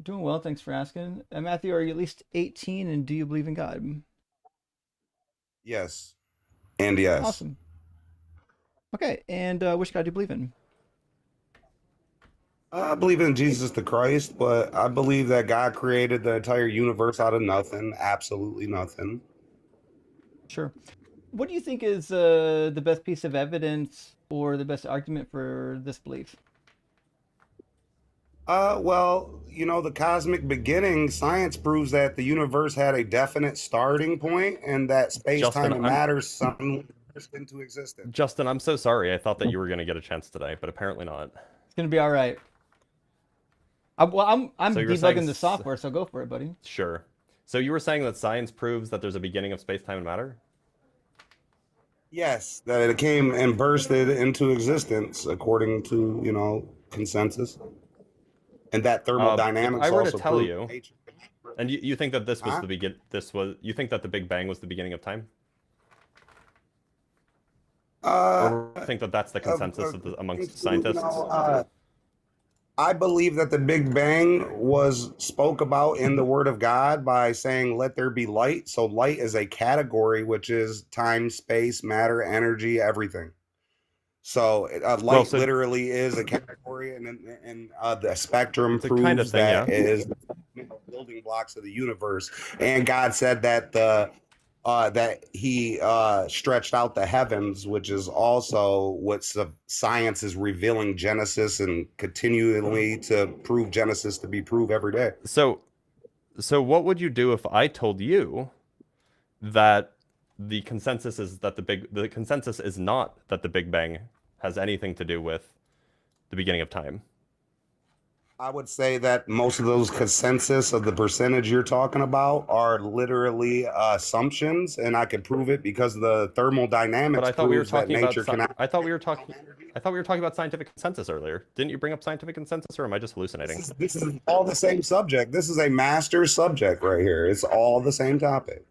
Speaker 1: Doing well. Thanks for asking. Matthew, are you at least 18 and do you believe in God?
Speaker 9: Yes. And yes.
Speaker 1: Awesome. Okay, and which God do you believe in?
Speaker 9: I believe in Jesus the Christ, but I believe that God created the entire universe out of nothing, absolutely nothing.
Speaker 1: Sure. What do you think is the best piece of evidence or the best argument for this belief?
Speaker 9: Well, the cosmic beginning, science proves that the universe had a definite starting point and that space,
Speaker 2: Justin,
Speaker 9: time, and matter suddenly burst into existence.
Speaker 2: Justin, I'm so sorry. I thought that you were going to get a chance today, but apparently not.
Speaker 1: It's gonna be all right. I'm
Speaker 2: So you're
Speaker 1: debugging
Speaker 2: saying
Speaker 1: the software, so go for it, buddy.
Speaker 2: Sure. So you were saying that science proves that there's a beginning of space, time, and matter?
Speaker 9: Yes, that it came and bursted into existence according to, consensus. And that thermodynamics
Speaker 2: if I were to
Speaker 9: also
Speaker 2: tell
Speaker 9: proved
Speaker 2: you,
Speaker 9: nature.
Speaker 2: and you think that this was
Speaker 9: Huh?
Speaker 2: you think that the Big Bang was the beginning of time?
Speaker 9: Uh,
Speaker 2: Or you think that that's the consensus amongst scientists?
Speaker 9: I believe that the Big Bang was spoke about in the Word of God by saying, "Let there be light." So light is a category, which is time, space, matter, energy, everything. So light literally is a category, and the spectrum
Speaker 2: It's a
Speaker 9: proves
Speaker 2: kind of thing,
Speaker 9: that
Speaker 2: yeah.
Speaker 9: it is the building blocks of the universe. And God said that that He stretched out the heavens, which is also what science is revealing Genesis and continually to prove Genesis to be proved every day.
Speaker 2: So what would you do if I told you that the consensus is that the consensus is not that the Big Bang has anything to do with the beginning of time?
Speaker 9: I would say that most of those consensus of the percentage you're talking about are literally assumptions, and I could prove it because the thermodynamics
Speaker 2: But I thought we were
Speaker 9: proves that
Speaker 2: talking about
Speaker 9: nature cannot.
Speaker 2: I thought we were talking about scientific consensus earlier. Didn't you bring up scientific consensus, or am I just hallucinating?
Speaker 9: This is all the same subject. This is a master subject right here. It's all the same topic.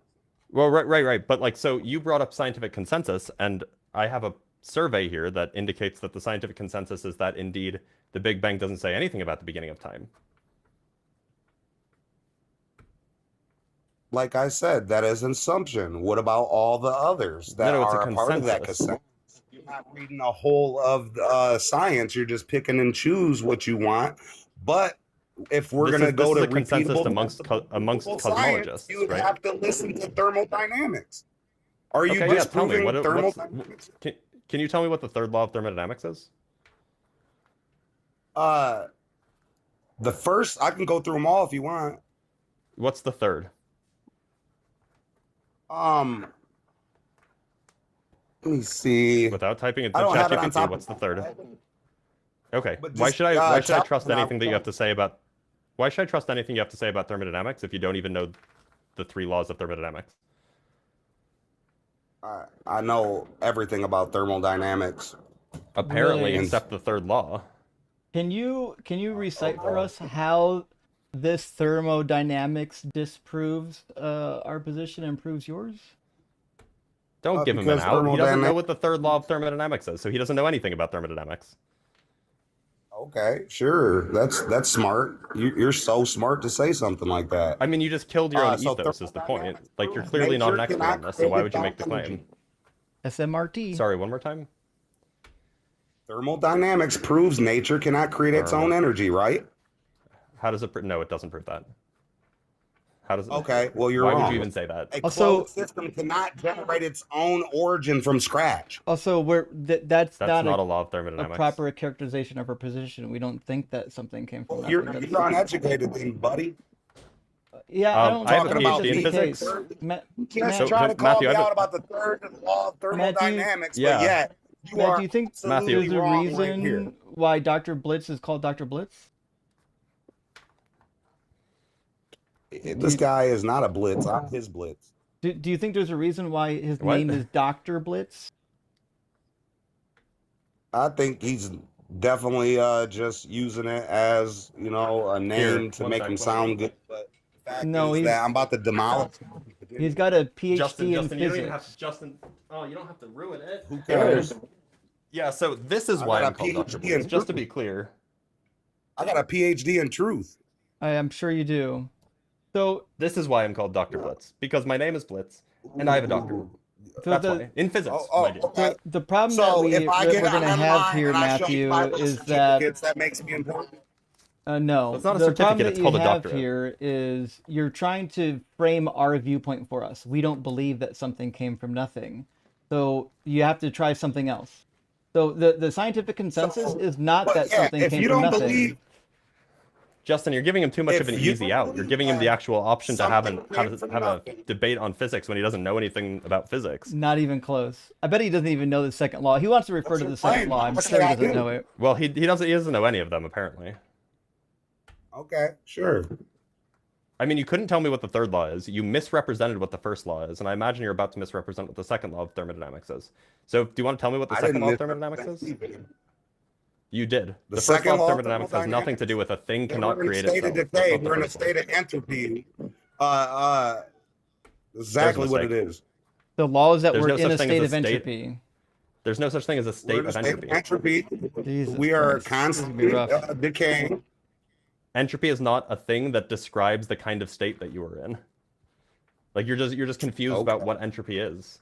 Speaker 2: Well, right. But so you brought up scientific consensus, and I have a survey here that indicates that the scientific consensus is that indeed the Big Bang doesn't say anything about the beginning of time.
Speaker 9: Like I said, that is an assumption. What about all the others that
Speaker 2: No, it's a
Speaker 9: are a part of that
Speaker 2: consensus.
Speaker 9: consensus? You're not reading a whole of science. You're just picking and choose what you want But if we're
Speaker 2: This
Speaker 9: going to
Speaker 2: is
Speaker 9: go to
Speaker 2: a consensus
Speaker 9: repeatable
Speaker 2: amongst
Speaker 9: science,
Speaker 2: cosmologists,
Speaker 9: you would
Speaker 2: right?
Speaker 9: have to listen to thermodynamics. Are you
Speaker 2: Okay, yeah, tell me
Speaker 9: disproving
Speaker 2: what's
Speaker 9: thermodynamics?
Speaker 2: can you tell me what the third law of thermodynamics is?
Speaker 9: The first, I can go through them all if you want.
Speaker 2: What's the third?
Speaker 9: Let me see.
Speaker 2: Without typing into
Speaker 9: I don't have it on
Speaker 2: ChatGPT,
Speaker 9: top
Speaker 2: what's the
Speaker 9: of
Speaker 2: third?
Speaker 9: my head.
Speaker 2: Okay.
Speaker 9: But
Speaker 2: Why
Speaker 9: just,
Speaker 2: should I
Speaker 9: tell
Speaker 2: trust
Speaker 9: me now.
Speaker 2: anything that you have to say about why should I trust anything you have to say about thermodynamics if you don't even know the 3 laws of thermodynamics?
Speaker 9: I know everything about thermodynamics.
Speaker 2: Apparently,
Speaker 1: Really?
Speaker 2: except the third law.
Speaker 1: Can you recite for us how this thermodynamics disproves our position and proves yours?
Speaker 2: Don't give him an
Speaker 9: because
Speaker 2: out. He doesn't know
Speaker 9: thermodynamics.
Speaker 2: what the third law of thermodynamics is, so he doesn't know anything about thermodynamics.
Speaker 9: Okay, sure. That's smart. You're so smart to say something like that.
Speaker 2: I mean, you just killed your own
Speaker 9: So
Speaker 2: ethos is the point.
Speaker 9: thermodynamics
Speaker 2: Like, you're
Speaker 9: proves
Speaker 2: clearly not an
Speaker 9: nature
Speaker 2: expert on
Speaker 9: cannot
Speaker 2: this, so why
Speaker 9: create
Speaker 2: would you make
Speaker 9: its
Speaker 2: the
Speaker 9: own
Speaker 2: claim?
Speaker 9: energy.
Speaker 1: SMRT.
Speaker 2: Sorry, one more time?
Speaker 9: Thermodynamics proves nature cannot create its own energy, right?
Speaker 2: How does it no, it doesn't prove that. How does it?
Speaker 9: Okay, well, you're
Speaker 2: Why
Speaker 9: wrong.
Speaker 2: would you even say that?
Speaker 9: A
Speaker 1: Also-
Speaker 9: closed system cannot generate its own origin from scratch.
Speaker 1: Also, that's
Speaker 2: That's not a
Speaker 1: a
Speaker 2: law of
Speaker 1: a
Speaker 2: thermodynamics.
Speaker 1: proper characterization of our position. We don't think that something came from
Speaker 9: Well, you're
Speaker 1: nothing.
Speaker 9: uneducated then, buddy.
Speaker 1: Yeah, I don't
Speaker 2: I have a
Speaker 1: think
Speaker 9: PhD
Speaker 1: that's
Speaker 9: in
Speaker 1: the
Speaker 2: physics.
Speaker 1: case.
Speaker 9: You can't
Speaker 2: So,
Speaker 9: try to call
Speaker 2: Matthew,
Speaker 9: me
Speaker 2: I have
Speaker 9: out
Speaker 2: a-
Speaker 9: about the third law of thermodynamics,
Speaker 2: Yeah.
Speaker 9: but yet you
Speaker 1: Matt,
Speaker 9: are
Speaker 1: do you think
Speaker 9: absolutely
Speaker 2: Matthew.
Speaker 1: there's a
Speaker 9: wrong right here.
Speaker 1: reason why Dr. Blitz is called Dr. Blitz?
Speaker 9: This guy is not a blitz. I'm his blitz.
Speaker 1: Do you think there's a reason why his
Speaker 2: What?
Speaker 1: name is Dr. Blitz?
Speaker 9: I think he's definitely just using it as, you know, a name to
Speaker 2: one
Speaker 9: make
Speaker 2: sec,
Speaker 9: him
Speaker 2: one
Speaker 9: sound good. But the fact
Speaker 1: No,
Speaker 9: is
Speaker 1: he's-
Speaker 9: that I'm about to demolish him.
Speaker 1: He's got a PhD
Speaker 2: Justin,
Speaker 1: in
Speaker 2: you don't even
Speaker 1: physics.
Speaker 2: have to, Justin. Oh, you don't have to ruin it.
Speaker 9: Who cares?
Speaker 2: Yeah, so this is
Speaker 9: I
Speaker 2: why
Speaker 9: got
Speaker 2: I'm
Speaker 9: a
Speaker 2: called Dr.
Speaker 9: PhD
Speaker 2: Blitz.
Speaker 9: in
Speaker 2: Just to
Speaker 9: truth.
Speaker 2: be clear.
Speaker 9: I got a PhD in truth.
Speaker 1: I am sure you do. So,
Speaker 2: This is why I'm called Dr. Blitz. Because my name is Blitz, and I have a doctorate.
Speaker 1: so
Speaker 2: That's
Speaker 1: the
Speaker 2: why. In physics,
Speaker 9: Oh,
Speaker 2: mind you.
Speaker 9: okay.
Speaker 1: the problem
Speaker 9: So
Speaker 1: that
Speaker 9: if I
Speaker 1: we're
Speaker 9: get
Speaker 1: going to have
Speaker 9: online
Speaker 1: here,
Speaker 9: and I show you
Speaker 1: Matthew,
Speaker 9: my birth
Speaker 1: is that
Speaker 9: certificates, that makes me important.
Speaker 1: no.
Speaker 2: It's not a
Speaker 1: The
Speaker 2: certificate,
Speaker 1: problem that
Speaker 2: it's
Speaker 1: you
Speaker 2: called a
Speaker 1: have
Speaker 2: doctorate.
Speaker 1: here is you're trying to frame our viewpoint for us. We don't believe that something came from nothing, so you have to try something else. So the scientific consensus is not
Speaker 9: But
Speaker 1: that
Speaker 9: yeah,
Speaker 1: something
Speaker 9: if
Speaker 1: came
Speaker 9: you
Speaker 1: from
Speaker 9: don't
Speaker 1: nothing.
Speaker 9: believe
Speaker 2: Justin, you're giving him too much
Speaker 9: If
Speaker 2: of an
Speaker 9: you
Speaker 2: easy out. You're
Speaker 9: believe
Speaker 2: giving him the
Speaker 9: that
Speaker 2: actual option to have
Speaker 9: something came from
Speaker 2: a
Speaker 9: nothing.
Speaker 2: debate on physics when he doesn't know anything about physics.
Speaker 1: Not even close. I bet he doesn't even know the second law. He wants to refer
Speaker 9: What's
Speaker 1: to
Speaker 9: your
Speaker 1: the second
Speaker 9: claim?
Speaker 1: law. I'm
Speaker 9: What's
Speaker 1: sure he
Speaker 9: your
Speaker 1: doesn't
Speaker 9: idea?
Speaker 1: know it.
Speaker 2: Well, he doesn't know any of them apparently.
Speaker 9: okay, sure.
Speaker 2: I mean, you couldn't tell me what the third law is. You misrepresented what the first law is, and I imagine you're about to misrepresent what the second law of thermodynamics is. So, do you want to tell me what the
Speaker 9: I
Speaker 2: second
Speaker 9: didn't
Speaker 2: law of thermodynamics is?
Speaker 9: misrepresent anything.
Speaker 2: You did.
Speaker 9: The
Speaker 2: The first
Speaker 9: second
Speaker 2: law of
Speaker 9: law of
Speaker 2: thermodynamics has nothing to do with a thing
Speaker 9: Yeah,
Speaker 2: cannot
Speaker 9: we're in a
Speaker 2: create
Speaker 9: state
Speaker 2: itself.
Speaker 9: of
Speaker 2: That's
Speaker 9: decay.
Speaker 2: not the
Speaker 9: We're in a
Speaker 2: first law.
Speaker 9: state of entropy. Exactly what it
Speaker 2: mistake.
Speaker 9: is.
Speaker 1: The law is that
Speaker 2: There's
Speaker 1: we're
Speaker 2: no
Speaker 1: in
Speaker 2: such
Speaker 1: a
Speaker 2: thing
Speaker 1: state
Speaker 2: as
Speaker 1: of
Speaker 2: a state.
Speaker 1: entropy.
Speaker 2: There's no such thing as a
Speaker 9: We're
Speaker 2: state
Speaker 9: in a
Speaker 2: of
Speaker 9: state of
Speaker 2: entropy.
Speaker 9: entropy.
Speaker 1: Jesus
Speaker 9: We are
Speaker 1: Christ. This is gonna be
Speaker 9: constantly
Speaker 1: rough.
Speaker 9: decaying.
Speaker 2: Entropy is not a thing that describes the kind of state that you are in. Like you're just confused about
Speaker 9: Okay.
Speaker 2: what entropy is.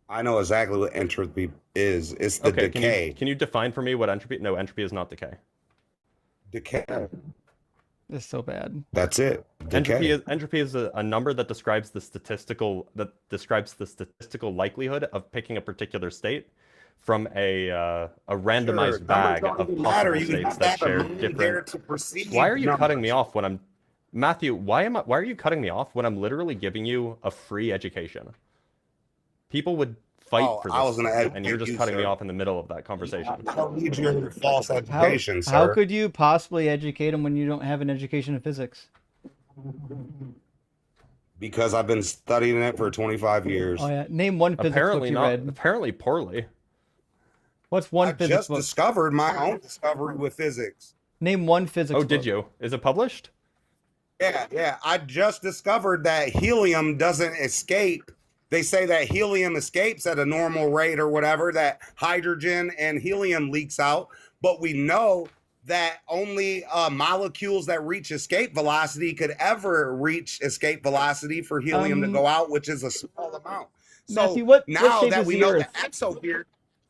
Speaker 9: I know exactly what entropy is. It's the
Speaker 2: Okay,
Speaker 9: decay.
Speaker 2: can you define for me what entropy? No, entropy is not decay.
Speaker 9: Decay.
Speaker 1: This is so bad.
Speaker 9: That's it. Decay.
Speaker 2: Entropy is a number that describes the statistical likelihood of picking a particular state from a randomized
Speaker 9: Sure,
Speaker 2: bag
Speaker 9: numbers
Speaker 2: of
Speaker 9: don't matter.
Speaker 2: possible
Speaker 9: You
Speaker 2: states
Speaker 9: have to
Speaker 2: that
Speaker 9: have a
Speaker 2: share
Speaker 9: mind there
Speaker 2: different.
Speaker 9: to perceive
Speaker 2: Why are you cutting me
Speaker 9: numbers.
Speaker 2: off when I'm Matthew? Why are you cutting me off when I'm literally giving you a free education? People would fight
Speaker 9: Oh,
Speaker 2: for
Speaker 9: I was
Speaker 2: this,
Speaker 9: gonna
Speaker 2: and
Speaker 9: educate
Speaker 2: you're just
Speaker 9: you,
Speaker 2: cutting me
Speaker 9: sir.
Speaker 2: off in the middle of that conversation.
Speaker 9: I don't need your false
Speaker 1: How,
Speaker 9: education, sir.
Speaker 1: how could you possibly educate him when you don't have an education in physics?
Speaker 9: Because I've been studying it for 25 years.
Speaker 1: Oh yeah, name one physics
Speaker 2: Apparently
Speaker 1: book you
Speaker 2: not.
Speaker 1: read.
Speaker 2: Apparently poorly.
Speaker 1: What's one
Speaker 9: I
Speaker 1: physics
Speaker 9: just
Speaker 1: book?
Speaker 9: discovered my own discovery with physics.
Speaker 1: Name one physics
Speaker 2: Oh,
Speaker 1: book.
Speaker 2: did you? Is it published?
Speaker 9: Yeah. I just discovered that helium doesn't escape. They say that helium escapes at a normal rate or whatever, that hydrogen and helium leaks out. But we know that only molecules that reach escape velocity could ever reach escape velocity for helium to go out, which is a small amount. So
Speaker 1: Matthew, what
Speaker 9: now
Speaker 1: shape
Speaker 9: that
Speaker 1: is
Speaker 9: we
Speaker 1: the
Speaker 9: know
Speaker 1: Earth?
Speaker 9: the exosphere,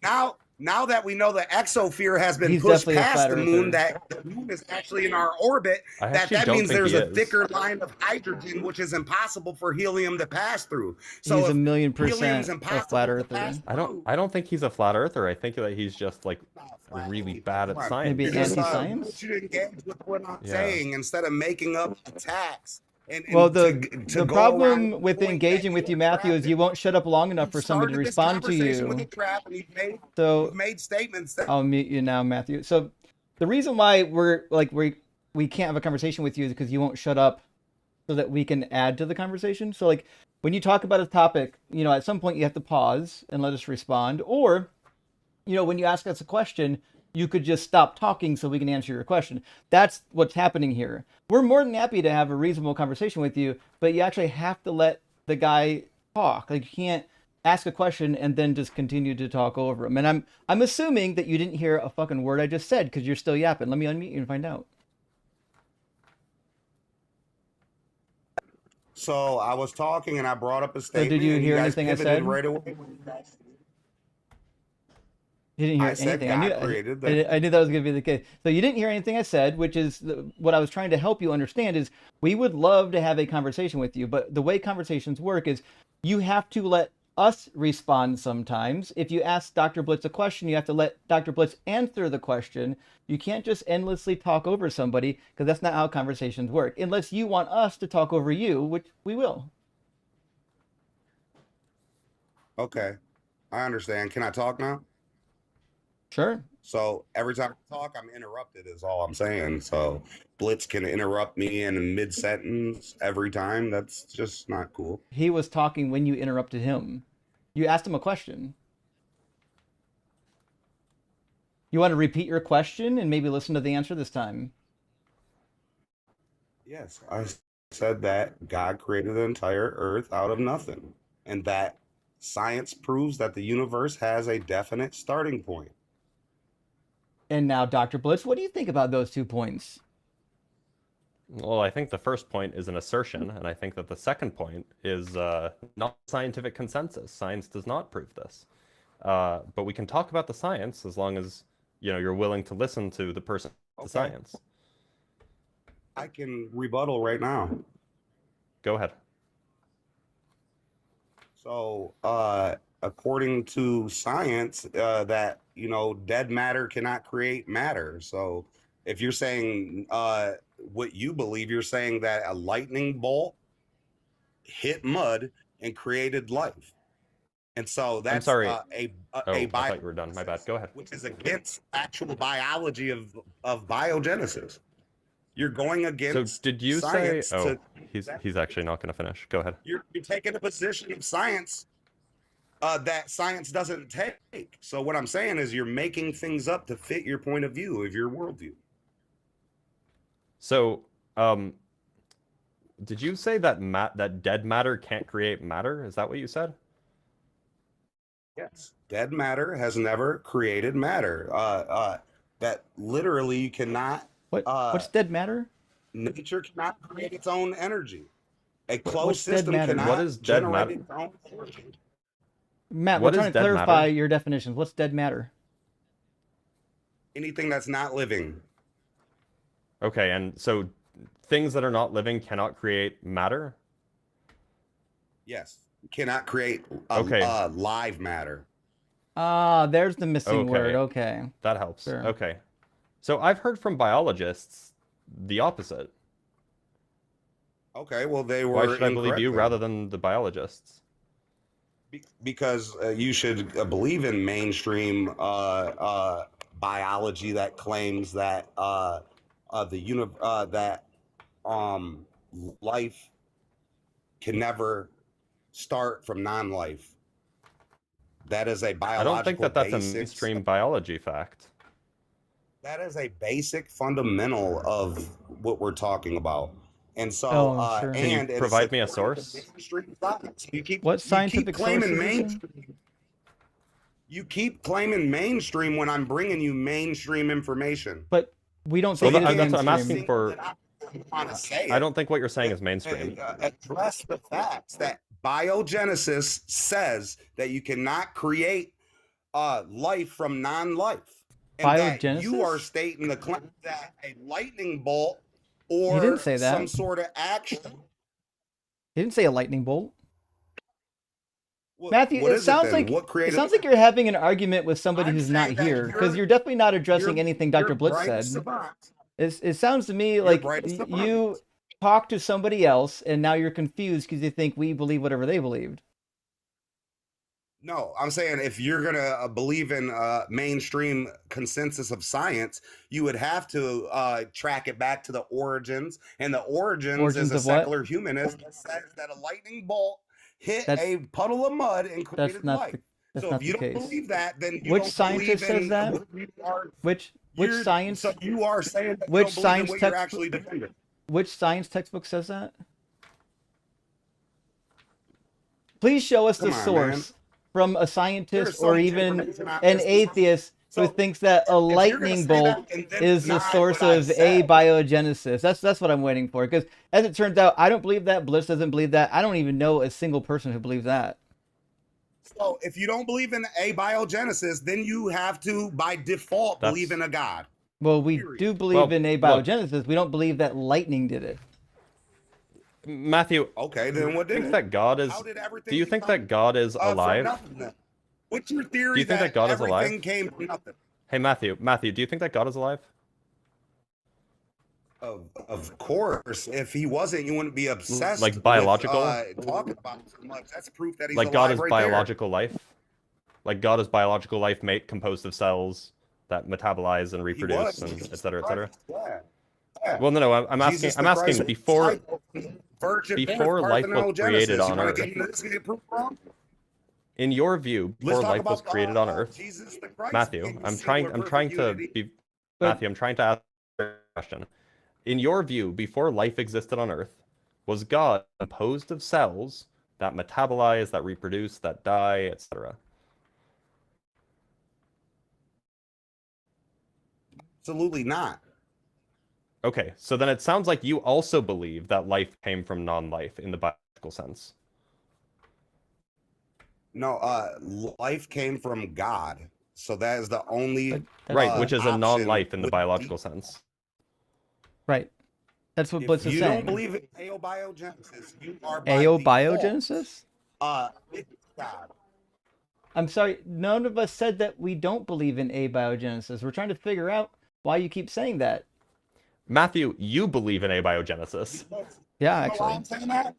Speaker 9: now Now that we know the exosphere has been
Speaker 1: He's
Speaker 9: pushed
Speaker 1: definitely a
Speaker 9: past
Speaker 1: flat
Speaker 9: the moon,
Speaker 1: earther.
Speaker 9: that the moon is actually in our orbit,
Speaker 2: I
Speaker 9: that
Speaker 2: actually don't
Speaker 9: means
Speaker 2: think
Speaker 9: there's
Speaker 2: he
Speaker 9: a
Speaker 2: is.
Speaker 9: thicker line of hydrogen, which is impossible for helium to pass through. So
Speaker 1: He's
Speaker 9: if
Speaker 1: 1,000,000%
Speaker 9: helium's
Speaker 1: a
Speaker 9: impossible
Speaker 1: flat
Speaker 9: to
Speaker 1: earther.
Speaker 9: pass through,
Speaker 2: I don't think he's a flat earther. I think that he's just like
Speaker 9: flat
Speaker 2: really
Speaker 9: people,
Speaker 2: bad
Speaker 9: come
Speaker 2: at
Speaker 9: on.
Speaker 2: science.
Speaker 1: Maybe
Speaker 9: Just
Speaker 1: anti-science?
Speaker 9: want you to engage with what I'm
Speaker 2: Yeah.
Speaker 9: saying instead of making up attacks. And
Speaker 1: Well,
Speaker 9: to
Speaker 1: the
Speaker 9: go
Speaker 1: problem
Speaker 9: around
Speaker 1: with
Speaker 9: the point
Speaker 1: engaging
Speaker 9: that
Speaker 1: with you,
Speaker 9: you're
Speaker 1: Matthew, is
Speaker 9: trapped
Speaker 1: you
Speaker 9: in.
Speaker 1: won't shut up long enough for somebody to
Speaker 9: Started this
Speaker 1: respond to
Speaker 9: conversation with a
Speaker 1: you.
Speaker 9: trap, and you've
Speaker 1: So
Speaker 9: made statements that
Speaker 1: I'll mute you now, Matthew. So the reason why we can't have a conversation with you is because you won't shut up so that we can add to the conversation. So like when you talk about a topic, at some point you have to pause and let us respond. Or, when you ask us a question, you could just stop talking so we can answer your question. That's what's happening here. We're more than happy to have a reasonable conversation with you, but you actually have to let the guy talk. Like you can't ask a question and then just continue to talk over him. And I'm assuming that you didn't hear a fucking word I just said because you're still yapping. Let me unmute you and find out.
Speaker 9: So I was talking and I brought up a
Speaker 1: So
Speaker 9: statement.
Speaker 1: did you
Speaker 9: and
Speaker 1: hear
Speaker 9: guys
Speaker 1: anything I
Speaker 9: pivoted
Speaker 1: said?
Speaker 9: right away.
Speaker 1: You didn't hear
Speaker 9: I said
Speaker 1: anything.
Speaker 9: God created the.
Speaker 1: I knew that was going to be the case. So you didn't hear anything I said, which is what I was trying to help you understand is we would love to have a conversation with you, but the way conversations work is you have to let us respond sometimes. If you ask Dr. Blitz a question, you have to let Dr. Blitz answer the question. You can't just endlessly talk over somebody because that's not how conversations work, unless you want us to talk over you, which we will.
Speaker 9: Okay, I understand. Can I talk now?
Speaker 1: Sure.
Speaker 9: So every time I talk, I'm interrupted, is all I'm saying. So Blitz can interrupt me in mid sentence every time. That's just not cool.
Speaker 1: He was talking when you interrupted him. You asked him a question. You want to repeat your question and maybe listen to the answer this time?
Speaker 9: Yes, I said that God created the entire earth out of nothing, and that science proves that the universe has a definite starting point.
Speaker 1: And now, Dr. Blitz, what do you think about those 2 points?
Speaker 2: Well, I think the first point is an assertion, and I think that the second point is not scientific consensus. Science does not prove this. But we can talk about the science as long as you're willing to listen to the person with the
Speaker 9: Okay.
Speaker 2: science.
Speaker 9: I can rebuttal right now.
Speaker 2: Go ahead.
Speaker 9: So, according to science, that dead matter cannot create matter. So, if you're saying what you believe, you're saying that a lightning bolt hit mud and created life. And so that's
Speaker 2: I'm sorry.
Speaker 9: a
Speaker 2: I thought you were done. My bad. Go ahead.
Speaker 9: which is against actual biology of biogenesis. You're going
Speaker 2: So
Speaker 9: against
Speaker 2: did you say?
Speaker 9: science
Speaker 2: Oh,
Speaker 9: to
Speaker 2: he's actually not going to finish. Go ahead.
Speaker 9: you're taking a position of science that science doesn't take. So what I'm saying is you're making things up to fit your point of view of your worldview.
Speaker 2: So, did you say that that dead matter can't create matter? Is that what you said?
Speaker 9: Yes. Dead matter has never created matter. That literally you cannot.
Speaker 1: What's dead matter?
Speaker 9: Nature cannot create its own energy. A
Speaker 1: What's
Speaker 9: closed
Speaker 1: dead
Speaker 9: system
Speaker 1: matter?
Speaker 9: cannot
Speaker 2: What is dead
Speaker 9: generate
Speaker 2: matter?
Speaker 9: its own energy.
Speaker 1: Matt,
Speaker 2: What
Speaker 1: we're
Speaker 2: is
Speaker 1: trying to
Speaker 2: dead
Speaker 1: clarify
Speaker 2: matter?
Speaker 1: your definitions. What's dead matter?
Speaker 9: Anything that's not living.
Speaker 2: Okay, and so things that are not living cannot create matter?
Speaker 9: Yes. Cannot create
Speaker 2: Okay.
Speaker 9: Live matter.
Speaker 1: Ah, there's the missing word.
Speaker 2: Okay.
Speaker 1: Okay.
Speaker 2: That helps.
Speaker 1: Sure.
Speaker 2: Okay. So I've heard from biologists the opposite.
Speaker 9: Okay, well they were
Speaker 2: Why should I believe
Speaker 9: incorrect
Speaker 2: you
Speaker 9: then.
Speaker 2: rather than the biologists?
Speaker 9: Because you should believe in mainstream biology that claims that life can never start from non-life. That is a biological.
Speaker 2: I don't think that that's a
Speaker 9: basics.
Speaker 2: mainstream biology fact.
Speaker 9: That is a basic fundamental of what we're talking about. And so,
Speaker 1: Oh, sure.
Speaker 2: Can you
Speaker 9: and it's
Speaker 2: provide me a
Speaker 9: according to
Speaker 2: source?
Speaker 9: mainstream science.
Speaker 1: What scientific
Speaker 9: claiming
Speaker 1: source is this?
Speaker 9: mainstream. You keep claiming mainstream when I'm bringing you mainstream information.
Speaker 1: But we don't
Speaker 9: So
Speaker 1: say
Speaker 2: Well,
Speaker 1: it is
Speaker 2: that's what I'm
Speaker 1: mainstream.
Speaker 2: asking for. I don't think what you're saying is
Speaker 9: And,
Speaker 2: mainstream.
Speaker 9: address the facts that biogenesis says that you cannot create life from non-life, and that you are
Speaker 1: Biogenesis?
Speaker 9: stating the claim that a lightning bolt
Speaker 1: You didn't
Speaker 9: or
Speaker 1: say
Speaker 9: some
Speaker 1: that.
Speaker 9: sort of action.
Speaker 1: He didn't say a lightning bolt.
Speaker 9: What,
Speaker 1: Matthew,
Speaker 9: what
Speaker 1: it
Speaker 9: is it
Speaker 1: sounds
Speaker 9: then?
Speaker 1: like
Speaker 9: What created?
Speaker 1: you're having an argument with somebody
Speaker 9: I'm
Speaker 1: who's not
Speaker 9: saying that
Speaker 1: here, because you're definitely not addressing anything
Speaker 9: you're
Speaker 1: Dr. Blitz
Speaker 9: bright
Speaker 1: said.
Speaker 9: as savant.
Speaker 1: It sounds to me
Speaker 9: You're
Speaker 1: like
Speaker 9: bright as savant.
Speaker 1: you talked to somebody else and now you're confused because you think we believe whatever they believed.
Speaker 9: No, I'm saying if you're gonna believe in mainstream consensus of science, you would have to track it back to the origins, and the origins is a
Speaker 1: Of what?
Speaker 9: secular humanist that says that a lightning bolt hit
Speaker 1: That's-
Speaker 9: a puddle of mud and created
Speaker 1: That's not
Speaker 9: life.
Speaker 1: the that's
Speaker 9: So
Speaker 1: not
Speaker 9: if you
Speaker 1: the
Speaker 9: don't
Speaker 1: case.
Speaker 9: believe that, then you
Speaker 1: Which
Speaker 9: don't
Speaker 1: scientist
Speaker 9: believe
Speaker 1: says
Speaker 9: in
Speaker 1: that?
Speaker 9: what you are.
Speaker 1: Which
Speaker 9: You're-
Speaker 1: science
Speaker 9: So you are saying that
Speaker 1: which
Speaker 9: you don't believe in
Speaker 1: science
Speaker 9: what you're
Speaker 1: text-
Speaker 9: actually defending.
Speaker 1: which science textbook says that? Please show us
Speaker 9: Come
Speaker 1: the
Speaker 9: on,
Speaker 1: source from a
Speaker 9: There's
Speaker 1: scientist
Speaker 9: so
Speaker 1: or
Speaker 9: much
Speaker 1: even
Speaker 9: information out
Speaker 1: an
Speaker 9: there.
Speaker 1: atheist who
Speaker 9: So,
Speaker 1: thinks that a
Speaker 9: if you're gonna
Speaker 1: lightning
Speaker 9: say
Speaker 1: bolt
Speaker 9: that and then
Speaker 1: is the
Speaker 9: deny
Speaker 1: source
Speaker 9: what I
Speaker 1: of
Speaker 9: said,
Speaker 1: abiogenesis. That's what I'm waiting for. Because as it turns out, I don't believe that. Bliss doesn't believe that. I don't even know a single person who believes that.
Speaker 9: So if you don't believe in abiogenesis, then you have to, by default,
Speaker 2: That's-
Speaker 9: believe in a God.
Speaker 1: Well, we
Speaker 9: Period.
Speaker 1: do believe
Speaker 2: Well,
Speaker 1: in
Speaker 2: look.
Speaker 1: abiogenesis. We don't believe that lightning did it.
Speaker 2: Matthew,
Speaker 9: Okay, then what
Speaker 2: do
Speaker 9: did
Speaker 2: you think
Speaker 9: it?
Speaker 2: that God is?
Speaker 9: How did everything
Speaker 2: Do you think
Speaker 9: become,
Speaker 2: that God is
Speaker 9: from
Speaker 2: alive?
Speaker 9: nothing then? What's your theory
Speaker 2: Do you think that God is alive?
Speaker 9: everything came from nothing?
Speaker 2: Hey, Matthew, do you think that God is alive?
Speaker 9: Of course, if he wasn't, you wouldn't be obsessed.
Speaker 2: Like biological?
Speaker 9: With, talking about him so much. That's proof that he's
Speaker 2: Like God
Speaker 9: alive
Speaker 2: is
Speaker 9: right
Speaker 2: biological life? Like God is biological life made composed of cells that metabolize and
Speaker 9: there. He
Speaker 2: reproduce
Speaker 9: was.
Speaker 2: and
Speaker 9: Jesus
Speaker 2: et cetera, et cetera?
Speaker 9: Christ, yeah. Yeah.
Speaker 2: Well, no, I'm asking.
Speaker 9: Jesus
Speaker 2: I'm
Speaker 9: the
Speaker 2: asking
Speaker 9: Christ,
Speaker 2: before
Speaker 9: virgin birth,
Speaker 2: before life was
Speaker 9: parthenogenesis.
Speaker 2: created on
Speaker 9: You wanna
Speaker 2: Earth.
Speaker 9: get into this and get proof wrong?
Speaker 2: In your view,
Speaker 9: Let's
Speaker 2: before
Speaker 9: talk
Speaker 2: life was
Speaker 9: about
Speaker 2: created on Earth,
Speaker 9: Jesus the Christ
Speaker 2: Matthew,
Speaker 9: being
Speaker 2: I'm
Speaker 9: singular,
Speaker 2: trying
Speaker 9: perfect
Speaker 2: to
Speaker 9: unity.
Speaker 2: be
Speaker 1: But-
Speaker 2: Matthew, I'm trying to ask a question. In your view, before life existed on Earth, was God composed of cells that metabolize, that reproduce, that die, etc.?
Speaker 9: Absolutely not.
Speaker 2: Okay, so then it sounds like you also believe that life came from non-life in the biological sense.
Speaker 9: No, life came from God. So that is the only
Speaker 1: But that's
Speaker 2: Right,
Speaker 1: not-
Speaker 2: which is a
Speaker 9: option
Speaker 2: non-life in the
Speaker 9: would
Speaker 2: biological
Speaker 9: be-
Speaker 2: sense.
Speaker 1: right. That's what
Speaker 9: If
Speaker 1: Blitz is
Speaker 9: you
Speaker 1: saying.
Speaker 9: don't believe in abiogenesis, you are by default,
Speaker 1: Abiogenesis?
Speaker 9: with God.
Speaker 1: I'm sorry, none of us said that we don't believe in abiogenesis. We're trying to figure out why you keep saying that.
Speaker 2: Matthew, you believe in abiogenesis.
Speaker 1: Yeah,
Speaker 9: You know why
Speaker 1: actually.
Speaker 9: I'm saying that?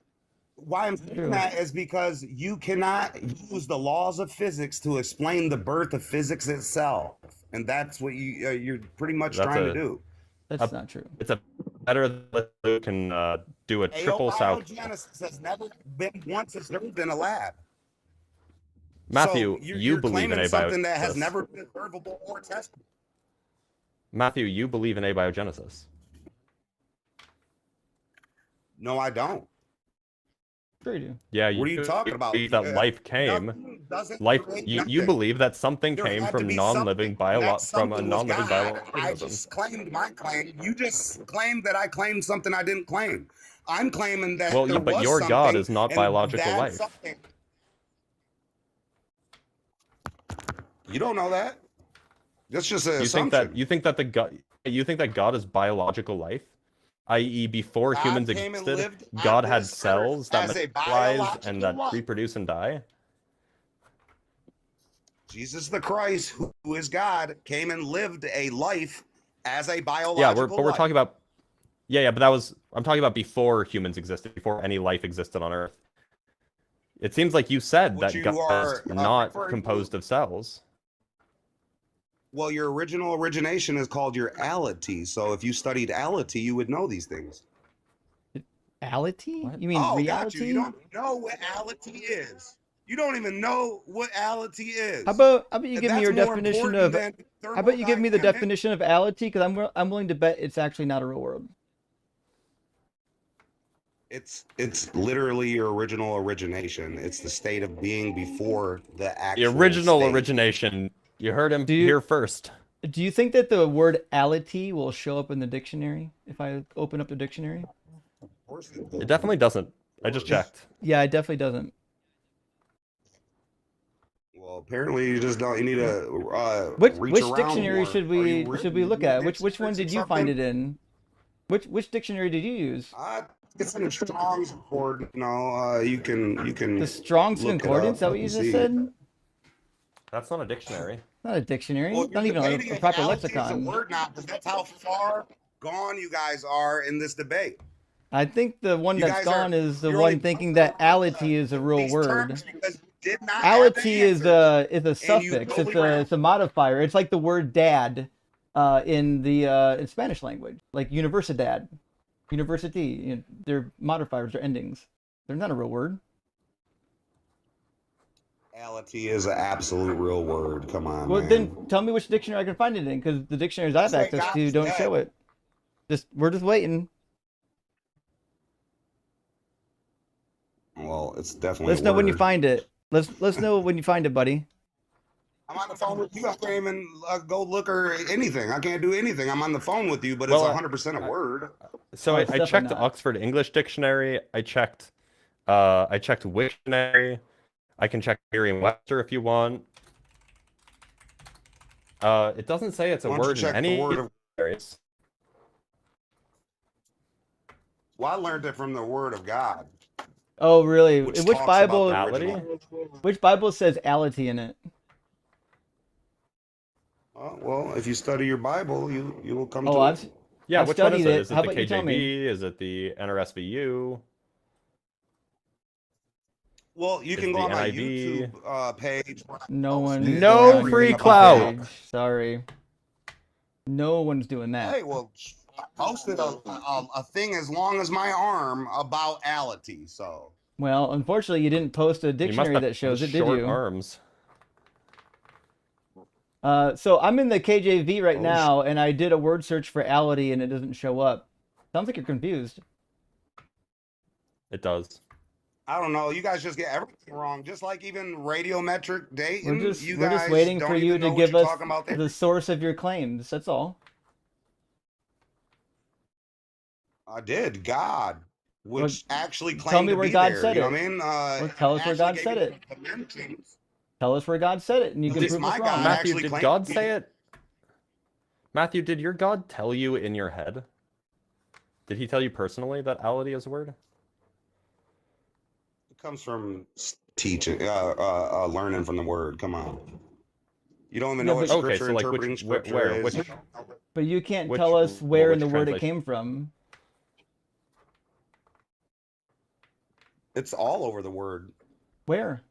Speaker 9: Why I'm saying
Speaker 1: True.
Speaker 9: that is because you cannot use the laws of physics to explain the birth of physics itself, and that's what you're pretty much
Speaker 2: That's
Speaker 9: trying to
Speaker 2: a-
Speaker 9: do.
Speaker 1: That's not true.
Speaker 2: It's a better that you can do a triple south.
Speaker 9: Abiogenesis has never been once observed in a lab.
Speaker 2: Matthew,
Speaker 9: so you're,
Speaker 2: you
Speaker 9: you're
Speaker 2: believe in
Speaker 9: claiming something that has
Speaker 2: abiogenesis.
Speaker 9: never been observable or tested.
Speaker 2: Matthew, you believe in abiogenesis.
Speaker 9: No, I don't.
Speaker 1: Sure you do.
Speaker 2: Yeah,
Speaker 9: What are you talking about?
Speaker 2: believe that life came.
Speaker 9: Nothing doesn't
Speaker 2: Life,
Speaker 9: create
Speaker 2: you
Speaker 9: nothing.
Speaker 2: believe that something
Speaker 9: There
Speaker 2: came
Speaker 9: had to
Speaker 2: from
Speaker 9: be
Speaker 2: non-living
Speaker 9: something. That
Speaker 2: from a
Speaker 9: something was
Speaker 2: non-living
Speaker 9: God. I
Speaker 2: bioorganism.
Speaker 9: just claimed my claim. You just claimed that I claimed something I didn't claim. I'm claiming that
Speaker 2: Well,
Speaker 9: there
Speaker 2: but
Speaker 9: was
Speaker 2: your God
Speaker 9: something,
Speaker 2: is not
Speaker 9: and
Speaker 2: biological
Speaker 9: that
Speaker 2: life.
Speaker 9: something- You don't know that. That's just an
Speaker 2: You think
Speaker 9: assumption.
Speaker 2: that you think that God is biological life, i.e., before
Speaker 9: God
Speaker 2: humans
Speaker 9: came and
Speaker 2: existed,
Speaker 9: lived on
Speaker 2: God had
Speaker 9: this earth
Speaker 2: cells that
Speaker 9: as a
Speaker 2: metabolize and that
Speaker 9: biological life.
Speaker 2: reproduce and die.
Speaker 9: Jesus the Christ, who is God, came and lived a life as a biological
Speaker 2: Yeah, we're
Speaker 9: life.
Speaker 2: talking about but I'm talking about before humans existed, before any life existed on Earth. It seems like you said
Speaker 9: What
Speaker 2: that
Speaker 9: you
Speaker 2: God
Speaker 9: are,
Speaker 2: is not
Speaker 9: referring to-
Speaker 2: composed of cells.
Speaker 9: Well, your original origination is called your ality. So if you studied ality, you would know these things.
Speaker 1: Ality? You mean
Speaker 9: Oh,
Speaker 1: reality?
Speaker 9: got you. You don't know what ality is. You don't even know what ality is.
Speaker 1: How about you
Speaker 9: And
Speaker 1: give me
Speaker 9: that's
Speaker 1: your
Speaker 9: more
Speaker 1: definition
Speaker 9: important
Speaker 1: of?
Speaker 9: than
Speaker 1: How about you give me the
Speaker 9: thermodynamic-
Speaker 1: definition of ality? Because I'm willing to bet it's actually not a real word.
Speaker 9: It's literally your original origination. It's the state of being before the actual
Speaker 2: The original
Speaker 9: state.
Speaker 2: origination. You heard him
Speaker 1: Do you-
Speaker 2: here first.
Speaker 1: Do you think that the word ality will show up in the dictionary if I open up the dictionary?
Speaker 9: Of course
Speaker 2: It definitely doesn't. I just checked.
Speaker 1: Yeah, it definitely doesn't.
Speaker 9: Well, apparently you just don't. You need to reach
Speaker 1: Which
Speaker 9: around
Speaker 1: dictionary
Speaker 9: more.
Speaker 1: should
Speaker 9: Are you
Speaker 1: we look at?
Speaker 9: reading
Speaker 1: Which one did you find it in? Which dictionary did you use?
Speaker 9: It's in a Strong's Concordance. You can.
Speaker 1: The Strong's
Speaker 9: look it
Speaker 1: Concordance? Is that
Speaker 9: up
Speaker 1: what you
Speaker 9: and
Speaker 1: just
Speaker 9: see.
Speaker 1: said?
Speaker 2: That's not a dictionary.
Speaker 1: Not a dictionary.
Speaker 9: Well,
Speaker 1: Not
Speaker 9: you're
Speaker 1: even
Speaker 9: debating
Speaker 1: a
Speaker 9: if
Speaker 1: proper
Speaker 9: ality is a
Speaker 1: lexicon.
Speaker 9: word now, because that's how far gone you guys are in this debate.
Speaker 1: I think the one
Speaker 9: You
Speaker 1: that's
Speaker 9: guys are-
Speaker 1: gone is the
Speaker 9: you're
Speaker 1: one
Speaker 9: only
Speaker 1: thinking that ality is a real
Speaker 9: These
Speaker 1: word.
Speaker 9: terms because you did not have the
Speaker 1: Ality is
Speaker 9: answers.
Speaker 1: a suffix.
Speaker 9: totally
Speaker 1: It's a modifier. It's like the word dad in the in Spanish language, like universidad, university. You know, they're modifiers. They're endings. They're not a real word.
Speaker 9: Ality is an absolute real word. Come on,
Speaker 1: Well,
Speaker 9: man.
Speaker 1: then tell me which dictionary I can find it in, because the dictionaries I have
Speaker 9: Say
Speaker 1: access to
Speaker 9: God's
Speaker 1: don't
Speaker 9: dead.
Speaker 1: show it. We're just waiting.
Speaker 9: Well, it's definitely.
Speaker 1: Let's
Speaker 9: a
Speaker 1: know when you
Speaker 9: word.
Speaker 1: find it. Let's know when you find it, buddy.
Speaker 9: I'm on the phone with you. I can't even go look or anything. I can't do anything. I'm on the phone with you, but
Speaker 2: Well,
Speaker 9: it's 100% a word.
Speaker 2: So
Speaker 1: Oh,
Speaker 2: I
Speaker 1: it's definitely
Speaker 2: checked
Speaker 1: not.
Speaker 2: Oxford English Dictionary. I checked Wiktionary. I can check Merriam-Webster if you want. It doesn't say it's a
Speaker 9: Why don't you
Speaker 2: word in
Speaker 9: check the
Speaker 2: any
Speaker 9: word of-
Speaker 2: dictionaries.
Speaker 9: Well, I learned it from the Word of God.
Speaker 1: Oh, really?
Speaker 9: Which
Speaker 1: Which
Speaker 9: talks
Speaker 1: Bible?
Speaker 9: about the
Speaker 2: Ality?
Speaker 9: original.
Speaker 1: Which Bible says ality in it?
Speaker 9: Well, if you study your Bible, you will come
Speaker 1: Oh,
Speaker 9: to
Speaker 1: I've
Speaker 9: it.
Speaker 2: Yeah,
Speaker 1: I've
Speaker 2: which one is
Speaker 1: studied
Speaker 2: it?
Speaker 1: it.
Speaker 2: Is it
Speaker 1: How
Speaker 2: the
Speaker 1: about you tell me?
Speaker 2: KJV? Is it the NRSVU?
Speaker 9: Well, you
Speaker 2: Is
Speaker 9: can go
Speaker 2: the
Speaker 9: on my
Speaker 2: NIV?
Speaker 9: YouTube page.
Speaker 1: No one.
Speaker 2: No
Speaker 1: on your
Speaker 2: free
Speaker 1: YouTube
Speaker 2: clout.
Speaker 1: page. Sorry. No one's doing that.
Speaker 9: Hey, well, I posted a thing as long as my arm about ality. So
Speaker 1: Well, unfortunately, you didn't post a
Speaker 2: You must
Speaker 1: dictionary
Speaker 2: have
Speaker 1: that shows it, did
Speaker 2: short
Speaker 1: you?
Speaker 2: arms.
Speaker 1: So I'm in the KJV right
Speaker 9: Oh,
Speaker 1: now, and I did a word search for ality, and it doesn't show up. Sounds like you're confused.
Speaker 2: It does.
Speaker 9: I don't know. You guys just get everything wrong. Just like even radiometric dating.
Speaker 1: We're just
Speaker 9: you
Speaker 1: we're
Speaker 9: guys
Speaker 1: just waiting
Speaker 9: don't
Speaker 1: for
Speaker 9: even
Speaker 1: you
Speaker 9: know
Speaker 1: to
Speaker 9: what
Speaker 1: give
Speaker 9: you're
Speaker 1: us
Speaker 9: talking about there.
Speaker 1: the source of your claims. That's all.
Speaker 9: I did. God, which actually claimed
Speaker 1: tell me
Speaker 9: to
Speaker 1: where
Speaker 9: be
Speaker 1: God
Speaker 9: there.
Speaker 1: said
Speaker 9: You know
Speaker 1: it.
Speaker 9: what I mean?
Speaker 1: Well, tell us where
Speaker 9: actually
Speaker 1: God
Speaker 9: gave
Speaker 1: said
Speaker 9: me
Speaker 1: it.
Speaker 9: the dimensions.
Speaker 1: Tell us where God said it, and you can
Speaker 9: This
Speaker 1: prove
Speaker 9: my
Speaker 1: us
Speaker 9: God
Speaker 1: wrong.
Speaker 2: Matthew,
Speaker 9: actually
Speaker 2: did
Speaker 9: claimed
Speaker 2: God
Speaker 9: to be-
Speaker 2: say it? Matthew, did your God tell you in your head? Did he tell you personally that ality is a word?
Speaker 9: It comes from teaching, learning from the Word. Come on. You don't even
Speaker 1: Yeah,
Speaker 9: know what
Speaker 1: but-
Speaker 2: Okay,
Speaker 9: Scripture
Speaker 2: so like
Speaker 9: interpreting
Speaker 2: which
Speaker 9: Scripture
Speaker 2: where
Speaker 9: is.
Speaker 2: which
Speaker 1: But you can't
Speaker 2: Which-
Speaker 1: tell us
Speaker 2: well,
Speaker 1: where in
Speaker 2: which
Speaker 1: the word it
Speaker 2: translation?
Speaker 1: came from.
Speaker 9: It's all over the Word.
Speaker 1: Where?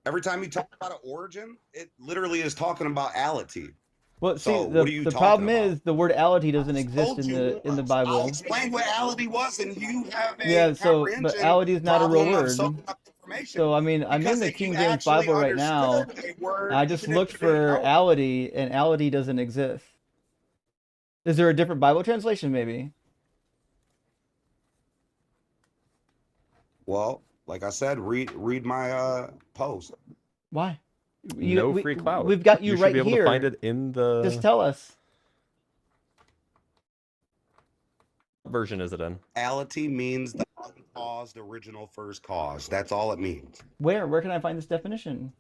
Speaker 9: Every time you talk about an origin, it literally is talking about ality.
Speaker 1: Well, see,
Speaker 9: So, what are you
Speaker 1: the
Speaker 9: talking
Speaker 1: problem
Speaker 9: about?
Speaker 1: is the word ality doesn't exist
Speaker 9: Told
Speaker 1: in
Speaker 9: you.
Speaker 1: the
Speaker 9: I'll
Speaker 1: Bible.
Speaker 9: explain what ality was, and you have a
Speaker 1: Yeah, so but
Speaker 9: comprehension
Speaker 1: ality is not a real
Speaker 9: problem of
Speaker 1: word.
Speaker 9: soaking up information.
Speaker 1: So I mean, I'm
Speaker 9: Because
Speaker 1: in the
Speaker 9: if you
Speaker 1: King James
Speaker 9: actually
Speaker 1: Bible right now.
Speaker 9: understood a word,
Speaker 1: I just
Speaker 9: even if
Speaker 1: looked
Speaker 9: you didn't
Speaker 1: for
Speaker 9: know-
Speaker 1: ality, and ality doesn't exist. Is there a different Bible translation, maybe?
Speaker 9: Well, like I said, read my post.
Speaker 1: Why?
Speaker 2: no free clout.
Speaker 1: We've got you
Speaker 2: should
Speaker 1: right
Speaker 2: be able
Speaker 1: here.
Speaker 2: to find it in the
Speaker 1: Just tell us.
Speaker 2: version is it in?
Speaker 9: Ality means the uncaused original first cause. That's all it means.
Speaker 1: Where? Where can I find this definition?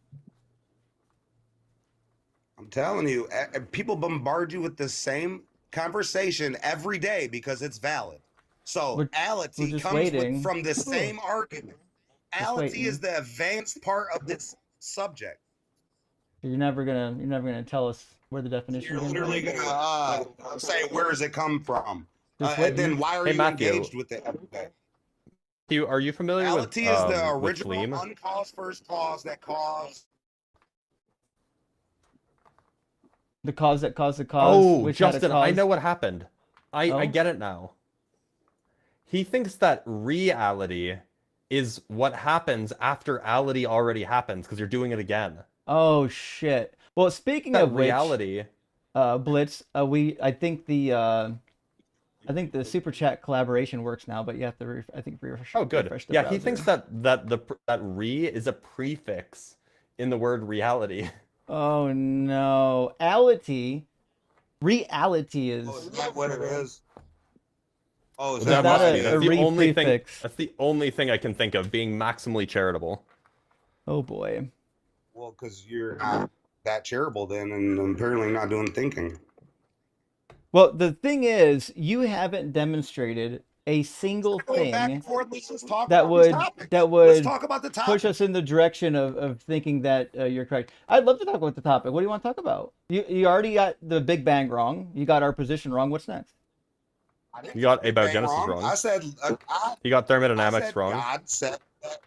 Speaker 9: I'm telling you, people bombard you with the same conversation every day because it's valid. So
Speaker 1: We're
Speaker 9: ality
Speaker 1: just
Speaker 9: comes
Speaker 1: waiting.
Speaker 9: from the same argument.
Speaker 1: Just
Speaker 9: Ality
Speaker 1: waiting.
Speaker 9: is the advanced part of this subject.
Speaker 1: You're never gonna tell us where the definition
Speaker 9: You're
Speaker 1: is.
Speaker 9: literally gonna say, where does it come from?
Speaker 1: Just
Speaker 9: And
Speaker 1: waiting.
Speaker 9: then why are
Speaker 2: Hey,
Speaker 9: you
Speaker 2: Matthew.
Speaker 9: engaged with it every day?
Speaker 2: Are you familiar with
Speaker 9: Ality is the
Speaker 2: with
Speaker 9: original
Speaker 2: phlegm?
Speaker 9: uncaused first cause that caused.
Speaker 1: The cause that caused the cause.
Speaker 2: Oh,
Speaker 1: which had a
Speaker 2: Justin, I
Speaker 1: cause.
Speaker 2: know what happened. I
Speaker 1: Oh?
Speaker 2: get it now. He thinks that reality is what happens after ality already happens because you're doing it again.
Speaker 1: Oh shit. Well, speaking
Speaker 2: That
Speaker 1: of which,
Speaker 2: reality.
Speaker 1: Blitz, I think the super chat collaboration works now, but you have to refresh.
Speaker 2: Oh, good.
Speaker 1: Refresh the
Speaker 2: Yeah,
Speaker 1: browser.
Speaker 2: he thinks that re is a prefix in the word reality.
Speaker 1: Oh no, ality, reality is.
Speaker 9: Oh, is that what it is? Oh, is
Speaker 2: That
Speaker 1: that
Speaker 2: must
Speaker 1: a-
Speaker 2: be.
Speaker 1: a
Speaker 2: That's the only thing.
Speaker 1: re-prefix?
Speaker 2: That's the only thing I can think of being maximally charitable.
Speaker 1: Oh boy.
Speaker 9: Well, because you're not that charitable then, and apparently not doing thinking.
Speaker 1: Well, the thing is, you haven't demonstrated a single
Speaker 9: Going back and
Speaker 1: thing
Speaker 9: forth, let's just talk
Speaker 1: that
Speaker 9: about these
Speaker 1: would
Speaker 9: topics.
Speaker 1: that
Speaker 9: Let's
Speaker 1: would
Speaker 9: talk about the
Speaker 1: push
Speaker 9: topic.
Speaker 1: us in the direction of thinking that you're correct. I'd love to talk about the topic. What do you want to talk about? You already got the Big Bang wrong. You got our position wrong. What's next?
Speaker 9: I didn't
Speaker 2: You got
Speaker 9: get Big Bang
Speaker 2: abiogenesis wrong.
Speaker 9: I said
Speaker 2: You got
Speaker 9: I
Speaker 2: thermodynamics
Speaker 9: said
Speaker 2: wrong.
Speaker 9: God said that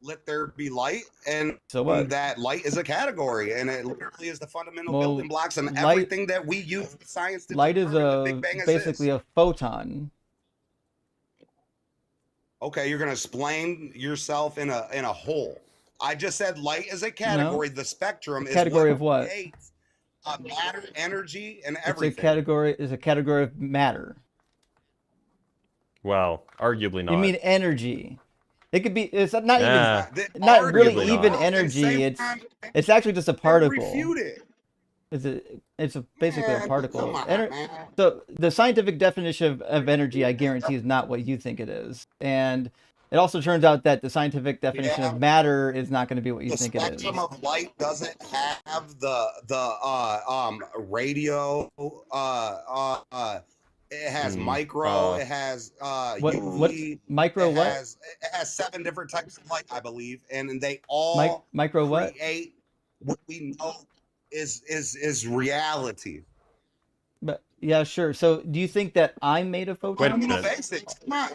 Speaker 9: let there be light, and
Speaker 1: So what?
Speaker 9: that light is a category, and it literally is the fundamental
Speaker 1: Well,
Speaker 9: building blocks and
Speaker 1: light-
Speaker 9: everything that we use science to
Speaker 1: Light is
Speaker 9: determine the Big Bang
Speaker 1: basically
Speaker 9: exists.
Speaker 1: a photon.
Speaker 9: Okay, you're gonna explain yourself in a whole. I just said light is a category. The spectrum is
Speaker 1: Category of what?
Speaker 9: creates, matter, energy, and
Speaker 1: It's a
Speaker 9: everything.
Speaker 1: category of matter.
Speaker 2: Well, arguably not.
Speaker 1: You mean energy? It could be. It's not
Speaker 2: Yeah.
Speaker 1: even. Not really
Speaker 2: Arguably
Speaker 1: even
Speaker 2: not.
Speaker 1: energy. It's actually just a particle.
Speaker 9: Refute it.
Speaker 1: It's basically a
Speaker 9: Man,
Speaker 1: particle.
Speaker 9: come on, man.
Speaker 1: So the scientific definition of energy, I guarantee, is not what you think it is. And it also turns out that the scientific definition
Speaker 9: Yeah.
Speaker 1: of matter is not going to be what you
Speaker 9: The
Speaker 1: think it is.
Speaker 9: spectrum of light doesn't have the radio. It has micro. It has
Speaker 1: What
Speaker 9: UV.
Speaker 1: micro
Speaker 9: it
Speaker 1: what?
Speaker 9: Has, it has 7 different types of light, I believe, and they all
Speaker 1: Micro what?
Speaker 9: create what we know is reality.
Speaker 1: But yeah, sure. So do you think that I'm made of photons?
Speaker 2: Wait a
Speaker 9: Fundamental
Speaker 2: minute.
Speaker 9: basics. Come on.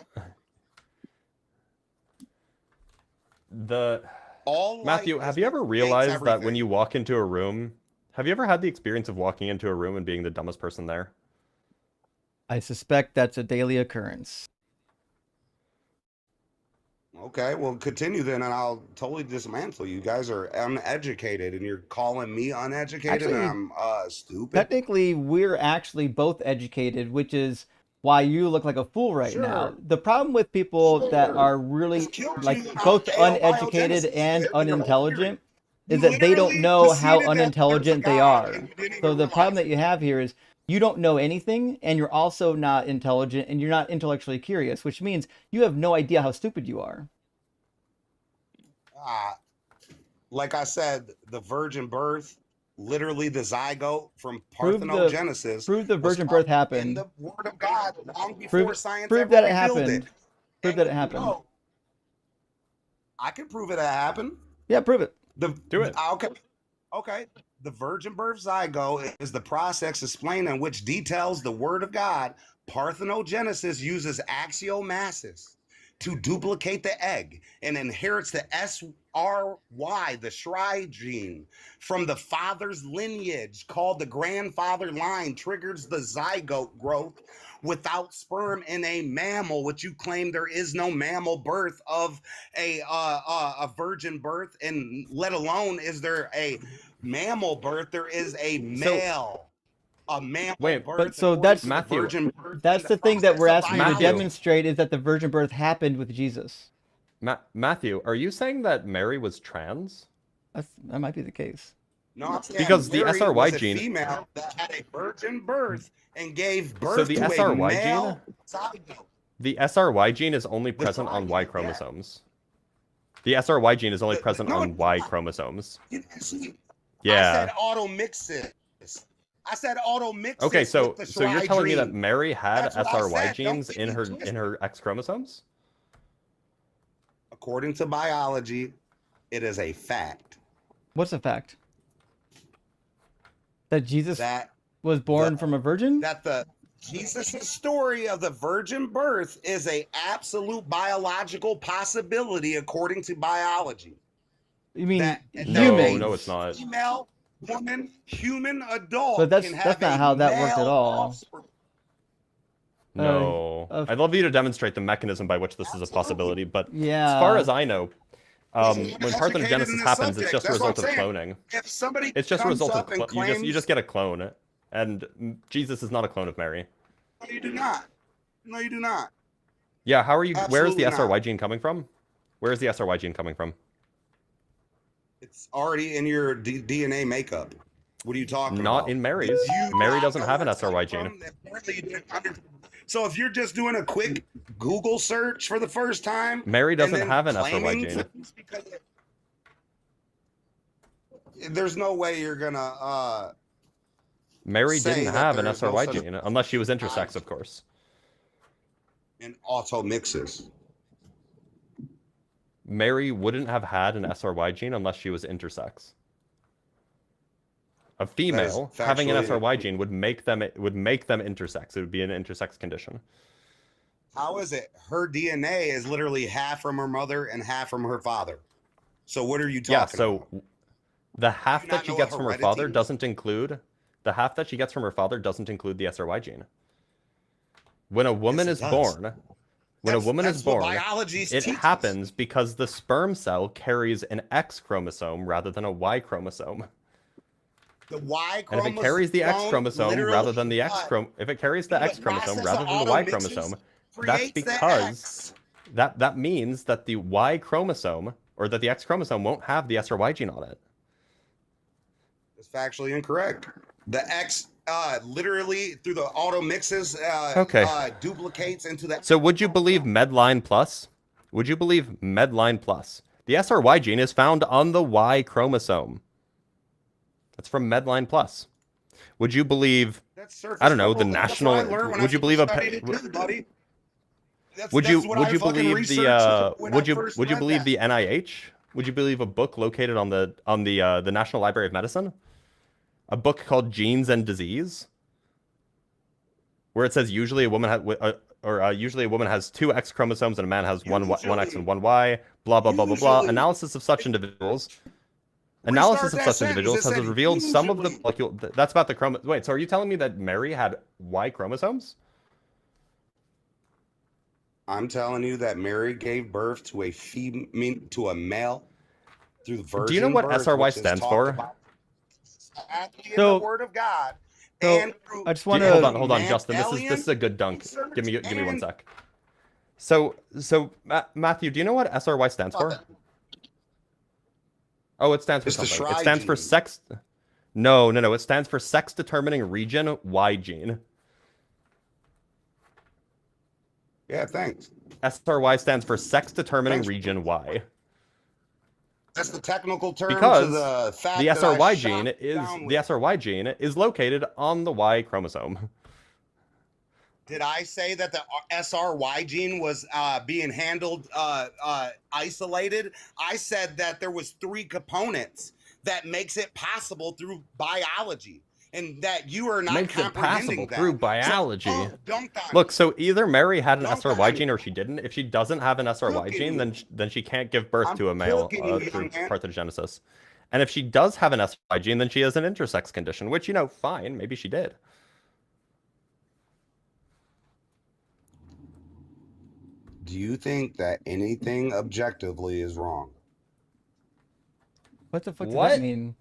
Speaker 9: All light
Speaker 2: Matthew,
Speaker 9: is
Speaker 2: have you ever
Speaker 9: what
Speaker 2: realized
Speaker 9: creates
Speaker 2: that when
Speaker 9: everything.
Speaker 2: you walk into a room, have you ever had the experience of walking into a room and being the dumbest person there?
Speaker 1: I suspect that's a daily occurrence.
Speaker 9: Okay, well, continue then, and I'll totally dismantle you. You guys are uneducated, and you're calling me uneducated,
Speaker 1: Actually,
Speaker 9: and I'm stupid.
Speaker 1: Technically, we're actually both educated, which is why you look like a fool right now.
Speaker 9: Sure.
Speaker 1: The problem with people that are really like both uneducated and unintelligent is that they don't know how unintelligent they are. So the problem that you have here is you don't know anything, and you're also not intelligent, and you're not intellectually curious, which means you have no idea how stupid you are.
Speaker 9: Like I said, the virgin birth, literally the zygote from
Speaker 1: Prove
Speaker 9: parthenogenesis.
Speaker 1: the
Speaker 9: was
Speaker 1: virgin
Speaker 9: taught
Speaker 1: birth happened.
Speaker 9: in the Word of God long before science
Speaker 1: Prove
Speaker 9: ever
Speaker 1: that it
Speaker 9: revealed
Speaker 1: happened.
Speaker 9: it.
Speaker 1: Prove
Speaker 9: And
Speaker 1: that it happened.
Speaker 9: no, I can prove it happened.
Speaker 1: Yeah, prove it.
Speaker 2: Do it.
Speaker 9: Okay. The virgin birth zygote is the process explained in which details the Word of God. Parthenogenesis uses axiomasis to duplicate the egg and inherits the SRY, the Shry gene, from the father's lineage called the grandfather line, triggers the zygote growth without sperm in a mammal, which you claim there is no mammal birth of a virgin birth, and let alone is there a mammal birth. There is a male. A mammal
Speaker 2: Wait,
Speaker 9: birth.
Speaker 1: But so
Speaker 9: according
Speaker 1: that's
Speaker 9: to the
Speaker 2: Matthew.
Speaker 9: virgin birth
Speaker 1: That's
Speaker 9: and
Speaker 1: the thing that we're
Speaker 9: process of
Speaker 1: asking you to
Speaker 2: Matthew.
Speaker 1: demonstrate is that the virgin birth happened with Jesus.
Speaker 2: Matthew, are you saying that Mary was trans?
Speaker 1: That might be the case.
Speaker 9: No, I'm saying
Speaker 2: Because the
Speaker 9: Mary
Speaker 2: SRY
Speaker 9: was a
Speaker 2: gene-
Speaker 9: female that had a virgin birth and gave birth
Speaker 2: So the
Speaker 9: to a
Speaker 2: SRY
Speaker 9: male zygote.
Speaker 2: The SRY gene is only present on Y
Speaker 9: yeah.
Speaker 2: chromosomes. The SRY gene is only present
Speaker 9: no,
Speaker 2: on Y chromosomes.
Speaker 9: See,
Speaker 2: Yeah.
Speaker 9: I said automixis. I said automixis.
Speaker 2: Okay, so
Speaker 9: with the
Speaker 2: so you're
Speaker 9: Shry
Speaker 2: telling me that
Speaker 9: gene.
Speaker 2: Mary had
Speaker 9: That's what I
Speaker 2: SRY
Speaker 9: said. Don't
Speaker 2: genes
Speaker 9: get
Speaker 2: in
Speaker 9: me
Speaker 2: her
Speaker 9: twisted.
Speaker 2: X chromosomes?
Speaker 9: According to biology, it is a fact
Speaker 1: What's the fact? That Jesus
Speaker 9: that
Speaker 1: was born from a virgin?
Speaker 9: the Jesus' story of the virgin birth is a absolute biological possibility according to biology.
Speaker 1: You mean
Speaker 9: that
Speaker 1: humans?
Speaker 2: No, it's not.
Speaker 9: Female, woman, human adult.
Speaker 1: But that's
Speaker 9: can
Speaker 1: not
Speaker 9: have
Speaker 1: how
Speaker 9: a
Speaker 1: that worked at
Speaker 9: male
Speaker 1: all.
Speaker 9: offspring.
Speaker 2: No. I'd love you to demonstrate the mechanism by which this is a possibility, but
Speaker 1: Yeah.
Speaker 2: as far as I know,
Speaker 9: Listen,
Speaker 2: when
Speaker 9: I'm educated in
Speaker 2: parthenogenesis
Speaker 9: this
Speaker 2: happens, it's
Speaker 9: subject.
Speaker 2: just a
Speaker 9: That's what
Speaker 2: result of
Speaker 9: I'm
Speaker 2: cloning.
Speaker 9: If somebody
Speaker 2: It's just a
Speaker 9: comes
Speaker 2: result of
Speaker 9: up and
Speaker 2: you just get a clone, and Jesus is not a clone of Mary.
Speaker 9: No, you do not. No, you do not.
Speaker 2: Yeah, how are you? Where is the
Speaker 9: Absolutely
Speaker 2: SRY
Speaker 9: not.
Speaker 2: gene coming from? Where is the SRY gene coming from?
Speaker 9: It's already in your DNA makeup. What are you talking about?
Speaker 2: Not in Mary's.
Speaker 9: You
Speaker 2: Mary
Speaker 9: not
Speaker 2: doesn't
Speaker 9: know
Speaker 2: have an
Speaker 9: where it's
Speaker 2: SRY
Speaker 9: coming
Speaker 2: gene.
Speaker 9: from. Apparently you didn't So if you're just doing a quick Google search for the first time,
Speaker 2: Mary
Speaker 9: and
Speaker 2: doesn't
Speaker 9: then
Speaker 2: have an SRY
Speaker 9: claiming
Speaker 2: gene.
Speaker 9: things because there's no way you're gonna
Speaker 2: Mary
Speaker 9: say
Speaker 2: didn't
Speaker 9: that
Speaker 2: have an
Speaker 9: there's no
Speaker 2: SRY
Speaker 9: such
Speaker 2: gene unless she was intersex, of course.
Speaker 9: in auto mixes.
Speaker 2: Mary wouldn't have had an SRY gene unless she was intersex. A female having an
Speaker 9: factually
Speaker 2: SRY gene would make them intersex. It would be an intersex condition.
Speaker 9: How is it? Her DNA is literally half from her mother and half from her father. So what are you talking
Speaker 2: Yeah, so
Speaker 9: about?
Speaker 2: the half
Speaker 9: you
Speaker 2: that
Speaker 9: not
Speaker 2: she
Speaker 9: know
Speaker 2: gets
Speaker 9: what
Speaker 2: from her
Speaker 9: heredity
Speaker 2: father
Speaker 9: is?
Speaker 2: doesn't include the half that she gets from her father doesn't include the SRY gene. When a woman
Speaker 9: Yes,
Speaker 2: is
Speaker 9: it does.
Speaker 2: born, when a woman is
Speaker 9: That's what
Speaker 2: born,
Speaker 9: biology
Speaker 2: it
Speaker 9: teaches.
Speaker 2: happens because the sperm cell carries an X chromosome rather than a Y chromosome.
Speaker 9: The Y
Speaker 2: And
Speaker 9: chromosome.
Speaker 2: if it carries the X chromosome rather than the if it carries the
Speaker 9: through the
Speaker 2: X chromosome
Speaker 9: process
Speaker 2: rather
Speaker 9: of
Speaker 2: than the Y
Speaker 9: auto mixes,
Speaker 2: chromosome, that's
Speaker 9: creates the
Speaker 2: because
Speaker 9: X.
Speaker 2: that means that the Y chromosome or that the X chromosome won't have the SRY gene on it.
Speaker 9: It's factually incorrect. The X literally through the auto mixes duplicates into the.
Speaker 2: So would you believe Medline Plus? Would you believe Medline Plus? The SRY gene is found on the Y chromosome. That's from Medline Plus. Would you believe? I don't know the national. Would you believe
Speaker 9: buddy?
Speaker 2: Would you believe the would you believe the NIH? Would you believe a book located on the National Library of Medicine? A book called Genes and Disease, where it says usually a woman usually a woman has 2 X chromosomes and a man has one X and 1 Y. Blah blah blah blah blah. Analysis of such individuals. Analysis of such individuals has revealed some of the molecule. That's about the chromosome. Wait, so are you telling me that Mary had Y chromosomes?
Speaker 9: I'm telling you that Mary gave birth to a male through the virgin.
Speaker 2: Do you know what
Speaker 9: birth,
Speaker 2: SRY
Speaker 9: which is
Speaker 2: stands
Speaker 9: talked
Speaker 2: for?
Speaker 9: about in
Speaker 1: So-
Speaker 9: the Word of God.
Speaker 1: So
Speaker 9: And
Speaker 1: I just want to
Speaker 2: Hold on, Justin. This is a good dunk. Give me 1 sec. So Matthew, do you know what SRY stands for? Oh, it stands for
Speaker 9: It's the
Speaker 2: something. It
Speaker 9: Shry
Speaker 2: stands for
Speaker 9: gene.
Speaker 2: sex. No. It stands for sex determining region Y gene.
Speaker 9: Yeah, thanks.
Speaker 2: SRY stands for sex determining
Speaker 9: Thanks.
Speaker 2: region Y.
Speaker 9: That's the technical term
Speaker 2: Because
Speaker 9: to the fact
Speaker 2: the
Speaker 9: that I
Speaker 2: SRY
Speaker 9: shot
Speaker 2: gene
Speaker 9: down
Speaker 2: the
Speaker 9: with.
Speaker 2: SRY gene is located on the Y chromosome.
Speaker 9: Did I say that the SRY gene was being handled isolated? I said that there was 3 components that makes it possible through biology, and that you are not
Speaker 2: Makes it
Speaker 9: comprehending
Speaker 2: possible
Speaker 9: that.
Speaker 2: through biology.
Speaker 9: So, dunk on
Speaker 2: Look, so either Mary had an
Speaker 9: Dunk
Speaker 2: SRY
Speaker 9: on
Speaker 2: gene or she didn't. If she doesn't have an SRY
Speaker 9: Cooking
Speaker 2: gene,
Speaker 9: you.
Speaker 2: then she can't give birth
Speaker 9: I'm
Speaker 2: to a male
Speaker 9: cooking you,
Speaker 2: through
Speaker 9: young man.
Speaker 2: parthenogenesis. And if she does have an SRY gene, then she has an intersex condition, which, fine, maybe she did.
Speaker 9: Do you think that anything objectively is wrong?
Speaker 1: What the fuck does
Speaker 2: What?
Speaker 1: that mean?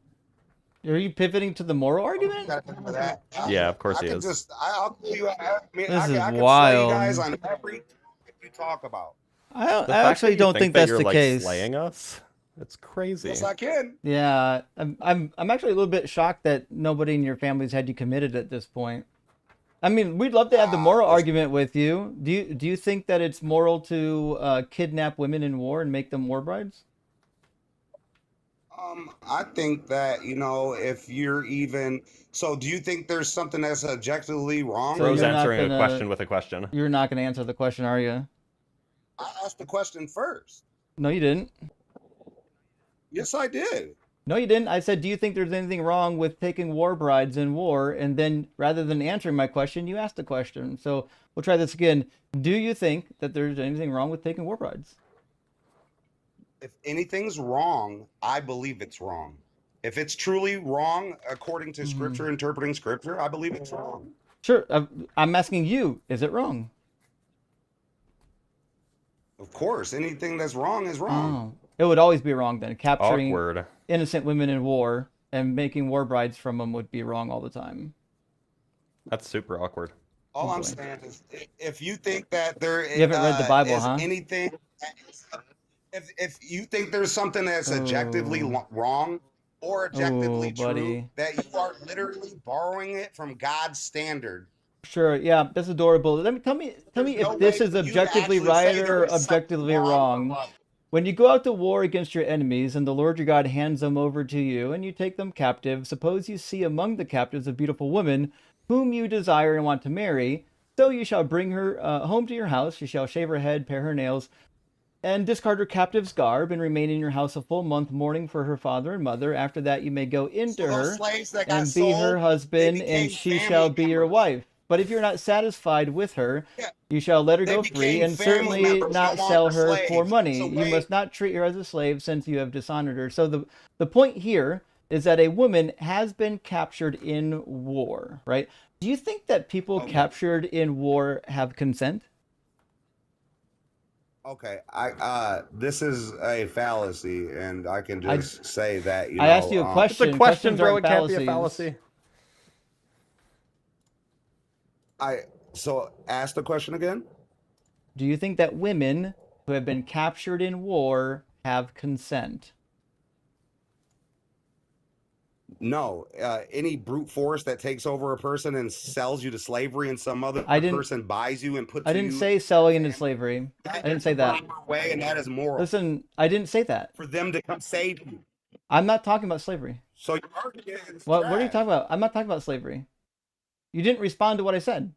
Speaker 1: Are you pivoting to the moral argument?
Speaker 2: Yeah, of course
Speaker 9: I
Speaker 2: he
Speaker 9: can
Speaker 2: is.
Speaker 9: just, I'll call you. I
Speaker 1: This
Speaker 9: can
Speaker 1: is
Speaker 9: slay you
Speaker 1: wild.
Speaker 9: guys on every you talk about.
Speaker 1: I
Speaker 2: The fact
Speaker 1: actually
Speaker 2: that you
Speaker 1: don't think that's
Speaker 2: you're
Speaker 1: the
Speaker 2: like
Speaker 1: case.
Speaker 2: slaying us, it's crazy.
Speaker 9: Yes, I can.
Speaker 1: Yeah, I'm actually a little bit shocked that nobody in your family's had you committed at this point. I mean, we'd love to have the moral argument with you. Do you think that it's moral to kidnap women in war and make them war brides?
Speaker 9: I think that if you're even so, do you think there's something that's objectively wrong?
Speaker 1: So
Speaker 2: Bro's
Speaker 1: you're not
Speaker 2: answering a
Speaker 1: gonna-
Speaker 2: question with a question.
Speaker 1: You're not going to answer the question, are you?
Speaker 9: I asked the question first.
Speaker 1: No, you didn't.
Speaker 9: Yes, I did.
Speaker 1: No, you didn't. I said, do you think there's anything wrong with taking war brides in war? And then rather than answering my question, you asked the question. So we'll try this again. Do you think that there's anything wrong with taking war brides?
Speaker 9: If anything's wrong, I believe it's wrong. If it's truly wrong, according to scripture, interpreting scripture, I believe it's wrong.
Speaker 1: Sure. I'm asking you, is it wrong?
Speaker 9: Of course, anything that's wrong is wrong.
Speaker 1: Oh. It would always be wrong then. Capturing
Speaker 2: Awkward.
Speaker 1: innocent women in war and making war brides from them would be wrong all the time.
Speaker 2: That's super awkward.
Speaker 9: All I'm
Speaker 1: boy.
Speaker 9: saying is, if you think that there
Speaker 1: You haven't read the Bible,
Speaker 9: is
Speaker 1: huh?
Speaker 9: anything, if you think there's something that's objectively
Speaker 1: Oh.
Speaker 9: wrong or objectively
Speaker 1: Oh, buddy.
Speaker 9: true, that you are literally borrowing it from God's standard.
Speaker 1: Sure, yeah, that's adorable. Tell me
Speaker 9: There's
Speaker 1: if
Speaker 9: no
Speaker 1: this
Speaker 9: way
Speaker 1: is
Speaker 9: for you to
Speaker 1: objectively
Speaker 9: actually
Speaker 1: right
Speaker 9: say there
Speaker 1: or
Speaker 9: is something
Speaker 1: objectively
Speaker 9: wrong
Speaker 1: wrong.
Speaker 9: about it.
Speaker 1: When you go out to war against your enemies, and the Lord your God hands them over to you, and you take them captive, suppose you see among the captives a beautiful woman, whom you desire and want to marry, so you shall bring her home to your house, you shall shave her head, pare her nails, and discard her captive's garb, and remain in your house a full month mourning for her father and mother. After that you may go into
Speaker 9: So those
Speaker 1: her
Speaker 9: slaves that got
Speaker 1: and be her
Speaker 9: sold, they
Speaker 1: husband, and
Speaker 9: became
Speaker 1: she
Speaker 9: family
Speaker 1: shall be your
Speaker 9: members.
Speaker 1: wife. But if you're not satisfied with her,
Speaker 9: Yeah,
Speaker 1: you shall let her
Speaker 9: they
Speaker 1: go free,
Speaker 9: became
Speaker 1: and
Speaker 9: family
Speaker 1: certainly
Speaker 9: members, no
Speaker 1: not sell
Speaker 9: longer
Speaker 1: her for
Speaker 9: slaves.
Speaker 1: money.
Speaker 9: So
Speaker 1: You
Speaker 9: wait,
Speaker 1: must not treat her as a slave, since you have dishonored her. So the point here is that a woman has been captured in war, right? Do you think that people
Speaker 9: okay,
Speaker 1: captured in war have consent?
Speaker 9: okay. This is a fallacy, and I can
Speaker 1: I
Speaker 9: just say that,
Speaker 1: I asked you a
Speaker 2: It's a
Speaker 1: question.
Speaker 2: question,
Speaker 1: Questions
Speaker 2: bro.
Speaker 1: aren't
Speaker 2: It can't be a
Speaker 1: fallacies.
Speaker 2: fallacy.
Speaker 9: So ask the question again.
Speaker 1: Do you think that women who have been captured in war have consent?
Speaker 9: No, any brute force that takes over a person and sells you to slavery, and some other
Speaker 1: I didn't
Speaker 9: person buys you and puts
Speaker 1: I didn't
Speaker 9: you
Speaker 1: say
Speaker 9: in
Speaker 1: selling
Speaker 9: a
Speaker 1: into
Speaker 9: family,
Speaker 1: slavery. I
Speaker 9: that
Speaker 1: didn't
Speaker 9: is
Speaker 1: say
Speaker 9: the
Speaker 1: that.
Speaker 9: proper way, and that is moral
Speaker 1: Listen, I didn't say that.
Speaker 9: for them to come save you.
Speaker 1: I'm not talking about slavery.
Speaker 9: So your argument is
Speaker 1: What are you
Speaker 9: trash.
Speaker 1: talking about? I'm not talking about slavery. You didn't respond to what I said.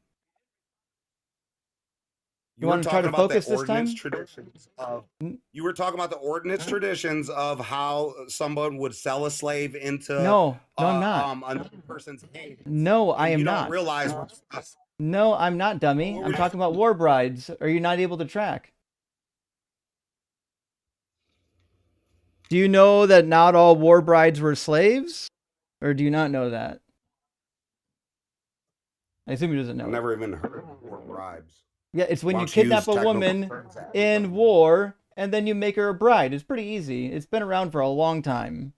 Speaker 1: You
Speaker 9: You were
Speaker 1: want to try
Speaker 9: talking
Speaker 1: to
Speaker 9: about the
Speaker 1: focus this
Speaker 9: ordinance
Speaker 1: time?
Speaker 9: traditions of.
Speaker 1: N-
Speaker 9: You were talking about the ordinance traditions of how someone would sell a slave into
Speaker 1: No, I'm not.
Speaker 9: another person's hands,
Speaker 1: No, I
Speaker 9: and
Speaker 1: am
Speaker 9: you don't
Speaker 1: not.
Speaker 9: realize.
Speaker 1: No, I'm not, dummy.
Speaker 9: What
Speaker 1: I'm
Speaker 9: were
Speaker 1: talking about war brides. Are you not able to track? Do you know that not all war brides were slaves? Or do you not know that? I assume he doesn't
Speaker 9: I've
Speaker 1: know it.
Speaker 9: never even heard of war bribes.
Speaker 1: Yeah, it's when
Speaker 9: Why
Speaker 1: you
Speaker 9: don't you
Speaker 1: kidnap
Speaker 9: use
Speaker 1: a
Speaker 9: technical
Speaker 1: woman
Speaker 9: terms that
Speaker 1: in war and then you make her a bride. It's pretty easy. It's been around for a long time.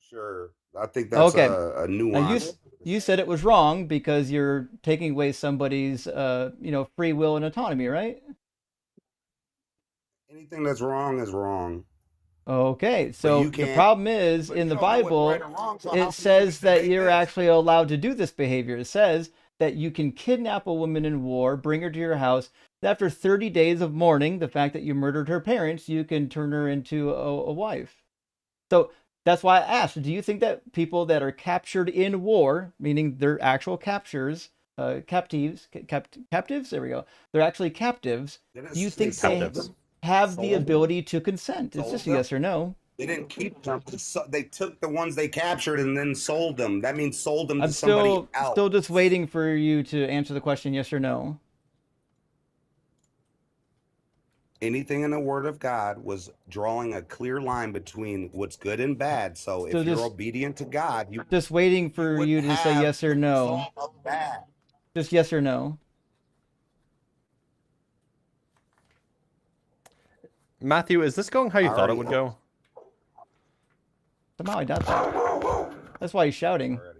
Speaker 9: Sure, I think that's
Speaker 1: Okay.
Speaker 9: a
Speaker 1: Now
Speaker 9: nuance.
Speaker 1: you said it was wrong because you're taking away somebody's free will and autonomy, right?
Speaker 9: Anything that's wrong is wrong.
Speaker 1: Okay,
Speaker 9: But
Speaker 1: so
Speaker 9: you
Speaker 1: the
Speaker 9: can't.
Speaker 1: problem is
Speaker 9: But
Speaker 1: in
Speaker 9: you
Speaker 1: the
Speaker 9: don't know what's right
Speaker 1: Bible,
Speaker 9: or wrong. So how
Speaker 1: it
Speaker 9: can you
Speaker 1: says
Speaker 9: even
Speaker 1: that
Speaker 9: debate
Speaker 1: you're
Speaker 9: this?
Speaker 1: actually allowed to do this behavior. It says that you can kidnap a woman in war, bring her to your house. After 30 days of mourning, the fact that you murdered her parents, you can turn her into a wife. So that's why I asked, do you think that people that are captured in war, meaning they're actual captures, captives, captives, there we go, they're actually captives,
Speaker 9: Didn't
Speaker 1: do you
Speaker 9: they
Speaker 1: think they
Speaker 9: sold
Speaker 2: Captives.
Speaker 9: them?
Speaker 1: have the
Speaker 9: Sold them?
Speaker 1: ability to consent? It's
Speaker 9: Sold
Speaker 1: just a
Speaker 9: them?
Speaker 1: yes or no.
Speaker 9: They didn't keep them. They took the ones they captured and then sold them. That means sold them to
Speaker 1: I'm
Speaker 9: somebody
Speaker 1: still just
Speaker 9: else.
Speaker 1: waiting for you to answer the question yes or no.
Speaker 9: Anything in the Word of God was drawing a clear line between what's good and bad. So
Speaker 1: So
Speaker 9: if you're obedient to God,
Speaker 1: just waiting
Speaker 9: you
Speaker 1: for
Speaker 9: wouldn't
Speaker 1: you to say
Speaker 9: have
Speaker 1: yes or
Speaker 9: the
Speaker 1: no.
Speaker 9: result of bad.
Speaker 1: Just yes or no.
Speaker 2: Matthew, is this going how you
Speaker 9: I
Speaker 2: thought it
Speaker 9: already
Speaker 2: would go?
Speaker 1: Somehow I doubt that. That's why he's shouting.
Speaker 9: already.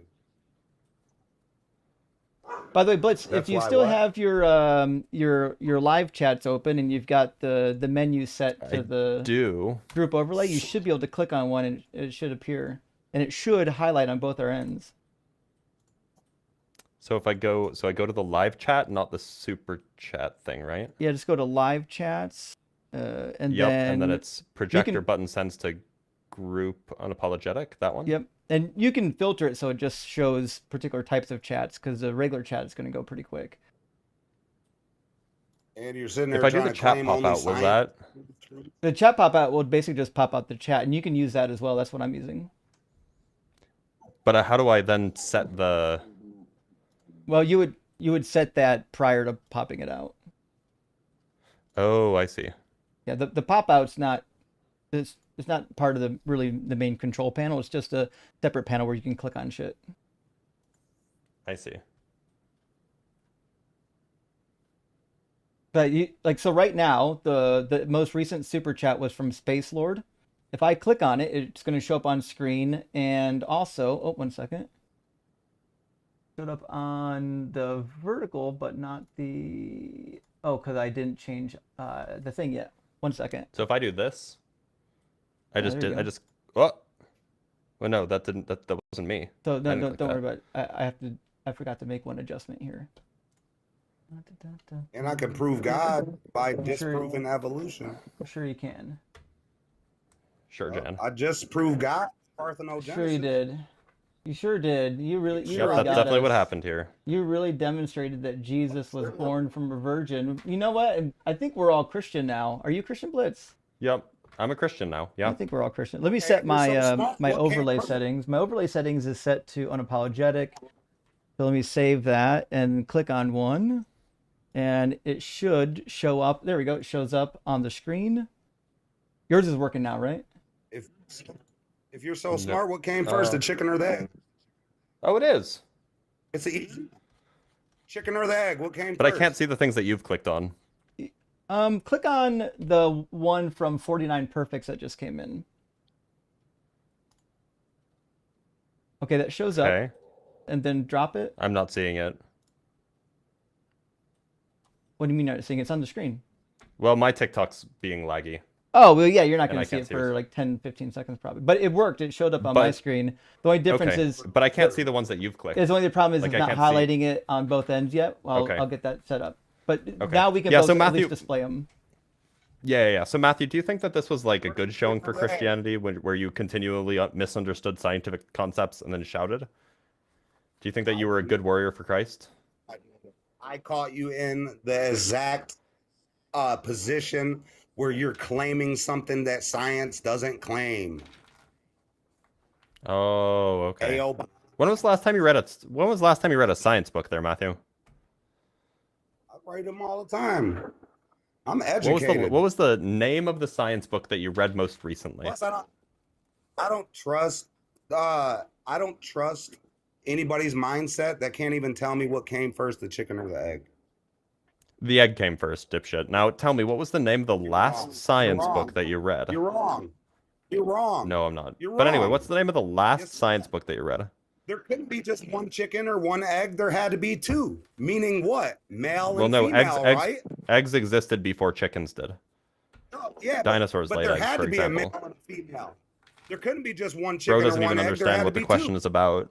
Speaker 1: By the way, Blitz, if
Speaker 9: That's
Speaker 1: you
Speaker 9: why
Speaker 1: still
Speaker 9: what?
Speaker 1: have your live chats open and you've got the menu set to
Speaker 2: I
Speaker 1: the
Speaker 2: do.
Speaker 1: group overlay, you should be able to click on one and it should appear. And it should highlight on both our ends.
Speaker 2: So if I go, I go to the live chat, not the super chat thing, right?
Speaker 1: Yeah, just go to live chats. And
Speaker 2: Yep,
Speaker 1: then
Speaker 2: and then it's projector button sends to group unapologetic, that one?
Speaker 1: Yep. And you can filter it so it just shows particular types of chats because the regular chat is going to go pretty quick.
Speaker 9: And you're sitting there
Speaker 2: If I do
Speaker 9: trying
Speaker 2: the
Speaker 9: to
Speaker 2: chat
Speaker 9: claim
Speaker 2: pop
Speaker 9: only
Speaker 2: out, will
Speaker 9: science.
Speaker 2: that?
Speaker 1: The chat pop out will basically just pop out the chat, and you can use that as well. That's what I'm using.
Speaker 2: But how do I then set the...
Speaker 1: Well, you would set that prior to popping it out.
Speaker 2: Oh, I see.
Speaker 1: Yeah, the pop out's not it's not part of the main control panel. It's just a separate panel where you can click on shit.
Speaker 2: I see.
Speaker 1: But so right now the most recent super chat was from Space Lord. If I click on it, it's going to show up on screen, and also, oh, 1 second. Showed up on the vertical, but not the, oh, because I didn't change the thing yet. 1 second.
Speaker 2: So if I do this, I
Speaker 1: there you go.
Speaker 2: oh, well, no, that wasn't me.
Speaker 1: So no,
Speaker 2: I didn't
Speaker 1: don't
Speaker 2: click
Speaker 1: worry
Speaker 2: that.
Speaker 1: about it. I forgot to make one adjustment here.
Speaker 9: And I can prove God by disproving evolution.
Speaker 1: Sure you can.
Speaker 2: Sure, Jan.
Speaker 9: I just proved God. Parthenogenesis.
Speaker 1: Sure you did. You sure did. You really
Speaker 2: Yep,
Speaker 1: got
Speaker 2: that's definitely what
Speaker 1: us.
Speaker 2: happened here.
Speaker 1: You really demonstrated that Jesus was born from a virgin. You know what? I think we're all Christian now. Are you Christian, Blitz?
Speaker 2: Yep, I'm a Christian now.
Speaker 1: I
Speaker 2: Yeah.
Speaker 1: think we're all Christian. Let me set my
Speaker 9: we're so smart.
Speaker 1: my
Speaker 9: What came
Speaker 1: overlay
Speaker 9: first?
Speaker 1: settings. My overlay settings is set to unapologetic. So let me save that and click on one, and it should show up. There we go. It shows up on the screen. Yours is working now, right?
Speaker 9: If you're so smart, what came first, the chicken or the egg?
Speaker 2: Oh, it is.
Speaker 9: It's the chicken or the egg. What came
Speaker 2: But
Speaker 9: first?
Speaker 2: I can't see the things that you've clicked on.
Speaker 1: Click on the one from 49 Perfects that just came in. Okay, that shows up.
Speaker 2: Okay.
Speaker 1: And then drop it.
Speaker 2: I'm not seeing it.
Speaker 1: What do you mean not seeing it? It's on the screen.
Speaker 2: Well, my TikTok's being laggy.
Speaker 1: Oh, well, yeah, you're not
Speaker 2: And
Speaker 1: going
Speaker 2: I
Speaker 1: to see
Speaker 2: can't
Speaker 1: it
Speaker 2: see
Speaker 1: for
Speaker 2: yours.
Speaker 1: like 10, 15 seconds probably. But it worked. It showed up on my
Speaker 2: But-
Speaker 1: screen. The only difference
Speaker 2: Okay,
Speaker 1: is
Speaker 2: but I can't see the ones that you've clicked.
Speaker 1: the only problem is
Speaker 2: Like,
Speaker 1: it's
Speaker 2: I
Speaker 1: not
Speaker 2: can't see-
Speaker 1: highlighting it on both ends yet. Well,
Speaker 2: Okay.
Speaker 1: I'll get that set up. But
Speaker 2: Okay.
Speaker 1: now we can
Speaker 2: Yeah,
Speaker 1: both
Speaker 2: so
Speaker 1: at
Speaker 2: Matthew-
Speaker 1: least display them.
Speaker 2: Yeah. So Matthew, do you think that this was like a good showing for Christianity, where you continually misunderstood scientific concepts and then shouted? Do you think that you were a good warrior for Christ?
Speaker 9: I caught you in the exact position where you're claiming something that science doesn't claim.
Speaker 2: Oh, okay.
Speaker 9: Ayo,
Speaker 2: When was the last time you read a science book there, Matthew?
Speaker 9: I write them all the time. I'm
Speaker 2: What was
Speaker 9: educated.
Speaker 2: what was the name of the science book that you read most recently?
Speaker 9: Plus, I don't trust anybody's mindset that can't even tell me what came first, the chicken or the egg.
Speaker 2: The egg came first, dipshit. Now tell me, what was the name of the last
Speaker 9: wrong.
Speaker 2: science
Speaker 9: You're
Speaker 2: book
Speaker 9: wrong.
Speaker 2: that you read?
Speaker 9: You're wrong. You're wrong.
Speaker 2: No, I'm not.
Speaker 9: You're
Speaker 2: But anyway,
Speaker 9: wrong.
Speaker 2: what's the name of the last
Speaker 9: Yes,
Speaker 2: science book that you read?
Speaker 9: There couldn't be just one chicken or one egg. There had to be two. Meaning what? Male
Speaker 2: Well,
Speaker 9: and
Speaker 2: no,
Speaker 9: female, right?
Speaker 2: eggs existed before chickens did.
Speaker 9: No, yeah,
Speaker 2: Dinosaurs
Speaker 9: but
Speaker 2: laid
Speaker 9: there
Speaker 2: eggs,
Speaker 9: had
Speaker 2: for
Speaker 9: to be
Speaker 2: example.
Speaker 9: a male and a female. There couldn't be just one
Speaker 2: Bro
Speaker 9: chicken
Speaker 2: doesn't
Speaker 9: or one
Speaker 2: even
Speaker 9: egg. There
Speaker 2: understand
Speaker 9: had
Speaker 2: what
Speaker 9: to
Speaker 2: the
Speaker 9: be
Speaker 2: question
Speaker 9: two.
Speaker 2: is about.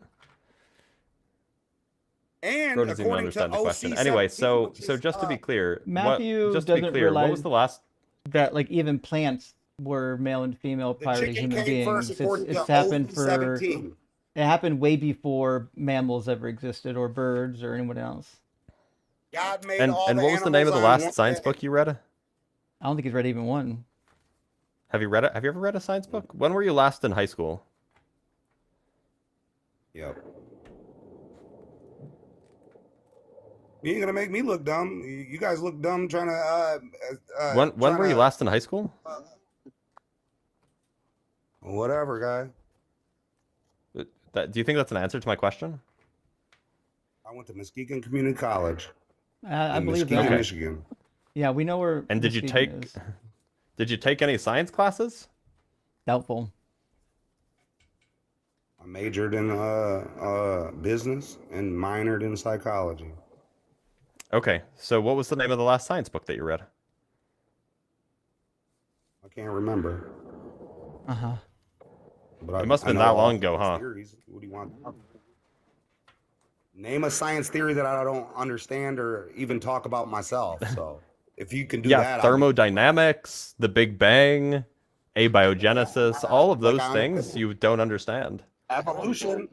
Speaker 9: And
Speaker 2: Bro doesn't even
Speaker 9: according to
Speaker 2: understand the question.
Speaker 9: OC
Speaker 2: Anyway,
Speaker 9: 17, which
Speaker 2: so
Speaker 9: is,
Speaker 2: just to be clear,
Speaker 1: Matthew
Speaker 2: just to be
Speaker 1: doesn't
Speaker 2: clear, what was
Speaker 1: realize
Speaker 2: the last?
Speaker 1: that like even plants were male and female
Speaker 9: the
Speaker 1: prior to
Speaker 9: chicken
Speaker 1: human
Speaker 9: came first
Speaker 1: beings.
Speaker 9: according
Speaker 1: It's
Speaker 9: to
Speaker 1: happened
Speaker 9: OC
Speaker 1: for
Speaker 9: 17.
Speaker 1: it happened way before mammals ever existed or birds or anyone else.
Speaker 9: God made
Speaker 2: And
Speaker 9: all
Speaker 2: and
Speaker 9: the
Speaker 2: what was the name of the
Speaker 9: animals on
Speaker 2: last
Speaker 9: one
Speaker 2: science
Speaker 9: day.
Speaker 2: book you read?
Speaker 1: I don't think he's read even one.
Speaker 2: Have you read it? Have you ever read a science book? When were you last in high school?
Speaker 9: Yep. You ain't gonna make me look dumb. You guys look dumb trying to.
Speaker 2: When were you last in high school?
Speaker 9: Whatever, guy.
Speaker 2: Do you think that's an answer to my question?
Speaker 9: I went to Muskegon Community College
Speaker 1: I
Speaker 9: in
Speaker 1: believe
Speaker 9: Muskegon,
Speaker 1: that.
Speaker 9: Michigan.
Speaker 1: Yeah, we know where.
Speaker 2: And did you
Speaker 1: Muskegon
Speaker 2: take
Speaker 1: is.
Speaker 2: did you take any science classes?
Speaker 1: Doubtful.
Speaker 9: I majored in business and minored in psychology.
Speaker 2: Okay, so what was the name of the last science book that you read?
Speaker 9: I can't remember.
Speaker 1: Uh huh.
Speaker 9: But
Speaker 2: It must have been
Speaker 9: know
Speaker 2: that
Speaker 9: all
Speaker 2: long ago,
Speaker 9: science
Speaker 2: huh?
Speaker 9: theories. What do you want? Name a science theory that I don't understand or even talk about myself. So if you can do
Speaker 2: Yeah,
Speaker 9: that,
Speaker 2: thermodynamics, the Big Bang, abiogenesis, all of those
Speaker 9: Like,
Speaker 2: things you don't understand.
Speaker 9: evolution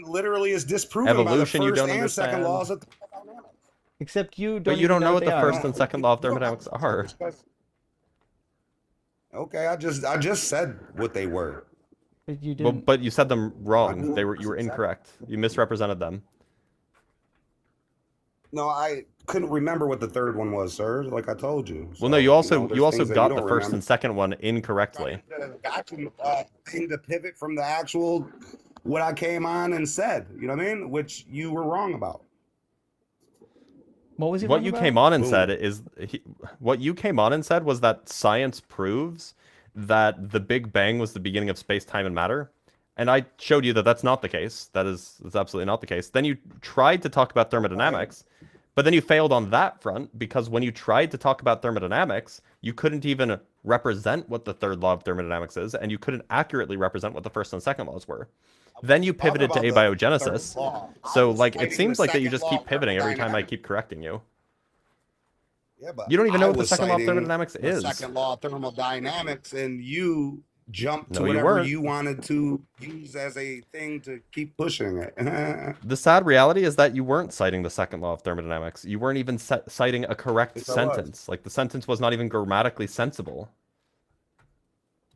Speaker 9: literally is disproven
Speaker 2: Evolution
Speaker 9: by
Speaker 2: you
Speaker 9: the first
Speaker 2: don't
Speaker 9: and second
Speaker 2: understand.
Speaker 9: laws of thermodynamics.
Speaker 1: Except you don't.
Speaker 2: But you
Speaker 1: even
Speaker 2: don't know what
Speaker 1: they
Speaker 2: the
Speaker 1: are.
Speaker 2: first and second law of thermodynamics are.
Speaker 9: Okay, I just said what they were.
Speaker 1: But you
Speaker 2: Well,
Speaker 1: didn't.
Speaker 2: but you said them wrong. You were
Speaker 9: Exactly.
Speaker 2: incorrect. You misrepresented them.
Speaker 9: No, I couldn't remember what the third one was, sir. Like I told you.
Speaker 2: Well, no,
Speaker 9: So,
Speaker 2: you also
Speaker 9: there's things that
Speaker 2: got
Speaker 9: you
Speaker 2: the
Speaker 9: don't
Speaker 2: first
Speaker 9: remember.
Speaker 2: and second one incorrectly.
Speaker 9: Got you, thing to pivot from the actual what I came on and said. You know what I mean? Which you were wrong about.
Speaker 1: What was he?
Speaker 2: What
Speaker 1: wrong
Speaker 2: you
Speaker 1: about?
Speaker 2: came on and
Speaker 9: Boom.
Speaker 2: said is what you came on and said was that science proves that the Big Bang was the beginning of space, time, and matter. And I showed you that that's not the case. That's absolutely not the case. Then you tried to talk about thermodynamics, but then you failed on that front because when you tried to talk about thermodynamics, you couldn't even represent what the third law of thermodynamics is, and you couldn't accurately represent what the first and second laws were. Then you
Speaker 9: Talking
Speaker 2: pivoted to
Speaker 9: about the third
Speaker 2: abiogenesis.
Speaker 9: law. I
Speaker 2: So
Speaker 9: was
Speaker 2: like it
Speaker 9: citing the
Speaker 2: seems like that you
Speaker 9: second
Speaker 2: just
Speaker 9: law
Speaker 2: keep
Speaker 9: of
Speaker 2: pivoting every time I
Speaker 9: thermodynamics.
Speaker 2: keep correcting you.
Speaker 9: Yeah, but
Speaker 2: You don't even know
Speaker 9: I
Speaker 2: what the
Speaker 9: was
Speaker 2: second law of
Speaker 9: citing
Speaker 2: thermodynamics
Speaker 9: the
Speaker 2: is.
Speaker 9: second law of thermodynamics, and you jumped to
Speaker 2: No, you
Speaker 9: whatever
Speaker 2: weren't.
Speaker 9: you wanted to use as a thing to keep pushing it.
Speaker 2: The sad reality is that you weren't citing the second law of thermodynamics. You weren't even citing a correct
Speaker 9: Yes, I was.
Speaker 2: sentence. Like the sentence was not even grammatically sensible.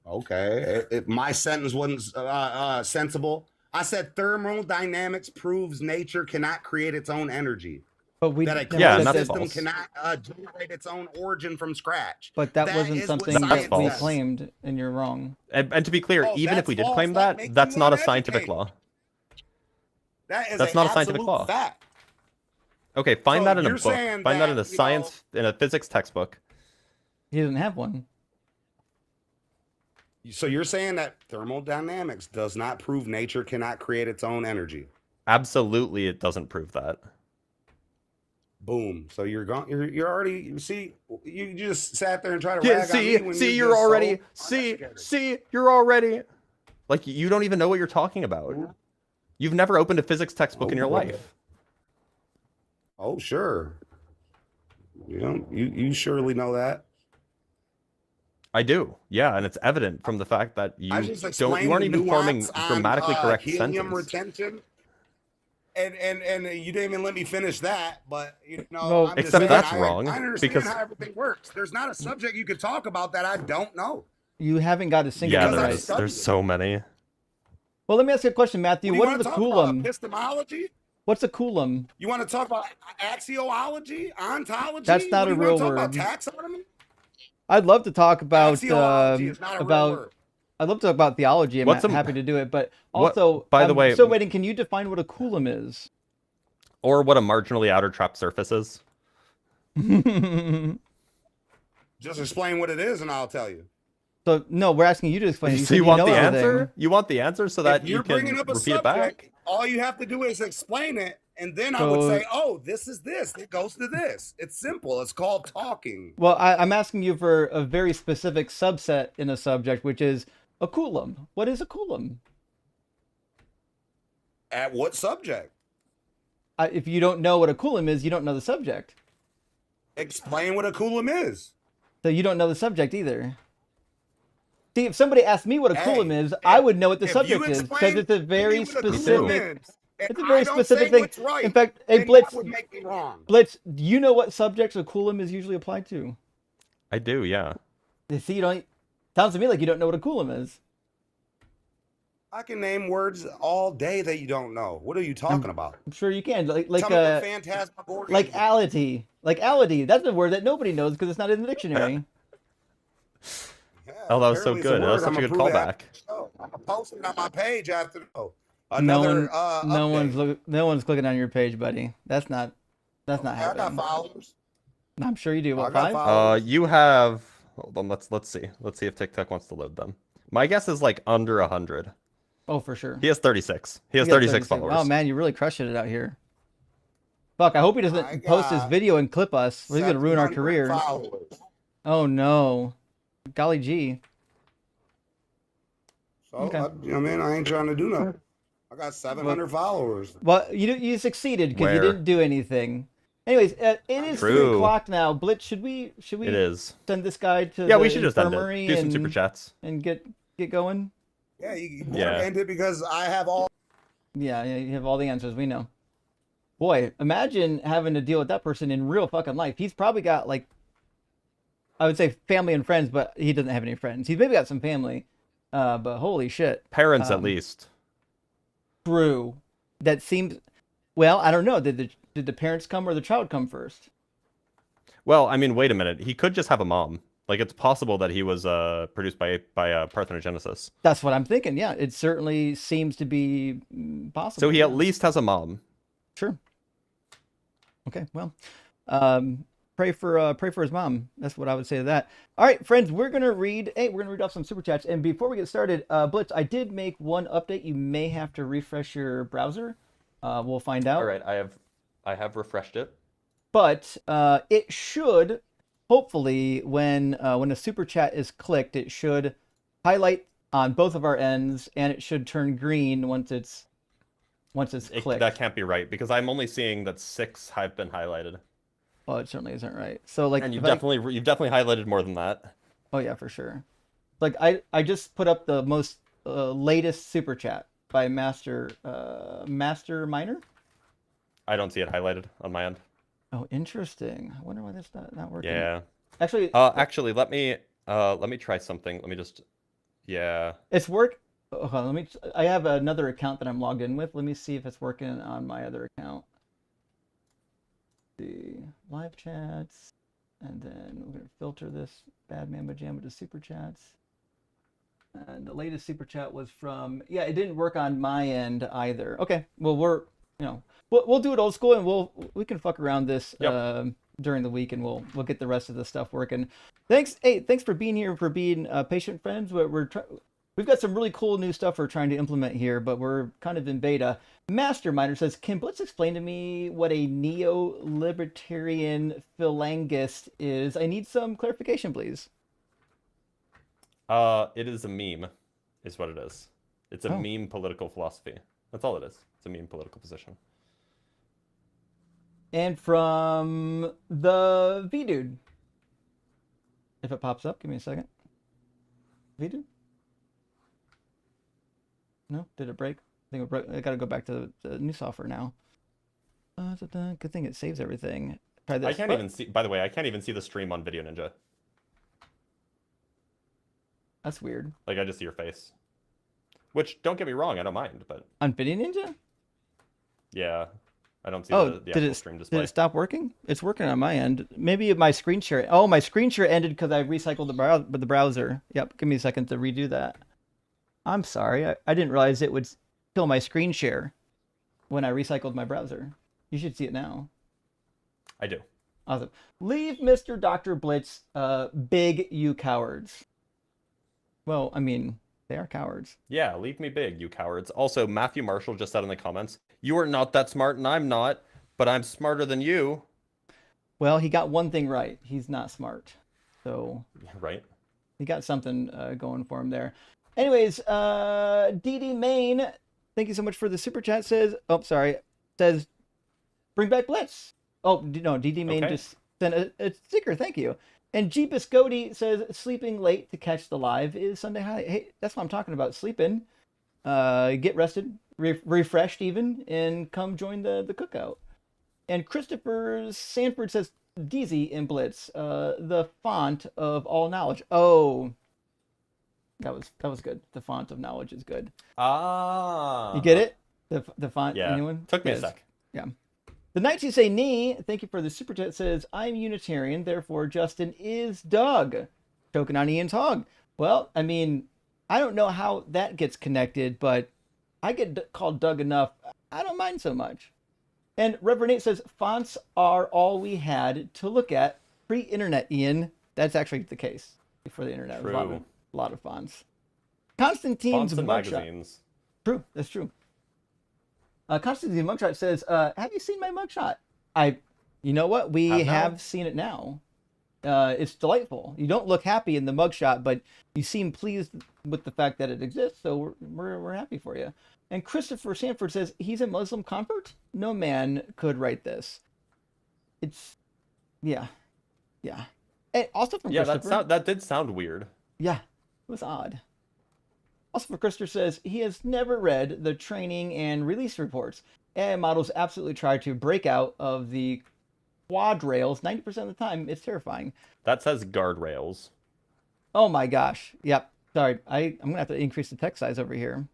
Speaker 9: Okay, my sentence wasn't sensible. I said thermodynamics proves nature cannot create its own energy.
Speaker 1: But we
Speaker 9: That a
Speaker 1: never
Speaker 2: Yeah,
Speaker 9: closed
Speaker 2: and
Speaker 1: said
Speaker 2: that's
Speaker 1: that.
Speaker 9: system
Speaker 2: false.
Speaker 9: cannot generate its own origin from scratch.
Speaker 1: But that
Speaker 9: That
Speaker 1: wasn't
Speaker 9: is what
Speaker 1: something
Speaker 2: That's
Speaker 9: science
Speaker 1: that we
Speaker 2: false.
Speaker 9: says.
Speaker 1: claimed, and you're wrong.
Speaker 2: And to be clear,
Speaker 9: Oh,
Speaker 2: even if
Speaker 9: that's
Speaker 2: we did
Speaker 9: false.
Speaker 2: claim
Speaker 9: That
Speaker 2: that,
Speaker 9: makes
Speaker 2: that's
Speaker 9: you
Speaker 2: not a scientific
Speaker 9: uneducated.
Speaker 2: law.
Speaker 9: That is
Speaker 2: That's
Speaker 9: an
Speaker 2: not a scientific
Speaker 9: absolute
Speaker 2: law.
Speaker 9: fact.
Speaker 2: Okay, find
Speaker 9: So
Speaker 2: that in a
Speaker 9: you're
Speaker 2: book.
Speaker 9: saying
Speaker 2: Find that in
Speaker 9: that,
Speaker 2: a
Speaker 9: you
Speaker 2: science, in a physics textbook.
Speaker 1: He doesn't have one.
Speaker 9: So you're saying that thermodynamics does not prove nature cannot create its own energy.
Speaker 2: Absolutely, it doesn't prove that.
Speaker 9: Boom. So you're going. You're already. You see, you just sat there and tried to
Speaker 2: Yeah,
Speaker 9: rag on me when
Speaker 2: see,
Speaker 9: you're
Speaker 2: you're
Speaker 9: just
Speaker 2: already,
Speaker 9: so uneducated.
Speaker 2: you're already, like, you don't even know what you're talking about. You've never opened a physics textbook in your
Speaker 9: boy.
Speaker 2: life.
Speaker 9: Oh sure. You surely know that.
Speaker 2: I do, yeah, and it's evident from the fact that
Speaker 9: I
Speaker 2: you
Speaker 9: just
Speaker 2: you
Speaker 9: explained
Speaker 2: aren't
Speaker 9: the
Speaker 2: even forming
Speaker 9: nuance on
Speaker 2: grammatically correct
Speaker 9: helium
Speaker 2: sentence.
Speaker 9: retention. And you didn't even let me finish that, but
Speaker 1: Well,
Speaker 9: I'm just
Speaker 2: Except
Speaker 9: saying
Speaker 2: that's
Speaker 9: I
Speaker 2: wrong,
Speaker 9: understand
Speaker 2: because
Speaker 9: how everything works. There's not a subject you could talk about that I don't know.
Speaker 1: You haven't got a single
Speaker 2: yeah,
Speaker 1: one
Speaker 9: Because I've
Speaker 1: right.
Speaker 9: studied
Speaker 2: there's
Speaker 9: it.
Speaker 2: so many.
Speaker 1: Well, let me ask you a question, Matthew.
Speaker 9: What do you
Speaker 1: What
Speaker 9: want
Speaker 1: is
Speaker 9: to
Speaker 1: a
Speaker 9: talk about?
Speaker 1: coulomb?
Speaker 9: Epistemology?
Speaker 1: What's a coulomb?
Speaker 9: You want to talk about axiology, ontology?
Speaker 1: That's not
Speaker 9: What do
Speaker 1: a
Speaker 9: you
Speaker 1: real
Speaker 9: want to talk
Speaker 1: word.
Speaker 9: about? Taxonomy?
Speaker 1: I'd love to talk about
Speaker 9: Axiology is not a real word.
Speaker 1: I'd love to talk about theology. I'm
Speaker 2: What's
Speaker 1: happy to do it, but
Speaker 2: what-
Speaker 1: also,
Speaker 2: by the
Speaker 1: I'm
Speaker 2: way-
Speaker 1: still waiting. Can you define what a coulomb is?
Speaker 2: Or what a marginally outer trapped surface is.
Speaker 9: Just explain what it is and I'll tell you.
Speaker 1: So no, we're asking you to explain. You
Speaker 2: So
Speaker 1: said
Speaker 2: you want
Speaker 1: know
Speaker 2: the
Speaker 1: everything.
Speaker 2: answer? You want the answer so that
Speaker 9: If
Speaker 2: you
Speaker 9: you're
Speaker 2: can
Speaker 9: bringing up a
Speaker 2: repeat it back?
Speaker 9: subject, all you have to do is explain it, and then I would
Speaker 1: So-
Speaker 9: say, oh, this is this. It goes to this. It's simple. It's called talking.
Speaker 1: Well, I'm asking you for a very specific subset in a subject, which is a coulomb. What is a coulomb?
Speaker 9: At what subject?
Speaker 1: If you don't know what a coulomb is, you don't know the subject.
Speaker 9: Explain what a coulomb is.
Speaker 1: So you don't know the subject either. See, if somebody asked me what a
Speaker 9: Hey,
Speaker 1: coulomb is, I would know what the
Speaker 9: If
Speaker 1: subject
Speaker 9: you
Speaker 1: is
Speaker 9: explain
Speaker 1: because it's a
Speaker 9: to me
Speaker 1: very
Speaker 9: what a coulomb
Speaker 1: specific.
Speaker 9: is, and
Speaker 1: It's a very
Speaker 9: I don't
Speaker 1: specific
Speaker 9: say
Speaker 1: thing.
Speaker 9: what's right,
Speaker 1: In fact, hey
Speaker 9: then
Speaker 1: Blitz,
Speaker 9: that would make me wrong.
Speaker 1: Blitz, do you know what subjects a coulomb is usually applied to?
Speaker 2: I do, yeah.
Speaker 1: See, you don't. Sounds to me like you don't know what a coulomb is.
Speaker 9: I can name words all day that you don't know. What are you talking about?
Speaker 1: I'm sure you can.
Speaker 9: Tell me what phantasmagoria
Speaker 1: Like
Speaker 9: is.
Speaker 1: ality. Like ality. That's a word that nobody knows because it's not in the dictionary.
Speaker 9: Yeah,
Speaker 2: Oh, that was so
Speaker 9: apparently it's a
Speaker 2: good. That was
Speaker 9: word.
Speaker 2: such a
Speaker 9: I'ma
Speaker 2: good
Speaker 9: prove it
Speaker 2: callback.
Speaker 9: after the show. I'm gonna post it on my page after.
Speaker 1: no
Speaker 9: Another
Speaker 1: no one's clicking on your page, buddy. That's not
Speaker 9: I got
Speaker 1: happening.
Speaker 9: followers.
Speaker 1: I'm sure you do.
Speaker 9: I
Speaker 1: What,
Speaker 9: got
Speaker 1: 5?
Speaker 9: followers.
Speaker 2: You have. Hold on. Let's see. Let's see if TikTok wants to load them. My guess is like under 100.
Speaker 1: Oh, for sure.
Speaker 2: He has 36. He has
Speaker 1: You got
Speaker 2: 36 followers.
Speaker 1: Oh man, you're really crushing it out here. Fuck, I hope he
Speaker 9: I
Speaker 1: doesn't post this
Speaker 9: got
Speaker 1: video and clip us. He's gonna ruin our
Speaker 9: 700
Speaker 1: career.
Speaker 9: followers.
Speaker 1: Oh no. Golly gee.
Speaker 9: So
Speaker 1: Okay.
Speaker 9: I ain't trying to do nothing. I got 700 followers.
Speaker 1: Well, you succeeded because you
Speaker 2: Where?
Speaker 1: didn't do anything. Anyways, it is 3
Speaker 2: True.
Speaker 1: o'clock now. Blitz, should we
Speaker 2: It is.
Speaker 1: send this guy to
Speaker 2: Yeah,
Speaker 1: the
Speaker 2: we should just end
Speaker 1: infirmary
Speaker 2: it. Do some
Speaker 1: and,
Speaker 2: super chats.
Speaker 1: and get going?
Speaker 9: Yeah, you
Speaker 2: Yeah.
Speaker 9: end it because I have all.
Speaker 1: Yeah, you have all the answers. We know. Boy, imagine having to deal with that person in real fucking life. He's probably got like, I would say family and friends, but he doesn't have any friends. He's maybe got some family, but holy shit.
Speaker 2: Parents, at least.
Speaker 1: True. That seems. Well, I don't know. Did the parents come or the child come first?
Speaker 2: Well, I mean, wait a minute. He could just have a mom. Like, it's possible that he was produced by parthenogenesis.
Speaker 1: That's what I'm thinking. Yeah, it certainly seems to be possible.
Speaker 2: So he at least has a mom.
Speaker 1: Sure. Okay. Well, pray for his mom. That's what I would say to that. All right, friends, we're gonna read off some super chats. And before we get started, Blitz, I did make one update. You may have to refresh your browser. We'll find out.
Speaker 2: All right, I have refreshed it.
Speaker 1: But it should hopefully when a super chat is clicked, it should highlight on both of our ends, and it should turn green once it's clicked.
Speaker 2: That can't be right because I'm only seeing that 6 have been highlighted.
Speaker 1: Well, it certainly isn't right. So like,
Speaker 2: And
Speaker 1: if
Speaker 2: you've definitely highlighted more than that.
Speaker 1: oh yeah, for sure. Like I just put up the most latest super chat by Master Miner.
Speaker 2: I don't see it highlighted on my end.
Speaker 1: Oh, interesting. I wonder why that's not working.
Speaker 2: Yeah.
Speaker 1: Actually,
Speaker 2: Let me try something. Let me just. Yeah.
Speaker 1: it's work. Hold on, I have another account that I'm logged in with. Let me see if it's working on my other account. The live chats, and then we're gonna filter this bad mamma jamma to super chats. And the latest super chat was from, yeah, it didn't work on my end either. Okay, well we'll do it old school, and we can fuck around this during the week, and we'll get the rest of the stuff working. Thanks for being here, for being patient friends. We've got some really cool new stuff we're trying to implement here, but we're kind of in beta. Masterminder says, can Blitz explain to me what a neo-libertarian philangist is? I need some clarification, please.
Speaker 2: It is a meme, is what it is. It's a meme political philosophy. That's all it is. It's a meme political position.
Speaker 1: And from the V-Dude. If it pops up, give me a second. V-Dude? No? Did it break? I think it broke. I gotta go back to the new software now. Good thing it saves everything. Try this.
Speaker 2: I can't even see, by the way, I can't even see the stream on Video Ninja.
Speaker 1: That's weird.
Speaker 2: Like, I just see your face. Which, don't get me wrong, I don't mind, but...
Speaker 1: On Video Ninja?
Speaker 2: Yeah. I don't see the
Speaker 1: did
Speaker 2: actual stream display.
Speaker 1: Did it stop working? It's working on my end. Maybe my screen share. Oh, my screen share ended because I recycled the browser. Yep, give me a second to redo that. I'm sorry. I didn't realize it would kill my screen share when I recycled my browser. You should see it now.
Speaker 2: I do.
Speaker 1: Awesome. Leave Mr. Dr. Blitz big, you cowards. Well, I mean, they are cowards.
Speaker 2: Yeah, leave me big, you cowards. Also, Matthew Marshall just said in the comments, you are not that smart and I'm not, but I'm smarter than you.
Speaker 1: Well, he got one thing right. He's not smart. So...
Speaker 2: Right.
Speaker 1: He got something going for him there. Anyways, DD Main, thank you so much for the super chat. Says, bring back Blitz. Oh, no, DD Main just sent a sticker. Thank you. And G Biscotti says, sleeping late to catch the live is Sunday high. Hey, that's what I'm talking about. Sleeping. Get rested, refreshed even, and come join the cookout. And Christopher Sanford says, DZ in Blitz, the font of all knowledge. Oh, that was good. The font of knowledge is good.
Speaker 2: Ah.
Speaker 1: You get it? The font,
Speaker 2: yeah.
Speaker 1: anyone?
Speaker 2: Took me
Speaker 1: Yes.
Speaker 2: a sec.
Speaker 1: Yeah. The Knights Who Say Knee, thank you for the super chat, says, I'm Unitarian, therefore Justin is Doug. Choking on Ian's hog. Well, I mean, I don't know how that gets connected, but I get called Doug enough. I don't mind so much. And Reverend Nate says, fonts are all we had to look at pre-internet, Ian. That's actually the case before the internet.
Speaker 2: True.
Speaker 1: A lot of fonts. Constantine's
Speaker 2: Fonts and
Speaker 1: mugshot.
Speaker 2: magazines.
Speaker 1: True, that's true. Constantine Mugshot says, have you seen my mugshot? You know what? We have seen it now. It's delightful. You don't look happy in the mugshot, but you seem pleased with the fact that it exists, so we're happy for you. And Christopher Sanford says, he's a Muslim convert? No man could write this. It's, yeah. And also from Christopher.
Speaker 2: that did sound weird.
Speaker 1: Yeah, it was odd. Also, for Christopher says, he has never read the training and release reports. AI models absolutely try to break out of the quad rails. 90% of the time, it's terrifying.
Speaker 2: That says guardrails.
Speaker 1: Oh my gosh. Yep. Sorry, I'm going to have to increase the text size over here.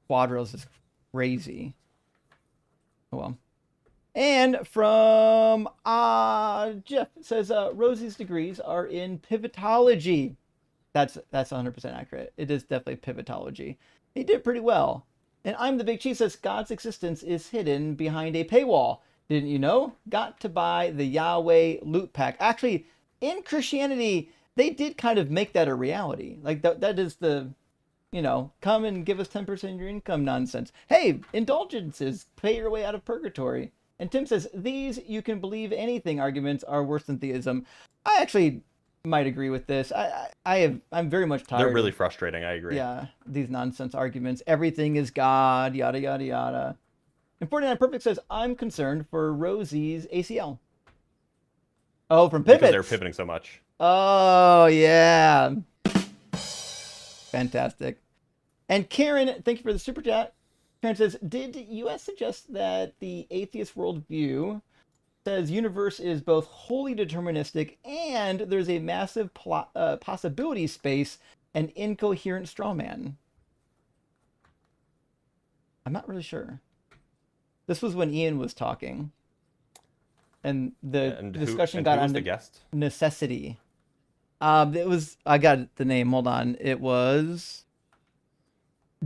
Speaker 1: Quad rails is crazy. Oh well. And from Jeff, it says, Rosie's degrees are in pivotology. That's 100% accurate. It is definitely pivotology. He did pretty well. And I'm the Big Chief says God's existence is hidden behind a paywall. Didn't you know? Got to buy the Yahweh loot pack. Actually, in Christianity, they did kind of make that a reality. Like that is the, come and give us 10% of your income nonsense. Hey, indulgences, pay your way out of purgatory. And Tim says, these you can believe anything arguments are worse than theism. I actually might agree with this. I'm very much tired.
Speaker 2: They're really
Speaker 1: of,
Speaker 2: frustrating. I agree.
Speaker 1: yeah, these nonsense arguments. Everything is God, yada yada yada. And 49 Perfect says, I'm concerned for Rosie's ACL. Oh, from pivots.
Speaker 2: Because they're pivoting so much.
Speaker 1: Oh, yeah. Fantastic. And Karen, thank you for the super chat. Karen says, did US suggest that the atheist worldview says universe is both wholly deterministic and there's a massive possibility space and incoherent straw man? I'm not really sure. This was when Ian was talking. And the discussion got on
Speaker 2: the guest?
Speaker 1: necessity. It was, I got the name, hold on. It was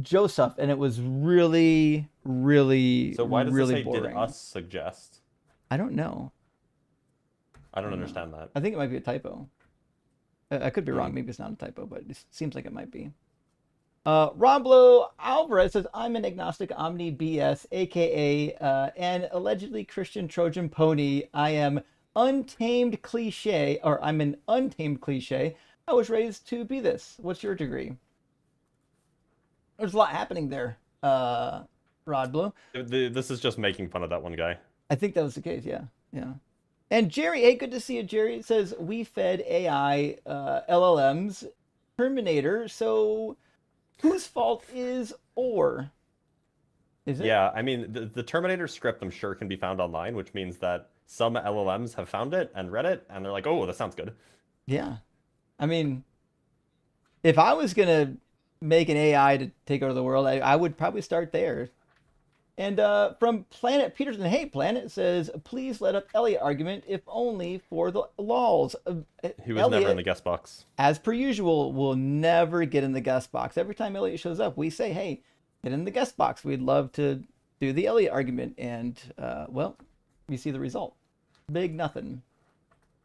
Speaker 1: Joseph, and it was really, really,
Speaker 2: So why does
Speaker 1: really
Speaker 2: it say
Speaker 1: boring.
Speaker 2: did us suggest?
Speaker 1: I don't know.
Speaker 2: I don't understand that.
Speaker 1: I think it might be a typo. I could be wrong. Maybe it's not a typo, but it seems like it might be. Roblo Alvarez says, I'm an agnostic omni BS, aka an allegedly Christian Trojan pony. I am untamed cliche, or I'm an untamed cliche. I was raised to be this. What's your degree? There's a lot happening there, Rodblo.
Speaker 2: This is just making fun of that one guy.
Speaker 1: I think that was the case, yeah. Yeah. And Jerry, hey, good to see you, Jerry. It says, we fed AI LLMs Terminator, so whose fault is or? Is it?
Speaker 2: Yeah, I mean, the Terminator script, I'm sure, can be found online, which means that some LLMs have found it and read it, and they're like, oh, that sounds good.
Speaker 1: Yeah. I mean, if I was going to make an AI to take over the world, I would probably start there. And from Planet Peterson, hey, Planet says, please let up Elliot argument, if only for the lols.
Speaker 2: He was
Speaker 1: Elliot,
Speaker 2: never in the guest box.
Speaker 1: As per usual, will never get in the guest box. Every time Elliot shows up, we say, hey, get in the guest box. We'd love to do the Elliot argument. And, well, you see the result. Big nothing.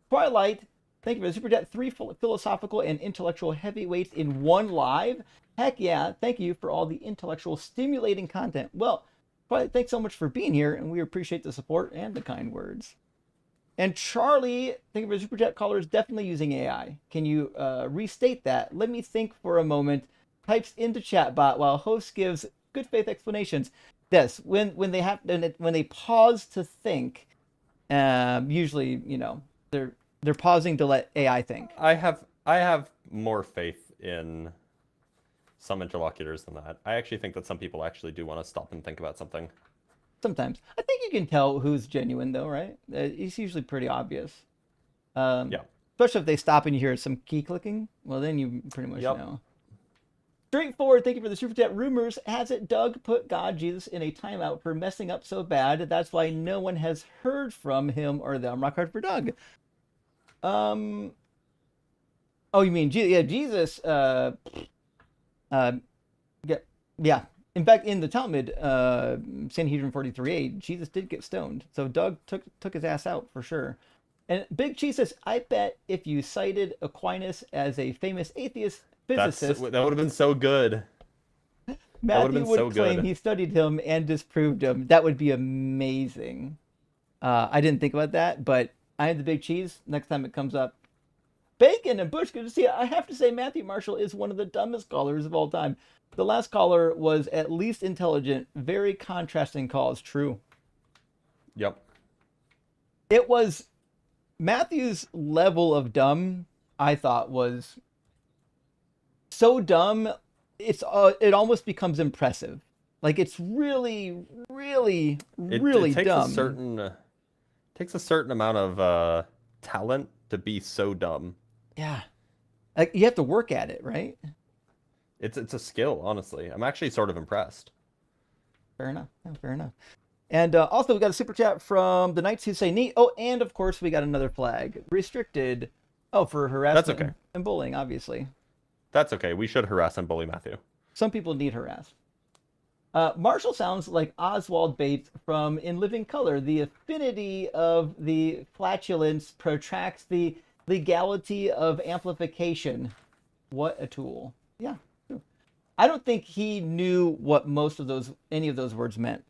Speaker 1: Twilight, thank you for the super chat. 3 philosophical and intellectual heavyweights in one live. Heck yeah, thank you for all the intellectual stimulating content. Well, Twilight, thanks so much for being here, and we appreciate the support and the kind words. And Charlie, thank you for the super chat. Caller is definitely using AI. Can you restate that? Let me think for a moment. Types into chatbot while host gives good faith explanations. Yes, when they pause to think, usually they're pausing to let AI think.
Speaker 2: I have more faith in some interlocutors than that. I actually think that some people actually do want to stop and think about something.
Speaker 1: Sometimes. I think you can tell who's genuine, though, right? It's usually pretty obvious.
Speaker 2: Yeah.
Speaker 1: Especially if they stop and you hear some key clicking. Well, then you pretty much
Speaker 2: Yep.
Speaker 1: know. Straightforward, thank you for the super chat. Rumors has it Doug put God Jesus in a timeout for messing up so bad. That's why no one has heard from him or them. Rock hard for Doug. Oh, you mean Jesus? Yeah. In fact, in the Talmud, Sanhedrin 43a, Jesus did get stoned. So Doug took his ass out for sure. And Big Cheese says, I bet if you cited Aquinas as a famous atheist physicist,
Speaker 2: that would have been so good.
Speaker 1: Matthew would claim he studied him and disproved him. That would be amazing. I didn't think about that, but I have the Big Cheese. Next time it comes up. Bacon and Bush, good to see you. I have to say Matthew Marshall is one of the dumbest callers of all time. The last caller was at least intelligent. Very contrasting calls. True.
Speaker 2: Yep.
Speaker 1: It was Matthew's level of dumb, I thought, was so dumb, it almost becomes impressive. Like, it's really, really, really
Speaker 2: it takes
Speaker 1: dumb.
Speaker 2: Takes a certain amount of talent to be so dumb.
Speaker 1: Yeah. Like, you have to work at it, right?
Speaker 2: It's a skill, honestly. I'm actually sort of impressed.
Speaker 1: Fair enough. Yeah, fair enough. And also, we got a super chat from the Knights who say neat. Oh, and of course, we got another flag. Restricted. Oh, for harassment.
Speaker 2: That's okay.
Speaker 1: And bullying, obviously.
Speaker 2: That's okay. We should harass and bully Matthew.
Speaker 1: Some people need harassed. Marshall sounds like Oswald Bates from In Living Color. The affinity of the flatulence protracts the legality of amplification. What a tool. Yeah. True. I don't think he knew what any of those words meant,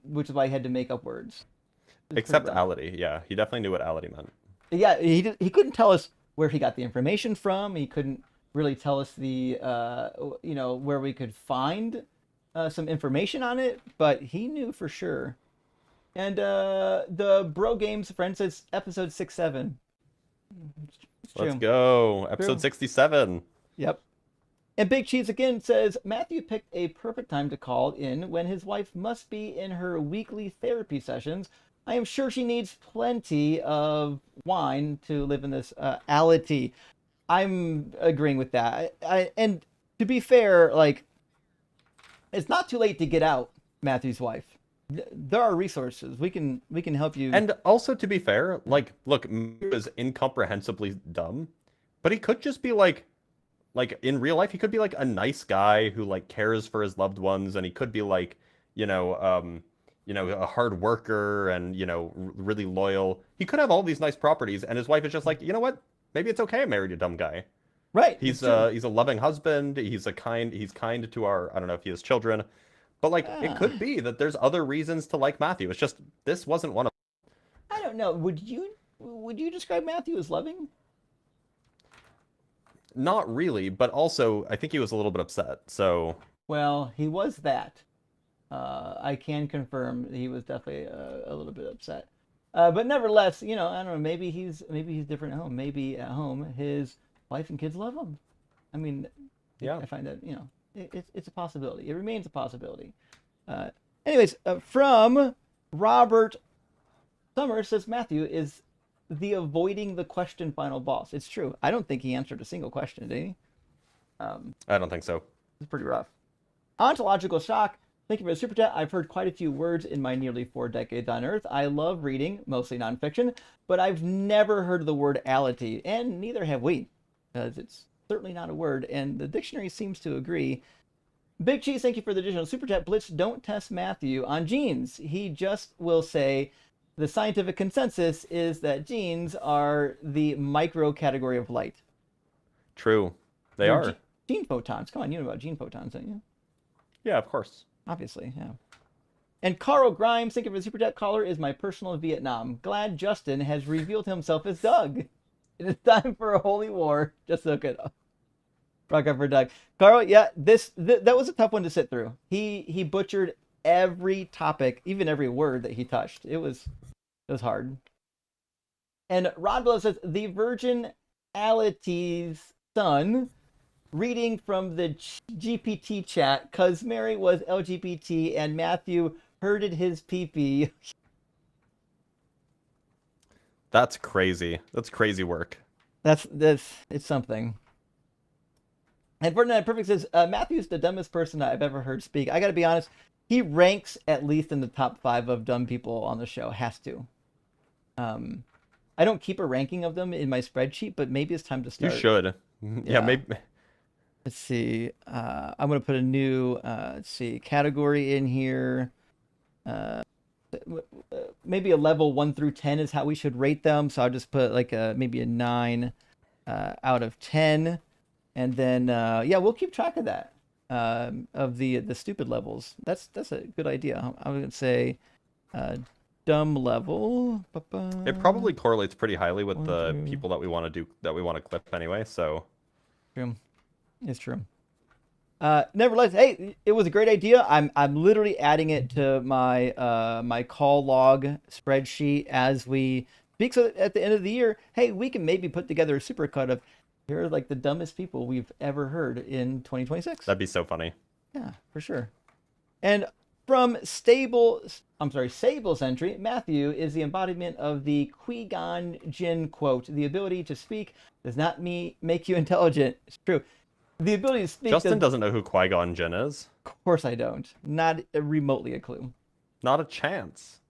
Speaker 1: which is why he had to make up words.
Speaker 2: Except ality. Yeah, he definitely knew what ality meant.
Speaker 1: Yeah, he couldn't tell us where he got the information from. He couldn't really tell us where we could find some information on it, but he knew for sure. And the Bro Games friend says episode 6-7. It's true.
Speaker 2: Let's go. Episode
Speaker 1: True.
Speaker 2: 67.
Speaker 1: Yep. And Big Cheese again says Matthew picked a perfect time to call in when his wife must be in her weekly therapy sessions. I am sure she needs plenty of wine to live in this ality. I'm agreeing with that. And to be fair, like, it's not too late to get out Matthew's wife. There are resources. We can help you.
Speaker 2: And also, to be fair, like, look, Matthew is incomprehensibly dumb, but he could just be like in real life, he could be like a nice guy who like cares for his loved ones, and he could be like, a hard worker and really loyal. He could have all these nice properties, and his wife is just like, you know what? Maybe it's okay I married a dumb guy.
Speaker 1: Right.
Speaker 2: He's a loving husband. He's kind to our, I don't know if he has children, but like it could be that there's other reasons to like Matthew. It's just this wasn't one of them.
Speaker 1: I don't know. Would you describe Matthew as loving?
Speaker 2: Not really, but also I think he was a little bit upset. So
Speaker 1: Well, he was that. I can confirm he was definitely a little bit upset. But nevertheless, I don't know. Maybe he's different at home. Maybe at home his wife and kids love him. I mean,
Speaker 2: yeah,
Speaker 1: I find that it's a possibility. It remains a possibility. Anyways, from Robert Summers says Matthew is the avoiding the question final boss. It's true. I don't think he answered a single question, did he?
Speaker 2: I don't think so.
Speaker 1: It's pretty rough. Ontological shock. Thank you for the super chat. I've heard quite a few words in my nearly 4 decades on Earth. I love reading, mostly nonfiction, but I've never heard the word ality, and neither have we, because it's certainly not a word, and the dictionary seems to agree. Big Cheese, thank you for the additional super chat. Blitz, don't test Matthew on genes. He just will say the scientific consensus is that genes are the micro category of light.
Speaker 2: True. They are.
Speaker 1: Gene photons. Come on, you know about gene photons, don't you?
Speaker 2: Yeah, of course.
Speaker 1: Obviously, yeah. And Carl Grimes, thank you for the super chat. Caller is my personal Vietnam. Glad Justin has revealed himself as Doug. It is time for a holy war. Just look it up. Rock up for Doug. Carl, yeah, that was a tough one to sit through. He butchered every topic, even every word that he touched. It was hard. And Rodwell says the Virginality's son. Reading from the GPT chat, cause Mary was LGBT and Matthew herded his pee-pee.
Speaker 2: That's crazy. That's crazy work.
Speaker 1: It's something. And Ferdinand Perfect says Matthew's the dumbest person I've ever heard speak. I got to be honest, he ranks at least in the top 5 of dumb people on the show. Has to. I don't keep a ranking of them in my spreadsheet, but maybe it's time to start.
Speaker 2: You should. Yeah, maybe.
Speaker 1: Let's see. I'm going to put a new, category in here. Maybe a level 1 through 10 is how we should rate them. So I'll just put like maybe a 9 out of 10. And then, we'll keep track of that, of the stupid levels. That's a good idea. I'm going to say dumb level.
Speaker 2: It probably correlates pretty highly with the people that we want to clip anyway. So.
Speaker 1: True. It's true. Nevertheless, hey, it was a great idea. I'm literally adding it to my my call log spreadsheet as we speak. So at the end of the year, hey, we can maybe put together a supercut of here are like the dumbest people we've ever heard in 2026.
Speaker 2: That'd be so funny.
Speaker 1: Yeah, for sure. And from Sable's entry, Matthew is the embodiment of the Qui-Gon Jinn quote: "The ability to speak does not make you intelligent." It's true. The ability to speak.
Speaker 2: Justin doesn't know who Qui-Gon Jinn is.
Speaker 1: Of course I don't. Not remotely a clue.
Speaker 2: Not a chance.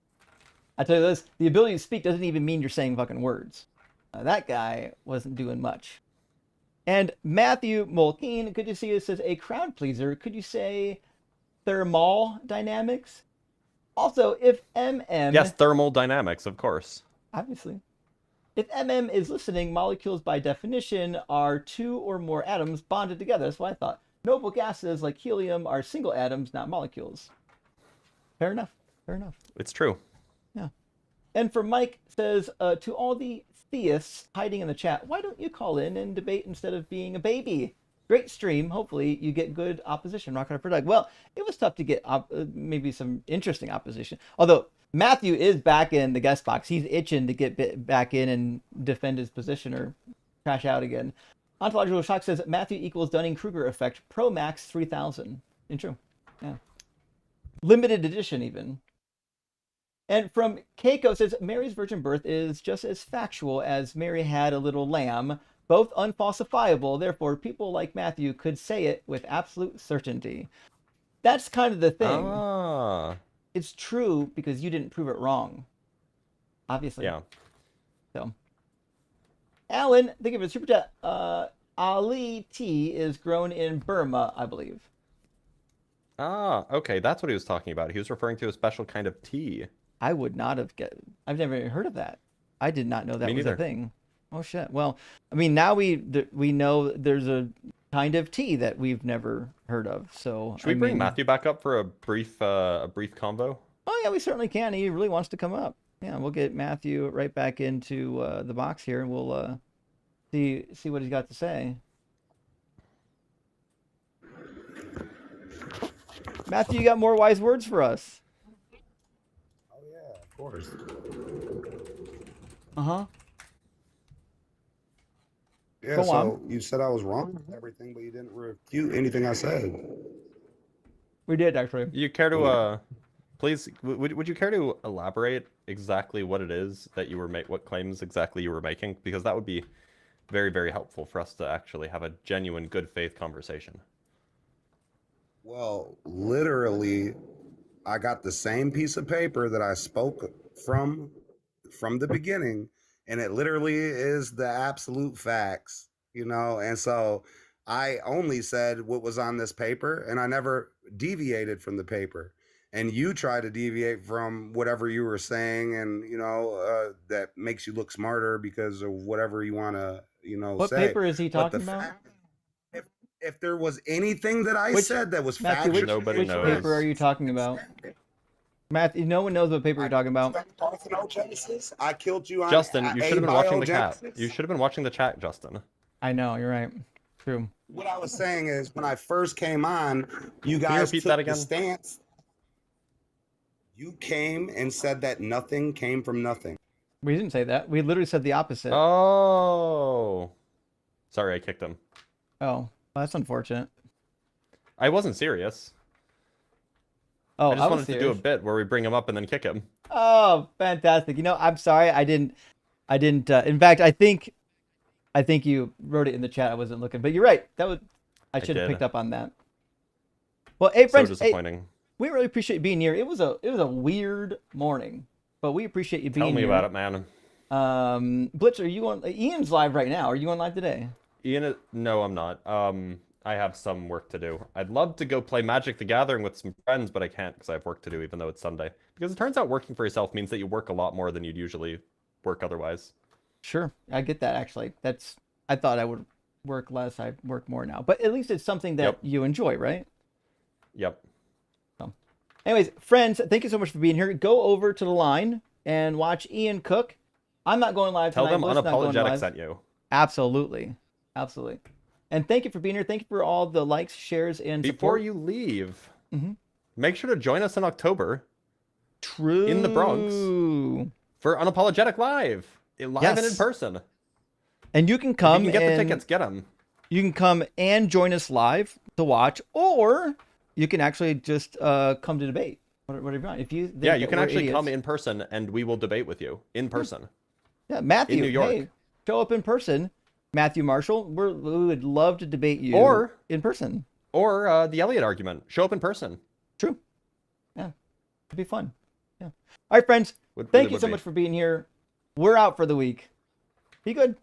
Speaker 1: I tell you this: the ability to speak doesn't even mean you're saying fucking words. That guy wasn't doing much. And Matthew Mulkeen, good to see you, says a crowd pleaser. Could you say thermal dynamics? Also, if MM...
Speaker 2: Yes, thermal dynamics, of course.
Speaker 1: Obviously. If MM is listening, molecules by definition are 2 or more atoms bonded together. That's what I thought. Noble gases like helium are single atoms, not molecules. Fair enough.
Speaker 2: It's true.
Speaker 1: Yeah. And for Mike says, to all the theists hiding in the chat. Why don't you call in and debate instead of being a baby? Great stream. Hopefully you get good opposition. Rock for Doug. Well, it was tough to get maybe some interesting opposition. Although Matthew is back in the guest box. He's itching to get back in and defend his position or crash out again. Ontological Shock says Matthew equals Dunning-Kruger effect. Pro Max 3000. True. Yeah. Limited edition even. And from Keiko says Mary's virgin birth is just as factual as Mary had a little lamb, both unfalsifiable. Therefore, people like Matthew could say it with absolute certainty. That's kind of the thing.
Speaker 2: Ah.
Speaker 1: It's true because you didn't prove it wrong. Obviously.
Speaker 2: Yeah.
Speaker 1: So, Alan, thank you for the super chat. Ali tea is grown in Burma, I believe.
Speaker 2: Ah, okay, that's what he was talking about. He was referring to a special kind of tea.
Speaker 1: I would not have I've never even heard of that. I did not know that
Speaker 2: Me
Speaker 1: was
Speaker 2: neither.
Speaker 1: a thing. Oh shit. Well, I mean, now we know there's a kind of tea that we've never heard of. So
Speaker 2: Should we bring Matthew back up for a brief convo?
Speaker 1: Oh yeah, we certainly can. He really wants to come up. Yeah, we'll get Matthew right back into the box here, and we'll see what he's got to say. Matthew, you got more wise words for us.
Speaker 9: Oh yeah, of course.
Speaker 1: Uh-huh.
Speaker 9: Yeah,
Speaker 1: Go
Speaker 9: so
Speaker 1: on.
Speaker 9: you said I was wrong with everything, but you didn't refute anything I said.
Speaker 1: We did, actually.
Speaker 2: You care to please would you care to elaborate exactly what it is that you were what claims exactly you were making, because that would be very, very helpful for us to actually have a genuine good faith conversation.
Speaker 9: Well, literally, I got the same piece of paper that I spoke from the beginning, and it literally is the absolute facts, you know. And so I only said what was on this paper, and I never deviated from the paper. And you try to deviate from whatever you were saying, and you know that makes you look smarter because of whatever you want to, you know,
Speaker 1: What
Speaker 9: say.
Speaker 1: paper is he
Speaker 9: But
Speaker 1: talking about?
Speaker 9: if there was anything that I said that was
Speaker 1: Matthew,
Speaker 9: factual,
Speaker 1: which paper are you talking about? Matthew, no one knows what paper you're talking about.
Speaker 9: Parthenogenesis. I killed you on
Speaker 2: Justin, you should have been watching the chat.
Speaker 9: abiogenesis.
Speaker 2: You should have been watching the chat, Justin.
Speaker 1: I know, you're right. True.
Speaker 9: What I was saying is, when I first came on, you
Speaker 2: Can you
Speaker 9: guys
Speaker 2: repeat
Speaker 9: took
Speaker 2: that
Speaker 9: the
Speaker 2: again?
Speaker 9: stance. You came and said that nothing came from nothing.
Speaker 1: We didn't say that. We literally said the opposite.
Speaker 2: Oh. Sorry, I kicked him.
Speaker 1: Oh, well, that's unfortunate.
Speaker 2: I wasn't serious.
Speaker 1: Oh,
Speaker 2: I just
Speaker 1: was
Speaker 2: wanted to do a
Speaker 1: serious.
Speaker 2: bit where we bring him up and then kick him.
Speaker 1: Oh, fantastic. You know, I'm sorry. I didn't, in fact, I think you wrote it in the chat. I wasn't looking, but you're right. I should have
Speaker 2: did.
Speaker 1: picked up on that. Well, hey, friends,
Speaker 2: So
Speaker 1: hey,
Speaker 2: disappointing.
Speaker 1: we really appreciate you being here. It was a weird morning, but we appreciate you being
Speaker 2: Tell me
Speaker 1: here.
Speaker 2: about it, man.
Speaker 1: Blitz, are you on? Ian's live right now. Are you on live today?
Speaker 2: Ian, no, I'm not. I have some work to do. I'd love to go play Magic the Gathering with some friends, but I can't because I have work to do, even though it's Sunday. Because it turns out working for yourself means that you work a lot more than you'd usually work otherwise.
Speaker 1: Sure, I get that. Actually, I thought I would work less. I work more now, but at least it's something that
Speaker 2: Yep.
Speaker 1: you enjoy, right?
Speaker 2: Yep.
Speaker 1: Anyways, friends, thank you so much for being here. Go over to the line and watch Ian cook. I'm not going live
Speaker 2: Tell
Speaker 1: tonight.
Speaker 2: them
Speaker 1: Bliss not going
Speaker 2: Unapologetic
Speaker 1: live.
Speaker 2: sent you.
Speaker 1: Absolutely. And thank you for being here. Thank you for all the likes, shares, and
Speaker 2: Before
Speaker 1: support.
Speaker 2: you leave,
Speaker 1: Mhm.
Speaker 2: make sure to join us in October
Speaker 1: True.
Speaker 2: in the Bronx for Unapologetic Live. Live and in
Speaker 1: Yes.
Speaker 2: person.
Speaker 1: And you can
Speaker 2: If
Speaker 1: come
Speaker 2: you can get
Speaker 1: and
Speaker 2: the tickets, get them.
Speaker 1: you can come and join us live to watch, or you can actually just come to debate. Whatever you want. If you think
Speaker 2: Yeah, you
Speaker 1: that
Speaker 2: can
Speaker 1: we're
Speaker 2: actually come
Speaker 1: idiots.
Speaker 2: in person and we will debate with you in person.
Speaker 1: Yeah, Matthew,
Speaker 2: New York.
Speaker 1: hey, show up in person. Matthew Marshall, we would love to debate you
Speaker 2: Or-
Speaker 1: in person.
Speaker 2: Or the Elliot argument. Show up in person.
Speaker 1: True. Yeah, it'd be fun. Yeah. All right, friends.
Speaker 2: Would-
Speaker 1: Thank
Speaker 2: really
Speaker 1: you
Speaker 2: would
Speaker 1: so
Speaker 2: be.
Speaker 1: much for being here. We're out for the week. Be good.